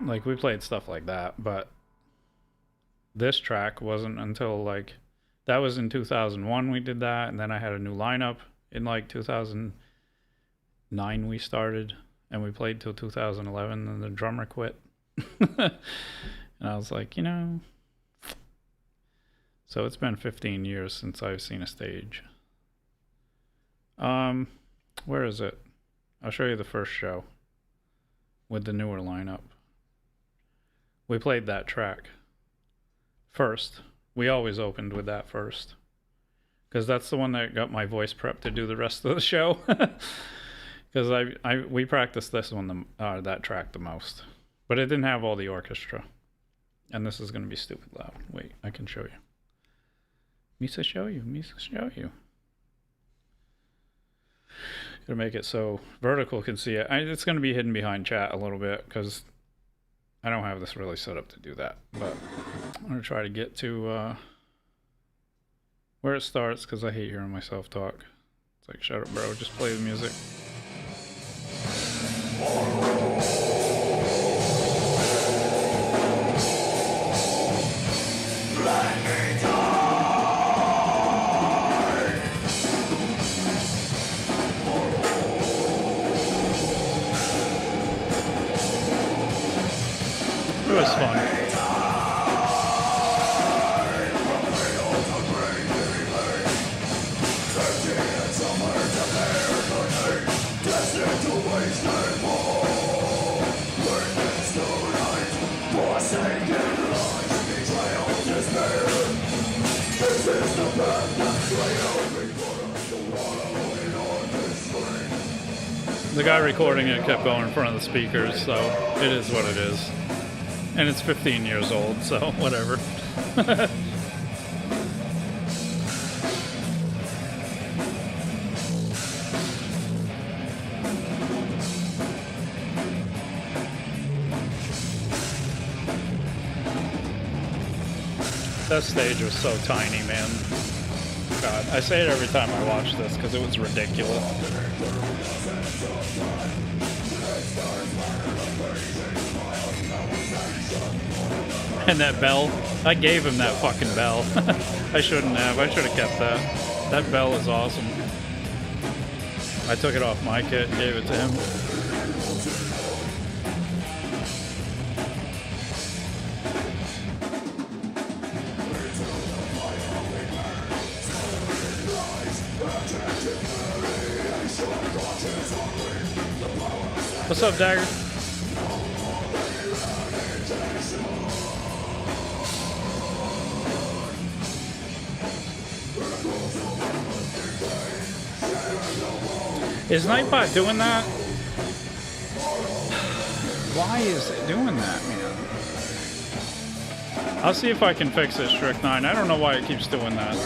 Like we played stuff like that, but this track wasn't until like, that was in 2001 we did that, and then I had a new lineup in like 2009 we started, and we played till 2011, and the drummer quit. And I was like, you know... So it's been 15 years since I've seen a stage. Where is it? I'll show you the first show with the newer lineup. We played that track first. We always opened with that first, because that's the one that got my voice prepped to do the rest of the show. Because we practiced this one, that track the most, but it didn't have all the orchestra. And this is going to be stupid loud. Wait, I can show you. Misa show you. Gonna make it so Vertical can see it. It's gonna be hidden behind chat a little bit because I don't have this really set up to do that. But I'm gonna try to get to where it starts because I hate hearing myself talk. It's like, shut up, bro. Just play the music. It was fun. The guy recording it kept going in front of the speakers, so it is what it is. And it's 15 years old, so whatever. That stage was so tiny, man. God, I say it every time I watch this because it was ridiculous. And that bell, I gave him that fucking bell. I shouldn't have. I should have kept that. That bell is awesome. I took it off my kit and gave it to him. What's up, Dagger? Is Nightbot doing that? Why is it doing that, man? I'll see if I can fix it, Strict 9. I don't know why it keeps doing that.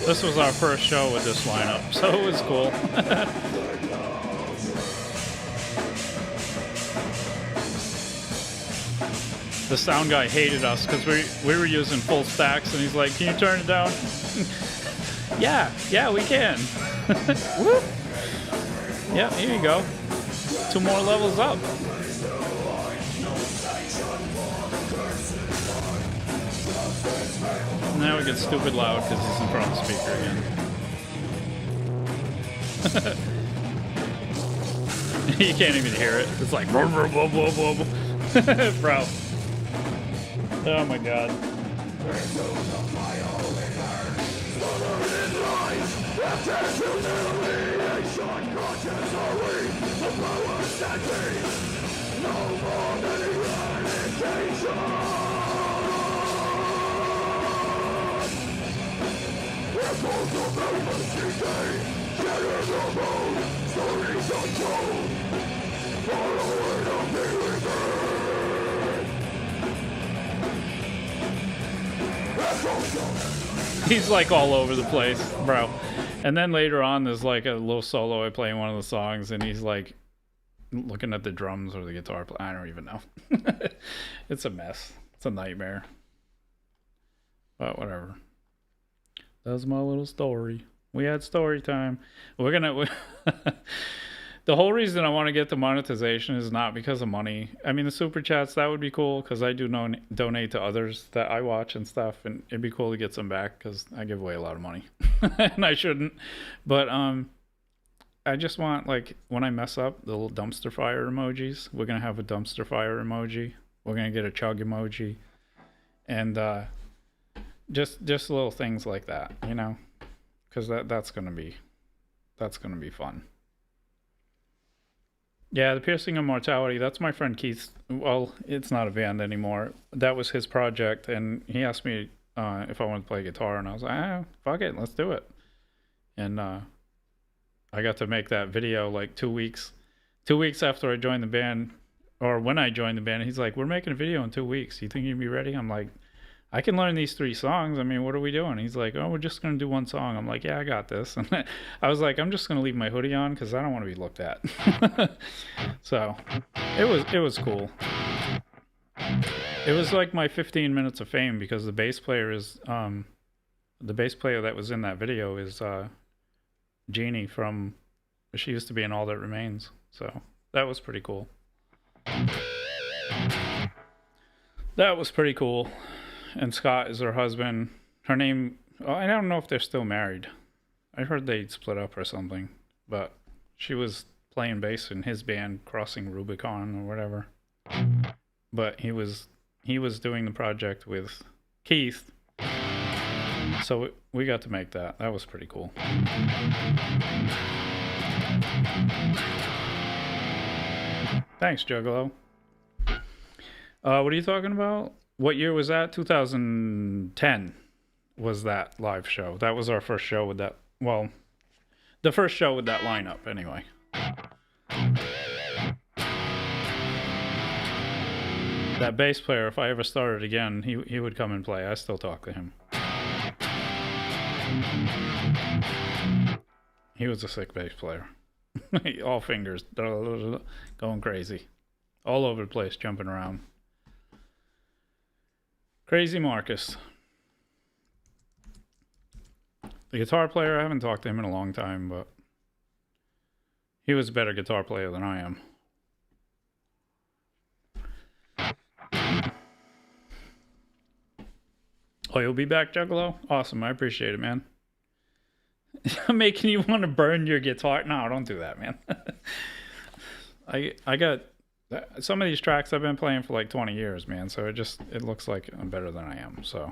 This was our first show with this lineup, so it was cool. The sound guy hated us because we were using full stacks, and he's like, "Can you turn it down?" Yeah, we can. Woo. Yeah, here you go. 2 more levels up. Now we get stupid loud because he's in front of the speaker again. You can't even hear it. It's like, blah, blah, blah, blah, blah. Bro. Oh my god. He's like all over the place, bro. And then later on, there's like a little solo I play in one of the songs, and he's like looking at the drums or the guitar play. I don't even know. It's a mess. It's a nightmare. But whatever. That's my little story. We had story time. The whole reason I want to get the monetization is not because of money. I mean, the super chats, that would be cool because I do donate to others that I watch and stuff, and it'd be cool to get some back because I give away a lot of money and I shouldn't. But I just want, like, when I mess up, the little dumpster fire emojis. We're gonna have a dumpster fire emoji. We're gonna get a chug emoji, and just little things like that, you know, because that's gonna be fun. Yeah, the Piercing Immortality, that's my friend Keith. Well, it's not a band anymore. That was his project, and he asked me if I wanted to play guitar, and I was like, fuck it, let's do it. And I got to make that video like 2 weeks after I joined the band, or when I joined the band. He's like, we're making a video in 2 weeks. You think you'd be ready? I'm like, I can learn these 3 songs. I mean, what are we doing? He's like, oh, we're just going to do 1 song. I'm like, yeah, I got this. And I was like, I'm just going to leave my hoodie on because I don't want to be looked at. So it was cool. It was like my 15 minutes of fame because the bass player that was in that video is Jeannie she used to be in All That Remains. So that was pretty cool. And Scott is her husband. Her name, I don't know if they're still married. I heard they split up or something. But she was playing bass in his band, Crossing Rubicon or whatever. But he was doing the project with Keith. So we got to make that. That was pretty cool. Thanks, Juggalo. What are you talking about? What year was that? 2010 was that live show. That was our first show with that. Well, the first show with that lineup, anyway. That bass player, if I ever started again, he would come and play. I still talk to him. He was a sick bass player. All fingers, going crazy. All over the place, jumping around. Crazy Marcus. The guitar player, I haven't talked to him in a long time, but he was a better guitar player than I am. Oh, you'll be back, Juggalo? Awesome, I appreciate it, man. I'm making you want to burn your guitar. No, don't do that, man. I got some of these tracks I've been playing for like 20 years, man, so it looks like I'm better than I am, so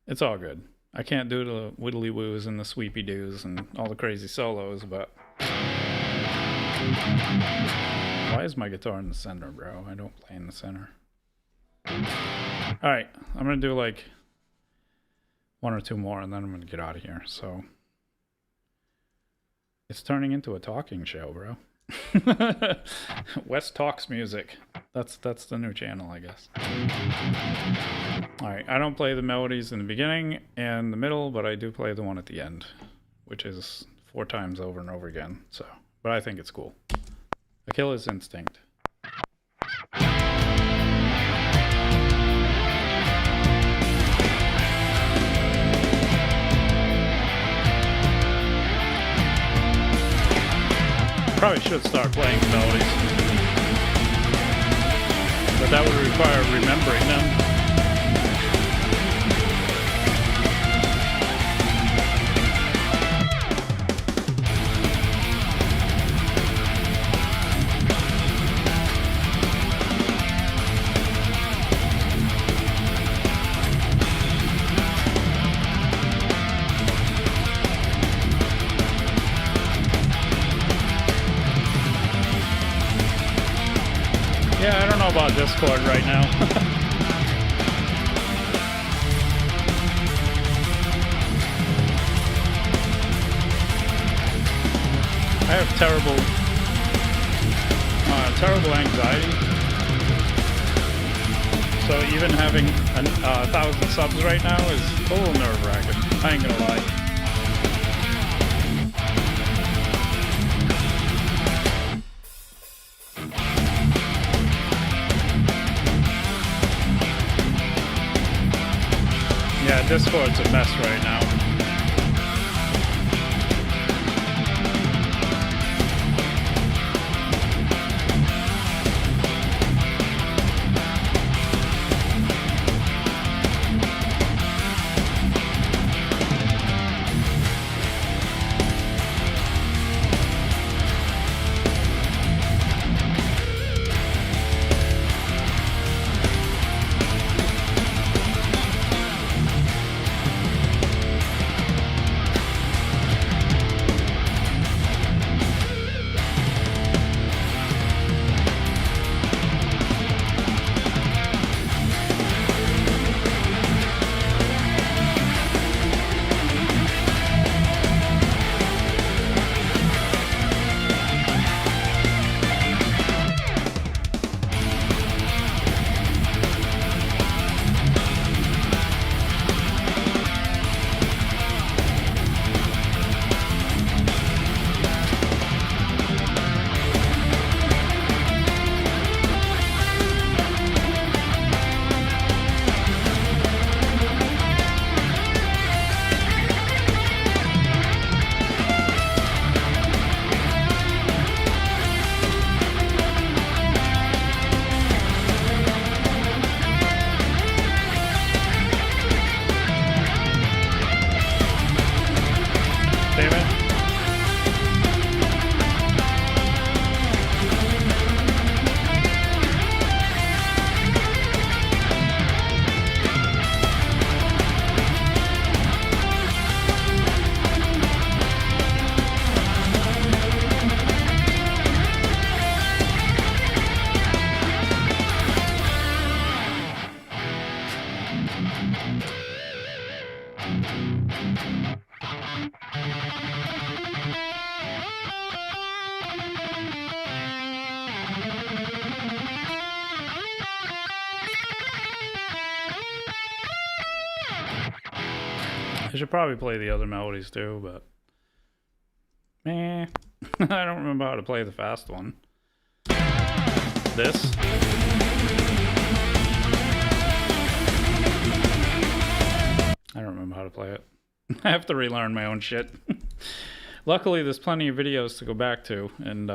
it's all good. I can't do the widdly woos and the sweepy doos and all the crazy solos, but why is my guitar in the center, bro? I don't play in the center. Alright, I'm gonna do like 1 or 2 more and then I'm gonna get out of here. So it's turning into a talking show, bro. West Talks Music. That's the new channel, I guess. Alright, I don't play the melodies in the beginning and the middle, but I do play the one at the end, which is 4 times over and over again. So, but I think it's cool. A Killer's Instinct. Probably should start playing melodies. But that would require remembering them. Yeah, I don't know about Discord right now. I have terrible anxiety. So even having 1,000 subs right now is a little nerve-wracking. I ain't gonna lie. Yeah, Discord's a mess right now. I should probably play the other melodies too, but I don't remember how to play the fast one. This. I don't remember how to play it. I have to relearn my own shit. Luckily, there's plenty of videos to go back to, and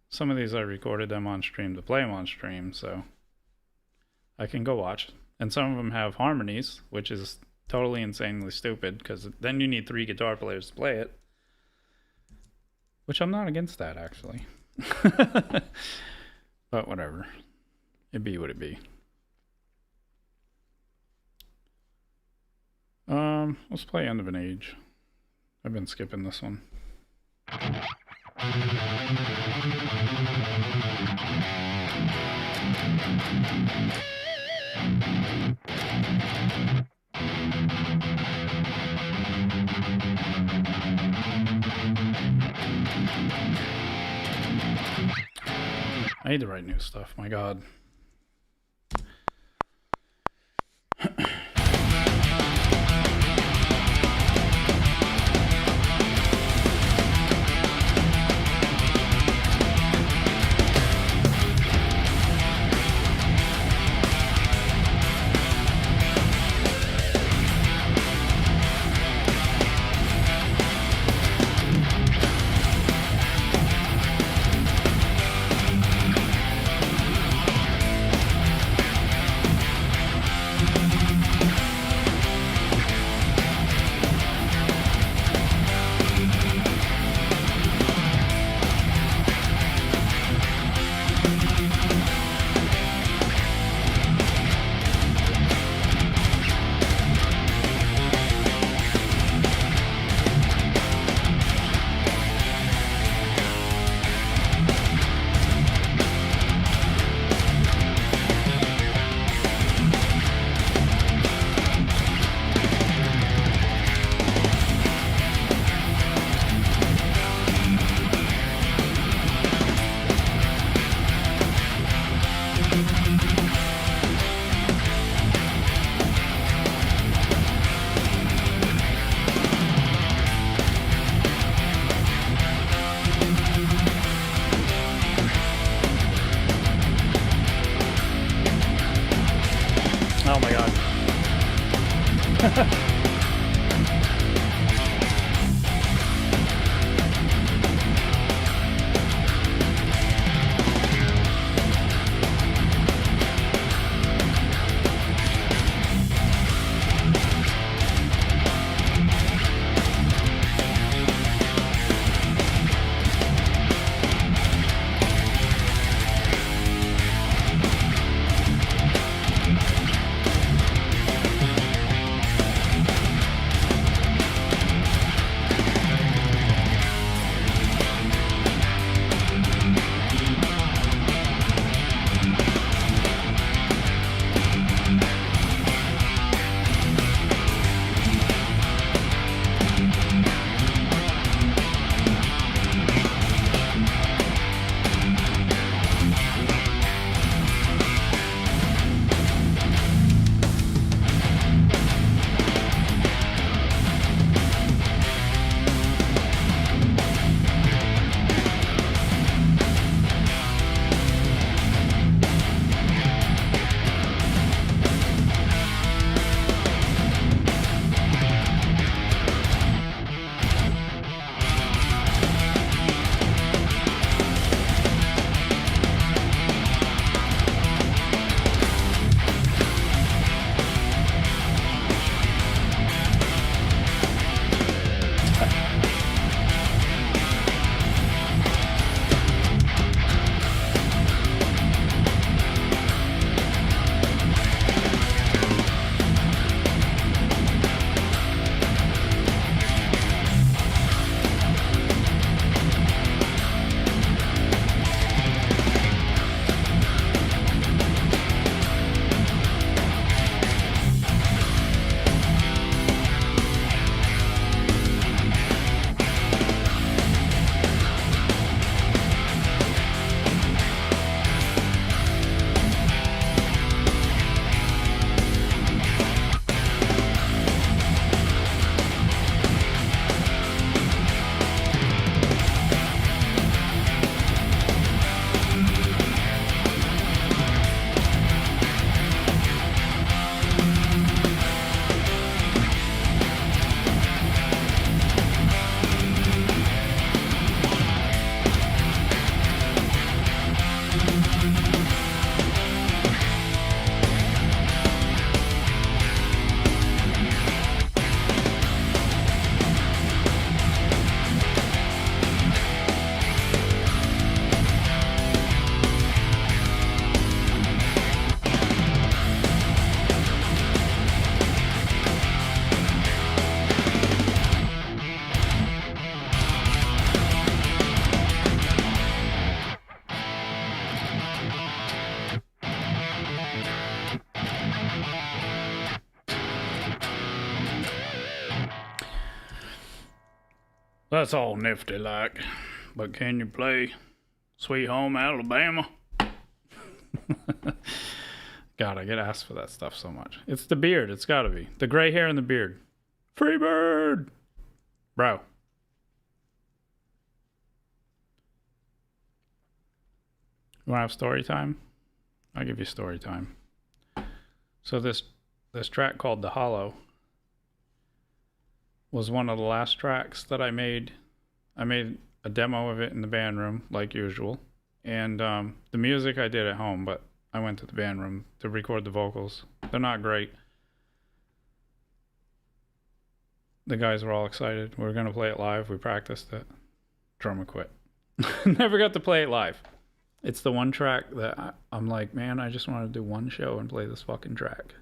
some of these I recorded them on stream to play them on stream, so I can go watch. And some of them have harmonies, which is totally insanely stupid, because then you need 3 guitar players to play it. Which I'm not against that, actually. But whatever. It be what it be. Let's play End of an Age. I've been skipping this one. I need to write new stuff, my god. That's all nifty like. But can you play Sweet Home Alabama? God, I get asked for that stuff so much. It's the beard. It's got to be. The gray hair and the beard. Freebird! Bro. You want to have story time? I'll give you story time. So this track called The Hollow was one of the last tracks that I made. I made a demo of it in the band room, like usual. And the music I did at home, but I went to the band room to record the vocals. They're not great. The guys were all excited. We were going to play it live. We practiced it. Drummer quit. Never got to play it live. It's the one track that I'm like, man, I just want to do one show and play this fucking track.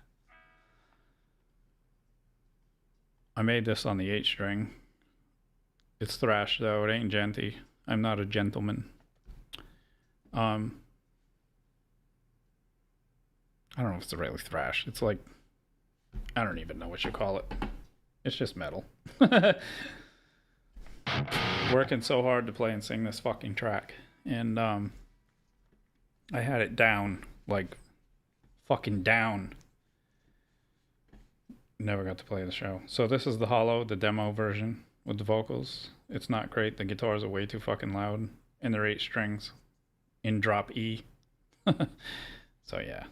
I made this on the 8-string. It's thrash, though. It ain't genty. I'm not a gentleman. I don't know if it's really thrash. It's like, I don't even know what you call it. It's just metal. Working so hard to play and sing this fucking track. And I had it down, like fucking down. Never got to play the show. So this is The Hollow, the demo version with the vocals. It's not great. The guitars are way too fucking loud. And they're 8 strings in drop E. So yeah.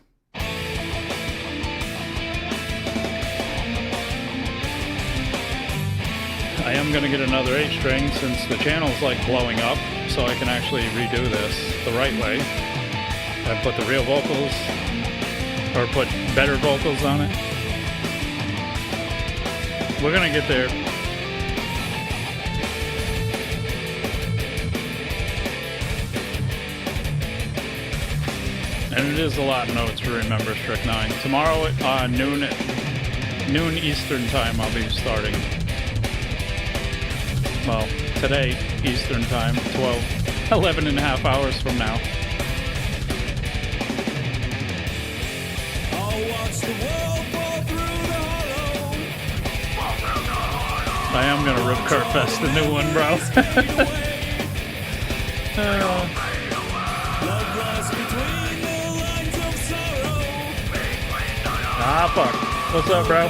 I am going to get another 8-string since the channel's like blowing up, so I can actually redo this the right way. I put the real vocals, or put better vocals on it. We're going to get there. And it is a lot of notes to remember, Strict 9. Tomorrow at noon Eastern time, I'll be starting. Well, today, Eastern time, 11 and a half hours from now. I am gonna rip Kurt Fest the new one, bro. Fuck. What's up, bro?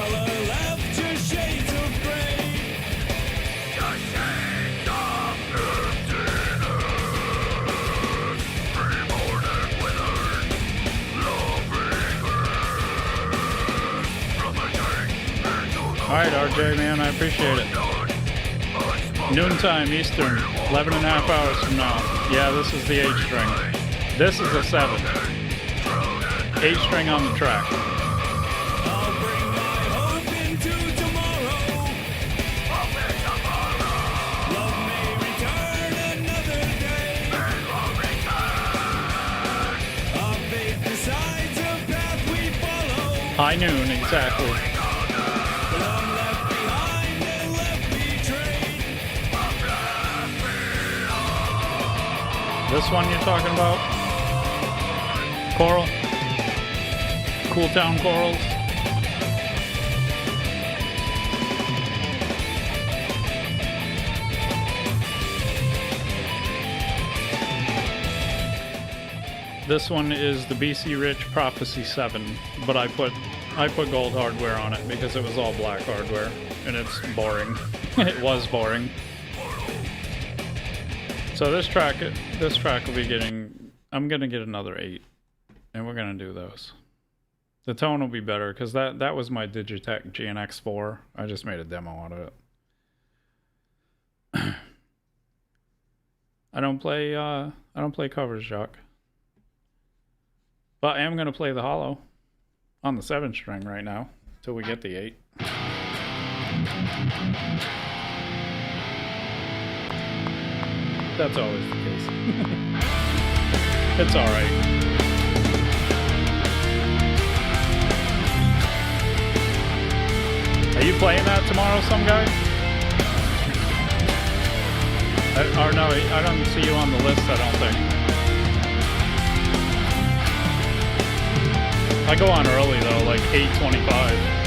Alright, RJ, man, I appreciate it. Noontime Eastern, 11 and a half hours from now. Yeah, this is the 8-string. This is a 7. 8-string on the track. High noon, exactly. This one you're talking about? Coral? Cool Town Corals? This one is the BC Rich Prophecy 7, but I put gold hardware on it because it was all black hardware, and it's boring. It was boring. So this track will be getting, I'm gonna get another 8, and we're gonna do those. The tone will be better because that was my Digitech GNX4. I just made a demo out of it. I don't play covers, Jacques. But I am gonna play The Hollow on the 7-string right now till we get the 8. That's always the case. It's alright. Are you playing that tomorrow, some guy? Or no, I don't see you on the list, I don't think. I go on early though, like 8:25.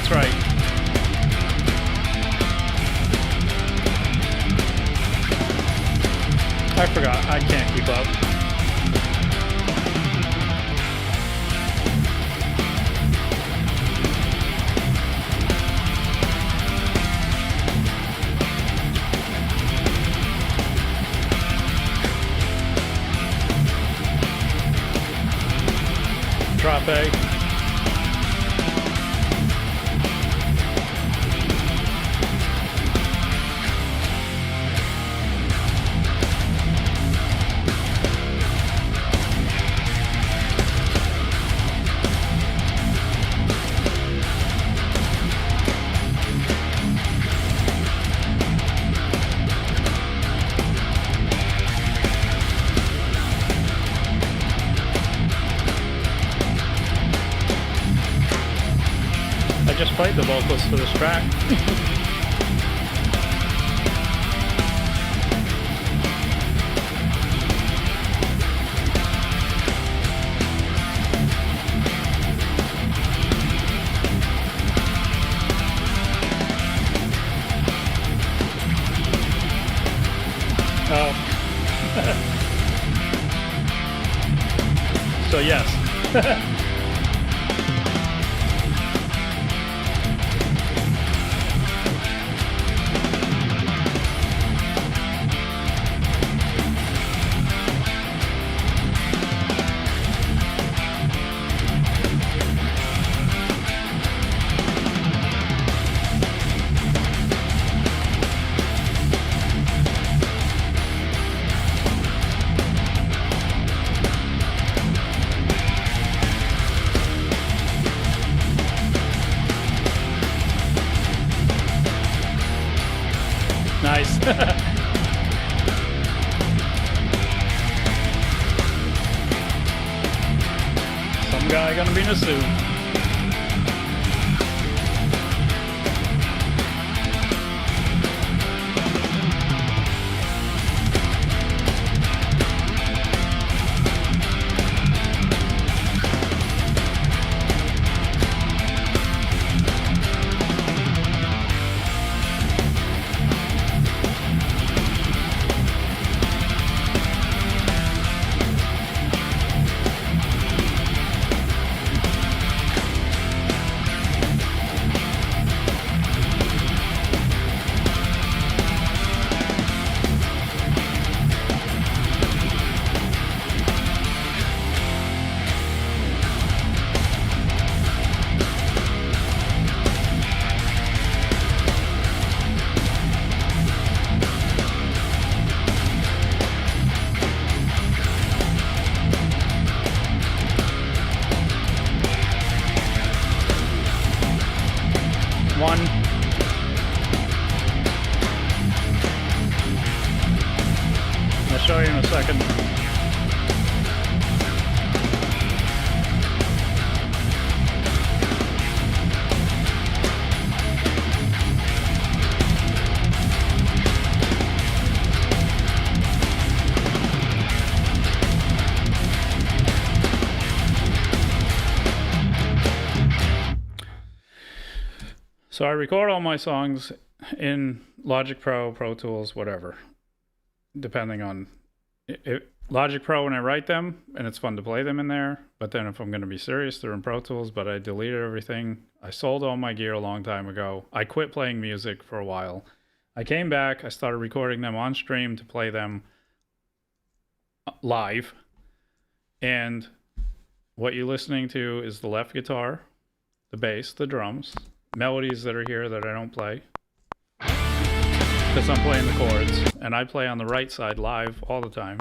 That's right. I forgot. I can't keep up. Drop A. I just played the vocals for this track. Oh. So yes. Nice. Some guy gonna be in a suit. One. I'll show you in a second. So I record all my songs in Logic Pro, Pro Tools, whatever, depending on Logic Pro when I write them, and it's fun to play them in there. But then if I'm going to be serious, they're in Pro Tools, but I deleted everything. I sold all my gear a long time ago. I quit playing music for a while. I came back. I started recording them on stream to play them live. And what you're listening to is the left guitar, the bass, the drums, melodies that are here that I don't play because I'm playing the chords, and I play on the right side live all the time.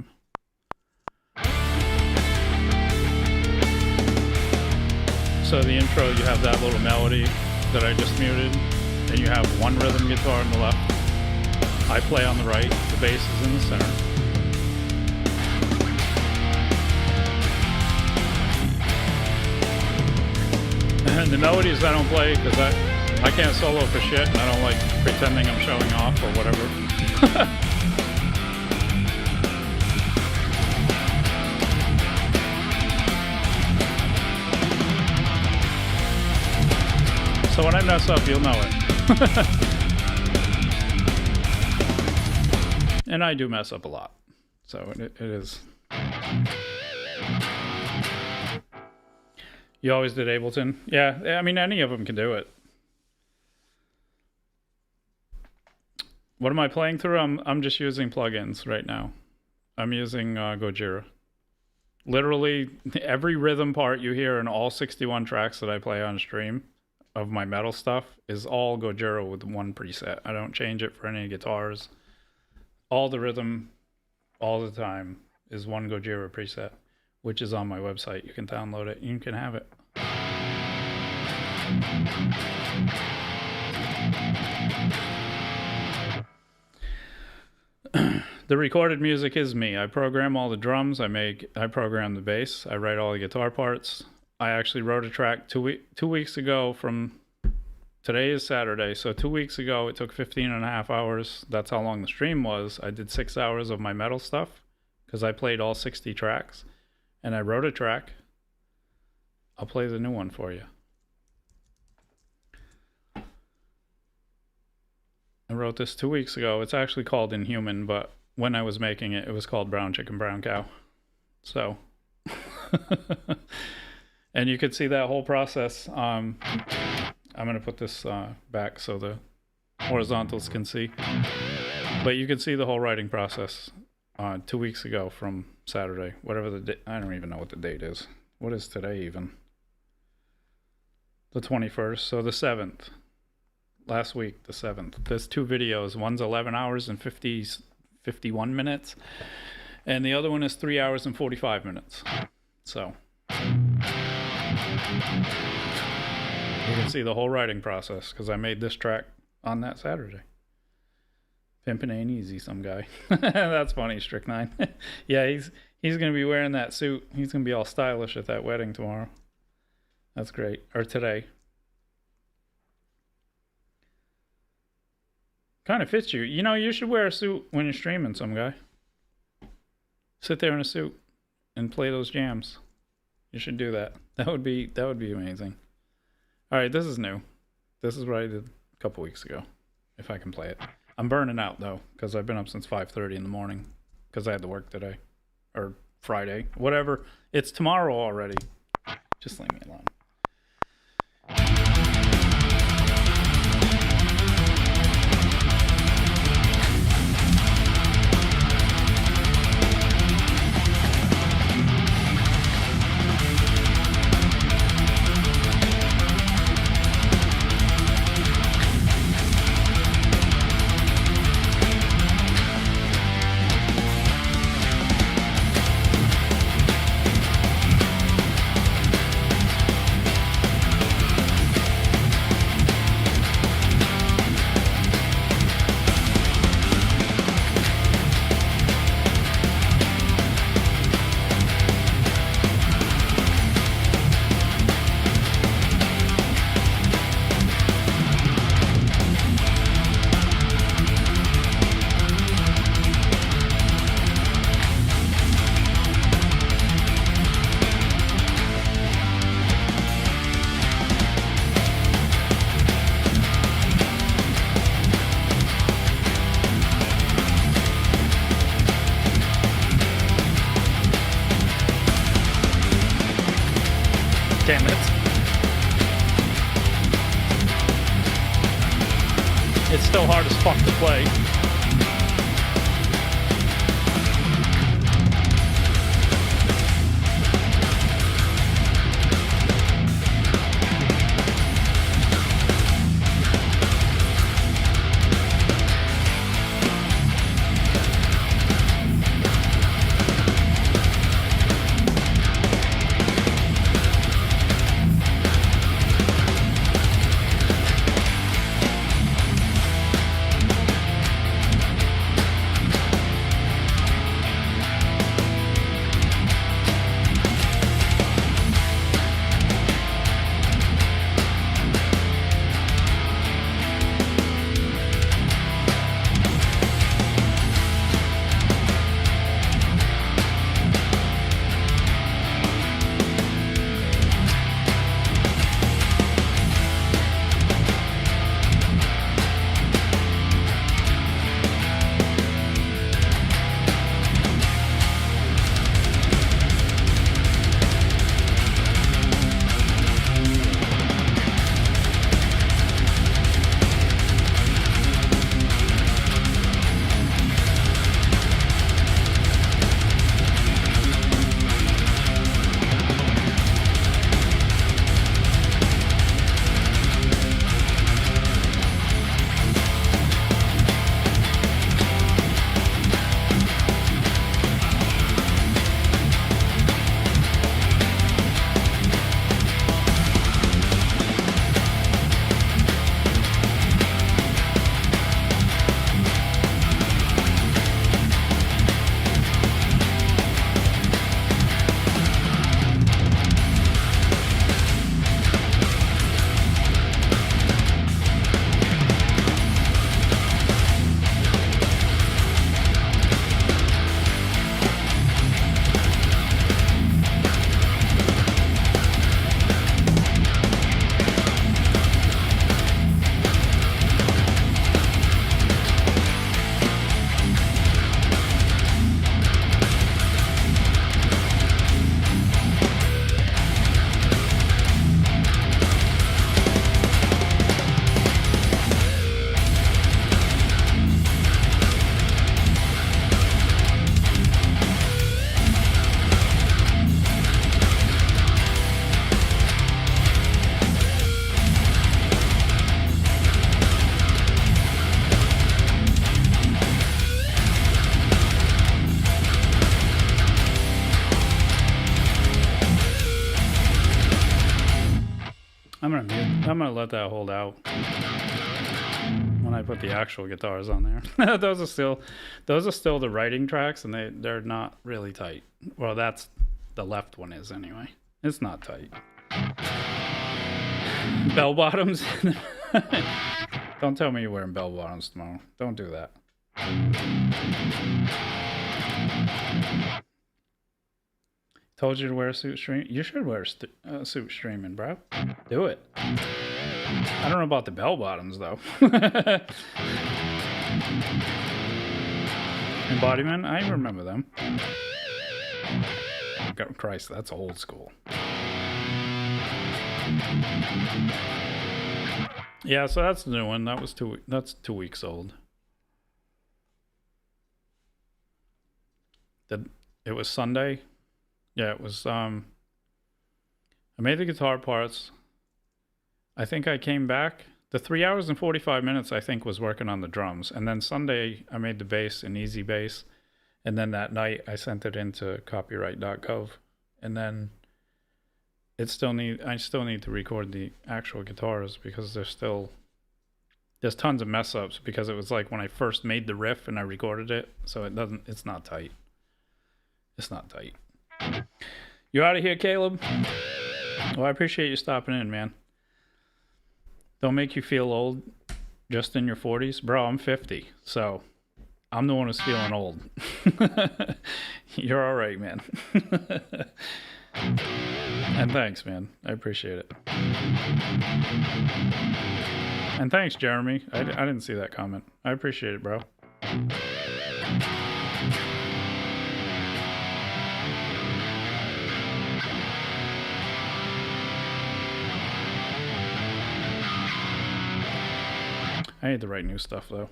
So the intro, you have that little melody that I just muted, and you have one rhythm guitar on the left. I play on the right, the bass is in the center. And the melodies I don't play because I can't solo for shit, and I don't like pretending I'm showing off or whatever. So when I I mess up, you'll know it. And I do mess up a lot. So it is. You always did Ableton? Yeah, I mean, any of them can do it. What am I playing through? I'm just using plugins right now. I'm using Gojira. Literally, every rhythm part you hear in all 61 tracks that I play on stream of my metal stuff is all Gojira with one preset. I don't change it for any guitars. All the rhythm, all the time, is one Gojira preset, which is on my website. You can download it. You can have it. The recorded music is me. I program all the drums. I program the bass. I write all the guitar parts. I actually wrote a track 2 weeks ago from... Today is Saturday, so 2 weeks ago it took 15 and a half hours. That's how long the stream was. I did 6 hours of my metal stuff because I played all 60 tracks. And I wrote a track. I'll play the new one for you. I wrote this 2 weeks ago. It's actually called Inhuman, but when I was making it, it was called Brown Chicken, Brown Cow. So, and you could see that whole process. I'm going to put this back so the horizontals can see. But you can see the whole writing process 2 weeks ago from Saturday. Whatever the date, I don't even know what the date is. What is today even? The 21st, so the 7th. Last week, the 7th. There's 2 videos. One's 11 hours and 51 minutes. And the other one is 3 hours and 45 minutes. So you can see the whole writing process because I made this track on that Saturday. Pimpin' ain't easy, some guy. That's funny, Strychnine. Yeah, he's going to be wearing that suit. He's going to be all stylish at that wedding tomorrow. That's great. Or today. Kind of fits you. You know, you should wear a suit when you're streaming, some guy. Sit there in a suit and play those jams. You should do that. That would be amazing. All right, this is new. This is what I did a couple weeks ago, if I can play it. I'm burning out, though, because I've been up since 5:30 in the morning because I had to work today. Or Friday. Whatever. It's tomorrow already. Just leave me alone. Damn it. It's still hard as fuck to play. I'm gonna let that hold out when I put the actual guitars on there. those are still the writing tracks, and they're not really tight. Well, that's the left one is anyway. It's not tight. Bell bottoms. Don't tell me you're wearing bell bottoms tomorrow. Don't do that. Told you to wear a suit stream. You should wear a suit streaming, bro. Do it. I don't know about the bell bottoms though. Embodiment, I remember them. God, Christ, that's old school. Yeah, so that's the new one. That's 2 weeks old. It was Sunday. Yeah, it was I made the guitar parts. I think I came back. The 3 hours and 45 minutes I think was working on the drums. And then Sunday I made the bass in Easy Bass. And then that night I sent it into copyright.gov. And then I still need to record the actual guitars because there's tons of mess ups because it was like when I first made the riff and I recorded it, so it's not tight. It's not tight. You out of here, Caleb? Well, I appreciate you stopping in, man. Don't make you feel old just in your 40s. Bro, I'm 50, so I'm the one who's feeling old. You're all right, man. And thanks, man. I appreciate it. And thanks, Jeremy. I didn't see that comment. I appreciate it, bro. I need to write new stuff though.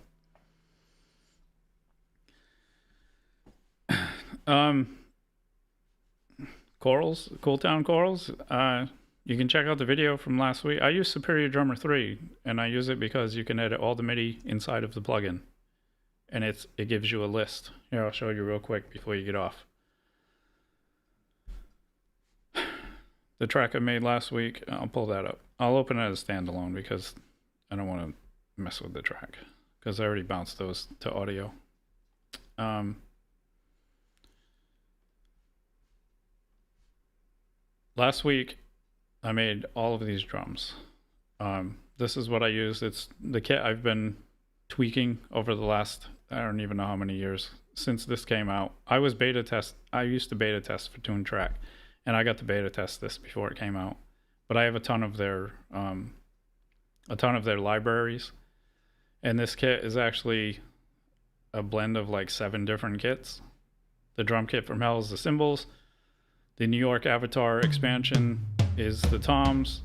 Corals, Cool Town Corals. You can check out the video from last week. I use Superior Drummer 3, and I use it because you can edit all the MIDI inside of the plugin, and it gives you a list. Here, I'll show you real quick before you get off. The track I made last week, I'll pull that up. I'll open it as standalone because I don't want to mess with the track because I already bounced those to audio. Last week I made all of these drums. This is what I used. It's the kit I've been tweaking over the last, I don't even know how many years since this came out. I used to beta test for Tune Track, and I got to beta test this before it came out. But I have a ton of their libraries. And this kit is actually a blend of like 7 different kits. The drum kit from Hell is the cymbals. The New York Avatar expansion is the toms.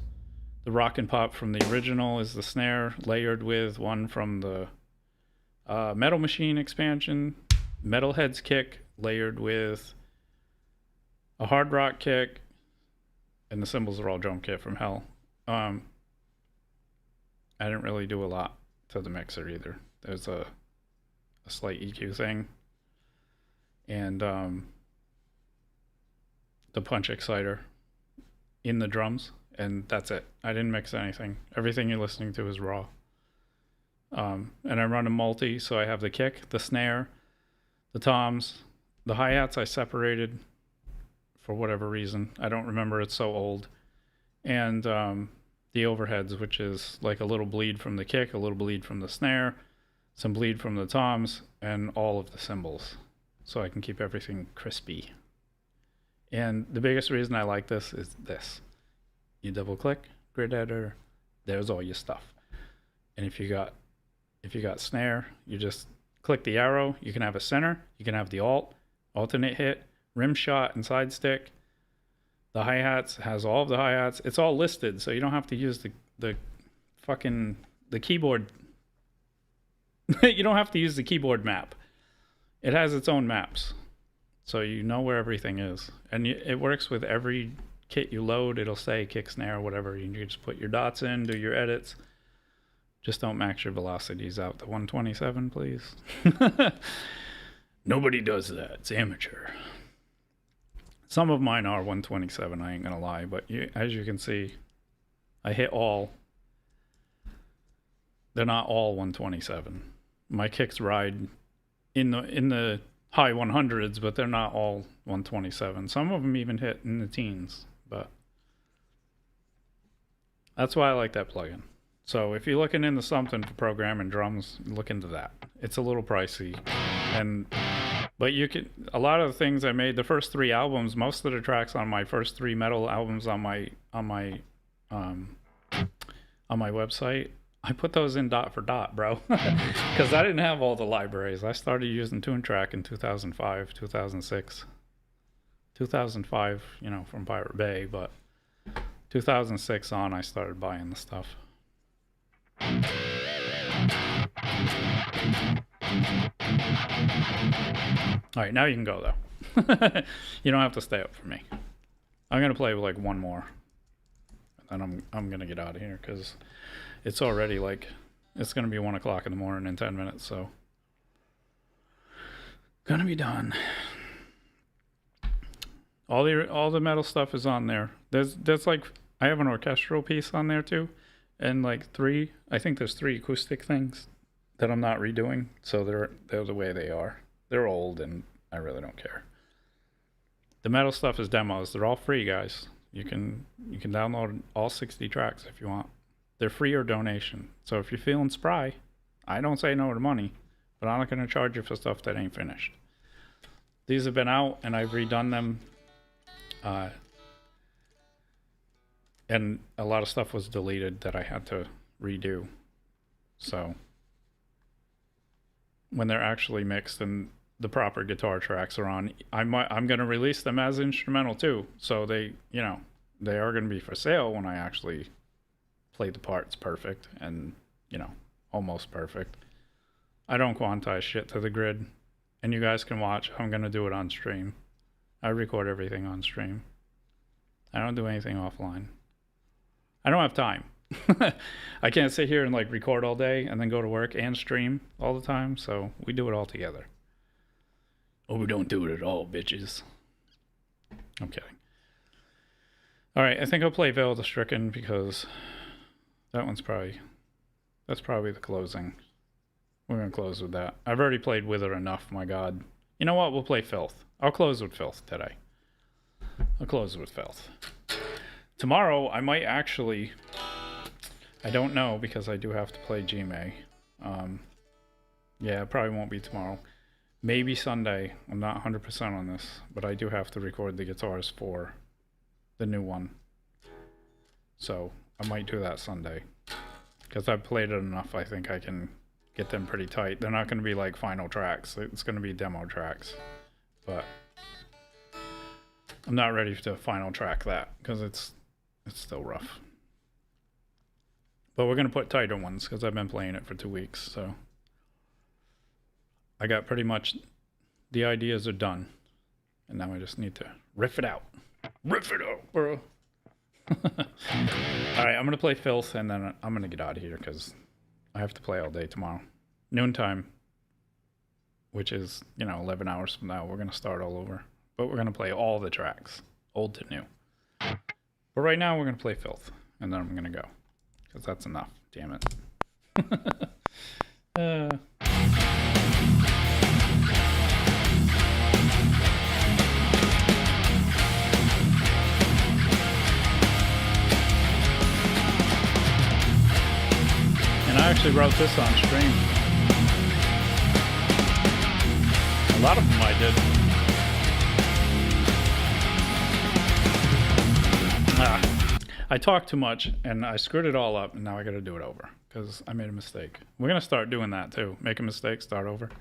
The Rock and Pop from the original is the snare, layered with one from the Metal Machine expansion. Metalhead's kick, layered with a hard rock kick. And the cymbals are all drum kit from Hell. I didn't really do a lot to the mixer either. There's a slight EQ thing. And the punch exciter in the drums, and that's it. I didn't mix anything. Everything you're listening to is raw. And I run a multi, so I have the kick, the snare, the toms, the hi-hats I separated for whatever reason. I don't remember, it's so old. And the overheads, which is like a little bleed from the kick, a little bleed from the snare, some bleed from the toms, and all of the cymbals, so I can keep everything crispy. And the biggest reason I like this is this. You double click, grid editor, there's all your stuff. And if you got snare, you just click the arrow, you can have a center, you can have the alternate hit, rim shot and side stick. The hi-hats has all of the hi-hats. It's all listed, so you don't have to use the keyboard. You don't have to use the keyboard map. It has its own maps, so you know where everything is. And it works with every kit you load. It'll say kick, snare, whatever. You can just put your dots in, do your edits. Just don't max your velocities out to 127, please. Nobody does that. It's amateur. Some of mine are 127, I ain't gonna lie, but as you can see, I hit all. They're not all 127. My kicks ride in the high 100s, but they're not all 127. Some of them even hit in the teens, but that's why I like that plugin. So if you're looking into something for programming drums, look into that. It's a little pricey, but you can. A lot of the things I made, the first 3 albums, most of the tracks on my first 3 metal albums on my website, I put those in dot for dot, bro, because I didn't have all the libraries. I started using TuneTrack in 2005, 2006, 2005, from Pirate Bay, but 2006 on, I started buying the stuff. All right, now you can go though. You don't have to stay up for me. I'm gonna play with like one more, and I'm gonna get out of here because it's already it's gonna be 1 o'clock in the morning in 10 minutes. So gonna be done. All the metal stuff is on there. There's like, I have an orchestral piece on there too, and like 3. I think there's 3 acoustic things that I'm not redoing. So they're the way they are. They're old, and I really don't care. The metal stuff is demos. They're all free, guys. You can download all 60 tracks if you want. They're free or donation. So if you're feeling spry, I don't say no to money, but I'm not going to charge you for stuff that ain't finished. These have been out, and I've redone them. And a lot of stuff was deleted that I had to redo. So when they're actually mixed and the proper guitar tracks are on, I'm going to release them as instrumental too. So they are going to be for sale when I actually play the parts perfect and, almost perfect. I don't quantize shit to the grid, and you guys can watch. I'm going to do it on stream. I record everything on stream. I don't do anything offline. I don't have time. I can't sit here and record all day and then go to work and stream all the time, so we do it all together. Or we don't do it at all, bitches. I'm kidding. All right, I think I'll play Veil of the Stricken because that's probably the closing. We're going to close with that. I've already played Wither enough, my God. You know what? We'll play Filth. I'll close with Filth today. I'll close with Filth. Tomorrow, I might actually... I don't know because I do have to play Gmail. Yeah, it probably won't be tomorrow. Maybe Sunday. I'm not 100% on this, but I do have to record the guitars for the new one. So I might do that Sunday. Because I've played it enough, I think I can get them pretty tight. They're not going to be like final tracks. It's going to be demo tracks. But I'm not ready to final track that because it's still rough. But we're going to put tighter ones because I've been playing it for 2 weeks. So I got pretty much the ideas are done. And now I just need to riff it out. Riff it out, bro. Alright, I'm going to play Filth and then I'm going to get out of here because I have to play all day tomorrow. Noontime, which is, 11 hours from now, we're going to start all over. But we're going to play all the tracks, old to new. But right now, we're going to play Filth, and then I'm going to go. Because that's enough, damn it. And I actually wrote this on stream. A lot of them I did. I talked too much and I screwed it all up, and now I got to do it over because I made a mistake. We're going to start doing that too. Make a mistake, start over.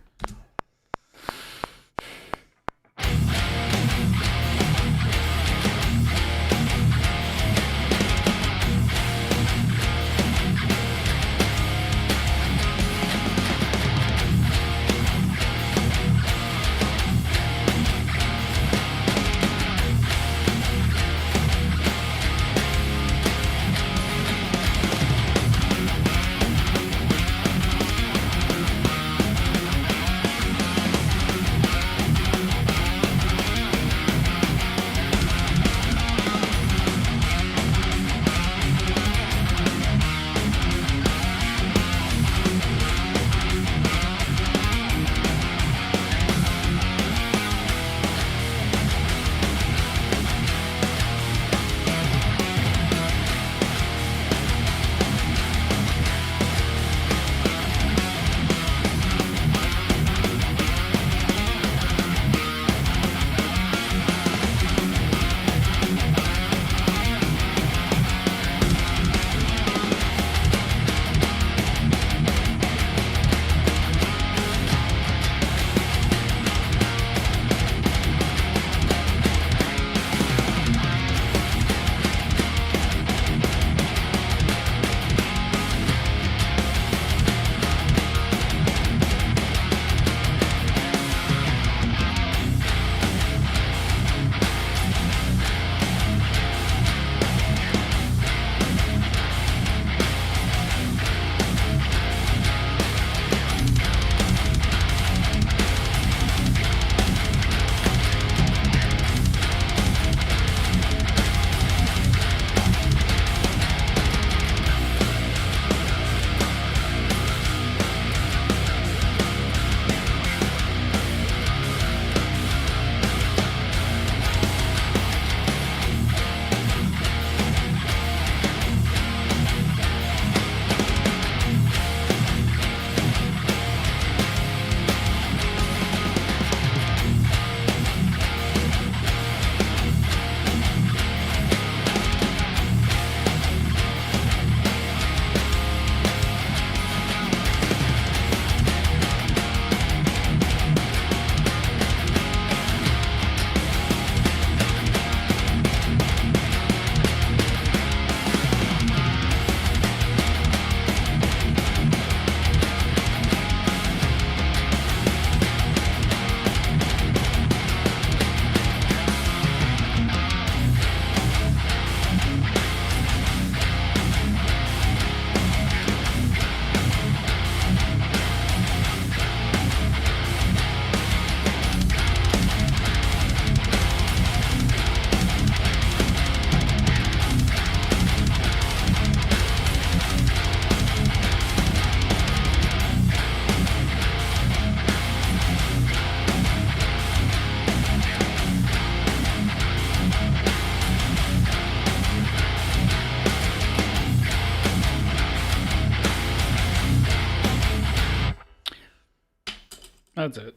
That's it.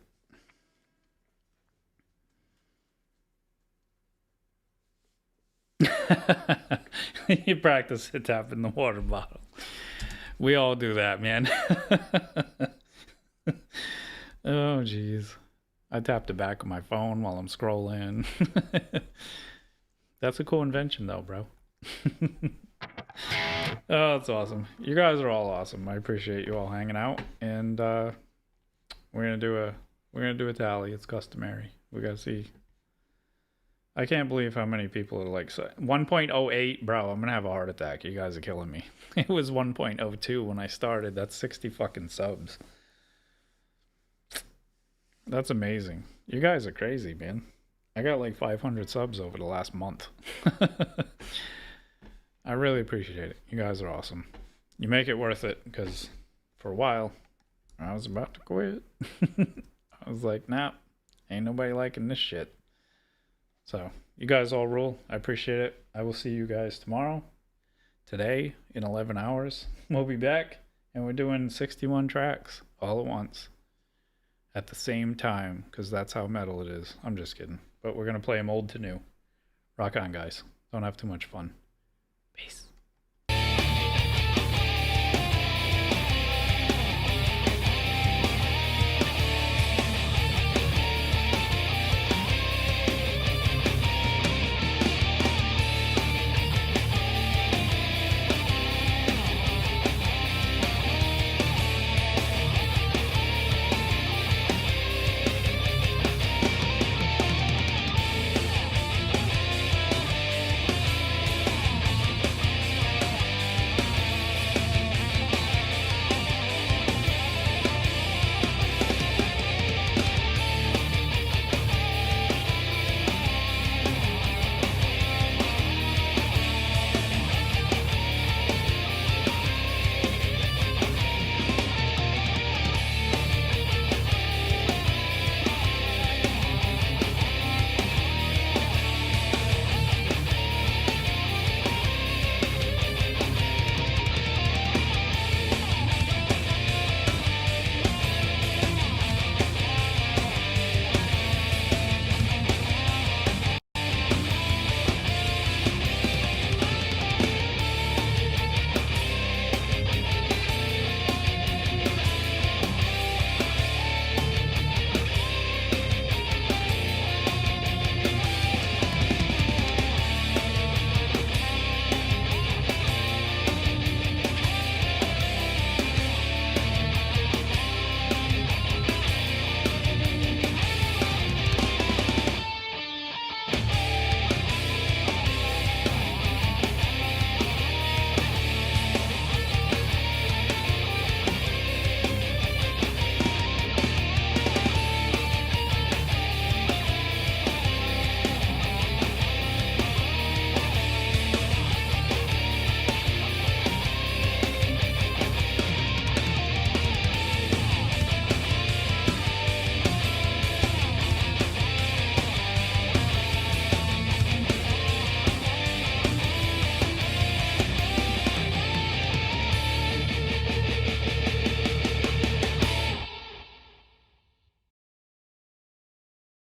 You practice it tapping the water bottle. We all do that, man. Oh, jeez. I tap the back of my phone while I'm scrolling. That's a cool invention, though, bro. Oh, that's awesome. You guys are all awesome. I appreciate you all hanging out, and we're gonna do a tally. It's customary. We gotta see. I can't believe how many people are like 1.08, bro. I'm gonna have a heart attack. You guys are killing me. It was 1.02 when I started. That's 60 fucking subs. That's amazing. You guys are crazy, man. I got like 500 subs over the last month. I really appreciate it. You guys are awesome. You make it worth it, because for a while I was about to quit. I was like, nah, ain't nobody liking this shit. So you guys all rule. I appreciate it. I will see you guys tomorrow. Today in 11 hours we'll be back, and we're doing 61 tracks all at once at the same time, because that's how metal it is. I'm just kidding, but we're gonna play them old to new. Rock on, guys. Don't have too much fun. Peace.